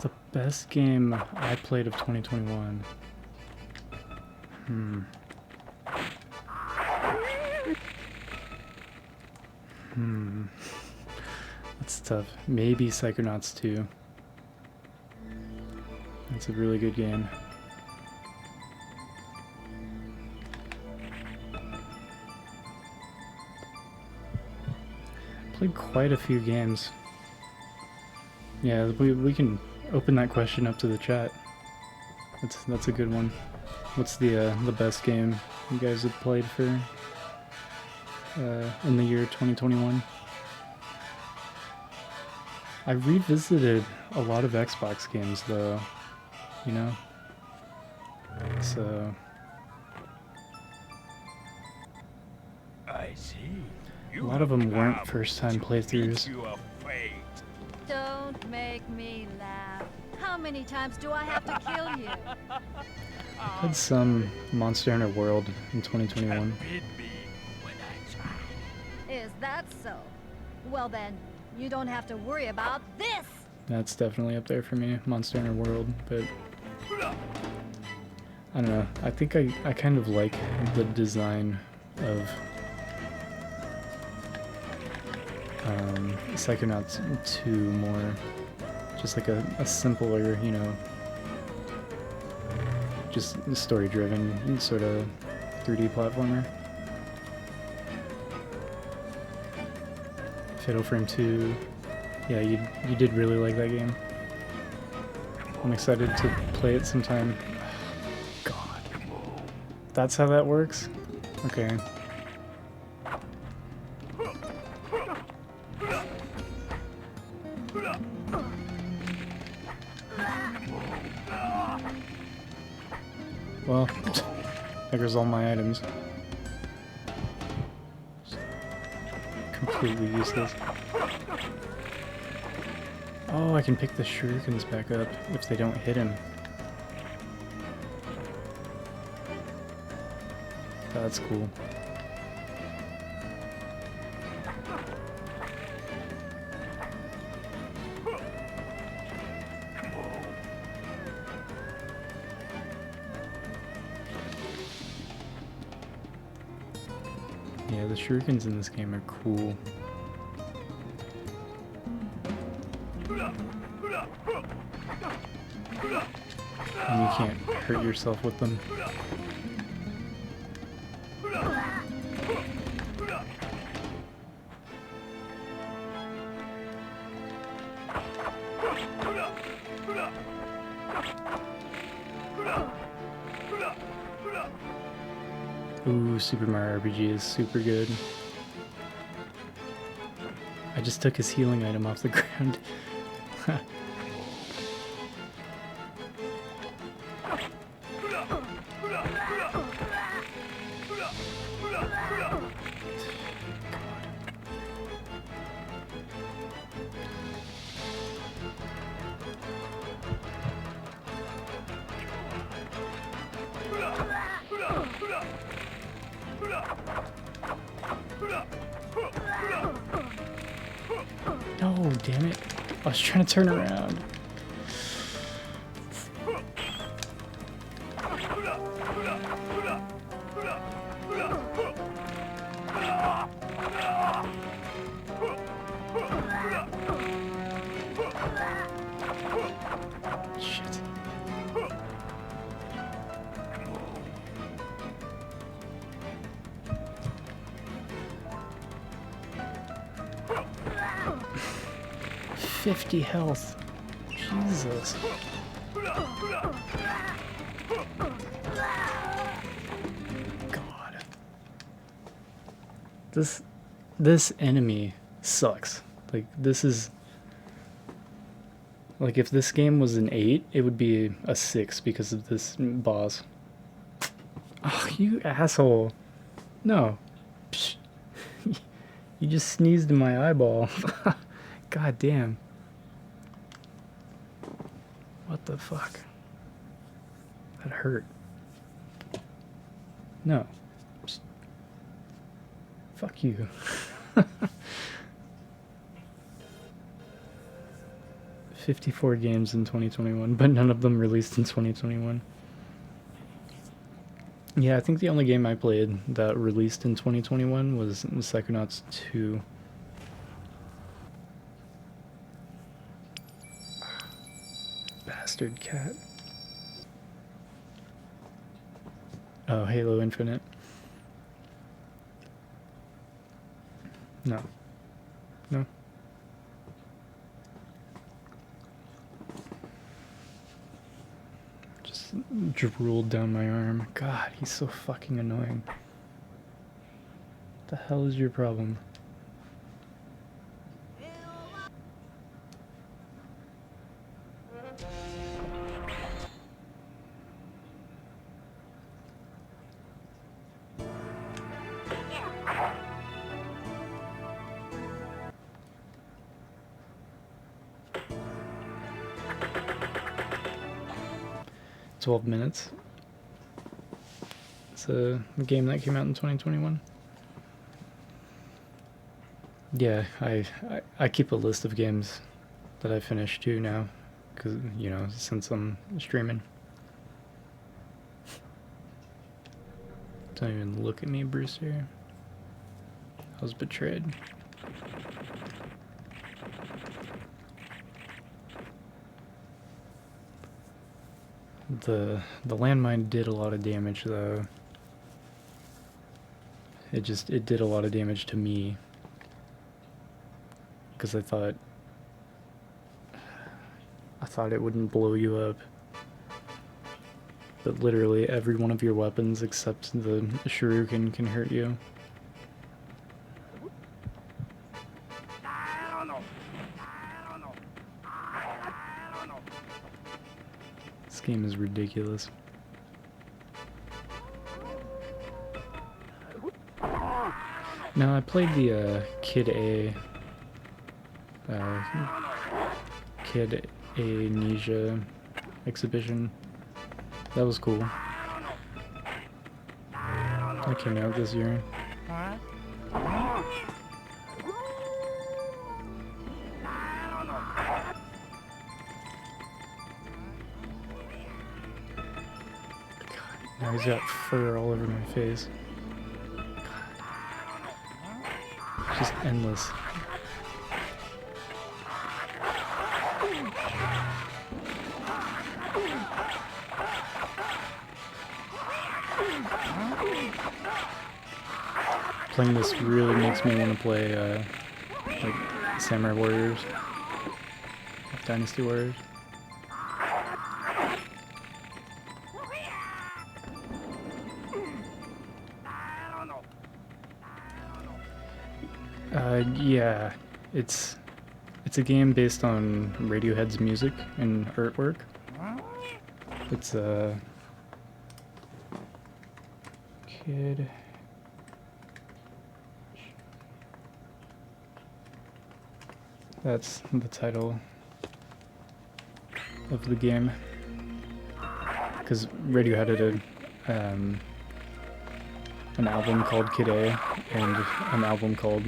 The best game I played of 2021. That's tough. Maybe Psychonauts 2. That's a really good game. Played quite a few games. Yeah, we can open that question up to the chat. That's a good one. What's the best game you guys have played for in the year 2021? I revisited a lot of Xbox games though, you know? So I see. a lot of them weren't first-time playthroughs. Don't make me laugh. How many times do I have to kill you? I played some Monster Hunter World in 2021. Is that so? Well then, you don't have to worry about this! That's definitely up there for me, Monster Hunter World, but I don't know. I think I kind of like the design of Psychonauts 2 more. Just like a simpler, you know, just story-driven sort of 3D platformer. Fatal Frame 2, yeah, you did really like that game. I'm excited to play it sometime. God, that's how that works? Okay. Well, there goes all my items. Completely useless. Oh, I can pick the shurikens back up if they don't hit him. That's cool. Yeah, the shurikens in this game are cool. And you can't hurt yourself with them. Ooh, Super Mario RPG is super good. I just took his healing item off the ground. No, damn it. I was trying to turn around. Shit. $50 health. Jesus. God. This enemy sucks. Like, this is... Like, if this game was an 8, it would be a 6 because of this boss. Oh, you asshole. No. Psh. You just sneezed in my eyeball. God damn. What the fuck? That hurt. No. Psst. Fuck you. $54 games in 2021, but none of them released in 2021. Yeah, I think the only game I played that released in 2021 was Psychonauts 2. Bastard cat. Oh, Halo Infinite. No. No. Just drooled down my arm. God, he's so fucking annoying. What the hell is your problem? $12 minutes. It's a game that came out in 2021. Yeah, I keep a list of games that I finished too now, because, you know, since I'm streaming. Don't even look at me, Brewster. I was betrayed. The landmine did a lot of damage though. It did a lot of damage to me. Because I thought it wouldn't blow you up. But literally every one of your weapons except the shuriken can hurt you. This game is ridiculous. Now I played the Kid A Ninja exhibition. That was cool. That came out this year. Now he's got fur all over my face. Just endless. Playing this really makes me want to play like Samurai Warriors, Dynasty Warriors. Yeah, It's a game based on Radiohead's music and artwork. It's a kid. That's the title of the game. Because Radiohead had an album called Kid A and an album called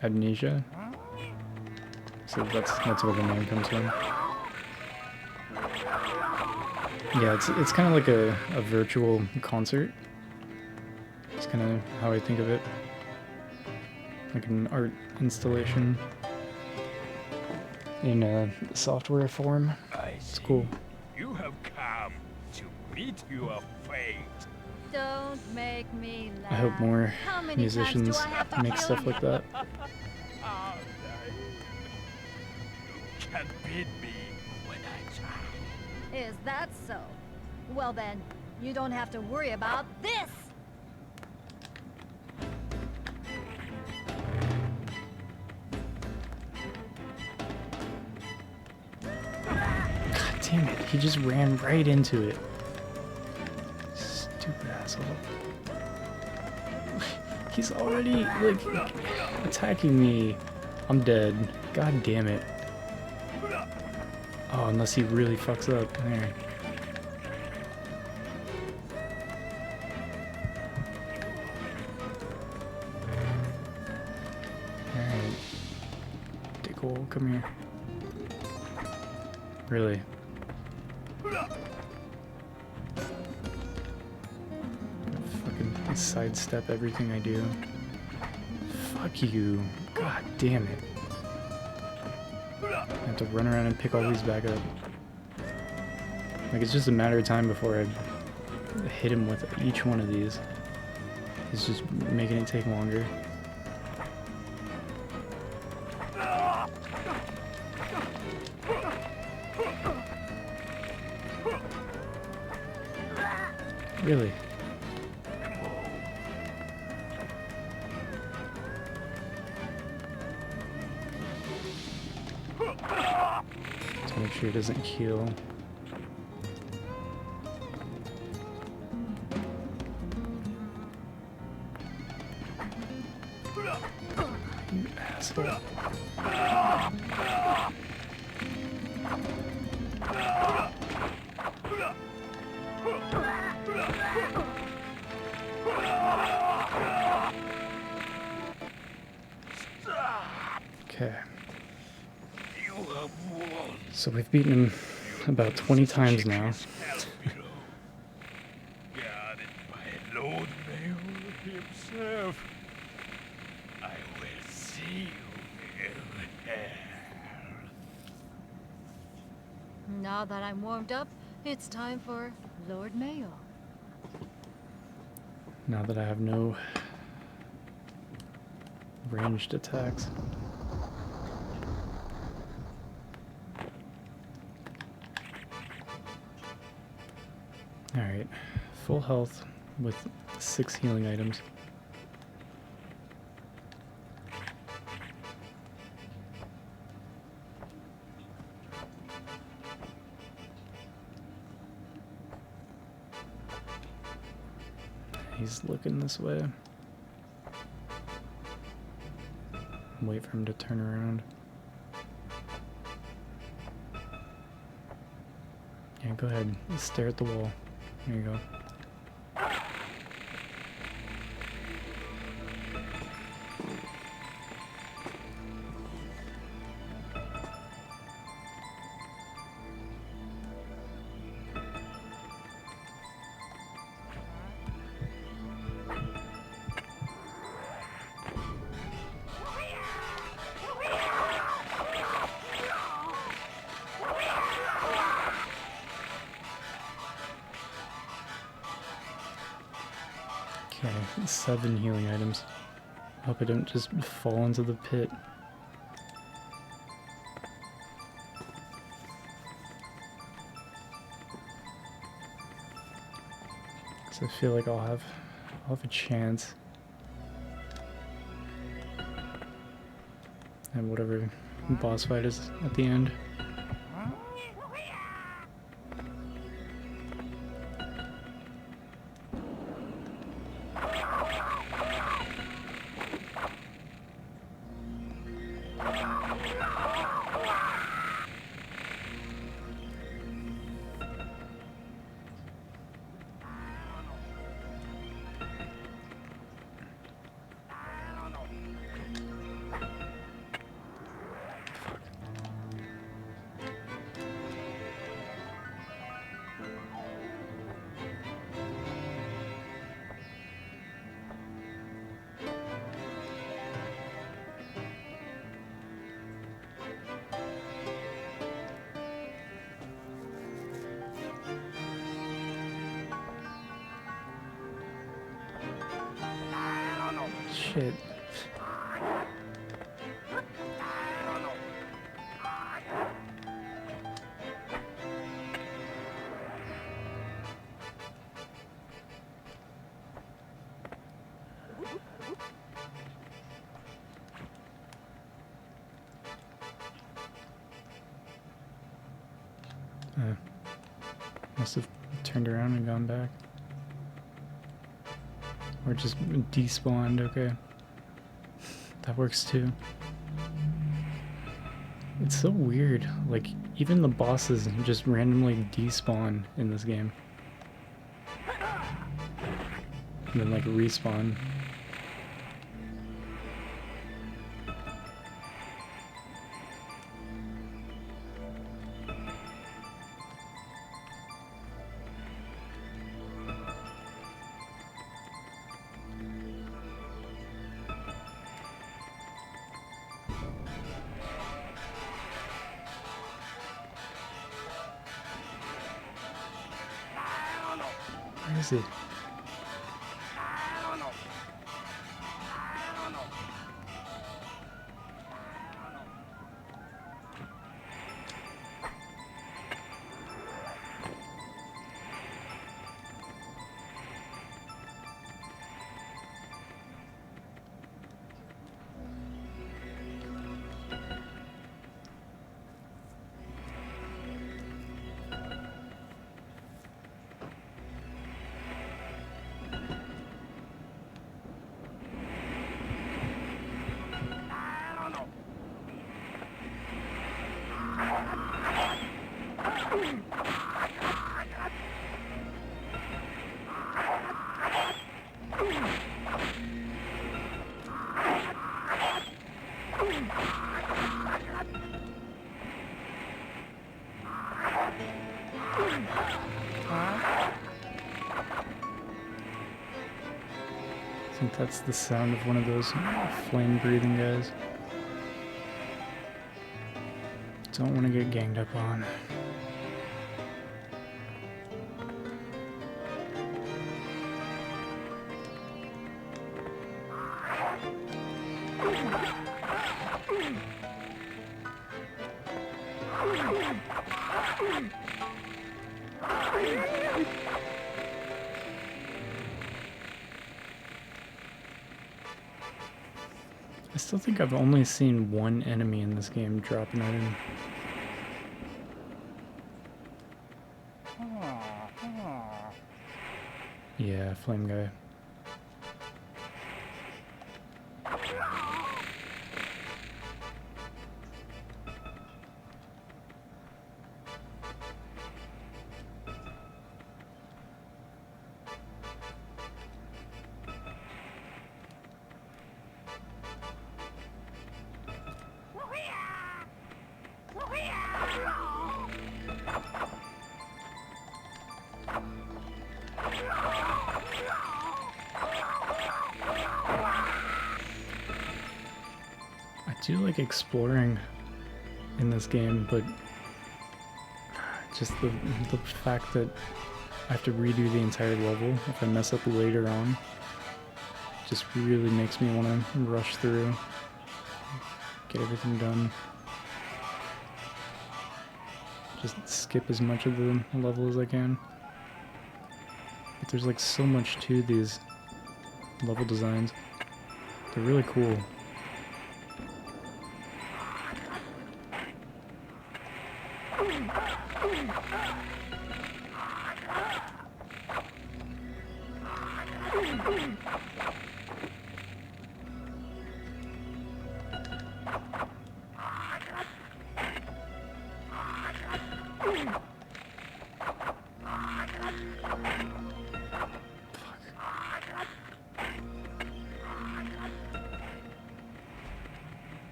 Amnesia. So that's where the name comes from. Yeah, it's kind of like a virtual concert. It's kind of how I think of it. Like an art installation in a software form. It's cool. You have come to meet your fate. Don't make me laugh. I hope more How many musicians times do I have to make kill stuff you? like that. You can't beat me when I try. Is that so? Well then, you don't have to worry about this! God damn it, he just ran right into it. Stupid asshole. He's already, like, attacking me. I'm dead. God damn it. Oh, unless he really fucks up. There. Alright. Dickhole, come here. Really? Fucking sidestep everything I do. Fuck you. God damn it. I have to run around and pick all these back up. Like, it's just a matter of time before I hit him with each one of these. He's just making it take longer. Really? To make sure it doesn't heal. You asshole. Okay. So we've beaten him about 20 times now. Guarded by Lord Mayor himself. I will see you in hell. Now that I'm warmed up, it's time for Lord Mayo. Now that I have no ranged attacks. Alright, full health with 6 healing items. He's looking this way. Wait for him to turn around. Yeah, go ahead. Stare at the wall. There you go. Okay, 7 healing items. Hope I don't just fall into the pit. So I feel like I'll have a chance. and whatever boss fight is at the end. Shit. Must have turned around and gone back. Or just despawned, okay. That works too. It's so weird, like, even the bosses just randomly despawn in this game. And then, like, respawn. Where is he? I think that's the sound of one of those flame-breathing guys. Don't want to get ganged up on. I still think I've only seen one enemy in this game drop an item. Yeah, flame guy. I do like exploring in this game, but just the fact that I have to redo the entire level if I mess up later on just really makes me want to rush through, get everything done. Just skip as much of the level as I can. But there's like so much to these level designs. They're really cool.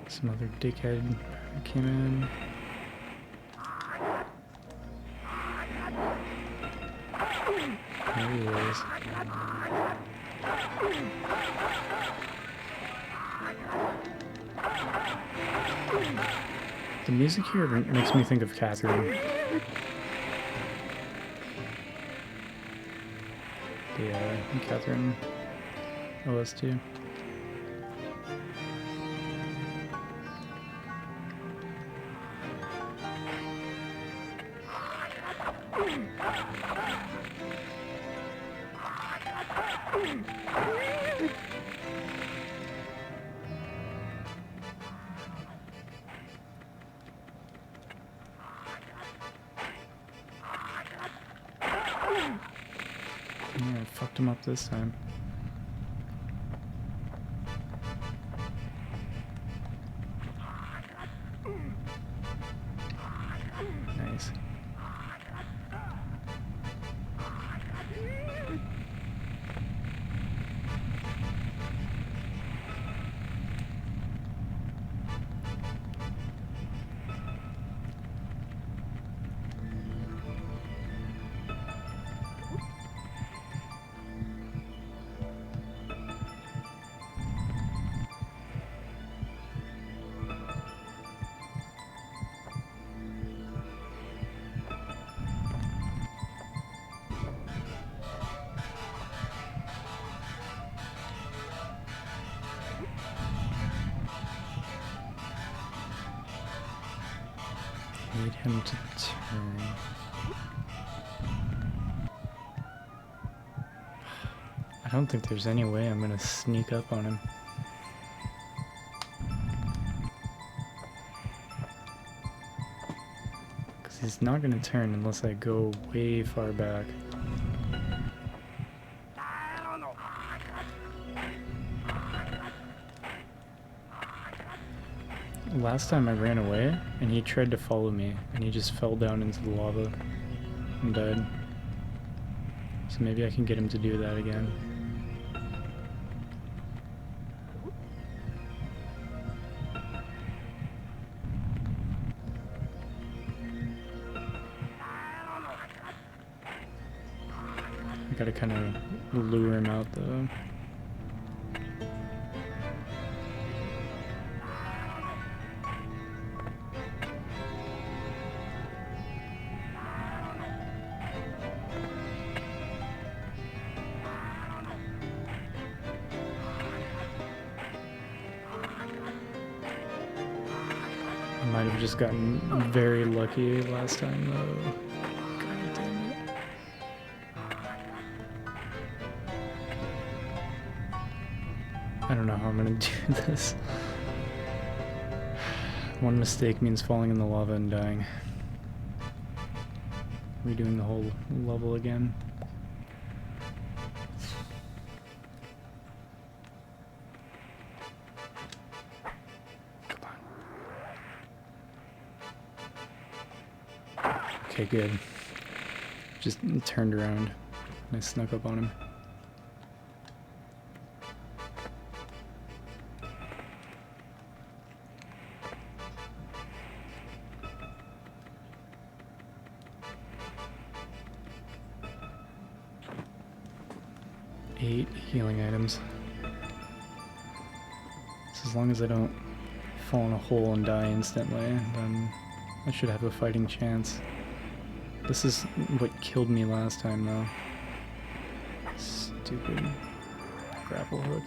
Some other dickhead came in. There he is. The music here makes me think of Catherine. The Catherine OST. Yeah, I fucked him up this time. Nice. Need him to turn. I don't think there's any way I'm gonna sneak up on him. Because he's not gonna turn unless I go way far back. Last time I ran away, and he tried to follow me, and he just fell down into the lava and died. So maybe I can get him to do that again. I gotta kind of lure him out though. I might have just gotten very lucky last time though. God damn it. I don't know how I'm gonna do this. One mistake means falling in the lava and dying. Redoing the whole level again. Okay, good. Just turned around and I snuck up on him. Eight healing items. So as long as I don't fall in a hole and die instantly, then I should have a fighting chance. This is what killed me last time though. Stupid grapple hook.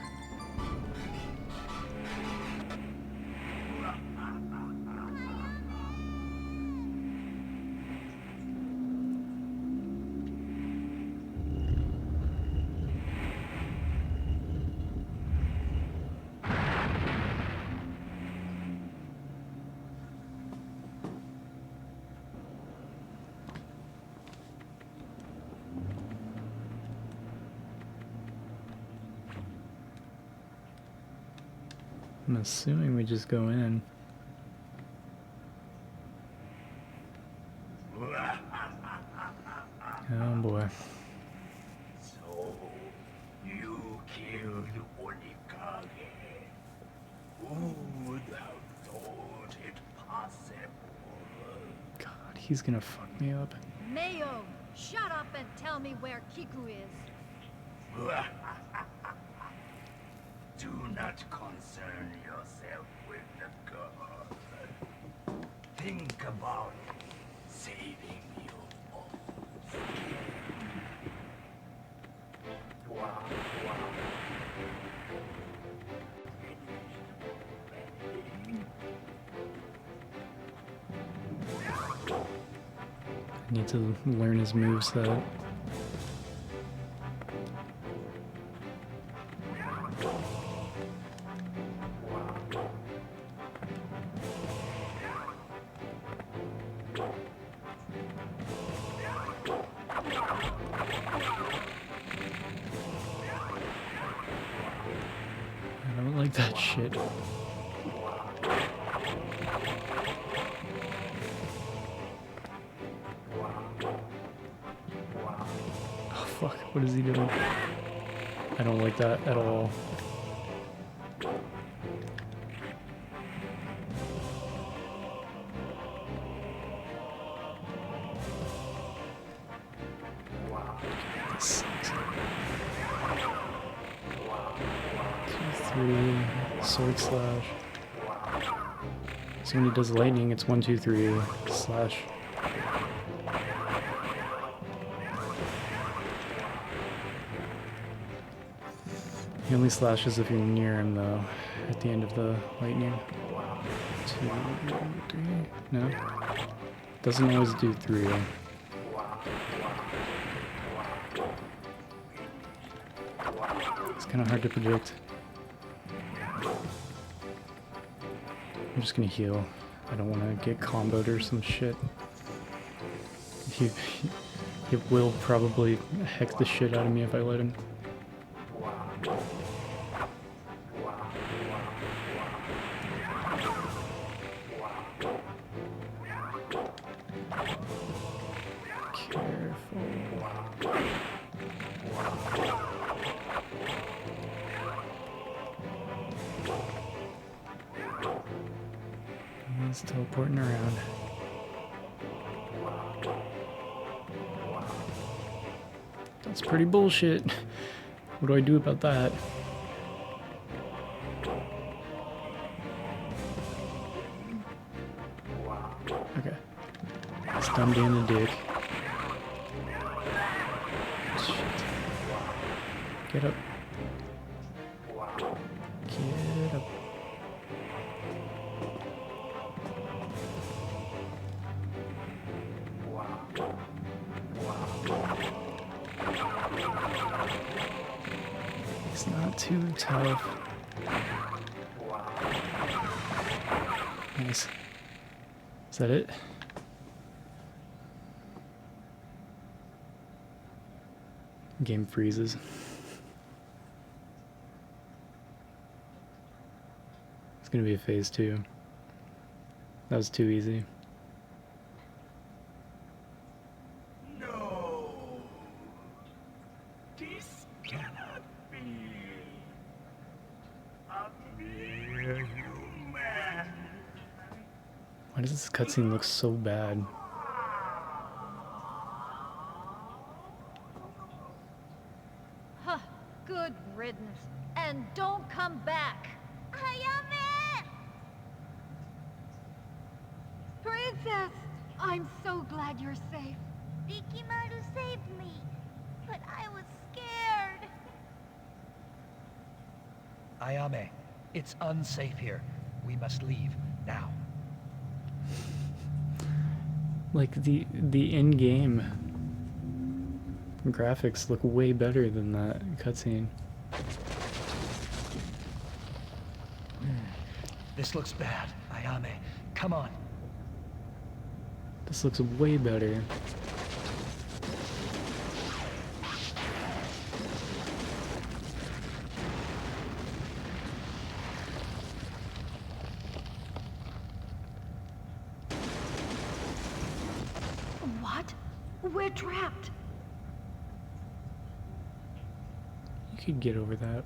I'm assuming we just go in. Oh boy. So, you killed Onikage. Who would have thought it possible? God, he's gonna fuck me up. Mayo, shut up and tell me where Kiku is. Do not concern yourself with the girl. Think about saving you all. I need to learn his moveset. I don't like that shit. Oh fuck, what is he doing? I don't like that at all. This sucks. 2, 3, sword slash. So when he does lightning, it's 1, 2, 3, slash. He only slashes if you're near him, though, at the end of the lightning. 2, 3, no? Doesn't always do 3. It's kind of hard to predict. I'm just gonna heal. I don't want to get comboed or some shit. He will probably heck the shit out of me if I let him. He's teleporting around. That's pretty bullshit. What do I do about that? Okay. Stunned in the dick. Shit. Get up. Get up. It's not too tough. Nice. Is that it? Game freezes. It's gonna be a phase 2. That was too easy. No. This cannot be. A mere human. Why does this cutscene look so bad? Huh, good riddance. And don't come back. Ayame! Princess! I'm so glad you're safe. Rikimaru saved me, but I was scared. Ayame, it's unsafe here. We must leave now. Like the in-game graphics look way better than that cutscene. This looks bad. Ayame, come on. This looks way better. We're trapped. You could get over that.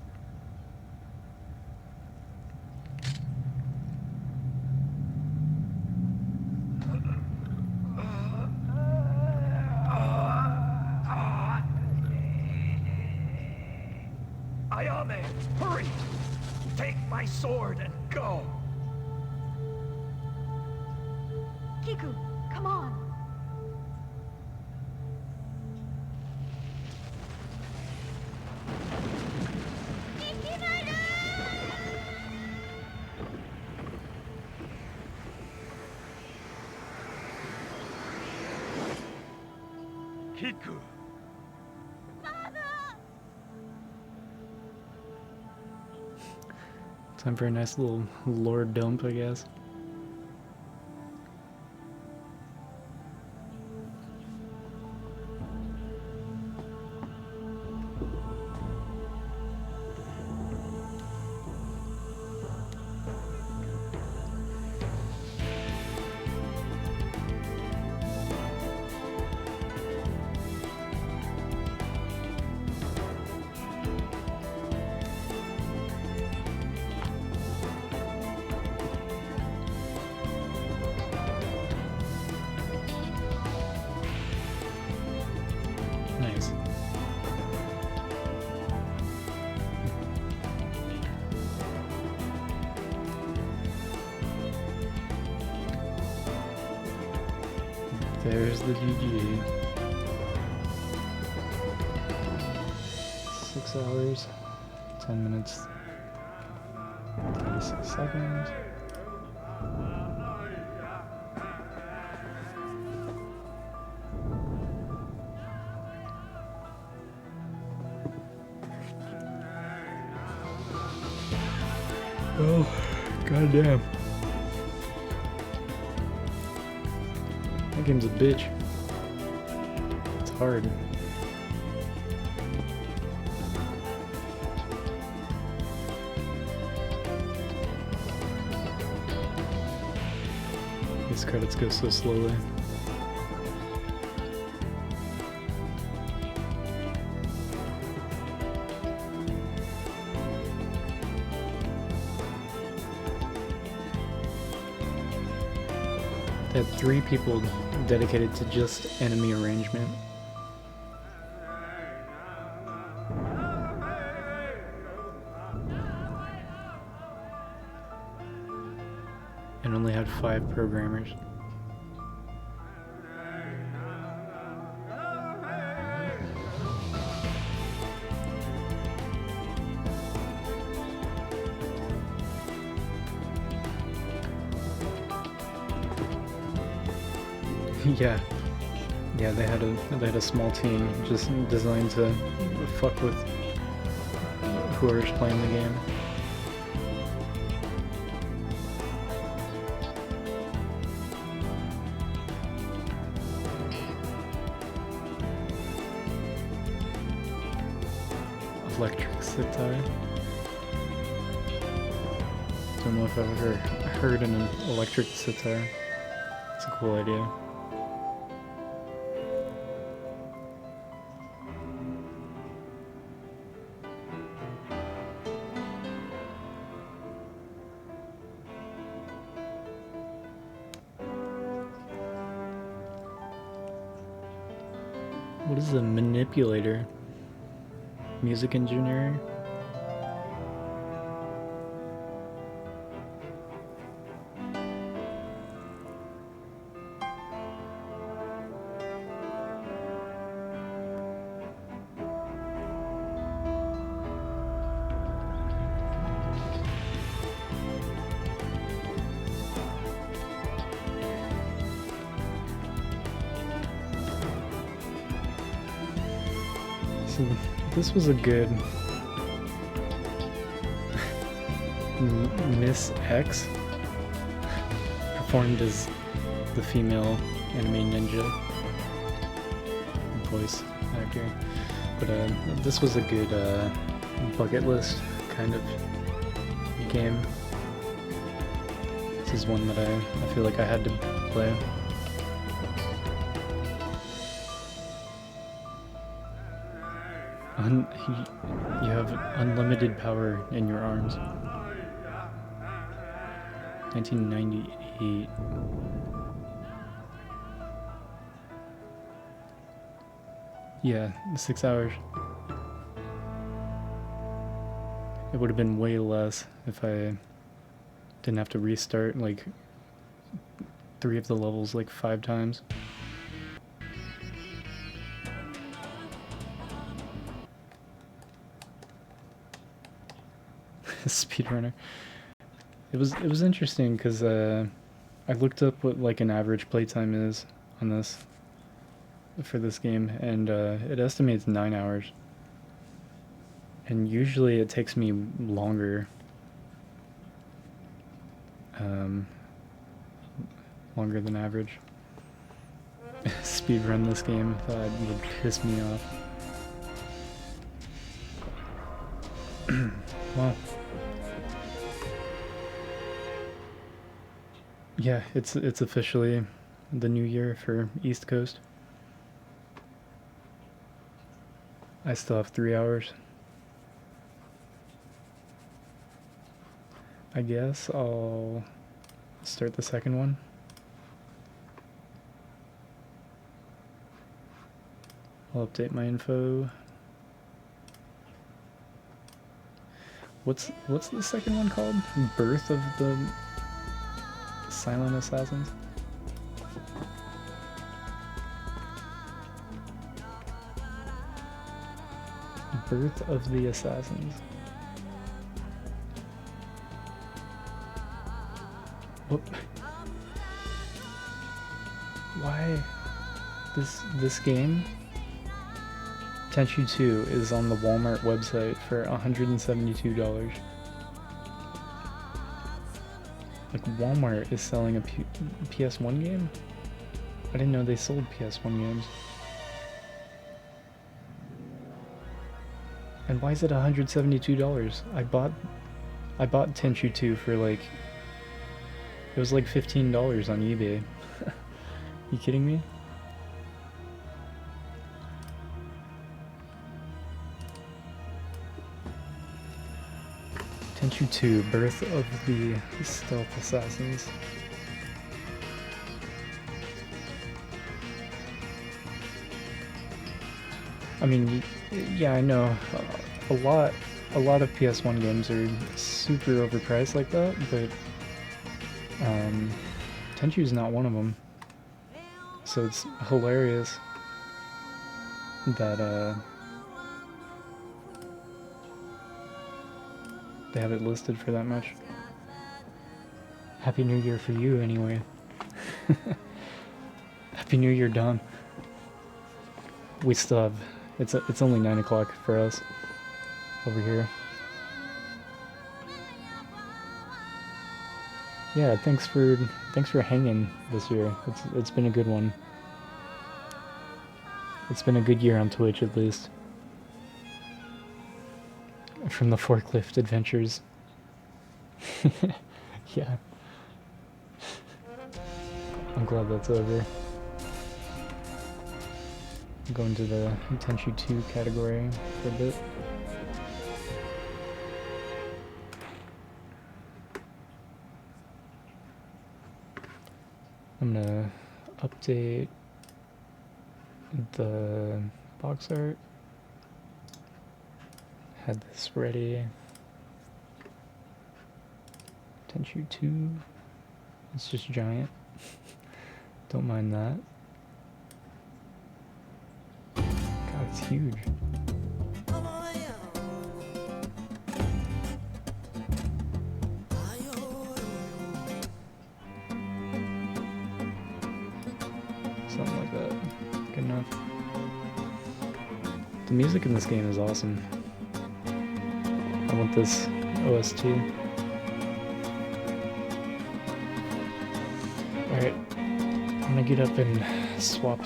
Ayame, hurry! Take my sword and go! Kiku, come on. Kiku! Time for a nice little lore dump, I guess. Nice. There's the GG. 6 hours, 10 minutes, 36 seconds. Oh, goddamn. That game's a bitch. It's hard. These credits go so slowly. They had 3 people dedicated to just enemy arrangement. And only had 5 programmers. Yeah, they had a small team just designed to fuck with whoever's playing the game. Electric sitar. Don't know if I've ever heard an electric sitar. It's a cool idea. What is a manipulator? Music engineer? So this was a good Miss X performed as the female anime ninja voice actor, but this was a good bucket list kind of game. This is one that I feel like I had to play. You have unlimited power in your arms. 1998. Yeah, 6 hours. It would have been way less if I didn't have to restart like 3 of the levels like 5 times. Speedrunner. It was interesting because I looked up what like an average playtime is on this for this game, and it estimates 9 hours. And usually it takes me longer. Longer than average. Speedrun this game, I thought it would piss me off. Well. Yeah, it's officially the new year for East Coast. I still have 3 hours. I guess I'll start the second one. I'll update my info. What's the second one called? Birth of the Silent Assassins? Birth of the Assassins. What? Why? This game, Tenchu 2, is on the Walmart website for $172. Like, Walmart is selling a PS1 game? I didn't know they sold PS1 games. And why is it $172? I bought Tenchu 2 for like, it was like $15 on eBay. You kidding me? Tenchu 2, Birth of the Stealth Assassins. I mean, yeah, I know a lot of PS1 games are super overpriced like that, but Tenchu's not one of them. So it's hilarious that they have it listed for that much. Happy New Year for you, anyway. Happy New Year, Don. We still have... It's only 9 o'clock for us over here. Yeah, thanks for hanging this year. It's been a good one. It's been a good year on Twitch, at least. From the forklift adventures. Yeah. I'm glad that's over. I'm going to the Tenchu 2 category for a bit. I'm gonna update the box art. Had this ready. Tenchu 2. It's just giant. Don't mind that. God, it's huge. Something like that. Good enough. The music in this game is awesome. I want this OST. Alright, I'm gonna get up and swap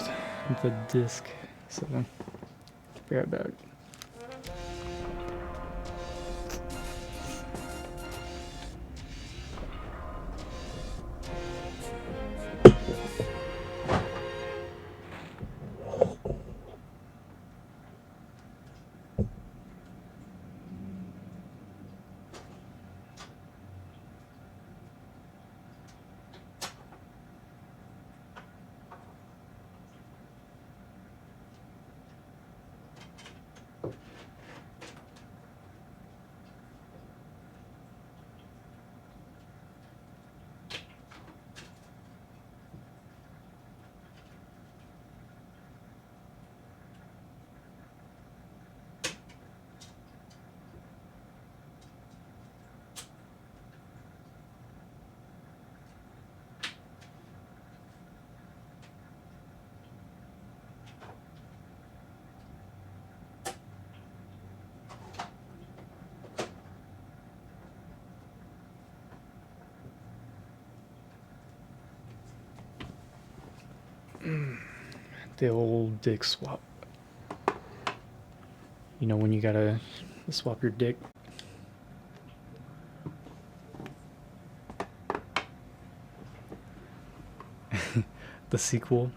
the disc, so be right back. The old dick swap. You know when you gotta swap your dick? The sequel,